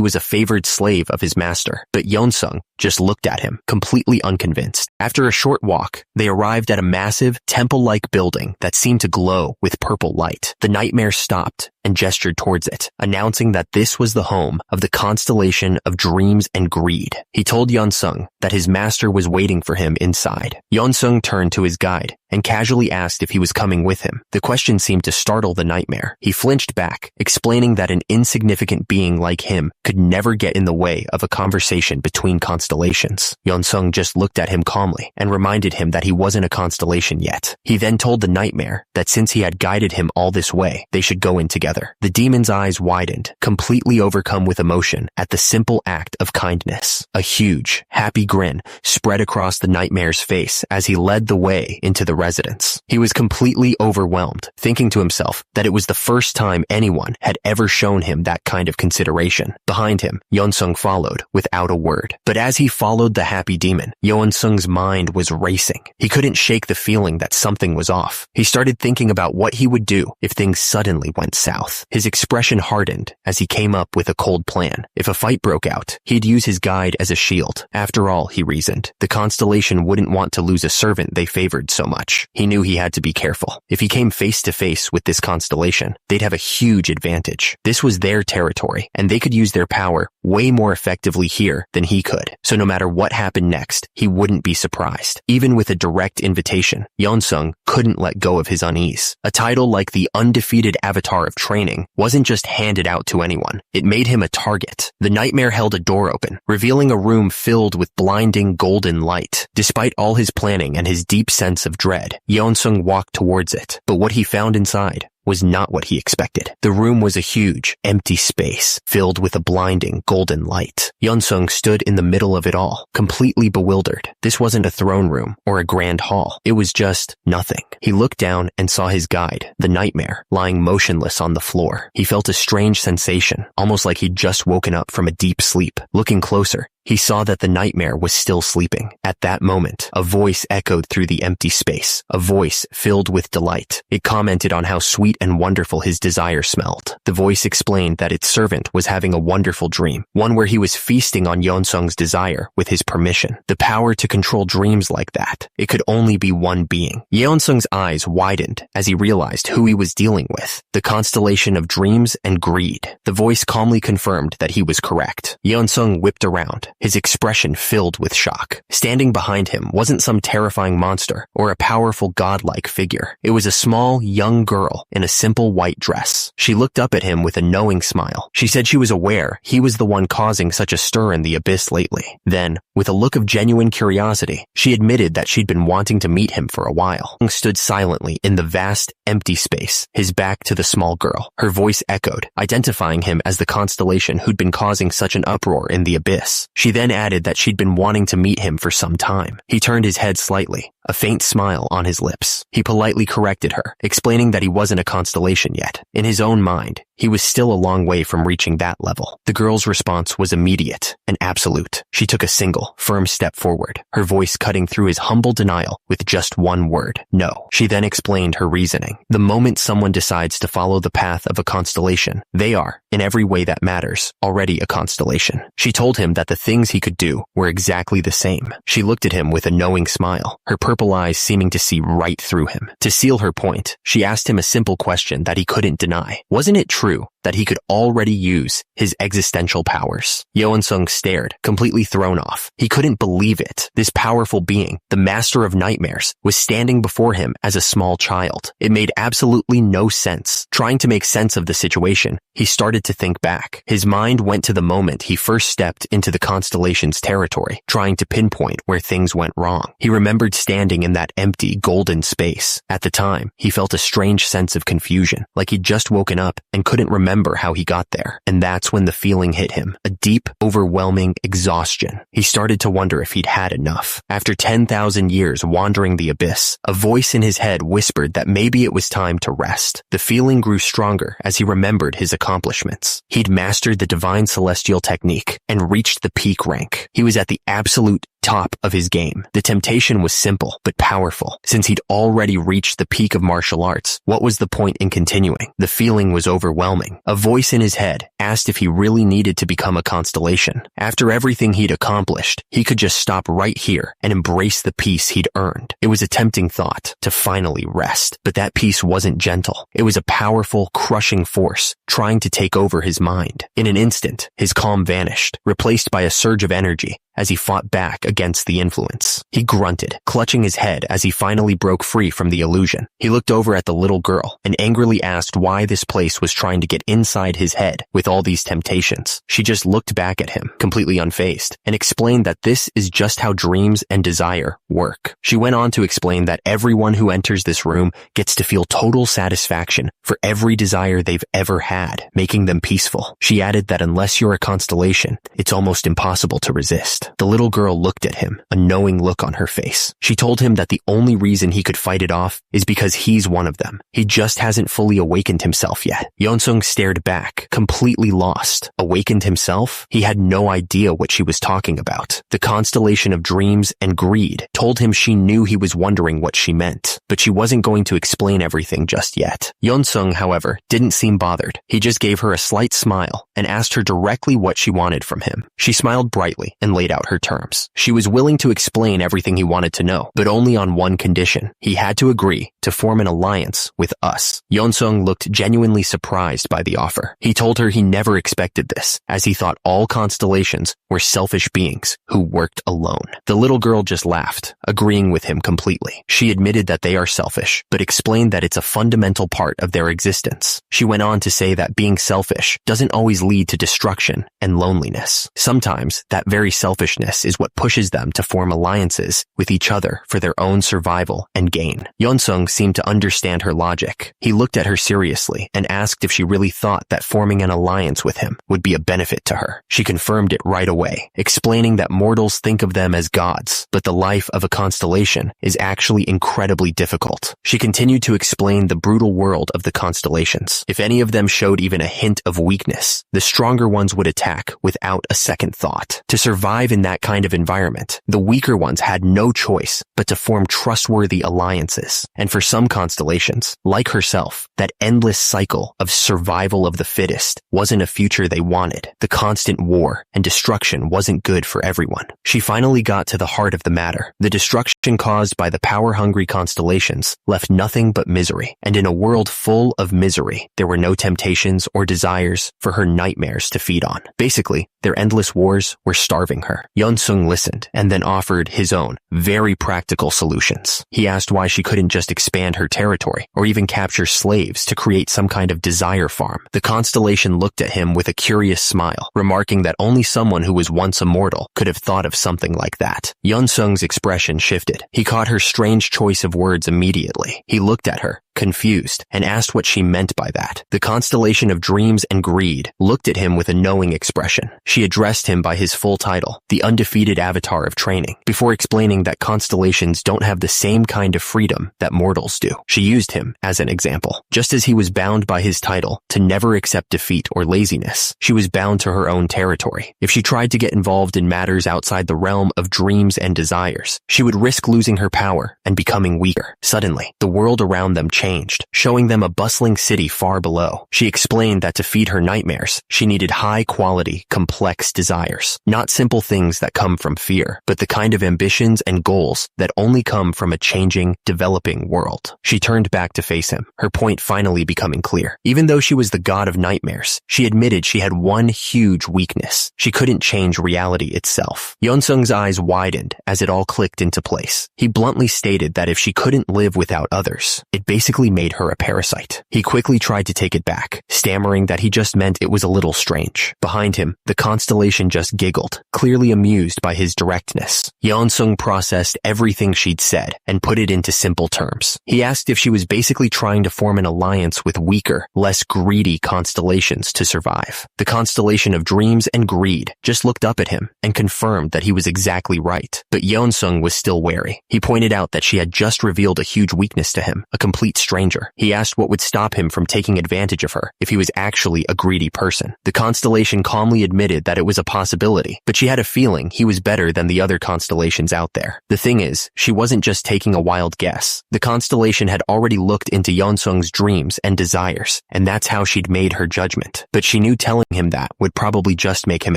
was a favored slave of his master. But Yeon-sung just looked at him, completely unconvinced. After a short walk, they arrived at a massive, temple-like building that seemed to glow with purple light. The nightmare stopped and gestured towards it, announcing that this was the home of the constellation of dreams and greed. He told Yeon-sung that his master was waiting for him inside. Yeon-sung turned to his guide and casually asked if he was coming with him. The question seemed to startle the nightmare. He flinched back, explaining that an insignificant being like him could never get in the way of a conversation between constellations. Yeon-sung just looked at him calmly and reminded him that he wasn't a constellation yet. He then told the nightmare that since he had guided him all this way, they should go in together. The demon's eyes widened, completely overcome with emotion at the simple act of kindness. A huge, happy grin spread across the nightmare's face as he led the way into the residence. He was completely overwhelmed, thinking to himself that it was the first time anyone had ever shown him that kind of consideration. Behind him, Yeon-sung followed without a word. But as he followed the happy demon, Yeon-sung's mind was racing. He couldn't shake the feeling that something was off. He started thinking about what he would do if things suddenly went south. mouth. His expression hardened as he came up with a cold plan. If a fight broke out, he'd use his guide as a shield. After all, he reasoned, the constellation wouldn't want to lose a servant they favored so much. He knew he had to be careful. If he came face to face with this constellation, they'd have a huge advantage. This was their territory, and they could use their power way more effectively here than he could. So no matter what happened next, he wouldn't be surprised. Even with a direct invitation, Yeonsung couldn't let go of his unease. A title like the undefeated avatar of training wasn't just handed out to anyone. It made him a target. The nightmare held a door open, revealing a room filled with blinding golden light. Despite all his planning and his deep sense of dread, Yeonsung walked towards it. But what he found inside was not what he expected. The room was a huge, empty space filled with a blinding golden light. Yeonsung stood in the middle of it all, completely bewildered. This wasn't a throne room or a grand hall. It was just nothing. He looked down and saw his guide, the nightmare, lying motionless on the floor. He felt a strange sensation, almost like he'd just woken up from a deep sleep. Looking closer, he saw that the nightmare was still sleeping. At that moment, a voice echoed through the empty space, a voice filled with delight. It commented on how sweet and wonderful his desire smelled. The voice explained that its servant was having a wonderful dream, one where he was feasting on Yeonsung's desire with his permission. The power to control dreams like that. It could only be one being. Yeonsung's eyes widened as he realized who he was dealing with. The constellation of dreams and greed. The voice calmly confirmed that he was correct. Yeonsung whipped around, his expression filled with shock. Standing behind him wasn't some terrifying monster or a powerful godlike figure. It was a small, young girl in a simple white dress. She looked up at him with a knowing smile. She said she was aware he was the one causing such a stir in the abyss lately. Then, with a look of genuine curiosity, she admitted that she'd been wanting to meet him for a while. He stood silently in the vast, empty space, his back to the small girl. Her voice echoed, identifying him as the constellation who'd been causing such an uproar in the abyss. She then added that she'd been wanting to meet him for some time. He turned his head slightly, a faint smile on his lips. He politely corrected her, explaining that he wasn't a constellation yet. In his own mind, he was still a long way from reaching that level. The girl's response was immediate and absolute. She took a single, firm step forward, her voice cutting through his humble denial with just one word, no. She then explained her reasoning. The moment someone decides to follow the path of a constellation, they are, in every way that matters, already a constellation. She told him that the things he could do were exactly the same. She looked at him with a knowing smile, her purple eyes seeming to see right through him. To seal her point, she asked him a simple question that he couldn't deny. Wasn't it true that he could already use his existential powers? Yeonsung stared, completely thrown off. He couldn't believe it. This powerful being, the master of nightmares, was standing before him as a small child. It made absolutely no sense. Trying to make sense of the situation, he started to think back. His mind went to the moment he first stepped into the constellation's territory, trying to pinpoint where things went wrong. He remembered standing in that empty, golden space. At the time, he felt a strange sense of confusion, like he'd just woken up and couldn't remember how he got there. And that's when the feeling hit him, a deep, overwhelming exhaustion. He started to wonder if he'd had enough. After 10,000 years wandering the abyss, a voice in his head whispered that maybe it was time to rest. The feeling grew stronger as he remembered his accomplishments. He'd mastered the divine celestial technique and reached the peak rank. He was at the absolute top of his game. The temptation was simple, but powerful. Since he'd already reached the peak of martial arts, what was the point in continuing? The feeling was overwhelming. A voice in his head asked if he really needed to become a constellation. After everything he'd accomplished, he could just stop right here and embrace the peace he'd earned. It was a tempting thought to finally rest, but that peace wasn't gentle. It was a powerful, crushing force trying to take over his mind. In an instant, his calm vanished, replaced by a surge of energy as he fought back against the influence. He grunted, clutching his head as he finally broke free from the illusion. He looked over at the little girl and angrily asked why this place was trying to get inside his head with all these temptations. She just looked back at him, completely unfazed, and explained that this is just how dreams and desire work. She went on to explain that everyone who enters this room gets to feel total satisfaction for every desire they've ever had, making them peaceful. She added that unless you're a constellation, it's almost impossible to resist. The little girl looked at him, a knowing look on her face. She told him that the only reason he could fight it off is because he's one of them. He just hasn't fully awakened himself yet. Yeonsung stared back, completely lost. Awakened himself? He had no idea what she was talking about. The constellation of dreams and greed told him she knew he was wondering what she meant, but she wasn't going to explain everything just yet. Yeonsung, however, didn't seem bothered. He just gave her a slight smile and asked her directly what she wanted from him. She smiled brightly and laid out her terms. She was willing to explain everything he wanted to know, but only on one condition. He had to agree to form an alliance with us. Yeonsung looked genuinely surprised by the offer. He told her he never expected this, as he thought all constellations were selfish beings who worked alone. The little girl just laughed, agreeing with him completely. She admitted that they are selfish, but explained that it's a fundamental part of their existence. She went on to say that being selfish doesn't always lead to destruction and loneliness. Sometimes that very selfishness is what pushes them to form alliances with each other for their own survival and gain. Yeonsung seemed to understand her logic. He looked at her seriously and asked if she really thought that forming an alliance with him would be a benefit to her. She confirmed it right away, explaining that mortals think of them as gods, but the life of a constellation is actually incredibly difficult. She continued to explain the brutal world of the constellations. If any of them showed even a hint of weakness, the stronger ones would attack without a second thought. To survive in that kind of environment, the weaker ones had no choice but to form trustworthy alliances. And for some constellations, like herself, that endless cycle of survival of the fittest wasn't a future they wanted. The constant war and destruction wasn't good for everyone. She finally got to the heart of the matter. The destruction caused by the power-hungry constellations left nothing but misery. And in a world full of misery, there were no temptations or desires for her nightmares to feed on. Basically, their endless wars were starving her. Yeonsung listened and then offered his own, very practical solutions. He asked why she couldn't just expand her territory or even capture slaves to create some kind of desire farm. The constellation looked at him with a curious smile, remarking that only someone who was once immortal could have thought of something like that. Yeonsung's expression shifted. He caught her strange choice of words immediately. He looked at her, confused, and asked what she meant by that. The constellation of dreams and greed looked at him with a knowing expression. She addressed him by his full title, the undefeated avatar of training, before explaining that constellations don't have the same kind of freedom that mortals do. She used him as an example. Just as he was bound by his title to never accept defeat or laziness, she was bound to her own territory. If she tried to get involved in matters outside the realm of dreams and desires, she would risk losing her power and becoming weaker. Suddenly, the world around them changed, showing them a bustling city far below. She explained that to feed her nightmares, she needed high-quality, complex desires, not simple things that come from fear, but the kind of ambitions and goals that only come from a changing, developing world. She turned back to face him, her point finally becoming clear. Even though she was the god of nightmares, she admitted she had one huge weakness. She couldn't change reality itself. Yeonsung's eyes widened as it all clicked into place. He bluntly stated that if she couldn't live without others, it basically made her a parasite. He quickly tried to take it back, stammering that he just meant it was a little strange. Behind him, the constellation just giggled, clearly amused by his directness. Yeonsung processed everything she'd said and put it into simple terms. He asked if she was basically trying to form an alliance with weaker, less greedy constellations to survive. The constellation of dreams and greed just looked up at him and confirmed that he was exactly right. But Yeonsung was still wary. He pointed out that she had just revealed a huge weakness to him, a complete stranger. He asked what would stop him from taking advantage of her if he was actually a greedy person. The constellation calmly admitted that it was a possibility, but she had a feeling he was better than the other constellations out there. The thing is, she wasn't just taking a wild guess. The constellation had already looked into Yeonsung's dreams and desires, and that's how she'd made her judgment. But she knew telling him that would probably just make him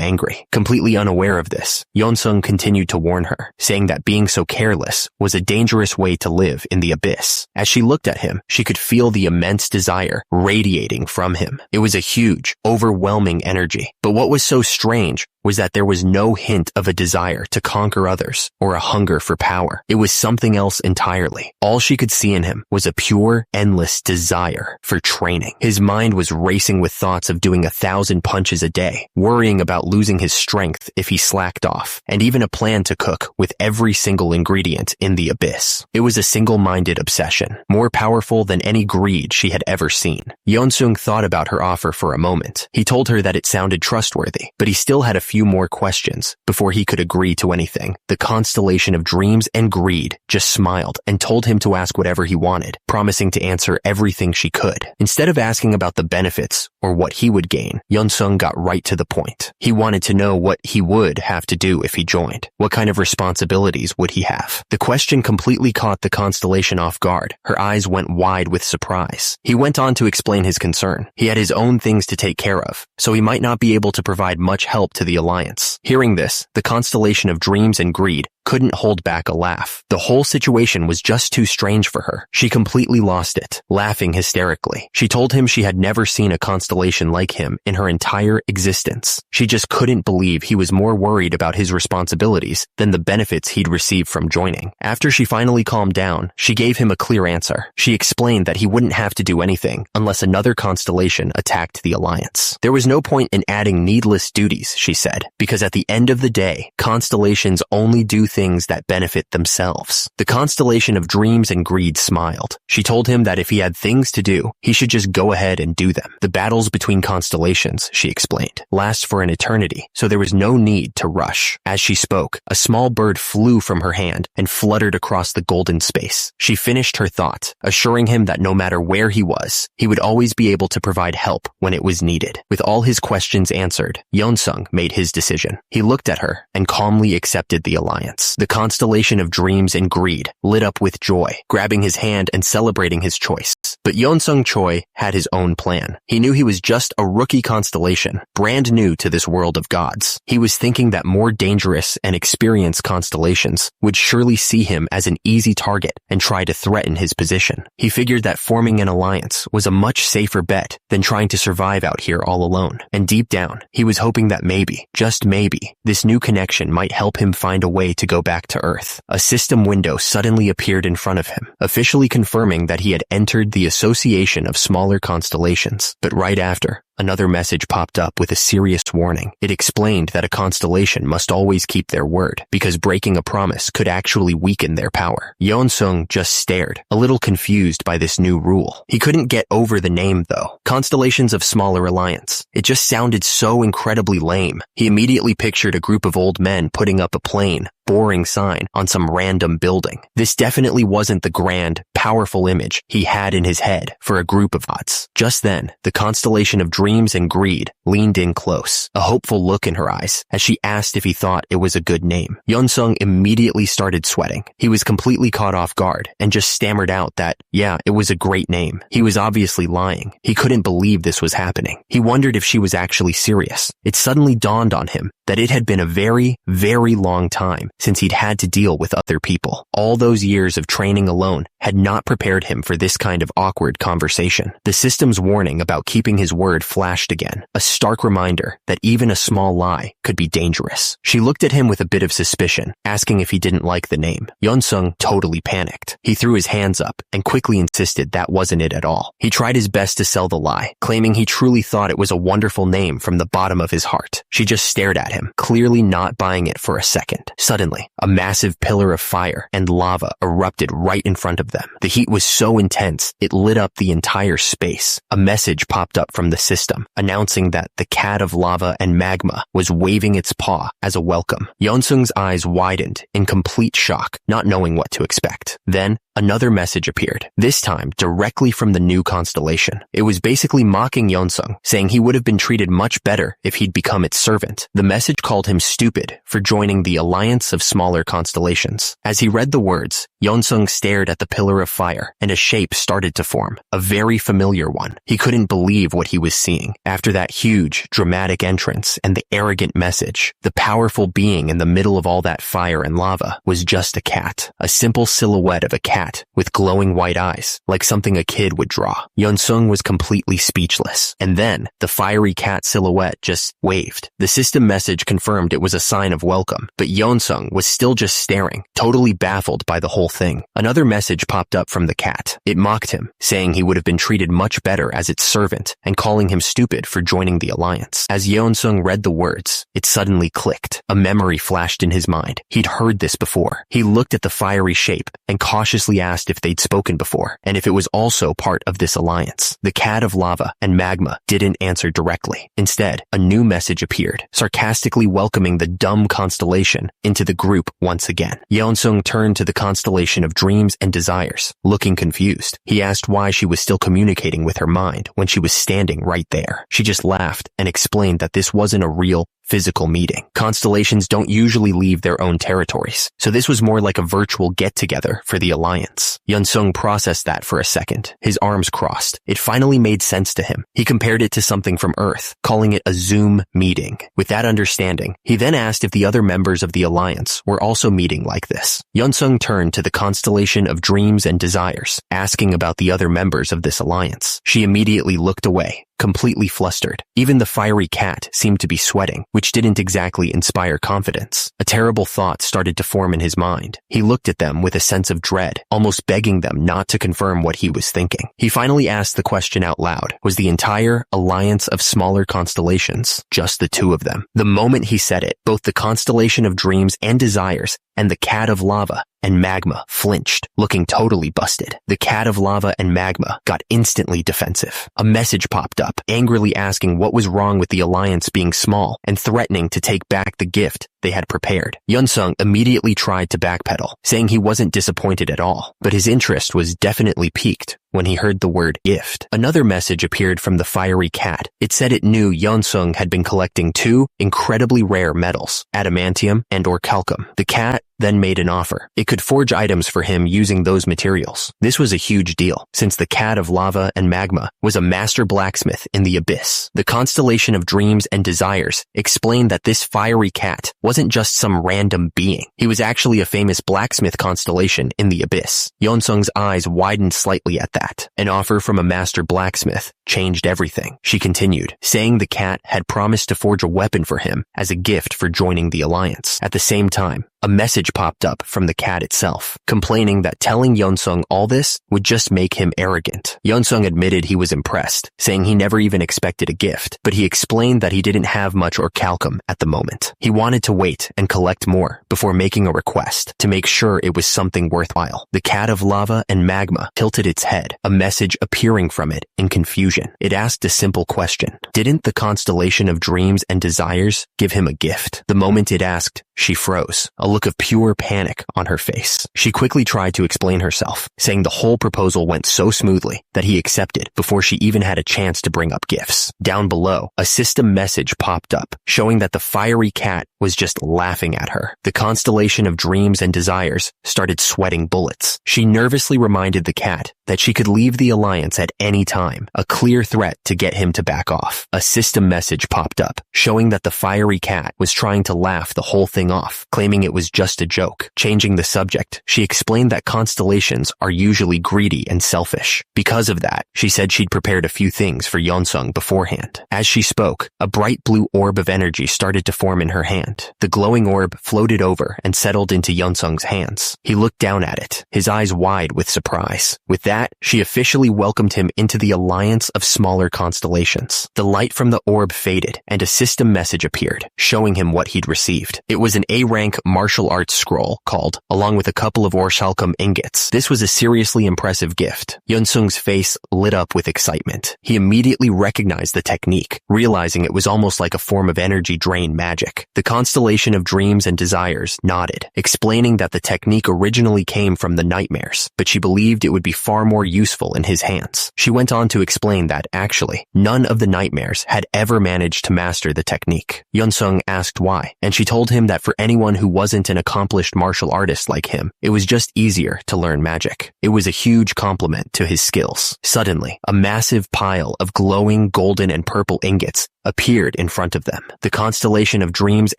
angry. Completely unaware of this, Yeonsung continued to warn her, saying that being so careless was a dangerous way to live in the abyss. As she looked at him, she could feel the immense desire radiating from him. It was a huge, overwhelming energy. But what was so strange was that there was no hint of a desire to conquer others or a hunger for power. It was something else entirely. All she could see in him was a pure, endless desire for training. His mind was racing with thoughts of doing 1,000 punches a day, worrying about losing his strength if he slacked off, and even a plan to cook with every single ingredient in the abyss. It was a single-minded obsession, more powerful than any greed she had ever seen. Yeonsung thought about her offer for a moment. He told her that it sounded trustworthy, but he still had a few more questions before he could agree to anything. The constellation of dreams and greed just smiled and told him to ask whatever he wanted, promising to answer everything she could. Instead of asking about the benefits or what he would gain, Yeon-sung got right to the point. He wanted to know what he would have to do if he joined. What kind of responsibilities would he have? The question completely caught the constellation off guard. Her eyes went wide with surprise. He went on to explain his concern. He had his own things to take care of, so he might not be able to provide much help to the alliance. Hearing this, the constellation of dreams and greed couldn't hold back a laugh. The whole situation was just too strange for her. She completely lost it, laughing hysterically. She told him she had never seen a constellation like him in her entire existence. She just couldn't believe he was more worried about his responsibilities than the benefits he'd receive from joining. After she finally calmed down, she gave him a clear answer. She explained that he wouldn't have to do anything unless another constellation attacked the alliance. There was no point in adding needless duties, she said, because at the end of the day, constellations only do things that benefit themselves. The constellation of dreams and greed smiled. She told him that if he had things to do, he should just go ahead and do them. The battles between constellations, she explained, last for an eternity, so there was no need to rush. As she spoke, a small bird flew from her hand and fluttered across the golden space. She finished her thought, assuring him that no matter where he was, he would always be able to provide help when it was needed. With all his questions answered, Yeon-sung made his decision. He looked at her and calmly accepted the alliance. The constellation of dreams and greed lit up with joy, grabbing his hand and celebrating his choice. But Yeon-sung Choi had his own plan. He knew he was just a rookie constellation, brand new to this world of gods. He was thinking that more dangerous and experienced constellations would surely see him as an easy target and try to threaten his position. He figured that forming an alliance was a much safer bet than trying to survive out here all alone. And deep down, he was hoping that maybe, just maybe, this new connection might help him find a way to go back to Earth. A system window suddenly appeared in front of him, officially confirming that he had entered the Association of Smaller Constellations. But right after, another message popped up with a serious warning. It explained that a constellation must always keep their word, because breaking a promise could actually weaken their power. Yeon-sung just stared, a little confused by this new rule. He couldn't get over the name, though. Constellations of Smaller Alliance. It just sounded so incredibly lame. He immediately pictured a group of old men putting up a plain, boring sign on some random building. This definitely wasn't the grand, powerful image he had in his head for a group of gods. Just then, the constellation of dreams and greed leaned in close, a hopeful look in her eyes as she asked if he thought it was a good name. Yeon-sung immediately started sweating. He was completely caught off guard and just stammered out that, yeah, it was a great name. He was obviously lying. He couldn't believe this was happening. He wondered if she was actually serious. It suddenly dawned on him that it had been a very, very long time since he'd had to deal with other people. All those years of training alone had not prepared him for this kind of awkward conversation. The system's warning about keeping his word flashed again, a stark reminder that even a small lie could be dangerous. She looked at him with a bit of suspicion, asking if he didn't like the name. Yeon-sung totally panicked. He threw his hands up and quickly insisted that wasn't it at all. He tried his best to sell the lie, claiming he truly thought it was a wonderful name from the bottom of his heart. She just stared at him, clearly not buying it for a second. Suddenly, a massive pillar of fire and lava erupted right in front of them. The heat was so intense, it lit up the entire space. A message popped up from the system, announcing that the cat of lava and magma was waving its paw as a welcome. Yeon-sung's eyes widened in complete shock, not knowing what to expect. Then, another message appeared, this time directly from the new constellation. It was basically mocking Yeon-sung, saying he would have been treated much better if he'd become its servant. The message called him stupid for joining the Alliance of Smaller Constellations. As he read the words, Yeon-sung stared at the pillar of fire, and a shape started to form, a very familiar one. He couldn't believe what he was seeing. After that huge, dramatic entrance and the arrogant message, the powerful being in the middle of all that fire and lava was just a cat, a simple silhouette of a cat with glowing white eyes, like something a kid would draw. Yeon-sung was completely speechless, and then the fiery cat silhouette just waved. The system message confirmed it was a sign of welcome, but Yeon-sung was still just staring, totally baffled by the whole thing. Another message popped up from the cat. It mocked him, saying he would have been treated much better as its servant, and calling him stupid for joining the alliance. As Yeon-sung read the words, it suddenly clicked. A memory flashed in his mind. He'd heard this before. He looked at the fiery shape and cautiously briefly asked if they'd spoken before, and if it was also part of this alliance. The cat of lava and magma didn't answer directly. Instead, a new message appeared, sarcastically welcoming the dumb constellation into the group once again. Yeonsung turned to the constellation of dreams and desires, looking confused. He asked why she was still communicating with her mind when she was standing right there. She just laughed and explained that this wasn't a real physical meeting. Constellations don't usually leave their own territories, so this was more like a virtual get-together for the alliance. Yeonsung processed that for a second, his arms crossed. It finally made sense to him. He compared it to something from Earth, calling it a Zoom meeting. With that understanding, he then asked if the other members of the alliance were also meeting like this. Yeonsung turned to the constellation of dreams and desires, asking about the other members of this alliance. She immediately looked away, completely flustered. Even the fiery cat seemed to be sweating, which didn't exactly inspire confidence. A terrible thought started to form in his mind. He looked at them with a sense of dread, almost begging them not to confirm what he was thinking. He finally asked the question out loud. Was the entire alliance of smaller constellations just the two of them? The moment he said it, both the constellation of dreams and desires and the cat of lava and magma flinched, looking totally busted. The cat of lava and magma got instantly defensive. A message popped up, angrily asking what was wrong with the alliance being small and threatening to take back the gift they had prepared. Yeonsung immediately tried to backpedal, saying he wasn't disappointed at all, but his interest was definitely piqued when he heard the word gift. Another message appeared from the fiery cat. It said it knew Yeonsung had been collecting two incredibly rare metals, adamantium and orichalcum. The cat then made an offer. It could forge items for him using those materials. This was a huge deal, since the cat of lava and magma was a master blacksmith in the abyss. The constellation of dreams and desires explained that this fiery cat wasn't just some random being. He was actually a famous blacksmith constellation in the abyss. Yeonsung's eyes widened slightly at that. An offer from a master blacksmith changed everything. She continued, saying the cat had promised to forge a weapon for him as a gift for joining the alliance. At the same time, a message popped up from the cat itself, complaining that telling Yeonsung all this would just make him arrogant. Yeonsung admitted he was impressed, saying he never even expected a gift, but he explained that he didn't have much orichalcum at the moment. He wanted to wait and collect more before making a request to make sure it was something worthwhile. The cat of lava and magma tilted its head, a message appearing from it in confusion. It asked a simple question. Didn't the constellation of dreams and desires give him a gift? The moment it asked, she froze, a look of pure panic on her face. She quickly tried to explain herself, saying the whole proposal went so smoothly that he accepted before she even had a chance to bring up gifts. Down below, a system message popped up, showing that the fiery cat was just laughing at her. The constellation of dreams and desires started sweating bullets. She nervously reminded the cat that she could leave the alliance at any time, a clear threat to get him to back off. A system message popped up, showing that the fiery cat was trying to laugh the whole thing off, claiming it was just a joke. Changing the subject, she explained that constellations are usually greedy and selfish. Because of that, she said she'd prepared a few things for Yeonsung beforehand. As she spoke, a bright blue orb of energy started to form in her hand. The glowing orb floated over and settled into Yeonsung's hands. He looked down at it, his eyes wide with surprise. With that, she officially welcomed him into the alliance of smaller constellations. The light from the orb faded, and a system message appeared, showing him what he'd received. It was an A-rank martial arts scroll called, along with a couple of orichalcum ingots. This was a seriously impressive gift. Yeonsung's face lit up with excitement. He immediately recognized the technique, realizing it was almost like a form of energy drain magic. The constellation of dreams and desires nodded, explaining that the technique originally came from the nightmares, but she believed it would be far more useful in his hands. She went on to explain that, actually, none of the nightmares had ever managed to master the technique. Yeonsung asked why, and she told him that for anyone who wasn't an accomplished martial artist like him, it was just easier to learn magic. It was a huge compliment to his skills. Suddenly, a massive pile of glowing golden and purple ingots appeared in front of them. The constellation of dreams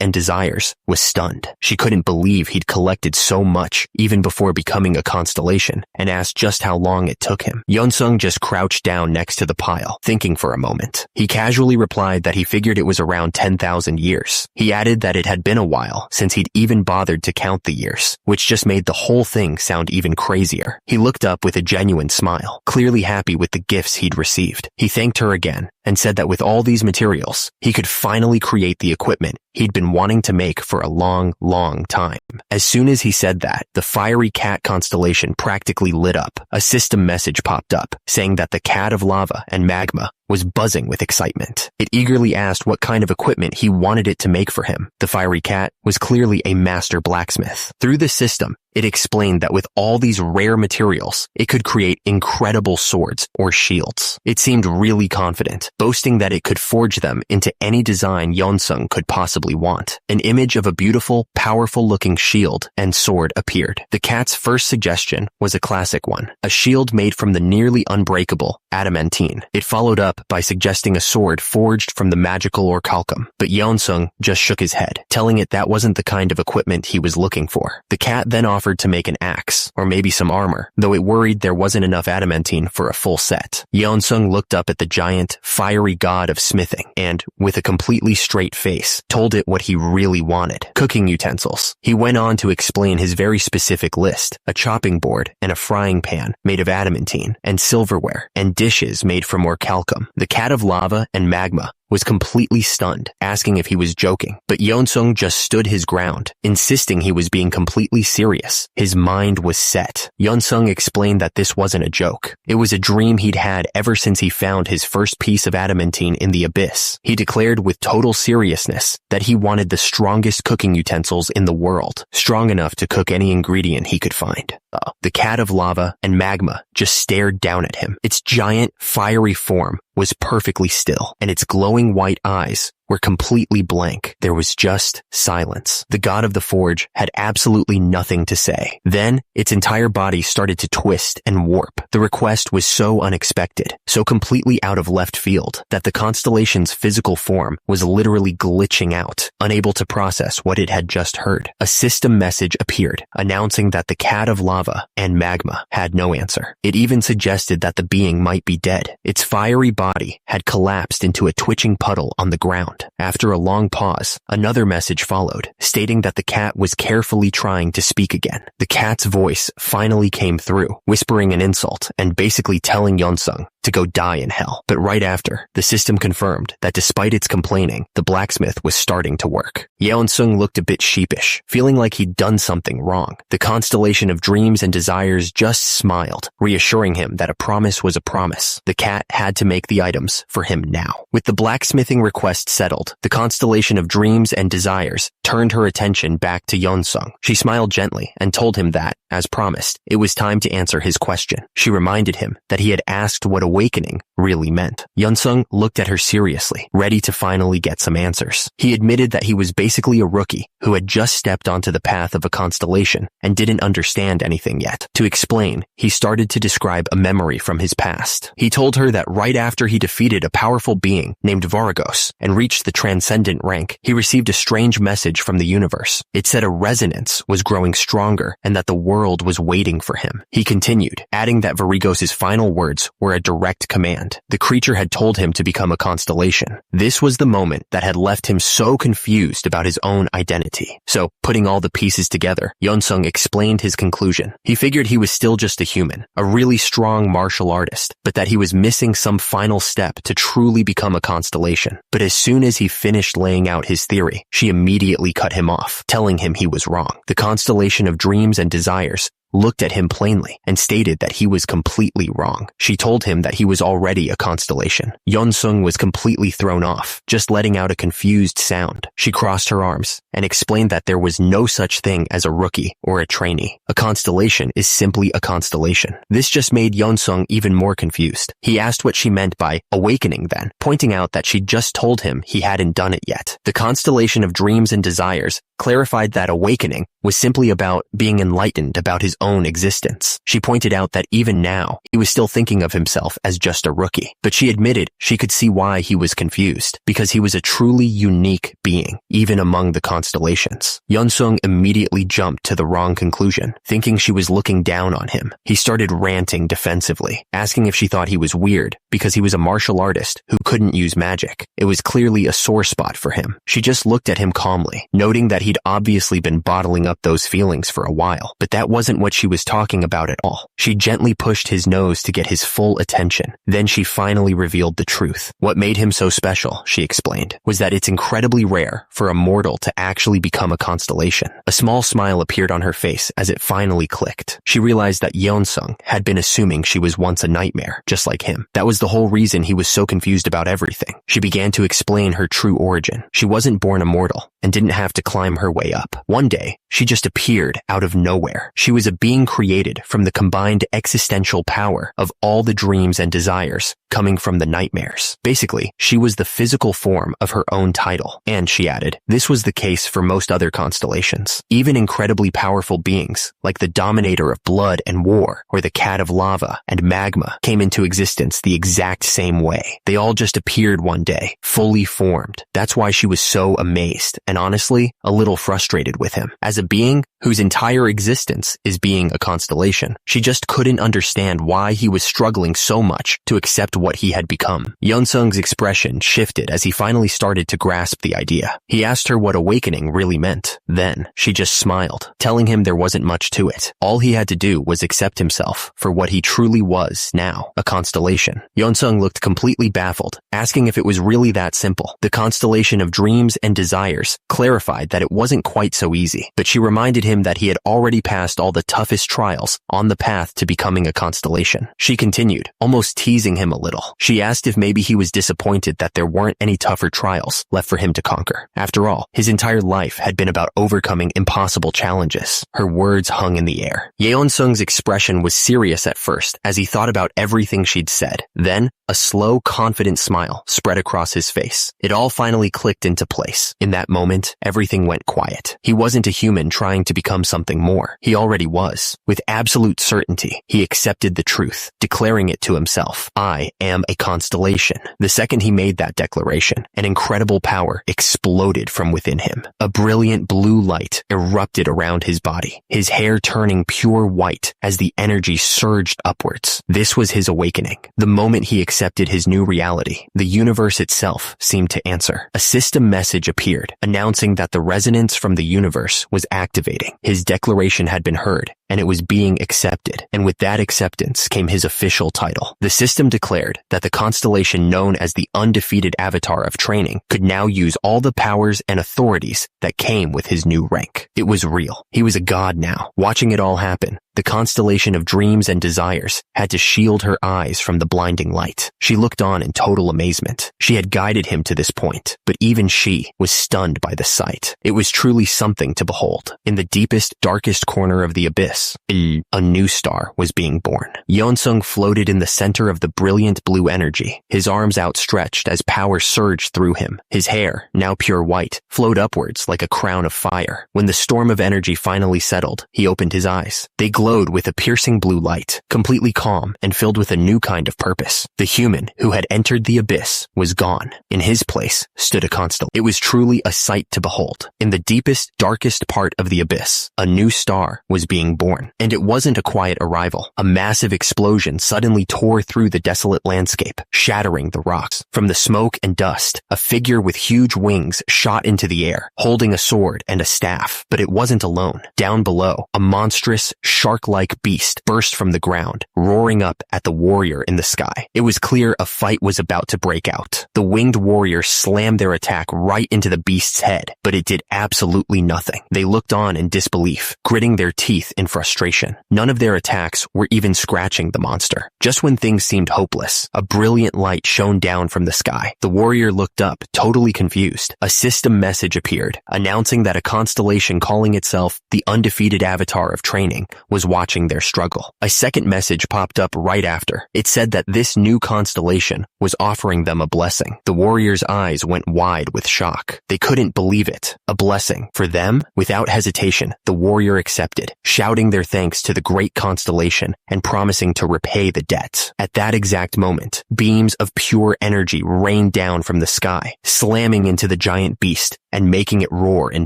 and desires was stunned. She couldn't believe he'd collected so much even before becoming a constellation, and asked just how long it took him. Yeonsung just crouched down next to the pile, thinking for a moment. He casually replied that he figured it was around 10,000 years. He added that it had been a while since he'd even bothered to count the years, which just made the whole thing sound even crazier. He looked up with a genuine smile, clearly happy with the gifts he'd received. He thanked her again and said that with all these materials, he could finally create the equipment he'd been wanting to make for a long, long time. As soon as he said that, the fiery cat constellation practically lit up. A system message popped up, saying that the cat of lava and magma was buzzing with excitement. It eagerly asked what kind of equipment he wanted it to make for him. The fiery cat was clearly a master blacksmith. Through the system, it explained that with all these rare materials, it could create incredible swords or shields. It seemed really confident, boasting that it could forge them into any design Yeonsung could possibly want. An image of a beautiful, powerful-looking shield and sword appeared. The cat's first suggestion was a classic one, a shield made from the nearly unbreakable adamantine. It followed up by suggesting a sword forged from the magical orichalcum, but Yeonsung just shook his head, telling it that wasn't the kind of equipment he was looking for. The cat then offered to make an axe, or maybe some armor, though it worried there wasn't enough adamantine for a full set. Yeonsung looked up at the giant, fiery god of smithing, and, with a completely straight face, told it what he really wanted: cooking utensils. He went on to explain his very specific list: a chopping board and a frying pan made of adamantine, and silverware, and dishes made from orichalcum. The cat of lava and magma was completely stunned, asking if he was joking, but Yeonsung just stood his ground, insisting he was being completely serious. His mind was set. Yeonsung explained that this wasn't a joke. It was a dream he'd had ever since he found his first piece of adamantine in the abyss. He declared with total seriousness that he wanted the strongest cooking utensils in the world, strong enough to cook any ingredient he could find. The cat of lava and magma just stared down at him. Its giant, fiery form was perfectly still, and its glowing white eyes were completely blank. There was just silence. The god of the forge had absolutely nothing to say. Then, its entire body started to twist and warp. The request was so unexpected, so completely out of left field, that the constellation's physical form was literally glitching out, unable to process what it had just heard. A system message appeared, announcing that the cat of lava and magma had no answer. It even suggested that the being might be dead. Its fiery body had collapsed into a twitching puddle on the ground. After a long pause, another message followed, stating that the cat was carefully trying to speak again. The cat's voice finally came through, whispering an insult and basically telling Yeonsung to go die in hell. But right after, the system confirmed that despite its complaining, the blacksmith was starting to work. Yeonsung looked a bit sheepish, feeling like he'd done something wrong. The constellation of dreams and desires just smiled, reassuring him that a promise was a promise. The cat had to make the items for him now. With the blacksmithing request settled, the constellation of dreams and desires turned her attention back to Yeonsung. She smiled gently and told him that, as promised, it was time to answer his question. She reminded him that he had asked what awakening really meant. Yeonsung looked at her seriously, ready to finally get some answers. He admitted that he was basically a rookie who had just stepped onto the path of a constellation and didn't understand anything yet. To explain, he started to describe a memory from his past. He told her that right after he defeated a powerful being named Varagos and reached the transcendent rank, he received a strange message from the universe. It said a resonance was growing stronger and that the world was waiting for him. He continued, adding that Varagos's final words were a direct command. The creature had told him to become a constellation. This was the moment that had left him so confused about his own identity. So, putting all the pieces together, Yeonsung explained his conclusion. He figured he was still just a human, a really strong martial artist, but that he was missing some final step to truly become a constellation. But as soon as he finished laying out his theory, she immediately cut him off, telling him he was wrong. The constellation of dreams and desires looked at him plainly and stated that he was completely wrong. She told him that he was already a constellation. Yeonsung was completely thrown off, just letting out a confused sound. She crossed her arms and explained that there was no such thing as a rookie or a trainee. A constellation is simply a constellation. This just made Yeonsung even more confused. He asked what she meant by awakening then, pointing out that she'd just told him he hadn't done it yet. The constellation of dreams and desires clarified that awakening was simply about being enlightened about his own existence. She pointed out that even now, he was still thinking of himself as just a rookie, but she admitted she could see why he was confused, because he was a truly unique being, even among the constellations. Yeonsung immediately jumped to the wrong conclusion, thinking she was looking down on him. He started ranting defensively, asking if she thought he was weird, because he was a martial artist who couldn't use magic. It was clearly a sore spot for him. She just looked at him calmly, noting that he'd obviously been bottling up those feelings for a while. But that wasn't what she was talking about at all. She gently pushed his nose to get his full attention. Then she finally revealed the truth. What made him so special, she explained, was that it's incredibly rare for a mortal to actually become a constellation. A small smile appeared on her face as it finally clicked. She realized that Yeonsung had been assuming she was once a nightmare, just like him. That was the whole reason he was so confused about everything. She began to explain her true origin. She wasn't born immortal and didn't have to climb her way up. One day, she just appeared out of nowhere. She was a being created from the combined existential power of all the dreams and desires coming from the nightmares. Basically, she was the physical form of her own title. And she added, this was the case for most other constellations. Even incredibly powerful beings, like the Dominator of Blood and War, or the Cat of Lava and Magma, came into existence the exact same way. They all just appeared one day, fully formed. That's why she was so amazed, and honestly, a little frustrated with him. As a being whose entire existence is being a constellation, she just couldn't understand why he was struggling so much to accept what he had become. Yeonsung's expression shifted as he finally started to grasp the idea. He asked her what awakening really meant. Then, she just smiled, telling him there wasn't much to it. All he had to do was accept himself for what he truly was now, a constellation. Yeonsung looked completely baffled, asking if it was really that simple. The constellation of dreams and desires clarified that it wasn't quite so easy, but she reminded him that he had already passed all the toughest trials on the path to becoming a constellation. She continued, almost teasing him a little. She asked if maybe he was disappointed that there weren't any tougher trials left for him to conquer. After all, his entire life had been about overcoming impossible challenges. Her words hung in the air. Yeonsung's expression was serious at first as he thought about everything she'd said. Then, a slow, confident smile spread across his face. It all finally clicked into place. In that moment, everything went quiet. He wasn't a human trying to become something more. He already was. With absolute certainty, he accepted the truth, declaring it to himself. I am a constellation. The second he made that declaration, an incredible power exploded from within him. A brilliant blue light erupted around his body, his hair turning pure white as the energy surged upwards. This was his awakening. The moment he accepted his new reality, the universe itself seemed to answer. A system message appeared, announcing that the resonance from the universe was activating. His declaration had been heard, and it was being accepted. And with that acceptance came his official title. The system declared that the constellation known as the undefeated avatar of training could now use all the powers and authorities that came with his new rank. It was real. He was a god now. Watching it all happen, the constellation of dreams and desires had to shield her eyes from the blinding light. She looked on in total amazement. She had guided him to this point, but even she was stunned by the sight. It was truly something to behold. In the deepest, darkest corner of the abyss, a new star was being born. Yeonsung floated in the center of the brilliant blue energy, his arms outstretched as power surged through him. His hair, now pure white, flowed upwards like a crown of fire. When the storm of energy finally settled, he opened his eyes. They glowed with a piercing blue light, completely calm and filled with a new kind of purpose. The human who had entered the abyss was gone. In his place stood a constellation. It was truly a sight to behold. In the deepest, darkest part of the abyss, a new star was being born. And it wasn't a quiet arrival. A massive explosion suddenly tore through the desolate landscape, shattering the rocks. From the smoke and dust, a figure with huge wings shot into the air, holding a sword and a staff. But it wasn't alone. Down below, a monstrous, shark-like beast burst from the ground, roaring up at the warrior in the sky. It was clear a fight was about to break out. The winged warriors slammed their attack right into the beast's head, but it did absolutely nothing. They looked on in disbelief, gritting their teeth in frustration. None of their attacks were even scratching the monster. Just when things seemed hopeless, a brilliant light shone down from the sky. The warrior looked up, totally confused. A system message appeared, announcing that a constellation calling itself the undefeated avatar of training was watching their struggle. A second message popped up right after. It said that this new constellation was offering them a blessing. The warrior's eyes went wide with shock. They couldn't believe it. A blessing for them? Without hesitation, the warrior accepted, shouting their thanks to the great constellation and promising to repay the debt. At that exact moment, beams of pure energy rained down from the sky, slamming into the giant beast and making it roar in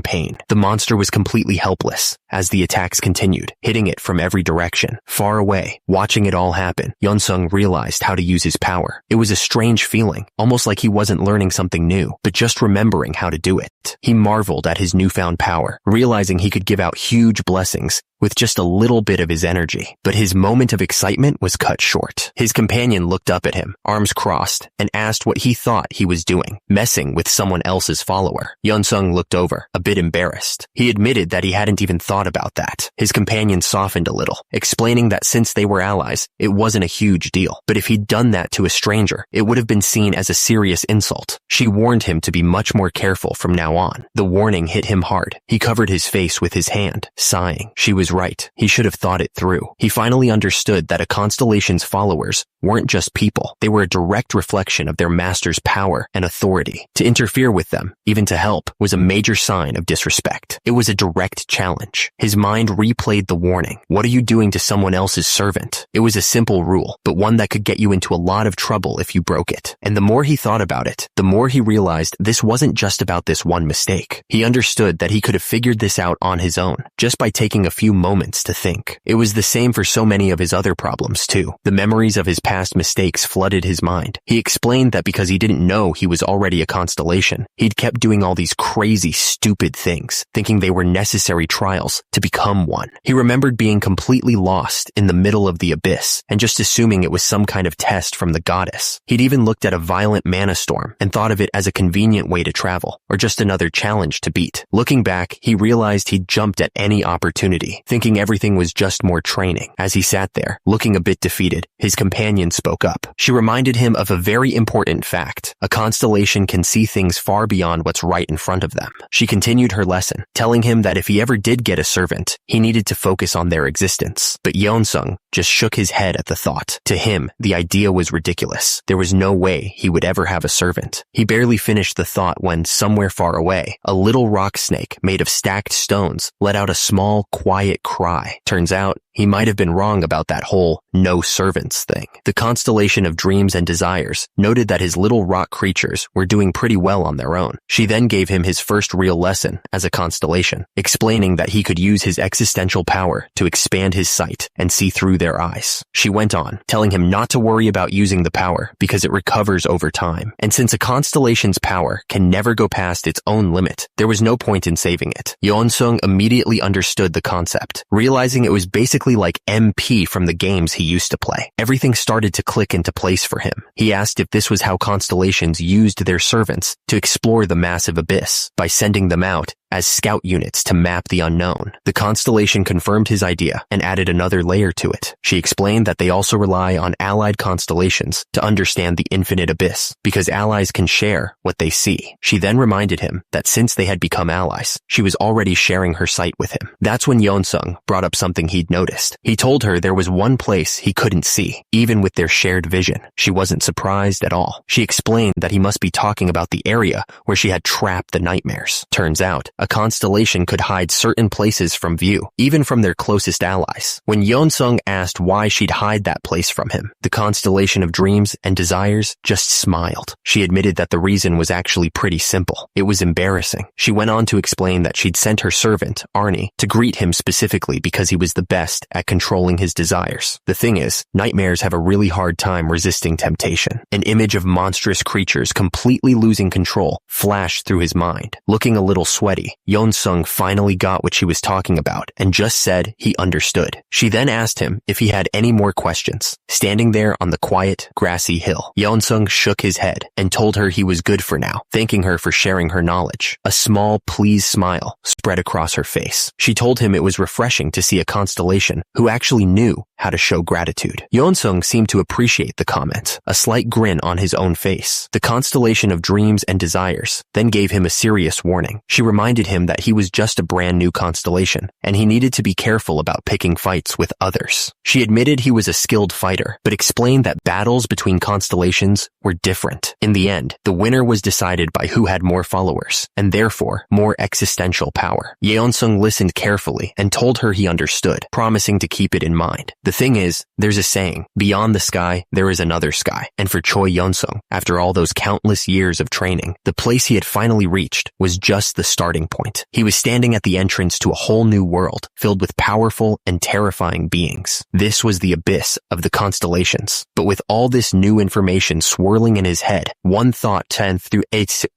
pain. The monster was completely helpless. as the attacks continued, hitting it from every direction. Far away, watching it all happen, Yeonsung realized how to use his power. It was a strange feeling, almost like he wasn't learning something new, but just remembering how to do it. He marveled at his newfound power, realizing he could give out huge blessings with just a little bit of his energy. But his moment of excitement was cut short. His companion looked up at him, arms crossed, and asked what he thought he was doing, messing with someone else's follower. Yeonsung looked over, a bit embarrassed. He admitted that he hadn't even thought about that. His companion softened a little, explaining that since they were allies, it wasn't a huge deal. But if he'd done that to a stranger, it would have been seen as a serious insult. She warned him to be much more careful from now on. The warning hit him hard. He covered his face with his hand, sighing. She was right. He should have thought it through. He finally understood that a constellation's followers weren't just people. They were a direct reflection of their master's power and authority. To interfere with them, even to help, was a major sign of disrespect. It was a direct challenge. His mind replayed the warning. What are you doing to someone else's servant? It was a simple rule, but one that could get you into a lot of trouble if you broke it. And the more he thought about it, the more he realized this wasn't just about this one mistake. He understood that he could have figured this out on his own, just by taking a few moments to think. It was the same for so many of his other problems too. The memories of his past mistakes flooded his mind. He explained that because he didn't know he was already a constellation, he'd kept doing all these crazy, stupid things, thinking they were necessary trials to become one. He remembered being completely lost in the middle of the abyss and just assuming it was some kind of test from the goddess. He'd even looked at a violent mana storm and thought of it as a convenient way to travel, or just another challenge to beat. Looking back, he realized he'd jumped at any opportunity, thinking everything was just more training. As he sat there, looking a bit defeated, his companion spoke up. She reminded him of a very important fact. A constellation can see things far beyond what's right in front of them. She continued her lesson, telling him that if he ever did get a servant, he needed to focus on their existence. But Yeonsung just shook his head at the thought. To him, the idea was ridiculous. There was no way he would ever have a servant. He barely finished the thought when, somewhere far away, a little rock snake made of stacked stones let out a small, quiet cry. Turns out, he might have been wrong about that whole no servants thing. The constellation of dreams and desires noted that his little rock creatures were doing pretty well on their own. She then gave him his first real lesson as a constellation, explaining that he could use his existential power to expand his sight and see through their eyes. She went on, telling him not to worry about using the power because it recovers over time. And since a constellation's power can never go past its own limit, there was no point in saving it. Yeonsung immediately understood the concept, realizing it was basically like MP from the games he used to play. Everything started to click into place for him. He asked if this was how constellations used their servants to explore the massive abyss, by sending them out as scout units to map the unknown. The constellation confirmed his idea and added another layer to it. She explained that they also rely on allied constellations to understand the infinite abyss, because allies can share what they see. She then reminded him that since they had become allies, she was already sharing her sight with him. That's when Yeonsung brought up something he'd noticed. He told her there was one place he couldn't see, even with their shared vision. She wasn't surprised at all. She explained that he must be talking about the area where she had trapped the nightmares. Turns out, a constellation could hide certain places from view, even from their closest allies. When Yeonsung asked why she'd hide that place from him, the constellation of dreams and desires just smiled. She admitted that the reason was actually pretty simple. It was embarrassing. She went on to explain that she'd sent her servant, Arnie, to greet him specifically because he was the best at controlling his desires. The thing is, nightmares have a really hard time resisting temptation. An image of monstrous creatures completely losing control flashed through his mind. Looking a little sweaty, Yeonsung finally got what she was talking about and just said he understood. She then asked him if he had any more questions. Standing there on the quiet, grassy hill, Yeonsung shook his head and told her he was good for now, thanking her for sharing her knowledge. A small, pleased smile spread across her face. She told him it was refreshing to see a constellation who actually knew how to show gratitude. Yeonsung seemed to appreciate the comment, a slight grin on his own face. The constellation of dreams and desires then gave him a serious warning. She reminded him that he was just a brand new constellation, and he needed to be careful about picking fights with others. She admitted he was a skilled fighter, but explained that battles between constellations were different. In the end, the winner was decided by who had more followers, and therefore more existential power. power. Yeonsung listened carefully and told her he understood, promising to keep it in mind. The thing is, there's a saying, beyond the sky, there is another sky. And for Choi Yeonsung, after all those countless years of training, the place he had finally reached was just the starting point. He was standing at the entrance to a whole new world, filled with powerful and terrifying beings. This was the abyss of the constellations. But with all this new information swirling in his head, one thought turned through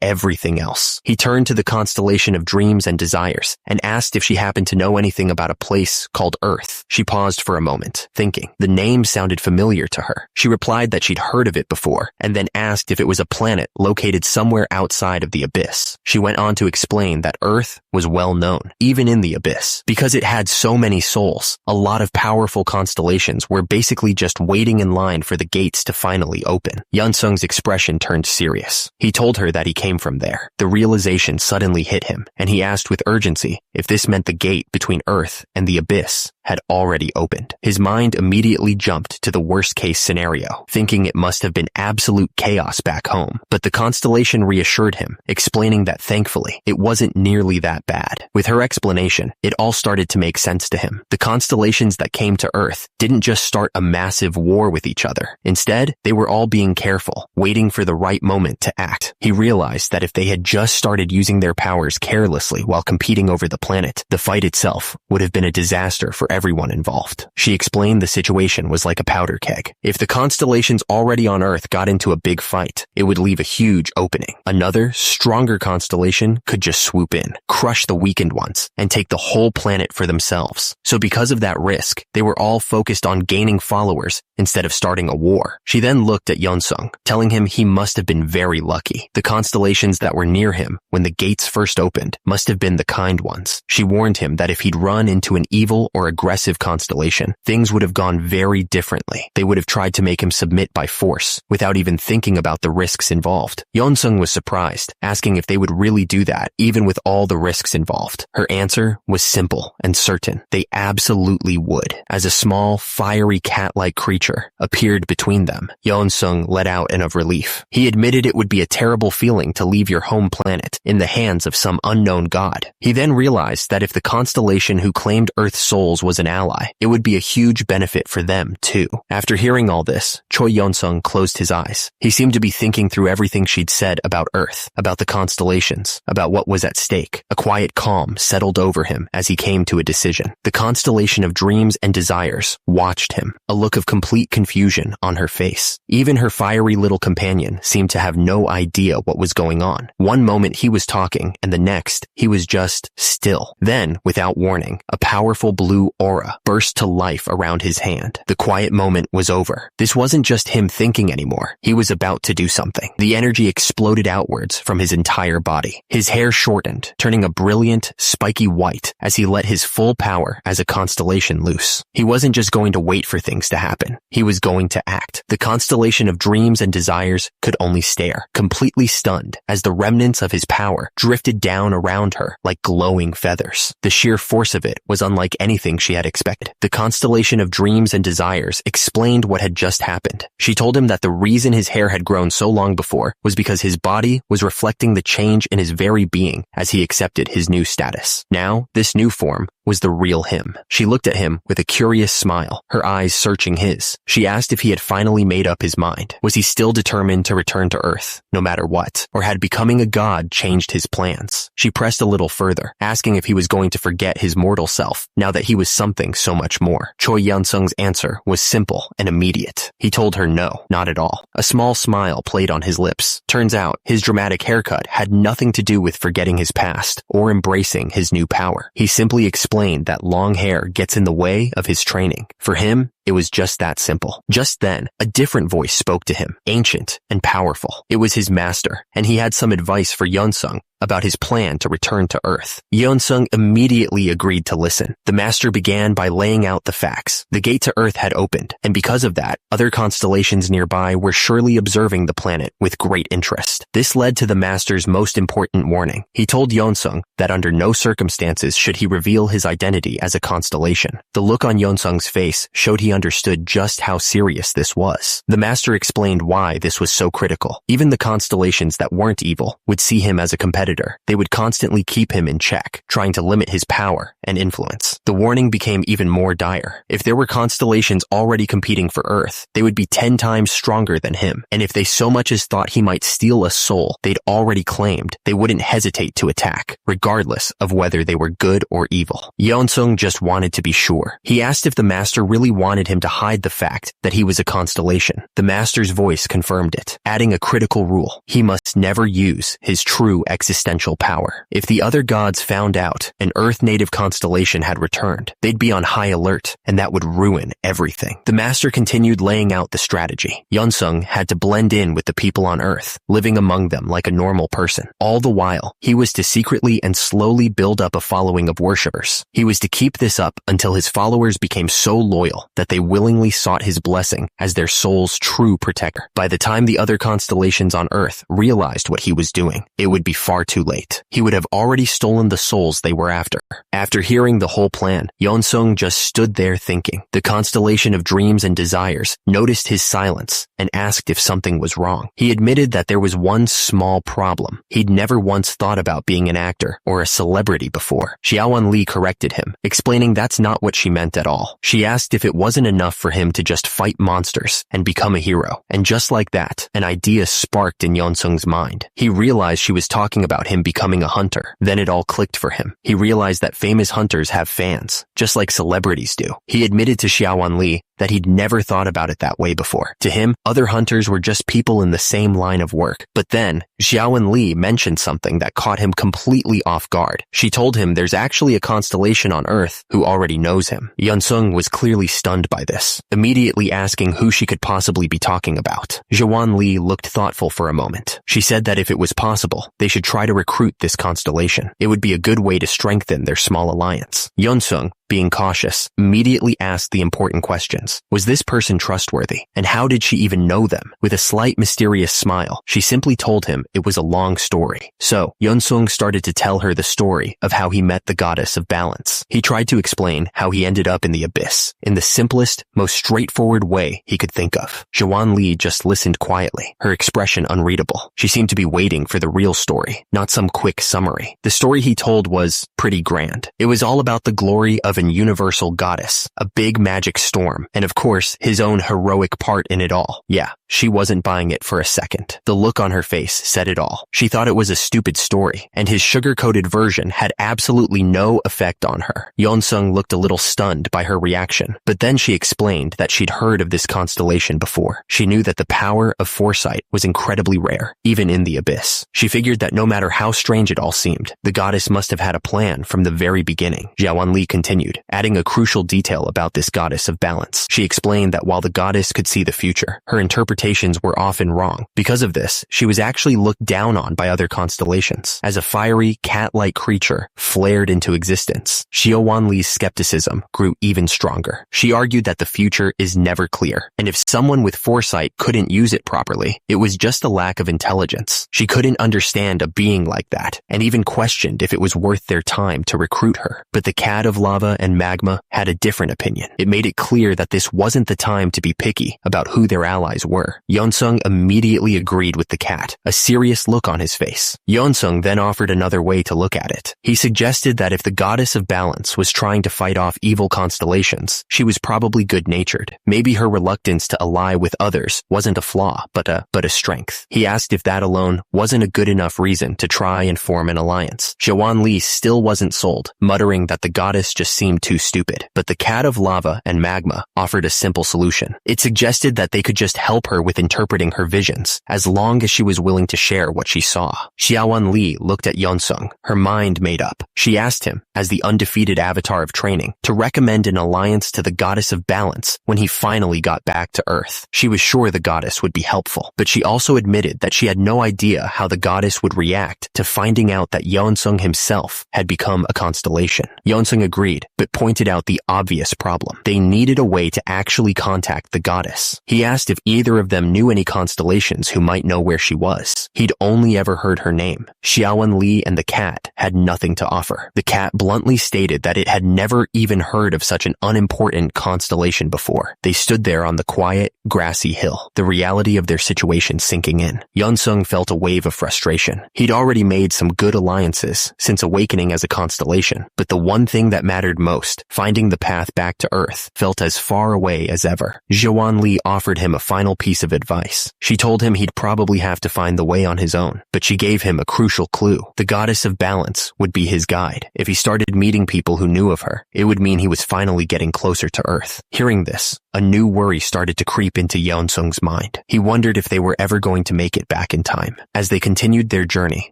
everything else. He turned to the constellation of dreams and desires and asked if she happened to know anything about a place called Earth. She paused for a moment, thinking. The name sounded familiar to her. She replied that she'd heard of it before and then asked if it was a planet located somewhere outside of the abyss. She went on to explain that Earth was well known, even in the abyss, because it had so many souls. A lot of powerful constellations were basically just waiting in line for the gates to finally open. Yeonsung's expression turned serious. He told her that he came from there. The realization suddenly hit him, and he asked with urgency if this meant the gate between Earth and the abyss had already opened. His mind immediately jumped to the worst-case scenario, thinking it must have been absolute chaos back home. But the constellation reassured him, explaining that thankfully, it wasn't nearly that bad. With her explanation, it all started to make sense to him. The constellations that came to Earth didn't just start a massive war with each other. Instead, they were all being careful, waiting for the right moment to act. He realized that if they had just started using their powers carelessly while competing over the planet, the fight itself would have been a disaster for everyone involved. She explained the situation was like a powder keg. If the constellations already on Earth got into a big fight, it would leave a huge opening. Another, stronger constellation could just swoop in, crush the weakened ones, and take the whole planet for themselves. So because of that risk, they were all focused on gaining followers instead of starting a war. She then looked at Yeonsung, telling him he must have been very lucky. The constellations that were near him when the gates first opened must have been the kind ones. She warned him that if he'd run into an evil or aggressive constellation, things would have gone very differently. They would have tried to make him submit by force, without even thinking about the risks involved. Yeonsung was surprised, asking if they would really do that, even with all the risks involved. Her answer was simple and certain. They absolutely would. As a small, fiery cat-like creature appeared between them, Yeonsung let out an of relief. He admitted it would be a terrible feeling to leave your home planet in the hands of some unknown god. He then realized that if the constellation who claimed Earth's souls was an ally, it would be a huge benefit for them too. After hearing all this, Choi Yeonsung closed his eyes. He seemed to be thinking through everything she'd said about Earth, about the constellations, about what was at stake. A quiet calm settled over him as he came to a decision. The constellation of dreams and desires watched him, a look of complete confusion on her face. Even her fiery little companion seemed to have no idea what was going on. One moment he was talking, and the next, he was just still. Then, without warning, a powerful blue aura burst to life around his hand. The quiet moment was over. This wasn't just him thinking anymore. He was about to do something. The energy exploded outwards from his entire body. His hair shortened, turning a brilliant, spiky white as he let his full power as a constellation loose. He wasn't just going to wait for things to happen. He was going to act. The constellation of dreams and desires could only stare, completely stunned, as the remnants of his power drifted down around her like glowing feathers. The sheer force of it was unlike anything she had expected. The constellation of dreams and desires explained what had just happened. She told him that the reason his hair had grown so long before was because his body was reflecting the change in his very being as he accepted his new status. Now, this new form was the real him. She looked at him with a curious smile, her eyes searching his. She asked if he had finally made up his mind. Was he still determined to return to Earth, no matter what? Or had becoming a god changed his plans? She pressed a little further, asking if he was going to forget his mortal self, now that he was something so much more. Choi Yeonsung's answer was simple and immediate. He told her no, not at all. A small smile played on his lips. Turns out, his dramatic haircut had nothing to do with forgetting his past or embracing his new power. He simply explained that long hair gets in the way of his training. For him, it was just that simple. Just then, a different voice spoke to him, ancient and powerful. It was his master, and he had some advice for Yeonsung about his plan to return to Earth. Yeonsung immediately agreed to listen. The master began by laying out the facts. The gate to Earth had opened, and because of that, other constellations nearby were surely observing the planet with great interest. This led to the master's most important warning. He told Yeonsung that under no circumstances should he reveal his identity as a constellation. The look on Yeonsung's face showed he he understood just how serious this was. The master explained why this was so critical. Even the constellations that weren't evil would see him as a competitor. They would constantly keep him in check, trying to limit his power and influence. The warning became even more dire. If there were constellations already competing for Earth, they would be 10 times stronger than him. And if they so much as thought he might steal a soul they'd already claimed, they wouldn't hesitate to attack, regardless of whether they were good or evil. Yeonsung just wanted to be sure. He asked if the master really wanted him to hide the fact that he was a constellation. The master's voice confirmed it, adding a critical rule. He must never use his true existential power. If the other gods found out an Earth-native constellation had returned, they'd be on high alert, and that would ruin everything. The master continued laying out the strategy. Yeonsung had to blend in with the people on Earth, living among them like a normal person. All the while, he was to secretly and slowly build up a following of worshippers. He was to keep this up until his followers became so loyal that they willingly sought his blessing as their soul's true protector. By the time the other constellations on Earth realized what he was doing, it would be far too late. He would have already stolen the souls they were after. After hearing the whole plan, Yeonsung just stood there thinking. The constellation of dreams and desires noticed his silence and asked if something was wrong. He admitted that there was one small problem. He'd never once thought about being an actor or a celebrity before. Xiaowan Li corrected him, explaining that's not what she meant at all. She asked if it wasn't enough for him to just fight monsters and become a hero. And just like that, an idea sparked in Yeonsung's mind. He realized she was talking about him becoming a hunter. Then it all clicked for him. He realized that famous hunters have fans, just like celebrities do. He admitted to Xiaowan Li that he'd never thought about it that way before. To him, other hunters were just people in the same line of work. But then, Xiaowan Li mentioned something that caught him completely off guard. She told him there's actually a constellation on Earth who already knows him. Yeonsung was clearly stunned by this, immediately asking who she could possibly be talking about. Xiaowan Li looked thoughtful for a moment. She said that if it was possible, they should try to recruit this constellation. It would be a good way to strengthen their small alliance. Yeonsung, being cautious, immediately asked the important questions. Was this person trustworthy? And how did she even know them? With a slight mysterious smile, she simply told him it was a long story. So, Yeonsung started to tell her the story of how he met the goddess of balance. He tried to explain how he ended up in the abyss, in the simplest, most straightforward way he could think of. Xiaowan Li just listened quietly, her expression unreadable. She seemed to be waiting for the real story, not some quick summary. The story he told was pretty grand. It was all about the glory of an universal goddess, a big magic storm, and of course, his own heroic part in it all. Yeah, she wasn't buying it for a second. The look on her face said it all. She thought it was a stupid story, and his sugar-coated version had absolutely no effect on her. Yeonsung looked a little stunned by her reaction, but then she explained that she'd heard of this constellation before. She knew that the power of foresight was incredibly rare, even in the abyss. She figured that no matter how strange it all seemed, the goddess must have had a plan from the very beginning. Xiaowan Li continued, adding a crucial detail about this goddess of balance. She explained that while the goddess could see the future, her interpretations were often wrong. Because of this, she was actually looked down on by other constellations. As a fiery, cat-like creature flared into existence, Xiaowan Li's skepticism grew even stronger. She argued that the future is never clear, and if someone with foresight couldn't use it properly, it was just a lack of intelligence. She couldn't understand a being like that, and even questioned if it was worth their time to recruit her. But the cat of lava and magma had a different opinion. It made it clear that this wasn't the time to be picky about who their allies were. Yeonsung immediately agreed with the cat, a serious look on his face. Yeonsung then offered another way to look at it. He suggested that if the goddess of balance was trying to fight off evil constellations, she was probably good-natured. Maybe her reluctance to ally with others wasn't a flaw, but a strength. He asked if that alone wasn't a good enough reason to try and form an alliance. Xiaowan Li still wasn't sold, muttering that the goddess just seemed too stupid. But the cat of lava and magma offered a simple solution. It suggested that they could just help her with interpreting her visions, as long as she was willing to share what she saw. Xiaowan Li looked at Yeonsung, her mind made up. She asked him, as the undefeated avatar of training, to recommend an alliance to the goddess of balance when he finally got back to Earth. She was sure the goddess would be helpful, but she also admitted that she had no idea how the goddess would react to finding out that Yeonsung himself had become a constellation. Yeonsung agreed, but pointed out the obvious problem. They needed a way to actually contact the goddess. He asked if either of them knew any constellations who might know where she was. He'd only ever heard her name. Xiaowen Li and the cat had nothing to offer. The cat bluntly stated that it had never even heard of such an unimportant constellation before. They stood there on the quiet, grassy hill, the reality of their situation sinking in. Yeonsung felt a wave of frustration. He'd already made some good alliances since awakening as a constellation, but the one thing that mattered most, finding the path back to Earth, felt as far away as ever. Xiaowen Li offered him a final piece of advice. She told him he'd probably have to find the way on his own, but she gave him a crucial clue. The goddess of balance would be his guide. If he started meeting people who knew of her, it would mean he was finally getting closer to Earth. Hearing this, a new worry started to creep into Yeonsung's mind. He wondered if they were ever going to make it back in time. As they continued their journey,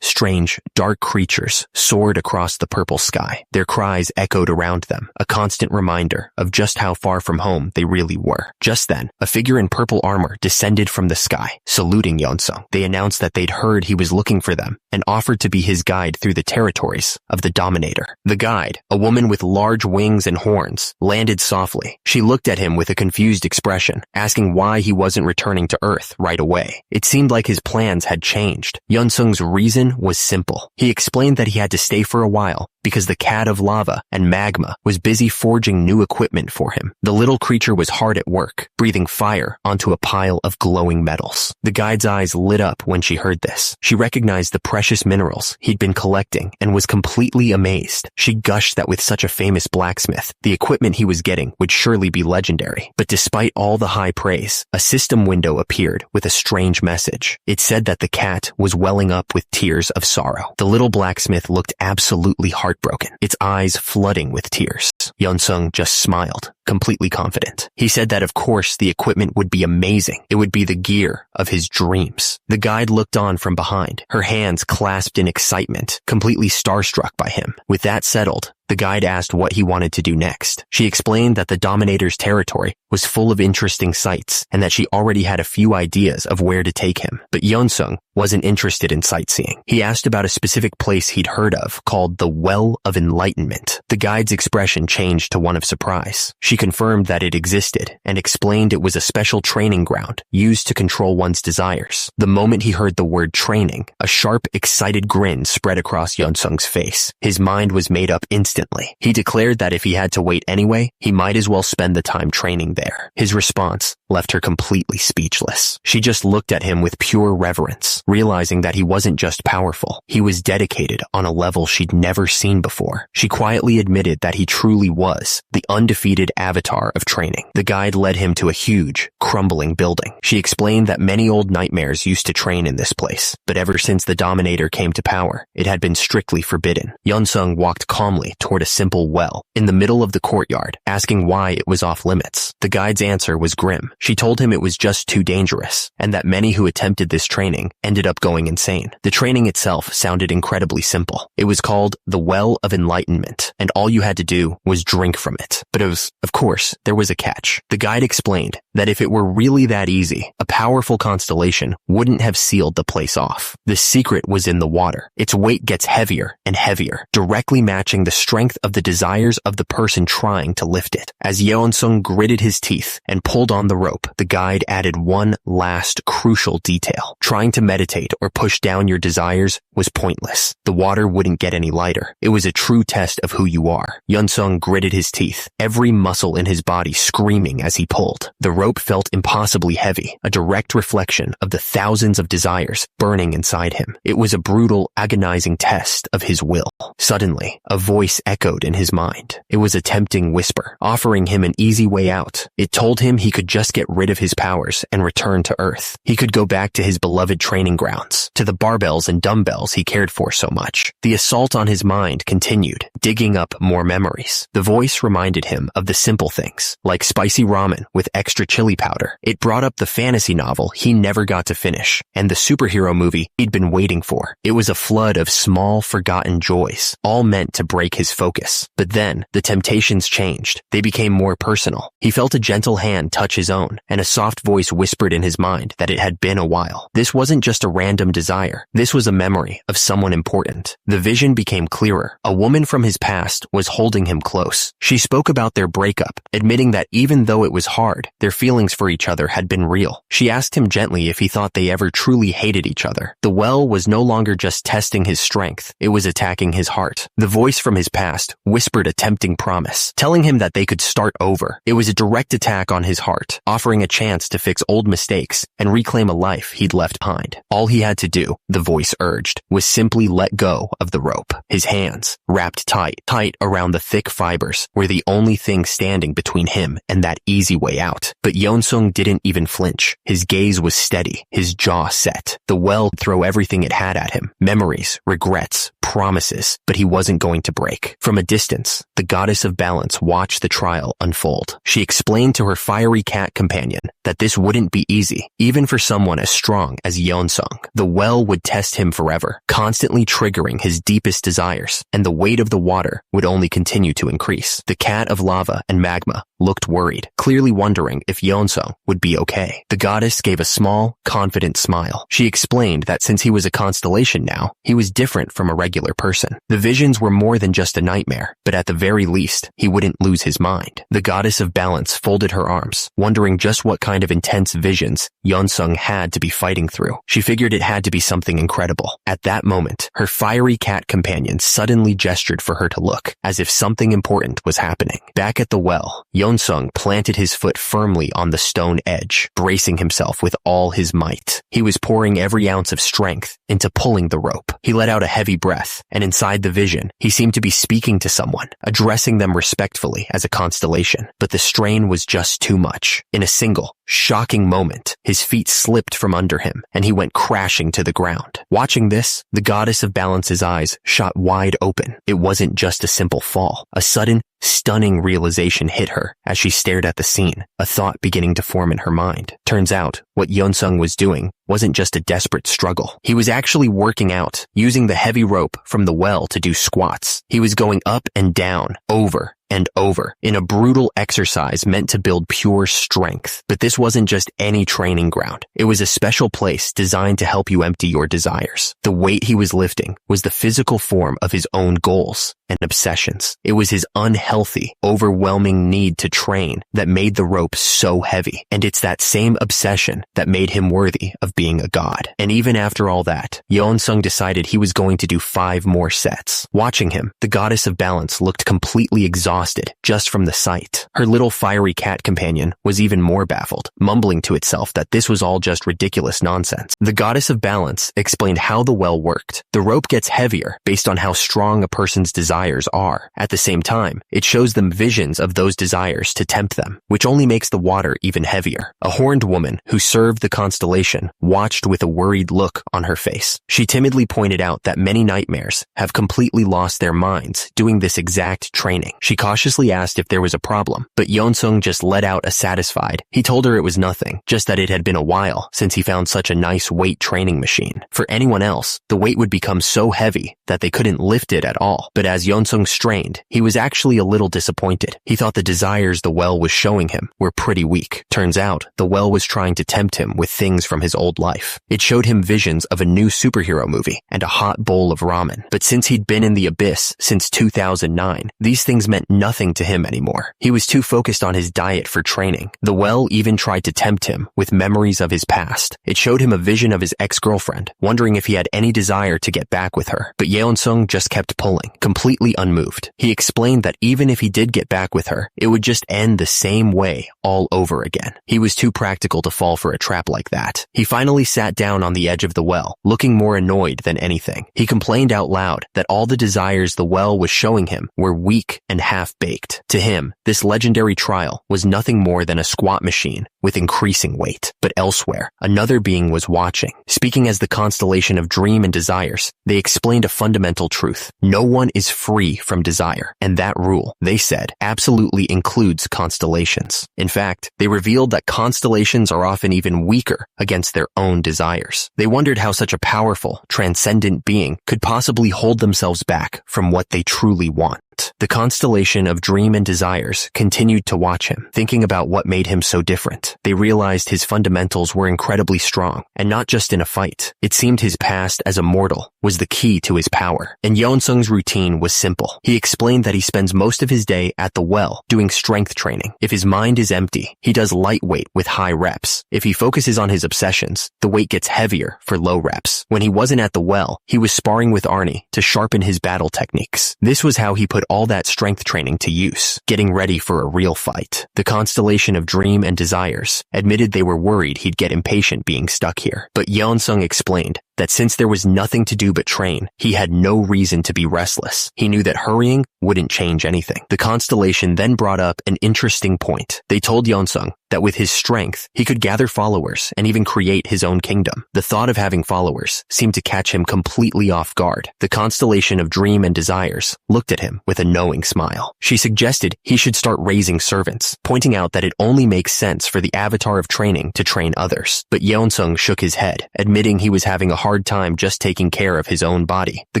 strange, dark creatures soared across the purple sky. Their cries echoed around them, a constant reminder of just how far from home they really were. Just then, a figure in purple armor descended from the sky, saluting Yeonsung. They announced that they'd heard he was looking for them and offered to be his guide through the territories of the Dominator. The guide, a woman with large wings and horns, landed softly. She looked at him with a confused expression, asking why he wasn't returning to Earth right away. It seemed like his plans had changed. Yeonsung's reason was simple. He explained that he had to stay for a while because the cat of lava and magma was busy forging new equipment for him. The little creature was hard at work, breathing fire onto a pile of glowing metals. The guide's eyes lit up when she heard this. She recognized the precious minerals he'd been collecting and was completely amazed. She gushed that with such a famous blacksmith, the equipment he was getting would surely be legendary. But despite all the high praise, a system window appeared with a strange message. It said that the cat was welling up with tears of sorrow. The little blacksmith looked absolutely heartbroken, its eyes flooding with tears. Yeonsung just smiled, completely confident. He said that of course the equipment would be amazing. It would be the gear of his dreams. The guide looked on from behind, her hands clasped in excitement, completely starstruck by him. With that settled, the guide asked what he wanted to do next. She explained that the Dominator's territory was full of interesting sights and that she already had a few ideas of where to take him. But Yeonsung wasn't interested in sightseeing. He asked about a specific place he'd heard of called the Well of Enlightenment. The guide's expression changed to one of surprise. She confirmed that it existed and explained it was a special training ground used to control one's desires. The moment he heard the word training, a sharp, excited grin spread across Yeonsung's face. His mind was made up instantly. He declared that if he had to wait anyway, he might as well spend the time training there. His response left her completely speechless. She just looked at him with pure reverence, realizing that he wasn't just powerful. He was dedicated on a level she'd never seen before. She quietly admitted that he truly was the undefeated avatar of training. The guide led him to a huge, crumbling building. She explained that many old nightmares used to train in this place, but ever since the Dominator came to power, it had been strictly forbidden. Yeonsung walked calmly toward a simple well in the middle of the courtyard, asking why it was off limits. The guide's answer was grim. She told him it was just too dangerous, and that many who attempted this training ended up going insane. The training itself sounded incredibly simple. It was called the Well of Enlightenment, and all you had to do was drink from it. But of course, there was a catch. The guide explained that if it were really that easy, a powerful constellation wouldn't have sealed the place off. The secret was in the water. Its weight gets heavier and heavier, directly matching the strength of the desires of the person trying to lift it. As Yeonsung gritted his teeth and pulled on the rope, the guide added one last crucial detail. Trying to meditate or push down your desires was pointless. The water wouldn't get any lighter. It was a true test of who you are. Yeonsung gritted his teeth, every muscle in his body screaming as he pulled. The rope felt impossibly heavy, a direct reflection of the thousands of desires burning inside him. It was a brutal, agonizing test of his will. Suddenly, a voice echoed in his mind. It was a tempting whisper, offering him an easy way out. It told him he could just get rid of his powers and return to Earth. He could go back to his beloved training grounds, to the barbells and dumbbells he cared for so much. The assault on his mind continued, digging up more memories. The voice reminded him of the simple things, like spicy ramen with extra chili powder. It brought up the fantasy novel he never got to finish, and the superhero movie he'd been waiting for. It was a flood of small, forgotten joys, all meant to break his focus. But then, the temptations changed. They became more personal. He felt a gentle hand touch his own, and a soft voice whispered in his mind that it had been a while. This wasn't just a random desire. This was a memory of someone important. The vision became clearer. A woman from his past was holding him close. She spoke about their breakup, admitting that even though it was hard, their feelings for each other had been real. She asked him gently if he thought they ever truly hated each other. The well was no longer just testing his strength, it was attacking his heart. The voice from his past whispered a tempting promise, telling him that they could start over. It was a direct attack on his heart, offering a chance to fix old mistakes and reclaim a life he'd left behind. All he had to do, the voice urged, was simply let go of the rope. His hands, wrapped tight around the thick fibers, were the only thing standing between him and that easy way out. But Yeonsung didn't even flinch. His gaze was steady, his jaw set. The well would throw everything it had at him. Memories, regrets, promises, but he wasn't going to break. From a distance, the goddess of balance watched the trial unfold. She explained to her fiery cat companion that this wouldn't be easy, even for someone as strong as Yeonsung. The well would test him forever, constantly triggering his deepest desires, and the weight of the water would only continue to increase. The cat of lava and magma looked worried, clearly wondering if Yeonsung would be okay. The goddess gave a small, confident smile. She explained that since he was a constellation now, he was different from a regular person. The visions were more than just a nightmare, but at the very least, he wouldn't lose his mind. The goddess of balance folded her arms, wondering just what kind of intense visions Yeonsung had to be fighting through. She figured it had to be something incredible. At that moment, her fiery cat companion suddenly gestured for her to look, as if something important was happening. Back at the well, Yeonsung planted his foot firmly on the stone edge, bracing himself with all his might. He was pouring every ounce of strength into pulling the rope. He let out a heavy breath, and inside the vision, he seemed to be speaking to someone, addressing them respectfully as a constellation. But the strain was just too much. In a single, shocking moment, his feet slipped from under him, and he went crashing to the ground. Watching this, the goddess of balance's eyes shot wide open. It wasn't just a simple fall. A sudden, stunning realization hit her as she stared at the scene, a thought beginning to form in her mind. Turns out, what Yeonsung was doing wasn't just a desperate struggle. He was actually working out, using the heavy rope from the well to do squats. He was going up and down, over and over, in a brutal exercise meant to build pure strength. But this wasn't just any training ground. It was a special place designed to help you empty your desires. The weight he was lifting was the physical form of his own goals and obsessions. It was his unhealthy, overwhelming need to train that made the rope so heavy. And it's that same obsession that made him worthy of being a god. And even after all that, Yeonsung decided he was going to do 5 more sets. Watching him, the goddess of balance looked completely exhausted just from the sight. Her little fiery cat companion was even more baffled, mumbling to itself that this was all just ridiculous nonsense. The goddess of balance explained how the well worked. The rope gets heavier based on how strong a person's desires are. At the same time, it shows them visions of those desires to tempt them, which only makes the water even heavier. A horned woman who served the constellation watched with a worried look on her face. She timidly pointed out that many nightmares have completely lost their minds doing this exact training. She cautiously asked if there was a problem, but Yeonsung just let out a satisfied. He told her it was nothing, just that it had been a while since he found such a nice weight training machine. For anyone else, the weight would become so heavy that they couldn't lift it at all. But as Yeonsung strained, he was actually a little disappointed. He thought the desires the well was showing him were pretty weak. Turns out, the well was trying to tempt him with things from his old life. It showed him visions of a new superhero movie and a hot bowl of ramen. But since he'd been in the abyss since 2009, these things meant nothing to him anymore. He was too focused on his diet for training. The well even tried to tempt him with memories of his past. It showed him a vision of his ex-girlfriend, wondering if he had any desire to get back with her. But Yeonsung just kept pulling, completely unmoved. He explained that even if he did get back with her, it would just end the same way all over again. He was too practical to fall for a trap like that. He finally finally sat down on the edge of the well, looking more annoyed than anything. He complained out loud that all the desires the well was showing him were weak and half-baked. To him, this legendary trial was nothing more than a squat machine with increasing weight. But elsewhere, another being was watching. Speaking as the constellation of dream and desires, they explained a fundamental truth. No one is free from desire, and that rule, they said, absolutely includes constellations. In fact, they revealed that constellations are often even weaker against their own desires. They wondered how such a powerful, transcendent being could possibly hold themselves back from what they truly want. The constellation of dream and desires continued to watch him, thinking about what made him so different. They realized his fundamentals were incredibly strong, and not just in a fight. It seemed his past as a mortal was the key to his power. And Yeonsung's routine was simple. He explained that he spends most of his day at the well doing strength training. If his mind is empty, he does lightweight with high reps. If he focuses on his obsessions, the weight gets heavier for low reps. When he wasn't at the well, he was sparring with Arnie to sharpen his battle techniques. This was how he put all that strength training to use, getting ready for a real fight. The constellation of dream and desires admitted they were worried he'd get impatient being stuck here. But Yeonsung explained that since there was nothing to do but train, he had no reason to be restless. He knew that hurrying wouldn't change anything. The constellation then brought up an interesting point. They told Yeonsung that with his strength, he could gather followers and even create his own kingdom. The thought of having followers seemed to catch him completely off guard. The constellation of dream and desires looked at him with a knowing smile. She suggested he should start raising servants, pointing out that it only makes sense for the avatar of training to train others. But Yeonsung shook his head, admitting he was having a hard time just taking care of his own body. The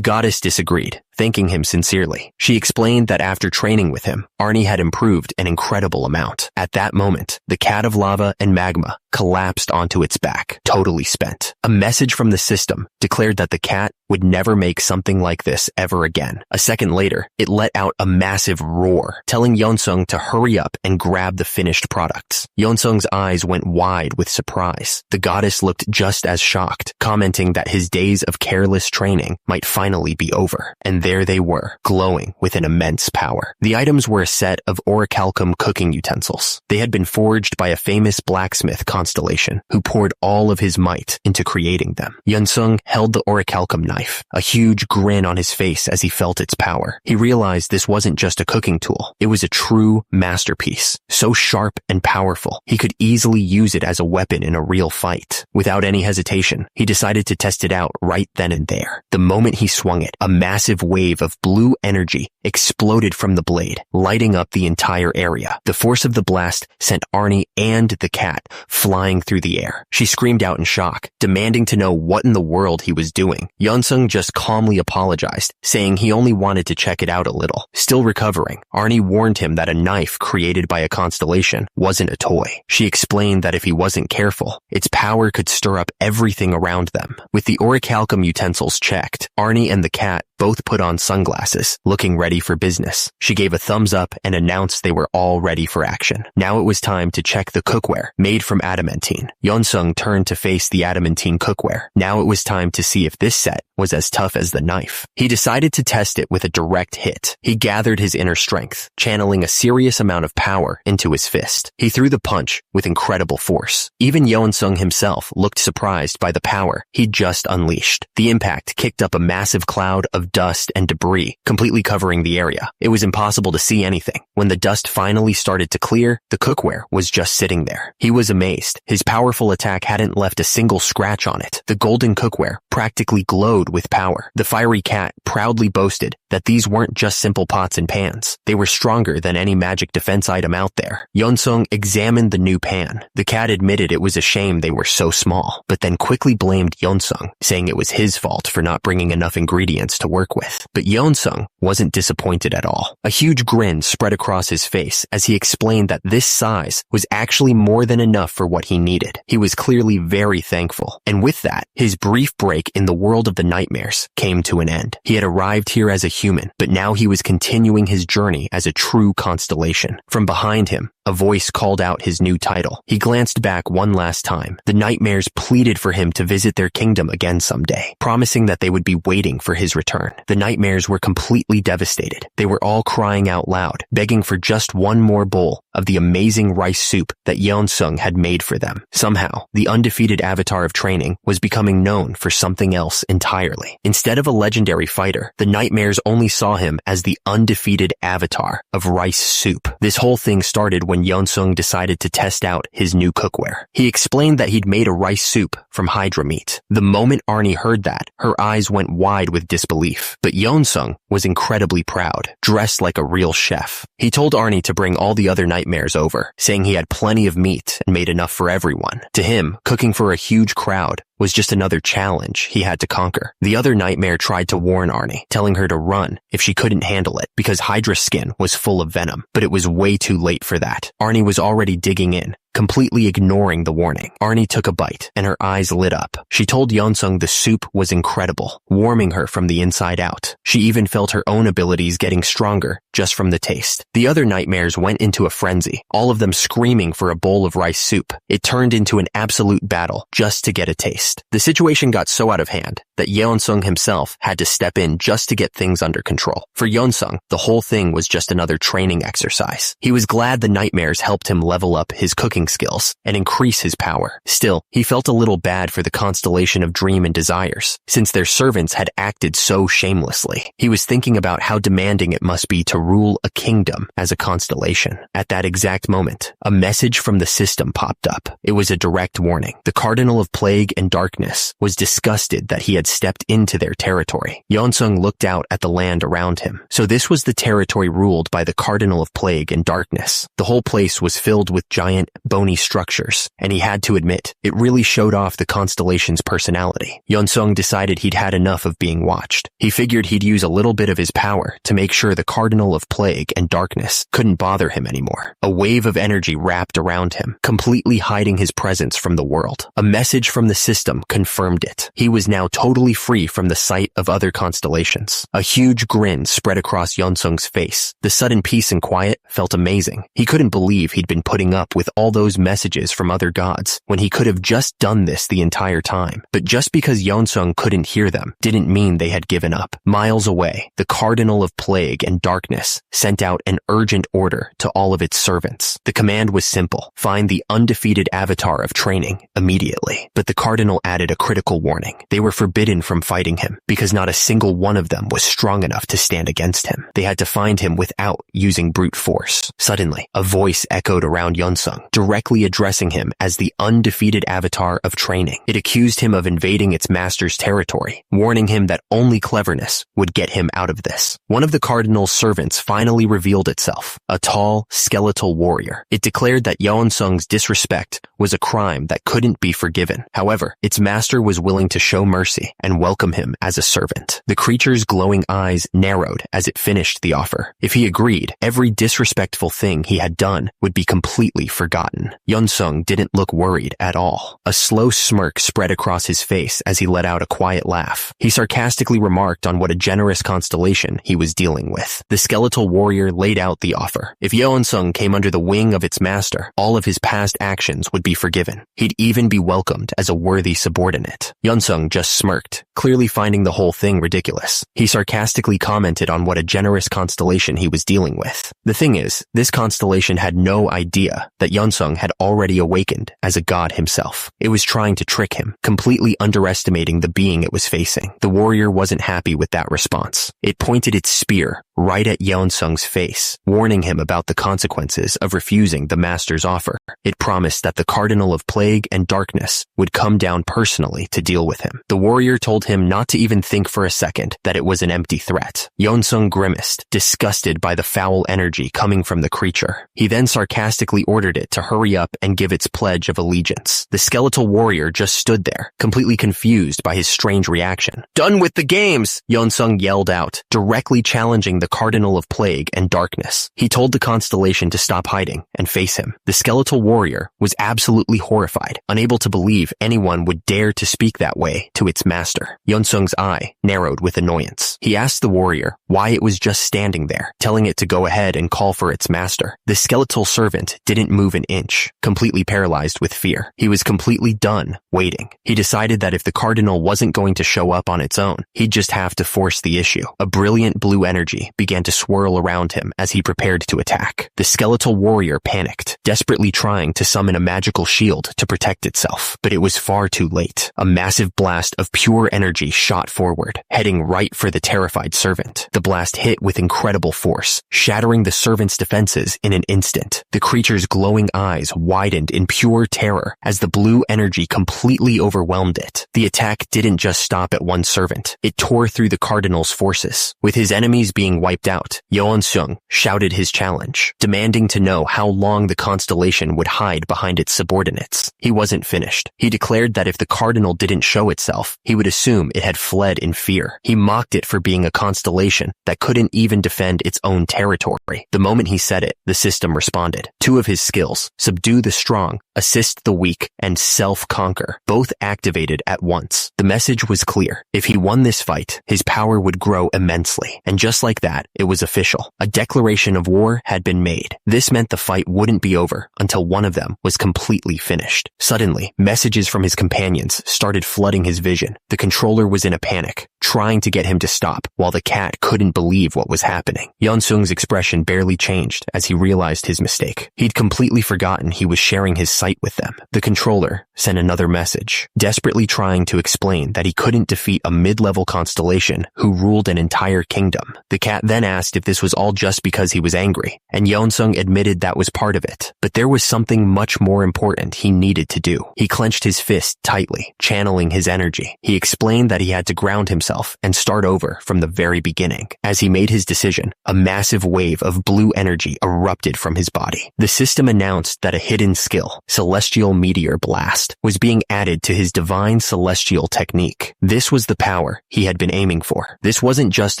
goddess disagreed, thanking him sincerely. She explained that after training with him, Arnie had improved an incredible amount. At that moment, the cat of lava and magma collapsed onto its back, totally spent. A message from the system declared that the cat would never make something like this ever again. A second later, it let out a massive roar, telling Yeonsung to hurry up and grab the finished products. Yeonsung's eyes went wide with surprise. The goddess looked just as shocked, commenting that his days of careless training might finally be over. And there they were, glowing with an immense power. The items were a set of orichalcum cooking utensils. They had been forged by a famous blacksmith constellation who poured all of his might into creating them. Yeonsung held the orichalcum knife, a huge grin on his face as he felt its power. He realized this wasn't just a cooking tool. It was a true masterpiece, so sharp and powerful, he could easily use it as a weapon in a real fight. Without any hesitation, he decided to test it out right then and there. The moment he swung it, a massive wave of blue energy exploded from the blade, lighting up the entire area. The force of the blast sent Arnie and the cat flying through the air. She screamed out in shock, demanding to know what in the world he was doing. Yeonsung just calmly apologized, saying he only wanted to check it out a little. Still recovering, Arnie warned him that a knife created by a constellation wasn't a toy. She explained that if he wasn't careful, its power could stir up everything around them. With the orichalcum utensils checked, Arnie and the cat both put on sunglasses, looking ready for business. She gave a thumbs up and announced they were all ready for action. Now it was time to check the cookware, made from adamantine. Yeonsung turned to face the adamantine cookware. Now it was time to see if this set was as tough as the knife. He decided to test it with a direct hit. He gathered his inner strength, channeling a serious amount of power into his fist. He threw the punch with incredible force. Even Yeonsung himself looked surprised by the power he'd just unleashed. The impact kicked up a massive cloud of dust and debris, completely covering the area. It was impossible to see anything. When the dust finally started to clear, the cookware was just sitting there. He was amazed. His powerful attack hadn't left a single scratch on it. The golden cookware practically glowed with power. The fiery cat proudly boasted that these weren't just simple pots and pans. They were stronger than any magic defense item out there. Yeonsung examined the new pan. The cat admitted it was a shame they were so small, but then quickly blamed Yeonsung, saying it was his fault for not bringing enough ingredients to work with. But Yeonsung wasn't disappointed at all. A huge grin spread across his face as he explained that this size was actually more than enough for what he needed. He was clearly very thankful. And with that, his brief break in the world of the nightmares came to an end. He had arrived here as a human, but now he was continuing his journey as a true constellation. From behind him, A voice called out his new title. He glanced back one last time. The nightmares pleaded for him to visit their kingdom again someday, promising that they would be waiting for his return. The nightmares were completely devastated. They were all crying out loud, begging for just one more bowl of the amazing rice soup that Yeon-sung had made for them. Somehow, the undefeated avatar of training was becoming known for something else entirely. Instead of a legendary fighter, the nightmares only saw him as the undefeated avatar of rice soup. This whole thing started when Yeon-sung decided to test out his new cookware. He explained that he'd made a rice soup from hydra meat. The moment Arnie heard that, her eyes went wide with disbelief. But Yeon-sung was incredibly proud, dressed like a real chef. He told Arnie to bring all the other nightmares over, saying he had plenty of meat and made enough for everyone. To him, cooking for a huge crowd was just another challenge he had to conquer. The other nightmare tried to warn Arnie, telling her to run if she couldn't handle it because Hydra's skin was full of venom, but it was way too late for that. Arnie was already digging in, completely ignoring the warning. Arnie took a bite, and her eyes lit up. She told Yeon-sung the soup was incredible, warming her from the inside out. She even felt her own abilities getting stronger just from the taste. The other nightmares went into a frenzy, all of them screaming for a bowl of rice soup. It turned into an absolute battle just to get a taste. The situation got so out of hand that Yeon-sung himself had to step in just to get things under control. For Yeon-sung, the whole thing was just another training exercise. He was glad the nightmares helped him level up his cooking skills and increase his power. Still, he felt a little bad for the constellation of Dream and Desires, since their servants had acted so shamelessly. He was thinking about how demanding it must be to rule a kingdom as a constellation. At that exact moment, a message from the system popped up. It was a direct warning. The Cardinal of Plague and Darkness was disgusted that he had stepped into their territory. Yeon-sung looked out at the land around him. So this was the territory ruled by the Cardinal of Plague and Darkness. The whole place was filled with giant, bony structures, and he had to admit, it really showed off the constellation's personality. Yeon-sung decided he'd had enough of being watched. He figured he'd use a little bit of his power to make sure the Cardinal of Plague and Darkness couldn't bother him anymore. A wave of energy wrapped around him, completely hiding his presence from the world. A message from the system confirmed it. He was now totally free from the sight of other constellations. A huge grin spread across Yeon-sung's face. The sudden peace and quiet felt amazing. He couldn't believe he'd been putting up with all those messages from other gods when he could have just done this the entire time. But just because Yeon-sung couldn't hear them didn't mean they had given up. Miles away, the Cardinal of Plague and Darkness sent out an urgent order to all of its servants. The command was simple: find the undefeated avatar of training immediately. But the Cardinal added a critical warning. They were forbidden from fighting him because not a single one of them was strong enough to stand against him. They had to find him without using brute force. Suddenly, a voice echoed around Yeon-sung, directly addressing him as the undefeated avatar of training. It accused him of invading its master's territory, warning him that only cleverness would get him out of this. One of the Cardinal's servants finally revealed itself, a tall, skeletal warrior. It declared that Yeon-sung's disrespect was a crime that couldn't be forgiven. However, its master was willing to show mercy and welcome him as a servant. The creature's glowing eyes narrowed as it finished the offer. If he agreed, every disrespectful thing he had done would be completely forgotten. Yeon-sung didn't look worried at all. A slow smirk spread across his face as he let out a quiet laugh. He sarcastically remarked on what a generous constellation he was dealing with. The skeletal warrior laid out the offer. If Yeon-sung came under the wing of its master, all of his past actions would be forgiven. He'd even be welcomed as a worthy subordinate. Yeon-sung just smirked, clearly finding the whole thing ridiculous. He sarcastically commented on what a generous constellation he was dealing with. The thing is, this constellation had no idea that Yeon-sung had already awakened as a god himself. It was trying to trick him, completely underestimating the being it was facing. The warrior wasn't happy with that response. It pointed its spear right at Yeon-sung's face, warning him about the consequences of refusing the master's offer. It promised that the Cardinal of Plague and Darkness would come down personally to deal with him. The warrior told him not to even think for a second that it was an empty threat. Yeon-sung grimaced, disgusted by the foul energy coming from the creature. He then sarcastically ordered it to hurry up and give its pledge of allegiance. The skeletal warrior just stood there, completely confused by his strange reaction. "Done with the games!" Yeon-sung yelled out, directly challenging the the Cardinal of Plague and Darkness. He told the constellation to stop hiding and face him. The skeletal warrior was absolutely horrified, unable to believe anyone would dare to speak that way to its master. Yeonsung's eye narrowed with annoyance. He asked the warrior why it was just standing there, telling it to go ahead and call for its master. The skeletal servant didn't move an inch, completely paralyzed with fear. He was completely done waiting. He decided that if the cardinal wasn't going to show up on its own, he'd just have to force the issue. A brilliant blue energy began to swirl around him as he prepared to attack. The skeletal warrior panicked, desperately trying to summon a magical shield to protect itself. But it was far too late. A massive blast of pure energy shot forward, heading right for the terrified servant. The blast hit with incredible force, shattering the servant's defenses in an instant. The creature's glowing eyes widened in pure terror as the blue energy completely overwhelmed it. The attack didn't just stop at one servant. It tore through the cardinal's forces. With his enemies being wiped out, Yeonsung shouted his challenge, demanding to know how long the constellation would hide behind its subordinates. He wasn't finished. He declared that if the cardinal didn't show itself, he would assume it had fled in fear. He mocked it for being a constellation that couldn't even defend its own territory. The moment he said it, the system responded. Two of his skills, subdue the strong, assist the weak, and self-conquer, both activated at once. The message was clear. If he won this fight, his power would grow immensely. And just like that, it was official. A declaration of war had been made. This meant the fight wouldn't be over until one of them was completely finished. Suddenly, messages from his companions started flooding his vision. The controller was in a panic, trying to get him to stop, while the cat couldn't believe what was happening. Yeonsung's expression barely changed as he realized his mistake. He'd completely forgotten he was sharing his sight with them. The controller sent another message, desperately trying to explain that he couldn't defeat a mid-level constellation who ruled an entire kingdom. The cat then asked if this was all just because he was angry, and Yeonsung admitted that was part of it. But there was something much more important he needed to do. He clenched his fist tightly, channeling his energy. He explained that he had to ground himself and start over from the very beginning. As he made his decision, a massive wave of blue energy erupted from his body. The system announced that a hidden skill, Celestial Meteor Blast, was being added to his divine celestial technique. This was the power he had been aiming for. This wasn't just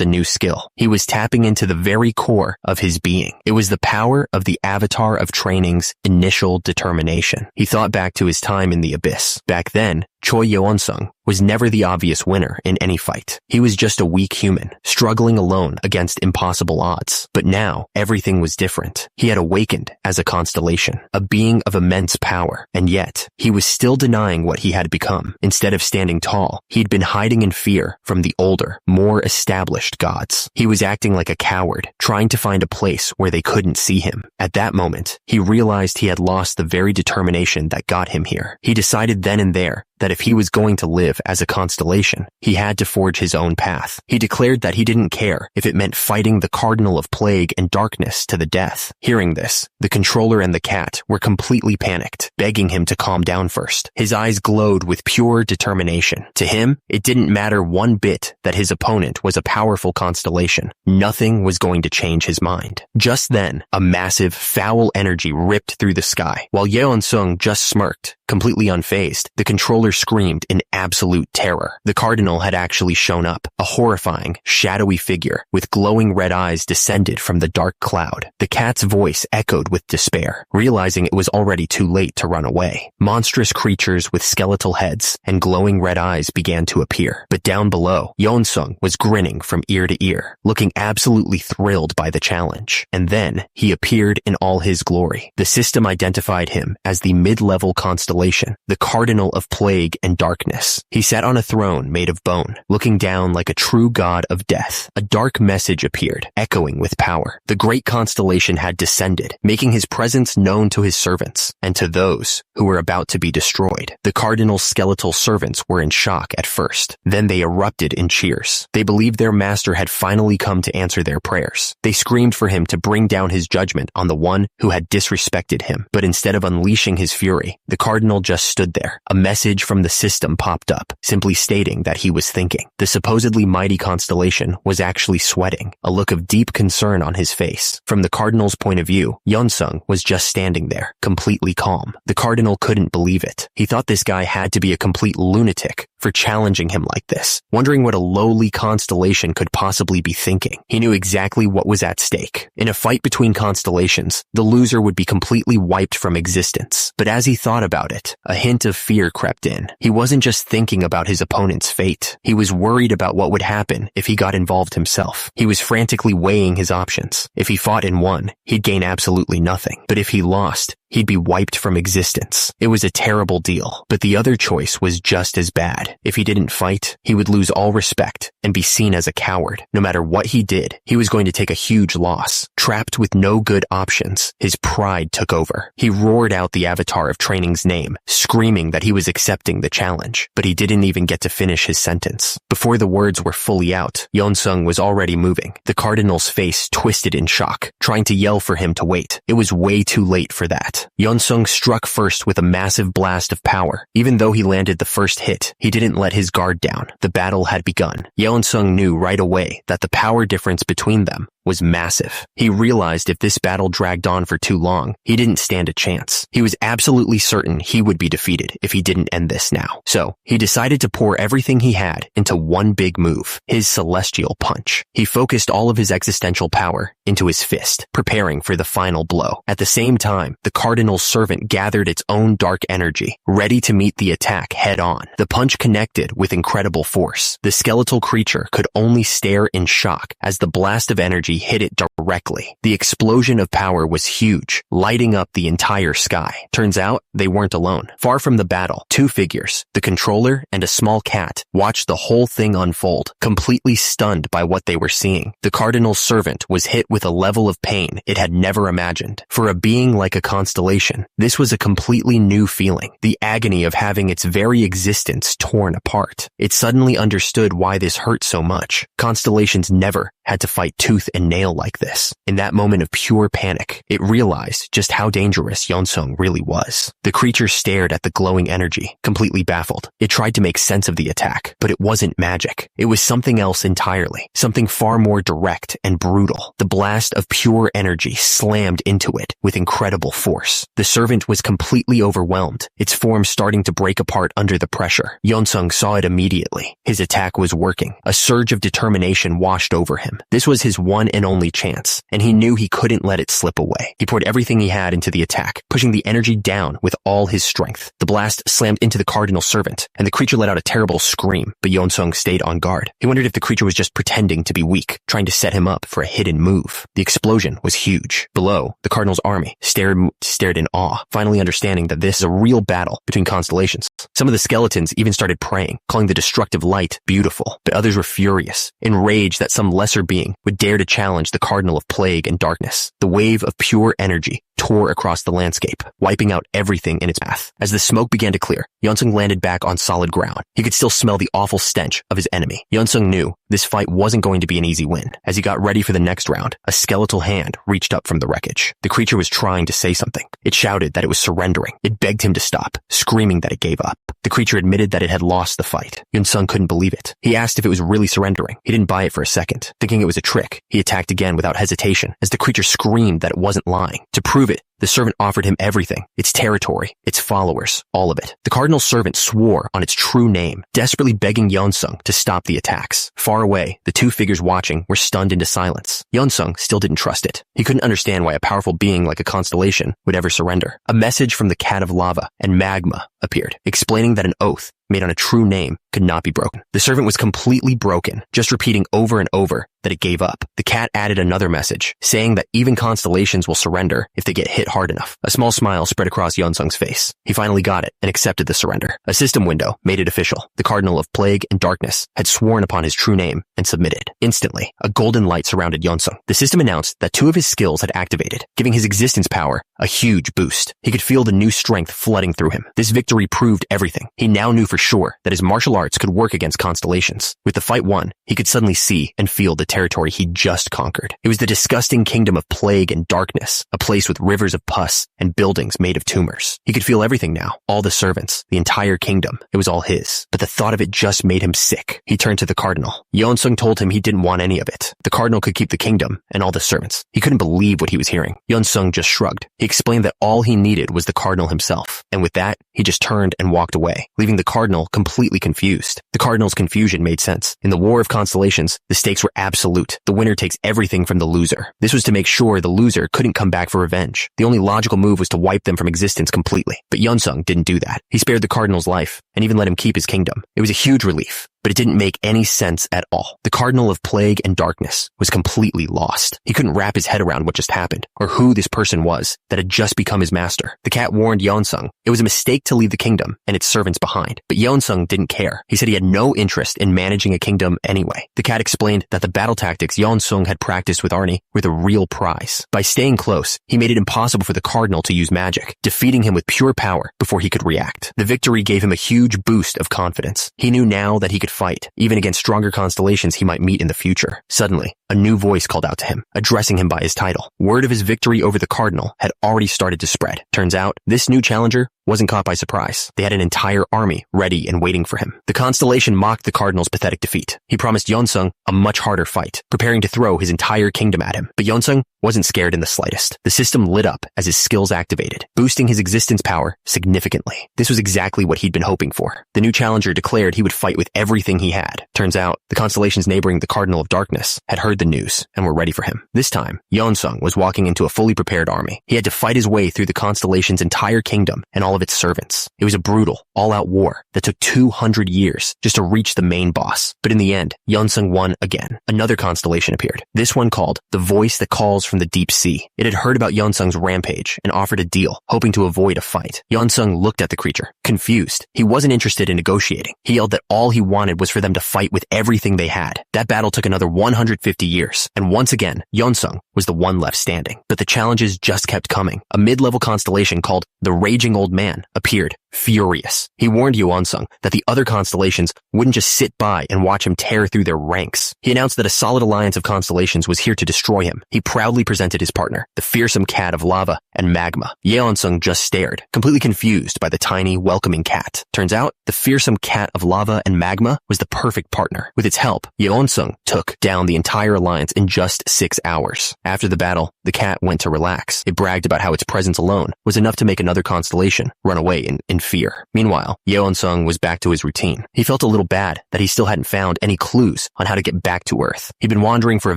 a new skill. He was tapping into the very core of his being. It was the power of the Avatar of Training's initial determination. He thought back to his time in the Abyss. Back then, Choi Yeonsung was never the obvious winner in any fight. He was just a weak human, struggling alone against impossible odds. But now, everything was different. He had awakened as a constellation, a being of immense power, and yet, he was still denying what he had become. Instead of standing tall, he'd been hiding in fear from the older, more established gods. He was acting like a coward, trying to find a place where they couldn't see him. At that moment, he realized he had lost the very determination that got him here. He decided then and there that if he was going to live as a constellation, he had to forge his own path. He declared that he didn't care if it meant fighting the Cardinal of Plague and Darkness to the death. Hearing this, the controller and the cat were completely panicked, begging him to calm down first. His eyes glowed with pure determination. To him, it didn't matter one bit that his opponent was a powerful constellation. Nothing was going to change his mind. Just then, a massive, foul energy ripped through the sky. While Yeonsung just smirked, completely unfazed, the controller screamed in absolute terror. The cardinal had actually shown up. A horrifying, shadowy figure with glowing red eyes descended from the dark cloud. The cat's voice echoed with despair, realizing it was already too late to run away. Monstrous creatures with skeletal heads and glowing red eyes began to appear. But down below, Yeonsung was grinning from ear to ear, looking absolutely thrilled by the challenge. And then, he appeared in all his glory. The system identified him as the mid-level constellation, the Cardinal of Plague and Darkness. He sat on a throne made of bone, looking down like a true god of death. A dark message appeared, echoing with power. The great constellation had descended, making his presence known to his servants, and to those who were about to be destroyed. The cardinal's skeletal servants were in shock at first. Then they erupted in cheers. They believed their master had finally come to answer their prayers. They screamed for him to bring down his judgment on the one who had disrespected him. But instead of unleashing his fury, the cardinal just stood there. A message from the system popped up, simply stating that he was thinking. The supposedly mighty constellation was actually sweating, a look of deep concern on his face. From the cardinal's point of view, Yeonsung was just standing there, completely calm. The cardinal couldn't believe it. He thought this guy had to be a complete lunatic for challenging him like this, wondering what a lowly constellation could possibly be thinking. He knew exactly what was at stake. In a fight between constellations, the loser would be completely wiped from existence. But as he thought about it, a hint of fear crept in. He wasn't just thinking about his opponent's fate. He was worried about what would happen if he got involved himself. He was frantically weighing his options. If he fought and won, he'd gain absolutely nothing. But if he lost, he'd be wiped from existence. It was a terrible deal, but the other choice was just as bad. If he didn't fight, he would lose all respect and be seen as a coward. No matter what he did, he was going to take a huge loss. Trapped with no good options, his pride took over. He roared out the avatar of training's name, screaming that he was accepting the challenge, but he didn't even get to finish his sentence. Before the words were fully out, Yeonsung was already moving. The cardinal's face twisted in shock, trying to yell for him to wait. It was way too late for that. Yeonsung struck first with a massive blast of power. Even though he landed the first hit, he didn't let his guard down. The battle had begun. Yeonsung knew right away that the power difference between them was massive. He realized if this battle dragged on for too long, he didn't stand a chance. He was absolutely certain he would be defeated if he didn't end this now. So, he decided to pour everything he had into one big move, his celestial punch. He focused all of his existential power into his fist, preparing for the final blow. At the same time, the cardinal's servant gathered its own dark energy, ready to meet the attack head on. The punch connected with incredible force. The skeletal creature could only stare in shock as the blast of energy hit it directly. The explosion of power was huge, lighting up the entire sky. Turns out, they weren't alone. Far from the battle, two figures, the controller and a small cat, watched the whole thing unfold, completely stunned by what they were seeing. The cardinal's servant was hit with a level of pain it had never imagined. For a being like a constellation, this was a completely new feeling, the agony of having its very existence torn apart. It suddenly understood why this hurt so much. Constellations never had to fight tooth and nail like this. In that moment of pure panic, it realized just how dangerous Yeonsung really was. The creature stared at the glowing energy, completely baffled. It tried to make sense of the attack, but it wasn't magic. It was something else entirely, something far more direct and brutal. The blast of pure energy slammed into it with incredible force. The servant was completely overwhelmed, its form starting to break apart under the pressure. Yeonsung saw it immediately. His attack was working. A surge of determination washed over him. This was his one and only chance, and he knew he couldn't let it slip away. He poured everything he had into the attack, pushing the energy down with all his strength. The blast slammed into the cardinal's servant, and the creature let out a terrible scream, but Yeonsung stayed on guard. He wondered if the creature was just pretending to be weak, trying to set him up for a hidden move. The explosion was huge. Below, the cardinal's army stared in awe, finally understanding that this is a real battle between constellations. Some of the skeletons even started praying, calling the destructive light beautiful, but others were furious, enraged that some lesser being would dare to challenge the cardinal of plague and darkness. The wave of pure energy tore across the landscape, wiping out everything in its path. As the smoke began to clear, Yeonsung landed back on solid ground. He could still smell the awful stench of his enemy. Yeonsung knew this fight wasn't going to be an easy win. As he got ready for the next round, a skeletal hand reached up from the wreckage. The creature was trying to say something. It shouted that it was surrendering. It begged him to stop, screaming that it gave up. The creature admitted that it had lost the fight. Yeonsung couldn't believe it. He asked if it was really surrendering. He didn't buy it for a second. Thinking it was a trick, he attacked again without hesitation as the creature screamed that it wasn't lying. To prove it, the servant offered him everything, its territory, its followers, all of it. The cardinal's servant swore on its true name, desperately begging Yeonsung to stop the attacks. Far away, the two figures watching were stunned into silence. Yeonsung still didn't trust it. He couldn't understand why a powerful being like a constellation would ever surrender. A message from the cat of lava and magma appeared, explaining that an oath made on a true name could not be broken. The servant was completely broken, just repeating over and over that it gave up. The cat added another message, saying that even constellations will surrender if they get hit hard enough. A small smile spread across Yeonsung's face. He finally got it and accepted the surrender. A system window made it official. The Cardinal of Plague and Darkness had sworn upon his true name and submitted. Instantly, a golden light surrounded Yeonsung. The system announced that 2 of his skills had activated, giving his existence power a huge boost. He could feel the new strength flooding through him. This victory proved everything. He now knew for sure that his martial arts could work against constellations. With the fight won, he could suddenly see and feel the territory he'd just conquered. It was the disgusting kingdom of plague and darkness, a place with rivers of pus and buildings made of tumors. He could feel everything now, all the servants, the entire kingdom. It was all his. But the thought of it just made him sick. He turned to the cardinal. Yeon-sung told him he didn't want any of it. The cardinal could keep the kingdom and all the servants. He couldn't believe what he was hearing. Yeon-sung just shrugged. He explained that all he needed was the cardinal himself. And with that, he just turned and walked away, leaving the cardinal completely confused. The cardinal's confusion made sense. In the War of Constellations, the stakes were absolute. The winner takes everything from the loser. This was to make sure the loser couldn't come back for revenge. The only logical move was to wipe them from existence completely. But Yeon-sung didn't do that. He spared the cardinal's life and even let him keep his kingdom. It was a huge relief. But it didn't make any sense at all. The cardinal of plague and darkness was completely lost. He couldn't wrap his head around what just happened, or who this person was that had just become his master. The cat warned Yeon-sung it was a mistake to leave the kingdom and its servants behind. But Yeon-sung didn't care. He said he had no interest in managing a kingdom anyway. The cat explained that the battle tactics Yeon-sung had practiced with Arnie were the real prize. By staying close, he made it impossible for the cardinal to use magic, defeating him with pure power before he could react. The victory gave him a huge boost of confidence. He knew now that he could fight, even against stronger constellations he might meet in the future. Suddenly, a new voice called out to him, addressing him by his title. Word of his victory over the cardinal had already started to spread. Turns out, this new challenger wasn't caught by surprise. They had an entire army ready and waiting for him. The constellation mocked the cardinal's pathetic defeat. He promised Yeon-sung a much harder fight, preparing to throw his entire kingdom at him. But Yeon-sung wasn't scared in the slightest. The system lit up as his skills activated, boosting his existence power significantly. This was exactly what he'd been hoping for. The new challenger declared he would fight with everything he had. Turns out, the constellations neighboring the Cardinal of Darkness had heard the news and were ready for him. This time, Yeon-sung was walking into a fully prepared army. He had to fight his way through the constellation's entire kingdom and all of its servants. It was a brutal, all-out war that took 200 years just to reach the main boss. But in the end, Yeon-sung won again. Another constellation appeared. This one called the Voice That Calls from the Deep Sea. It had heard about Yeon-sung's rampage and offered a deal, hoping to avoid a fight. Yeon-sung looked at the creature, confused. He wasn't interested in negotiating. He yelled that all he wanted was for them to fight with everything they had. That battle took another 150 years, and once again, Yeon-sung was the one left standing. But the challenges just kept coming. A mid-level constellation called the Raging Old Man appeared, furious. He warned Yeon-sung that the other constellations wouldn't just sit by and watch him tear through their ranks. He announced that a solid alliance of constellations was here to destroy him. He proudly presented his partner, the fearsome cat of lava and magma. Yeon-sung just stared, completely confused by the tiny, welcoming cat. Turns out, the fearsome cat of lava and magma was the perfect partner. With its help, Yeon-sung took down the entire alliance in just 6 hours. After the battle, the cat went to relax. It bragged about how its presence alone was enough to make another constellation run away in fear. Meanwhile, Yeon-sung was back to his routine. He felt a little bad that he still hadn't found any clues on how to get back to Earth. He'd been wandering for a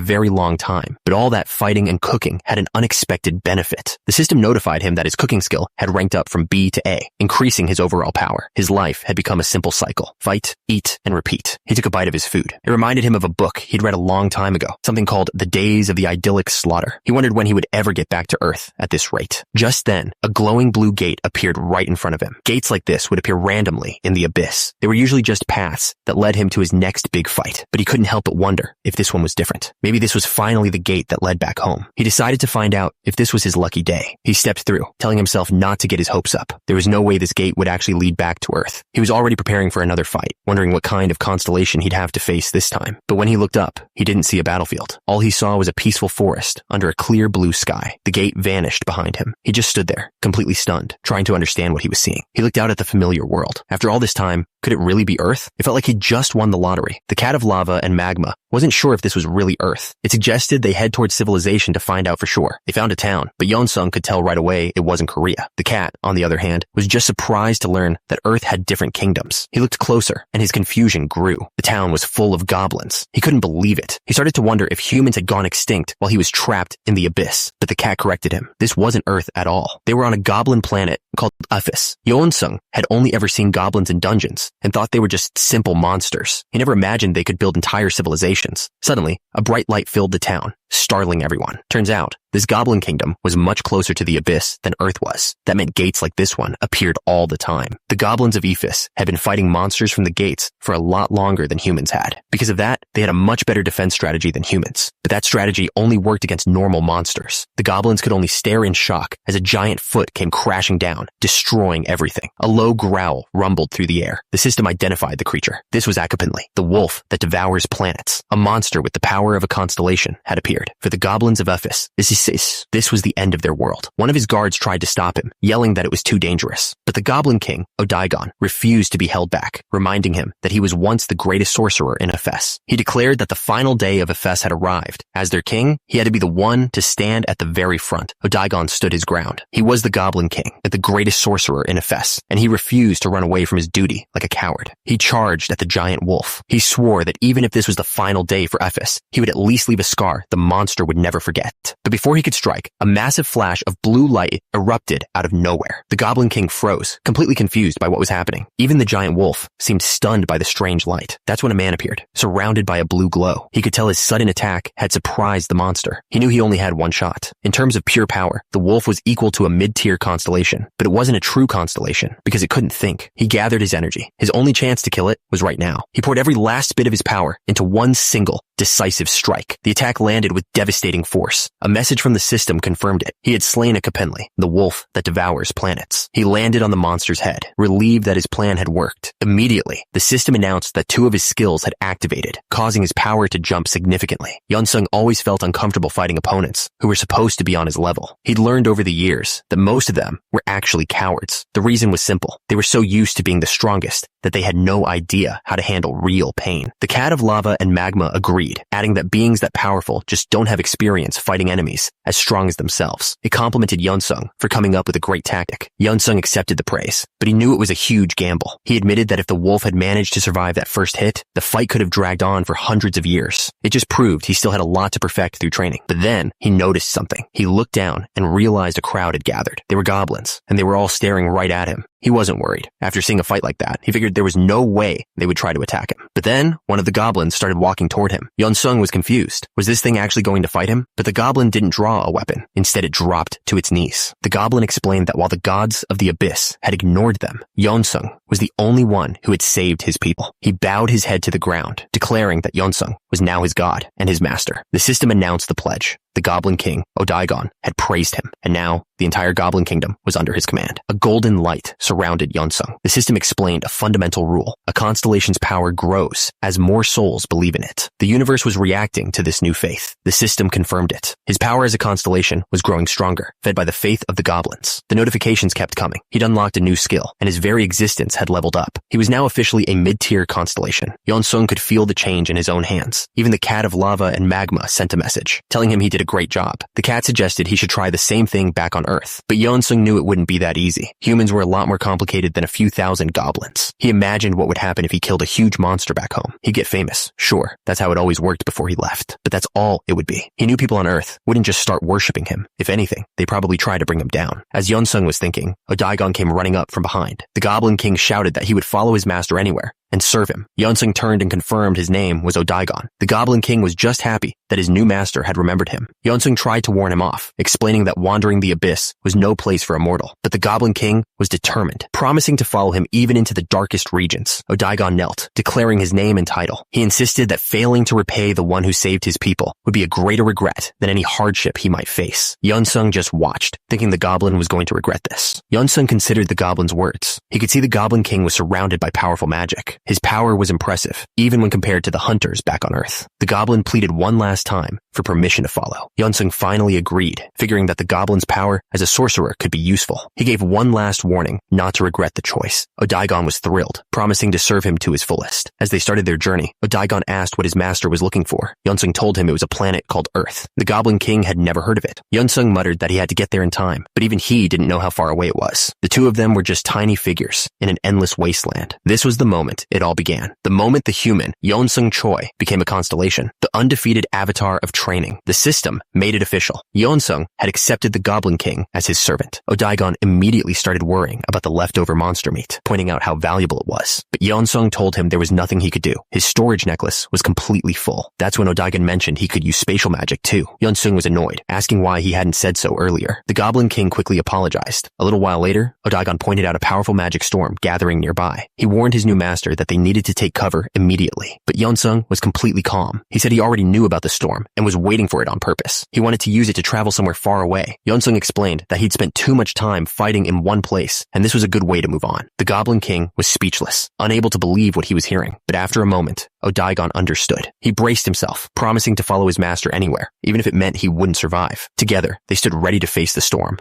very long time, but all that fighting and cooking had an unexpected benefit. The system notified him that his cooking skill had ranked up from B to A, increasing his overall power. His life had become a simple cycle: fight, eat, and repeat. He took a bite of his food. It reminded him of a book he'd read a long time ago, something called The Days of the Idyllic Slaughter. He wondered when he would ever get back to Earth at this rate. Just then, a glowing blue gate appeared right in front of him. Gates like this would appear randomly in the abyss. They were usually just paths that led him to his next big fight, but he couldn't help but wonder if this one was different. Maybe this was finally the gate that led back home. He decided to find out if this was his lucky day. He stepped through, telling himself not to get his hopes up. There was no way this gate would actually lead back to Earth. He was already preparing for another fight, wondering what kind of constellation he'd have to face this time. But when he looked up, he didn't see a battlefield. All he saw was a peaceful forest under a clear blue sky. The gate vanished behind him. He just stood there, completely stunned, trying to understand what he was seeing. He looked out at the familiar world. After all this time, could it really be Earth? It felt like he'd just won the lottery. The cat of lava and magma wasn't sure if this was really Earth. It suggested they head towards civilization to find out for sure. They found a town, but Yeon-sung could tell right away it wasn't Korea. The cat, on the other hand, was just surprised to learn that Earth had different kingdoms. He looked closer, and his confusion grew. The town was full of goblins. He couldn't believe it. He started to wonder if humans had gone extinct while he was trapped in the abyss. But the cat corrected him. This wasn't Earth at all. They were on a goblin planet called Aphis. Yeon-sung had only ever seen goblins in dungeons and thought they were just simple monsters. He never imagined they could build entire civilizations. Suddenly, a bright light filled the town. startling everyone. Turns out, this goblin kingdom was much closer to the abyss than Earth was. That meant gates like this one appeared all the time. The goblins of Ephes had been fighting monsters from the gates for a lot longer than humans had. Because of that, they had a much better defense strategy than humans. But that strategy only worked against normal monsters. The goblins could only stare in shock as a giant foot came crashing down, destroying everything. A low growl rumbled through the air. The system identified the creature. This was Acapinli, the wolf that devours planets. A monster with the power of a constellation had appeared. For the goblins of Ephes, this was the end of their world. One of his guards tried to stop him, yelling that it was too dangerous. But the goblin king, Odaigon, refused to be held back, reminding him that he was once the greatest sorcerer in Ephes. He declared that the final day of Ephes had arrived. As their king, he had to be the one to stand at the very front. Odaigon stood his ground. He was the goblin king, the greatest sorcerer in Ephes, and he refused to run away from his duty like a coward. He charged at the giant wolf. He swore that even if this was the final day for Ephes, he would at least leave a scar the monster would never forget. But before he could strike, a massive flash of blue light erupted out of nowhere. The goblin king froze, completely confused by what was happening. Even the giant wolf seemed stunned by the strange light. That's when a man appeared, surrounded by a blue glow. He could tell his sudden attack had surprised the monster. He knew he only had one shot. In terms of pure power, the wolf was equal to a mid-tier constellation, but it wasn't a true constellation because it couldn't think. He gathered his energy. His only chance to kill it was right now. He poured every last bit of his power into one single, decisive strike. The attack landed with devastating force. A message from the system confirmed it. He had slain Acapinli, the wolf that devours planets. He landed on the monster's head, relieved that his plan had worked. Immediately, the system announced that 2 of his skills had activated, causing his power to jump significantly. Yunsung always felt uncomfortable fighting opponents who were supposed to be on his level. He'd learned over the years that most of them were actually cowards. The reason was simple. They were so used to being the strongest that they had no idea how to handle real pain. The cat of lava and magma agreed, adding that beings that powerful just don't have experience fighting enemies as strong as themselves. It complimented Yunsung for coming up with a great tactic. Yunsung accepted the praise, but he knew it was a huge gamble. He admitted that if the wolf had managed to survive that first hit, the fight could have dragged on for hundreds of years. It just proved he still had a lot to perfect through training. But then, he noticed something. He looked down and realized a crowd had gathered. They were goblins, and they were all staring right at him. He wasn't worried. After seeing a fight like that, he figured there was no way they would try to attack him. But then, one of the goblins started walking toward him. Yunsung was confused. Was this thing actually going to fight him? But the goblin didn't draw a weapon. Instead, it dropped to its knees. The goblin explained that while the gods of the abyss had ignored them, Yunsung was the only one who had saved his people. He bowed his head to the ground, declaring that Yunsung was now his god and his master. The system announced the pledge. The Goblin King, Odaigon, had praised him, and now the entire Goblin Kingdom was under his command. A golden light surrounded Yunsung. The system explained a fundamental rule. A constellation's power grows as more souls believe in it. The universe was reacting to this new faith. The system confirmed it. His power as a constellation was growing stronger, fed by the faith of the goblins. The notifications kept coming. He'd unlocked a new skill, and his very existence had leveled up. He was now officially a mid-tier constellation. Yunsung could feel the change in his own hands. Even the cat of lava and magma sent a message, telling him he did a great job. The cat suggested he should try the same thing back on Earth, but Yunsung knew it wouldn't be that easy. Humans were a lot more complicated than a few thousand goblins. He imagined what would happen if he killed a huge monster back home. He'd get famous. Sure, that's how it always worked before he left, but that's all it would be. He knew people on Earth wouldn't just start worshipping him. If anything, they'd probably try to bring him down. As Yunsung was thinking, Odaigon came running up from behind. The Goblin King shouted that he would follow his master anywhere and serve him. Yunsung turned and confirmed his name was Odaigon. The Goblin King was just happy that his new master had remembered him. Yunsung tried to warn him off, explaining that wandering the abyss was no place for a mortal. But the Goblin King was determined, promising to follow him even into the darkest regions. Odaigon knelt, declaring his name and title. He insisted that failing to repay the one who saved his people would be a greater regret than any hardship he might face. Yunsung just watched, thinking the goblin was going to regret this. Yunsung considered the goblin's words. He could see the Goblin King was surrounded by powerful magic. His power was impressive, even when compared to the hunters back on Earth. The goblin pleaded one last time for permission to follow. Yunsung finally agreed, figuring that the goblin's power as a sorcerer could be useful. He gave one last warning not to regret the choice. Odaigon was thrilled, promising to serve him to his fullest. As they started their journey, Odaigon asked what his master was looking for. Yunsung told him it was a planet called Earth. The Goblin King had never heard of it. Yunsung muttered that he had to get there in time, but even he didn't know how far away it was. The two of them were just tiny figures in an endless wasteland. This was the moment it all began. The moment the human, Yeonsung Choi, became a constellation. The undefeated avatar of training. The system made it official. Yeonsung had accepted the Goblin King as his servant. Odaigon immediately started worrying about the leftover monster meat, pointing out how valuable it was. But but Yeonsung told him there was nothing he could do. His storage necklace was completely full. That's when Odaigon mentioned he could use spatial magic too. Yeonsung was annoyed, asking why he hadn't said so earlier. The Goblin King quickly apologized. A little while later, Odaigon pointed out a powerful magic storm gathering nearby. He warned his new master that they needed to take cover immediately. But Yeonsung was completely calm. He said he already knew about the storm and was waiting for it on purpose. He wanted to use it to travel somewhere far away. Yeonsung explained that he'd spent too much time fighting in one place, and this was a good way to move on. The Goblin King was speechless, unable to believe what he was hearing. But after a moment, Odaigon understood. He braced himself, promising to follow his master anywhere, even if it meant he wouldn't survive. Together, they stood ready to face the storm.